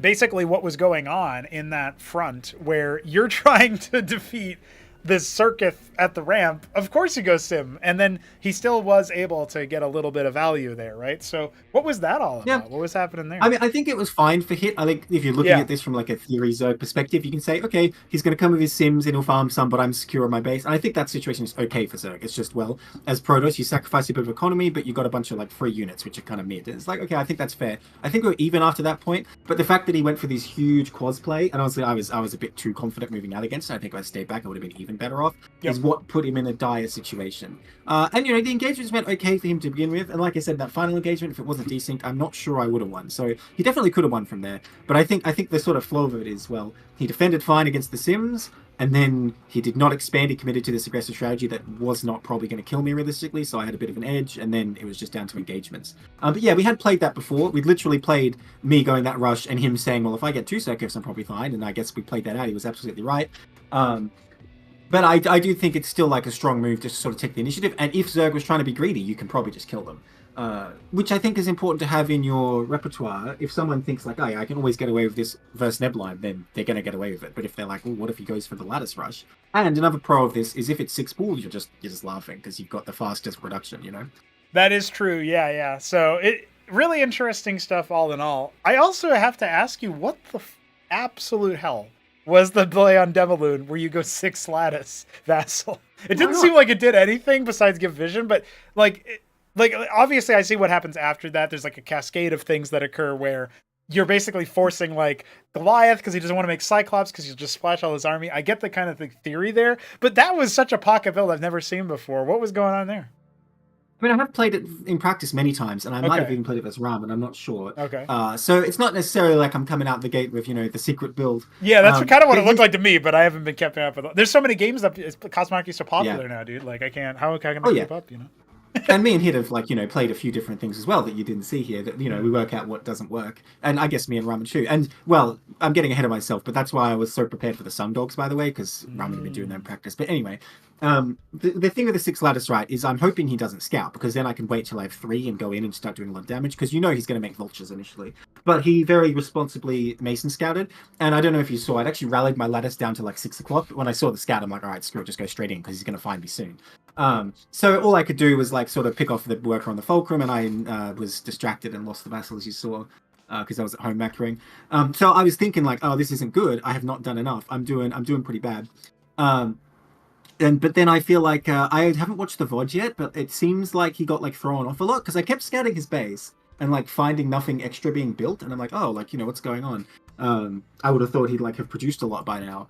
[SPEAKER 1] basically what was going on in that front where you're trying to defeat this Circuit at the ramp. Of course he goes sim, and then he still was able to get a little bit of value there, right? So what was that all about? What was happening there?
[SPEAKER 4] I mean, I think it was fine for Hit. I think if you're looking at this from like a theory Zerg perspective, you can say, okay, he's going to come with his sims and he'll farm some, but I'm secure on my base. And I think that situation is okay for Zerg. It's just, well, as Protoss, you sacrifice a bit of economy, but you got a bunch of like free units, which are kind of mid. It's like, okay, I think that's fair. I think we're even after that point, but the fact that he went for these huge quads play, and honestly, I was a bit too confident moving out against it. I think if I stayed back, I would have been even better off. Is what put him in a dire situation. And, the engagements went okay for him to begin with. And like I said, that final engagement, if it wasn't desync, I'm not sure I would have won. So he definitely could have won from there. But I think the sort of flow of it is, well, he defended fine against the Sims, and then he did not expand. He committed to this aggressive strategy that was not probably going to kill me realistically, so I had a bit of an edge, and then it was just down to engagements. But yeah, we had played that before. We'd literally played me going that rush and him saying, well, if I get 2 circuits, I'm probably fine. And I guess we played that out. He was absolutely right. But I do think it's still like a strong move to sort of take the initiative. And if Zerg was trying to be greedy, you can probably just kill them. Which I think is important to have in your repertoire. If someone thinks like, oh yeah, I can always get away with this versus Neblime, then they're going to get away with it. But if they're like, well, what if he goes for the lattice rush? And another pro of this is if it's 6 pool, you're just laughing because you've got the fastest production,
[SPEAKER 1] That is true. Yeah. So it really interesting stuff all in all. I also have to ask you, what the absolute hell was the play on Demaloon where you go 6 lattice Vassal? It didn't seem like it did anything besides give vision, but like obviously I see what happens after that. There's like a cascade of things that occur where you're basically forcing like Goliath because he doesn't want to make Cyclops because he'll just splash all his army. I get the kind of the theory there, but that was such a pocket build I've never seen before. What was going on there?
[SPEAKER 4] I mean, I have played it in practice many times, and I might have even played it as Ramen, I'm not sure.
[SPEAKER 1] Okay.
[SPEAKER 4] So it's not necessarily like I'm coming out the gate with, the secret build.
[SPEAKER 1] Yeah, that's kind of what it looked like to me, but I haven't been keeping up with it. There's so many games that Cosmonarchy is so popular now, dude. Like, how can I keep up,
[SPEAKER 4] And me and Hit have, played a few different things as well that you didn't see here that, we work out what doesn't work. And I guess me and Ramen too. And, well, I'm getting ahead of myself, but that's why I was so prepared for the Sun Dogs, by the way, because Ramen had been doing that in practice. But anyway, the thing with the 6 lattice, right, is I'm hoping he doesn't scout, because then I can wait till I have 3 and go in and start doing a lot of damage, because he's going to make vultures initially. But he very responsibly Mason scouted, and I don't know if you saw, I'd actually rallied my lattice down to 6 o'clock. When I saw the scout, I'm like, all right, screw it, just go straight in, because he's going to find me soon. So all I could do was sort of pick off the worker on the fulcrum, and I was distracted and lost the vassal, as you saw, because I was at home macroing. So I was thinking oh, this isn't good. I have not done enough. I'm doing pretty bad. But then I feel like I haven't watched the VOD yet, but it seems like he got thrown off a lot because I kept scouting his base and finding nothing extra being built, and I'm like, oh, what's going on? I would have thought he'd have produced a lot by now.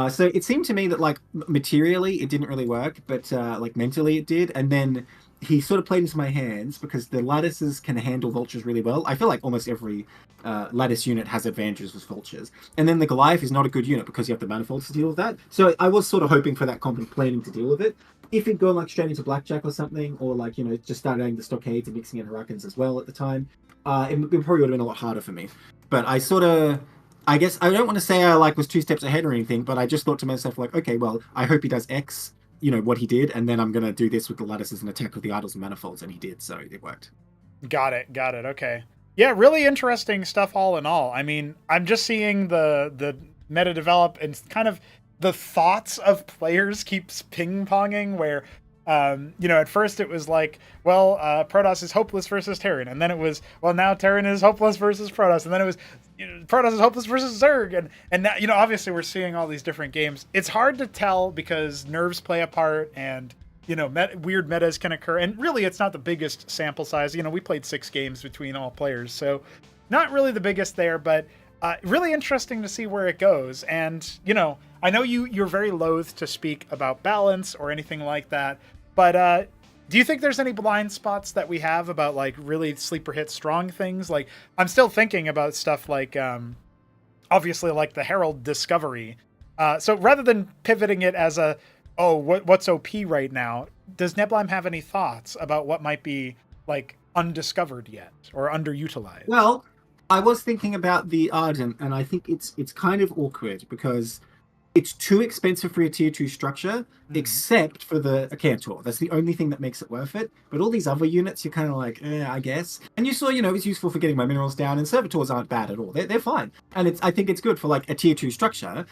[SPEAKER 4] So it seemed to me that materially it didn't really work, but mentally it did. And then he sort of played into my hands because the lattices can handle vultures really well. I feel like almost every lattice unit has advantages with vultures. And then the Goliath is not a good unit because you have the manifolds to deal with that. So I was sort of hoping for that comp planning to deal with it. If he'd gone straight into Blackjack or something, or just started adding the stockades and mixing in Hurricanes as well at the time, it probably would have been a lot harder for me. But I guess I don't want to say I was 2 steps ahead or anything, but I just thought to myself okay, well, I hope he does X, what he did, and then I'm going to do this with the lattices and attack with the idols and manifolds, and he did, so it worked.
[SPEAKER 1] Got it. Okay. Yeah, really interesting stuff all in all. I mean, I'm just seeing the meta develop and kind of the thoughts of players keeps ping-ponging where at first it was Protoss is hopeless versus Terran, and then it was, well, now Terran is hopeless versus Protoss, and then it was Protoss is hopeless versus Zerg, and now, obviously we're seeing all these different games. It's hard to tell because nerves play a part, and weird metas can occur, and really it's not the biggest sample size. We played 6 games between all players, so not really the biggest there, but really interesting to see where it goes. And I know you're very loath to speak about balance or anything like that, but do you think there's any blind spots that we have about really sleeper hit strong things? I'm still thinking about stuff obviously the Herald Discovery. So rather than pivoting it as what's OP right now, does Neblime have any thoughts about what might be undiscovered yet or underutilized?
[SPEAKER 4] Well, I was thinking about the Ardent, and I think it's kind of awkward because it's too expensive for a tier 2 structure, except for the Cantor. That's the only thing that makes it worth it. But all these other units, you're kind of like, I guess. And you saw, it's useful for getting my minerals down, and servitors aren't bad at all. They're fine. And I think it's good for like a tier 2 structure,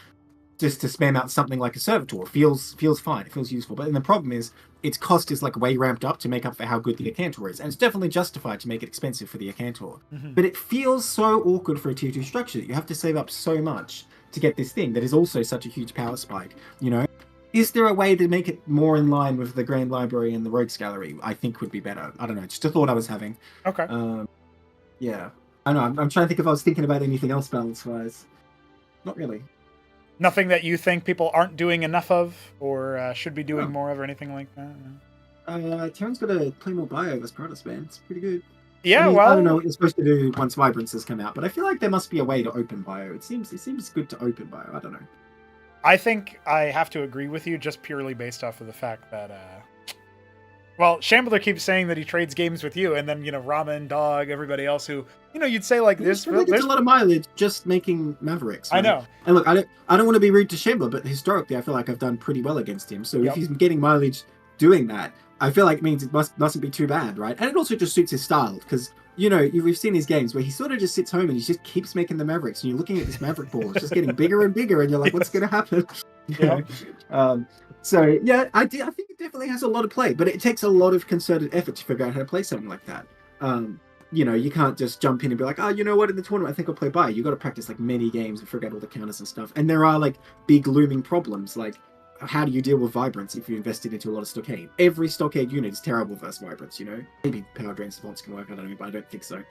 [SPEAKER 4] just to spam out something like a servitor. Feels fine. It feels useful. But then the problem is, its cost is like way ramped up to make up for how good the Acantor is. And it's definitely justified to make it expensive for the Acantor. But it feels so awkward for a tier 2 structure that you have to save up so much to get this thing that is also such a huge power spike, Is there a way to make it more in line with the Grand Library and the Rogues Gallery? I think would be better. I don't know. Just a thought I was having.
[SPEAKER 1] Okay.
[SPEAKER 4] Yeah. I know. I'm trying to think if I was thinking about anything else balance-wise. Not really.
[SPEAKER 1] Nothing that you think people aren't doing enough of, or should be doing more of, or anything like that? No?
[SPEAKER 4] Terran's got to play more bio as Protoss, man. It's pretty good.
[SPEAKER 1] Yeah,
[SPEAKER 4] I
[SPEAKER 1] well,
[SPEAKER 4] don't know what you're supposed to do once Vibrances come out, but I feel like there must be a way to open bio. It seems good to open bio. I don't know.
[SPEAKER 1] I think I have to agree with you just purely based off of the fact that, well, Shambler keeps saying that he trades games with you, and then, Ramen, Dog, everybody else who, you'd say like this.
[SPEAKER 4] I think it's a lot of mileage just making Mavericks. Right?
[SPEAKER 1] I know.
[SPEAKER 4] And look, I don't want to be rude to Shambler, but historically I feel like I've done pretty well against him. So if he's getting mileage doing that, I feel like it means it mustn't be too bad, right? And it also just suits his style, because we've seen these games where he sort of just sits home and he just keeps making the Mavericks, and you're looking at this Maverick ball, it's just getting bigger and bigger, and you're like, what's going to happen? So yeah, I think it definitely has a lot of play, but it takes a lot of concerted effort to figure out how to play something like that. You can't just jump in and be like, in the tournament I think I'll play bio. You got to practice like many games and figure out all the counters and stuff. And there are like big looming problems, like how do you deal with Vibrance if you invested into a lot of Stockade? Every Stockade unit is terrible versus Vibrance, Maybe Power Drain Savants can work, I don't know, but I don't think so.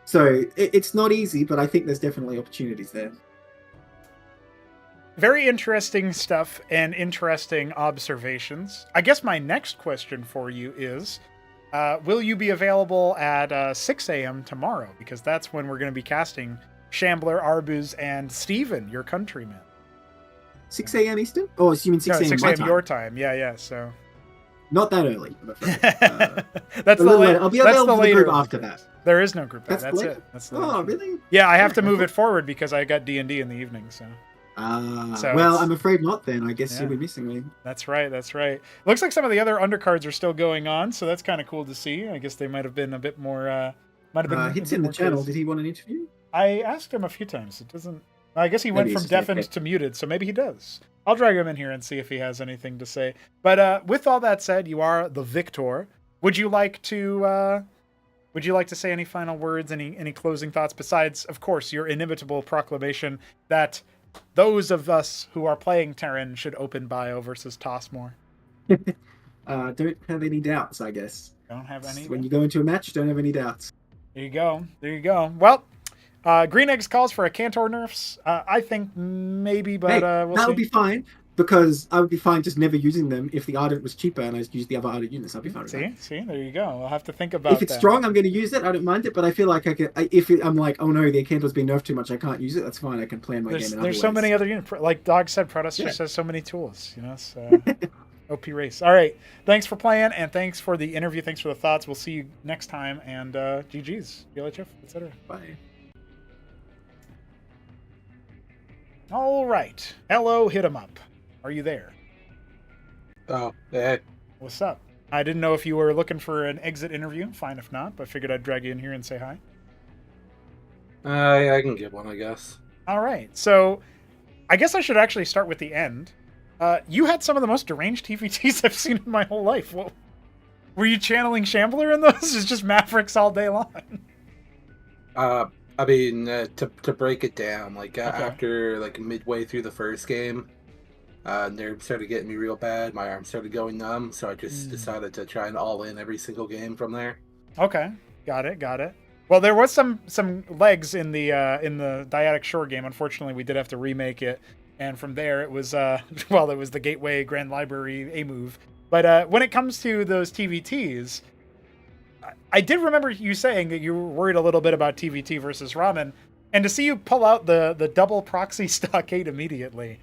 [SPEAKER 4] So it's not easy, but I think there's definitely opportunities there.
[SPEAKER 1] Very interesting stuff and interesting observations. I guess my next question for you is, will you be available at 6 a.m. tomorrow? Because that's when we're going to be casting Shambler, Arbuz, and Steven, your countryman.
[SPEAKER 4] 6 a.m. Eastern? Oh, so you mean 6 a.m.
[SPEAKER 1] 6
[SPEAKER 4] my
[SPEAKER 1] a.m.
[SPEAKER 4] time?
[SPEAKER 1] your time. Yeah, so...
[SPEAKER 4] Not that early.
[SPEAKER 1] That's the later.
[SPEAKER 4] I'll be available for the group after that.
[SPEAKER 1] There is no group. That's
[SPEAKER 4] later?
[SPEAKER 1] it. That's
[SPEAKER 4] really?
[SPEAKER 1] Yeah, I have to move it forward because I got D&D in the evening, so...
[SPEAKER 4] well, I'm afraid not then. I guess you'll be missing me.
[SPEAKER 1] That's right. Looks like some of the other undercards are still going on, so that's kind of cool to see. I guess they might have been a bit more...
[SPEAKER 4] Hit's in the channel. Did he want an interview?
[SPEAKER 1] I asked him a few times. It doesn't... I guess he went from deafened to muted, so maybe he does. I'll drag him in here and see if he has anything to say. But with all that said, you are the victor. Would you like to say any final words, any closing thoughts, besides, of course, your inimitable proclamation that those of us who are playing Terran should open bio versus toss more?
[SPEAKER 4] Don't have any doubts, I guess.
[SPEAKER 1] Don't have any.
[SPEAKER 4] When you go into a match, don't have any doubts.
[SPEAKER 1] There you go. Well, Green Eggs calls for a Cantor nerfs. I think maybe, but we'll see.
[SPEAKER 4] That would be fine, because I would be fine just never using them if the Ardent was cheaper and I just used the other Ardent units. I'd be fine with that.
[SPEAKER 1] See, there you go. I'll have to think about
[SPEAKER 4] if it's
[SPEAKER 1] that.
[SPEAKER 4] strong, I'm going to use it. I don't mind it, but I feel like I'm like, oh no, the Cantor's been nerfed too much, I can't use it. That's fine. I can plan my game in other
[SPEAKER 1] There's so
[SPEAKER 4] ways.
[SPEAKER 1] many other units. Like Dog said, Protoss just has so many tools. So OP race. All right. Thanks for playing, and thanks for the interview. Thanks for the thoughts. We'll see you next time, and GG's, GLHF, etc.
[SPEAKER 4] Bye.
[SPEAKER 1] All right. Hello, HitEmUp. Are you there?
[SPEAKER 3] Oh, hey.
[SPEAKER 1] What's up? I didn't know if you were looking for an exit interview. Fine if not, but figured I'd drag you in here and say hi.
[SPEAKER 3] I can get one, I guess.
[SPEAKER 1] All right. So I guess I should actually start with the end. You had some of the most deranged TVTs I've seen in my whole life. What, were you channeling Shambler in those? It's just Mavericks all day long.
[SPEAKER 3] I mean, to break it down, after midway through the first game, nerves started getting me real bad. My arms started going numb, so I just decided to try and all in every single game from there.
[SPEAKER 1] Okay, got it. Well, there was some legs in the Dyadic Shore game. Unfortunately, we did have to remake it, and from there it was it was the Gateway Grand Library A move. But when it comes to those TVTs, I did remember you saying that you were worried a little bit about TVT versus Ramen, and to see you pull out the double proxy Stockade immediately,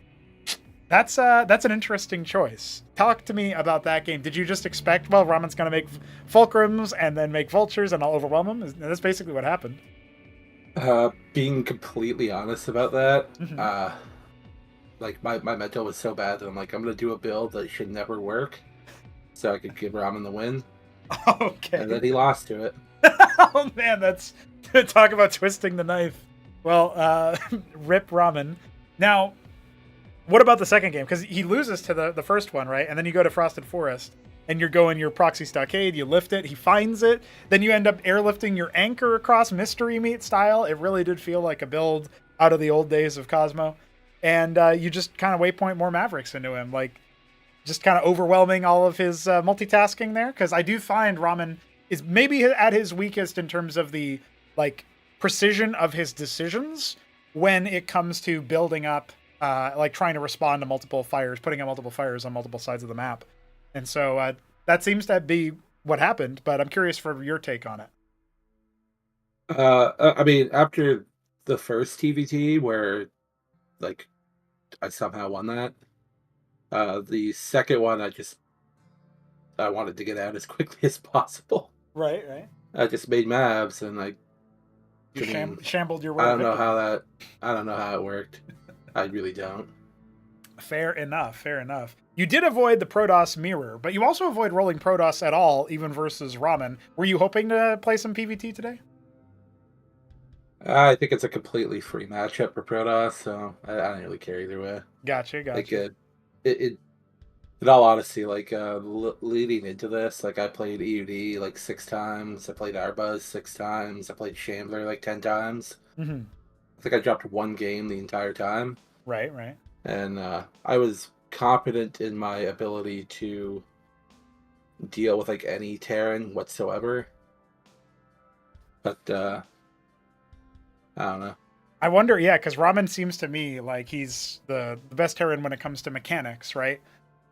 [SPEAKER 1] that's an interesting choice. Talk to me about that game. Did you just expect, well, Ramen's going to make Fulcrums and then make Vultures and I'll overwhelm him? That's basically what happened.
[SPEAKER 3] Being completely honest about that, like my mental was so bad that I'm like, I'm gonna do a build that should never work, so I could give Ramen the win.
[SPEAKER 1] Okay.
[SPEAKER 3] And then he lost to it.
[SPEAKER 1] Oh man, that's talk about twisting the knife. Well, rip Ramen. Now, what about the second game? Because he loses to the first one, right? And then you go to Frosted Forest, and you're going your proxy stockade. You lift it. He finds it. Then you end up airlifting your anchor across Mystery Meat style. It really did feel like a build out of the old days of Cosmo. And you just kind of waypoint more Mavericks into him, like just kind of overwhelming all of his multitasking there. Because I do find Ramen is maybe at his weakest in terms of the like precision of his decisions when it comes to building up, like trying to respond to multiple fires, putting out multiple fires on multiple sides of the map. And so that seems to be what happened, but I'm curious for your take on it.
[SPEAKER 3] I mean, after the first TVT where like I somehow won that, the second one I wanted to get out as quickly as possible.
[SPEAKER 1] Right.
[SPEAKER 3] I just made Mavs and like
[SPEAKER 1] You shambled your way.
[SPEAKER 3] I don't know how it worked. I really don't.
[SPEAKER 1] Fair enough. You did avoid the Protoss mirror, but you also avoid rolling Protoss at all, even versus Ramen. Were you hoping to play some PvT today?
[SPEAKER 3] I think it's a completely free matchup for Protoss, so I don't really care either way.
[SPEAKER 1] Gotcha.
[SPEAKER 3] Like in all honesty, like leading into this, like I played EUD like 6 times. I played Arbuz 6 times. I played Shambler like 10 times.
[SPEAKER 1] Mm-hmm.
[SPEAKER 3] I think I dropped 1 game the entire time.
[SPEAKER 1] Right.
[SPEAKER 3] And I was confident in my ability to deal with like any Terran whatsoever. But I don't know.
[SPEAKER 1] I wonder, yeah, because Ramen seems to me like he's the best Terran when it comes to mechanics, right?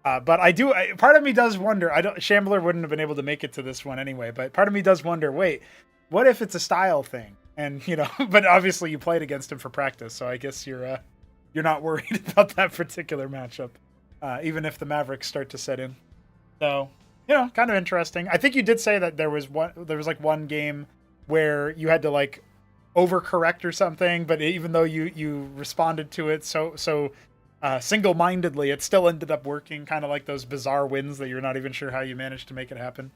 [SPEAKER 1] But part of me does wonder, Shambler wouldn't have been able to make it to this one anyway, but part of me does wonder, wait, what if it's a style thing? And, but obviously you played against him for practice, so I guess you're not worried about that particular matchup, even if the Mavericks start to set in. So, kind of interesting. I think you did say that there was like one game where you had to like overcorrect or something, but even though you responded to it so single-mindedly, it still ended up working, kind of like those bizarre wins that you're not even sure how you managed to make it happen.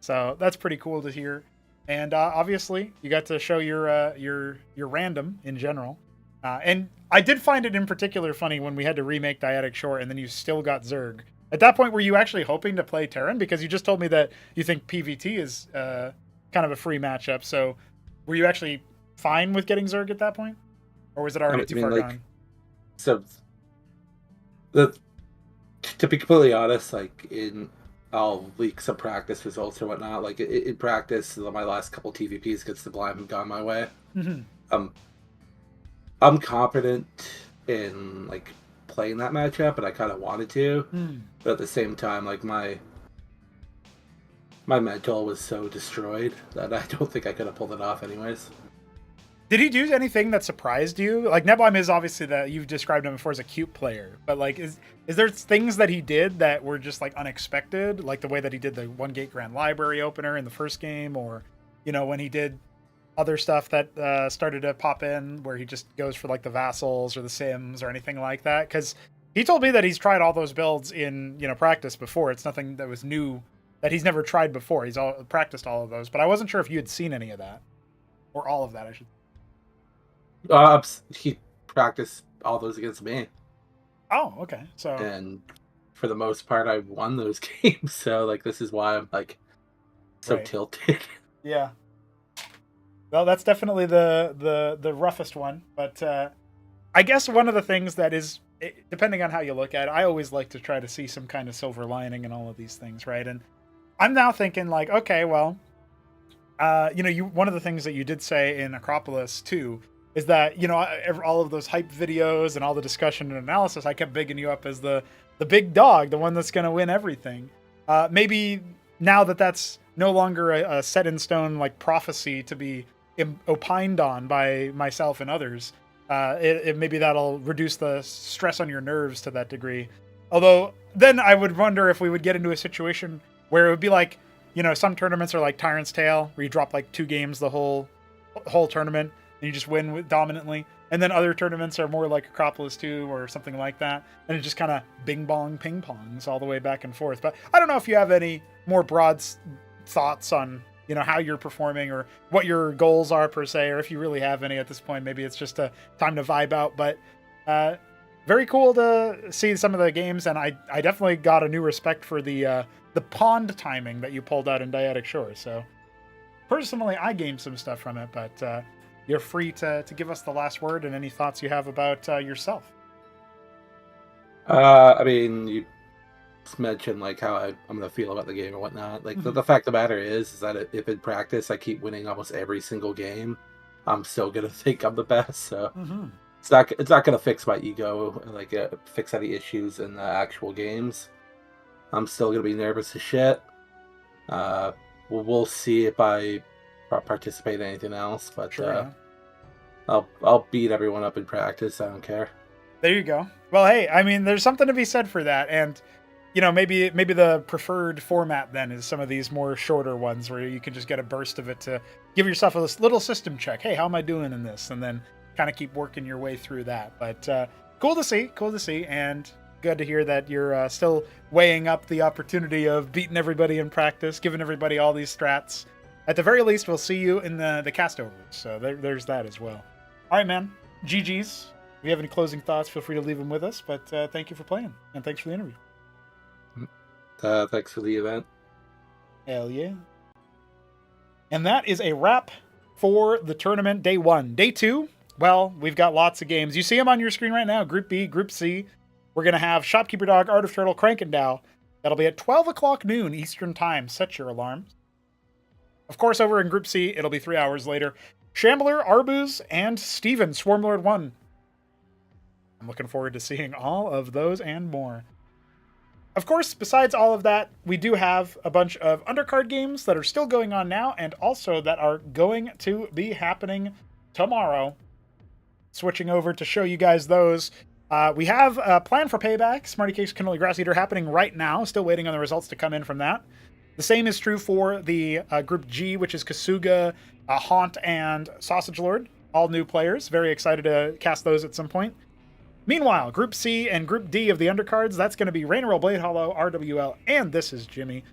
[SPEAKER 1] So that's pretty cool to hear. And obviously, you got to show your random in general. And I did find it in particular funny when we had to remake Dyadic Shore, and then you still got Zerg. At that point, were you actually hoping to play Terran? Because you just told me that you think PvT is kind of a free matchup. So were you actually fine with getting Zerg at that point? Or was it already too far gone?
[SPEAKER 3] So, to be completely honest, like I'll leak some practice results or whatnot. Like in practice, my last couple TVPs against Neblime have gone my way.
[SPEAKER 1] Mm-hmm.
[SPEAKER 3] I'm confident in like playing that matchup, and I kind of wanted to, but at the same time, like my mental was so destroyed that I don't think I could have pulled it off anyways.
[SPEAKER 1] Did he do anything that surprised you? Like Neblime is obviously that you've described him before as a cute player, but like is there things that he did that were just like unexpected, like the way that he did the 1 Gate Grand Library opener in the first game, or when he did other stuff that started to pop in where he just goes for like the vassals or the sims or anything like that? Because he told me that he's tried all those builds in practice before. It's nothing that was new that he's never tried before. He's practiced all of those, but I wasn't sure if you had seen any of that or all of that. I should.
[SPEAKER 3] He practiced all those against me.
[SPEAKER 1] Oh, okay. So,
[SPEAKER 3] and for the most part, I won those games. So, like, this is why I'm like so tilted.
[SPEAKER 1] Yeah. Well, that's definitely the roughest one. But I guess one of the things that is, depending on how you look at it, I always like to try to see some kind of silver lining in all of these things, right? And I'm now thinking like, okay, well, one of the things that you did say in Acropolis too is that, all of those hype videos and all the discussion and analysis, I kept bigging you up as the big dog, the one that's going to win everything. Maybe now that that's no longer a set in stone like prophecy to be opined on by myself and others, maybe that'll reduce the stress on your nerves to that degree. Although then I would wonder if we would get into a situation where it would be like, some tournaments are like Tyrant's Tale, where you drop like 2 games the whole tournament and you just win dominantly. and then other tournaments are more like Acropolis 2 or something like that, and it just kind of bing bong ping pongs all the way back and forth. But I don't know if you have any more broad thoughts on how you're performing or what your goals are per se, or if you really have any at this point. Maybe it's just a time to vibe out. But very cool to see some of the games, and I definitely got a new respect for the pond timing that you pulled out in Dyadic Shore. So personally, I gained some stuff from it, but you're free to give us the last word and any thoughts you have about yourself.
[SPEAKER 3] I mean, you just mentioned like how I'm gonna feel about the game or whatnot. Like the fact of the matter is that if in practice I keep winning almost every single game, I'm still gonna think I'm the best. So it's not gonna fix my ego, like fix any issues in the actual games. I'm still gonna be nervous as shit. We'll see if I participate in anything else, but
[SPEAKER 1] Sure,
[SPEAKER 3] I'll beat everyone up in practice. I don't care.
[SPEAKER 1] There you go. Well, hey, I mean, there's something to be said for that, and maybe the preferred format then is some of these more shorter ones where you can just get a burst of it to give yourself a little system check. Hey, how am I doing in this? And then kind of keep working your way through that. But cool to see, and good to hear that you're still weighing up the opportunity of beating everybody in practice, giving everybody all these strats. At the very least, we'll see you in the cast overs. So there's that as well. All right, man. GG's. If you have any closing thoughts, feel free to leave them with us. But thank you for playing, and thanks for the interview.
[SPEAKER 3] Thanks for the event.
[SPEAKER 1] Hell yeah. And that is a wrap for the tournament day 1. Day 2, well, we've got lots of games. You see them on your screen right now. Group B, Group C. We're going to have Shopkeeper Dog, Art of Turtle, Crankendow. That'll be at 12 o'clock noon Eastern Time. Set your alarms. Of course, over in Group C, it'll be 3 hours later. Shambler, Arbuz, and Steven, Swarmlord 1. I'm looking forward to seeing all of those and more. Of course, besides all of that, we do have a bunch of undercard games that are still going on now and also that are going to be happening tomorrow. Switching over to show you guys those. We have a plan for Payback, Smarty Cakes Cannoli Grass Eater happening right now. Still waiting on the results to come in from that. The same is true for the Group G, which is Kasuga, Haunt, and Sausage Lord. All new players. Very excited to cast those at some point. Meanwhile, Group C and Group D of the undercards, that's going to be Rain Roll, Blade Hollow, RWL, and This Is Jimmy.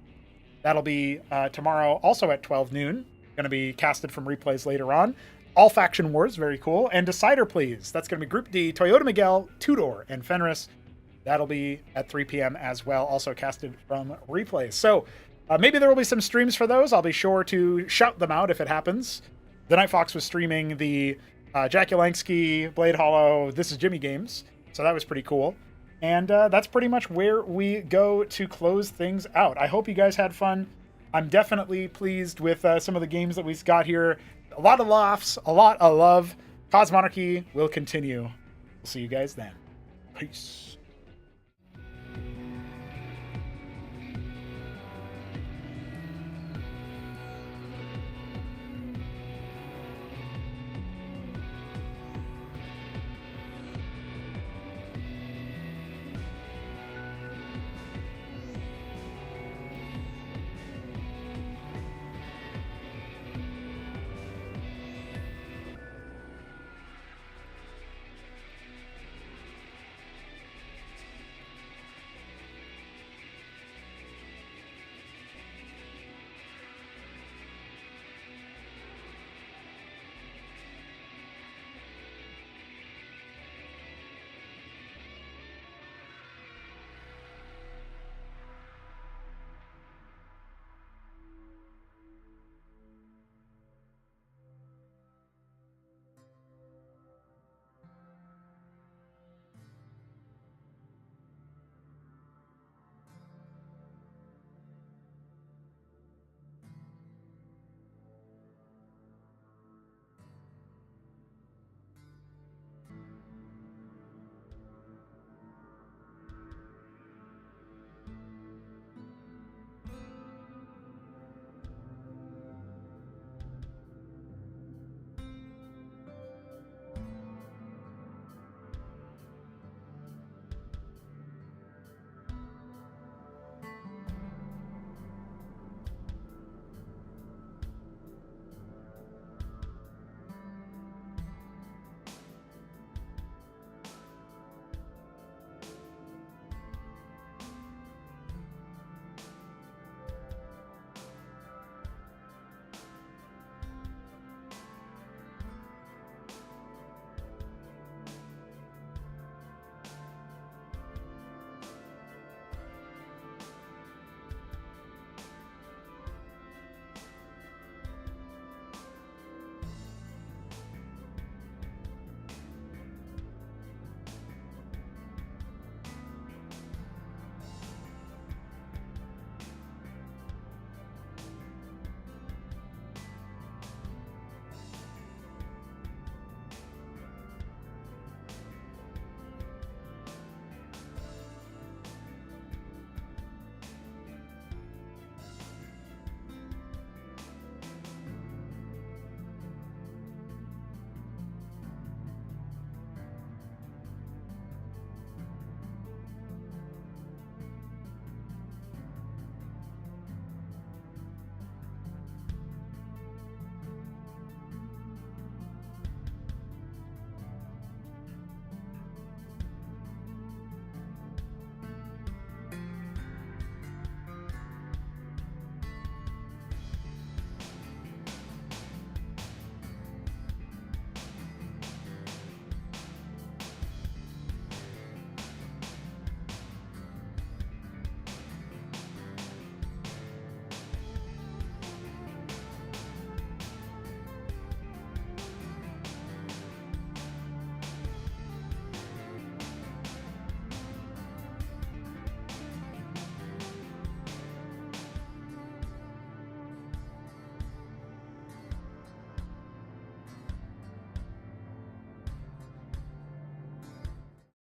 [SPEAKER 1] That'll be tomorrow, also at 12 noon. Going to be casted from replays later on. All Faction Wars, very cool. And Decider Please, that's going to be Group D, Toyota Miguel, Tudor, and Fenris. That'll be at 3 p.m. as well, also casted from replays. So maybe there will be some streams for those. I'll be sure to shout them out if it happens. The Night Fox was streaming the Jack Yelansky, Blade Hollow, This Is Jimmy games. So that was pretty cool. And that's pretty much where we go to close things out. I hope you guys had fun. I'm definitely pleased with some of the games that we've got here. A lot of laughs, a lot of love. Cosmonarchy will continue. We'll see you guys then. Peace.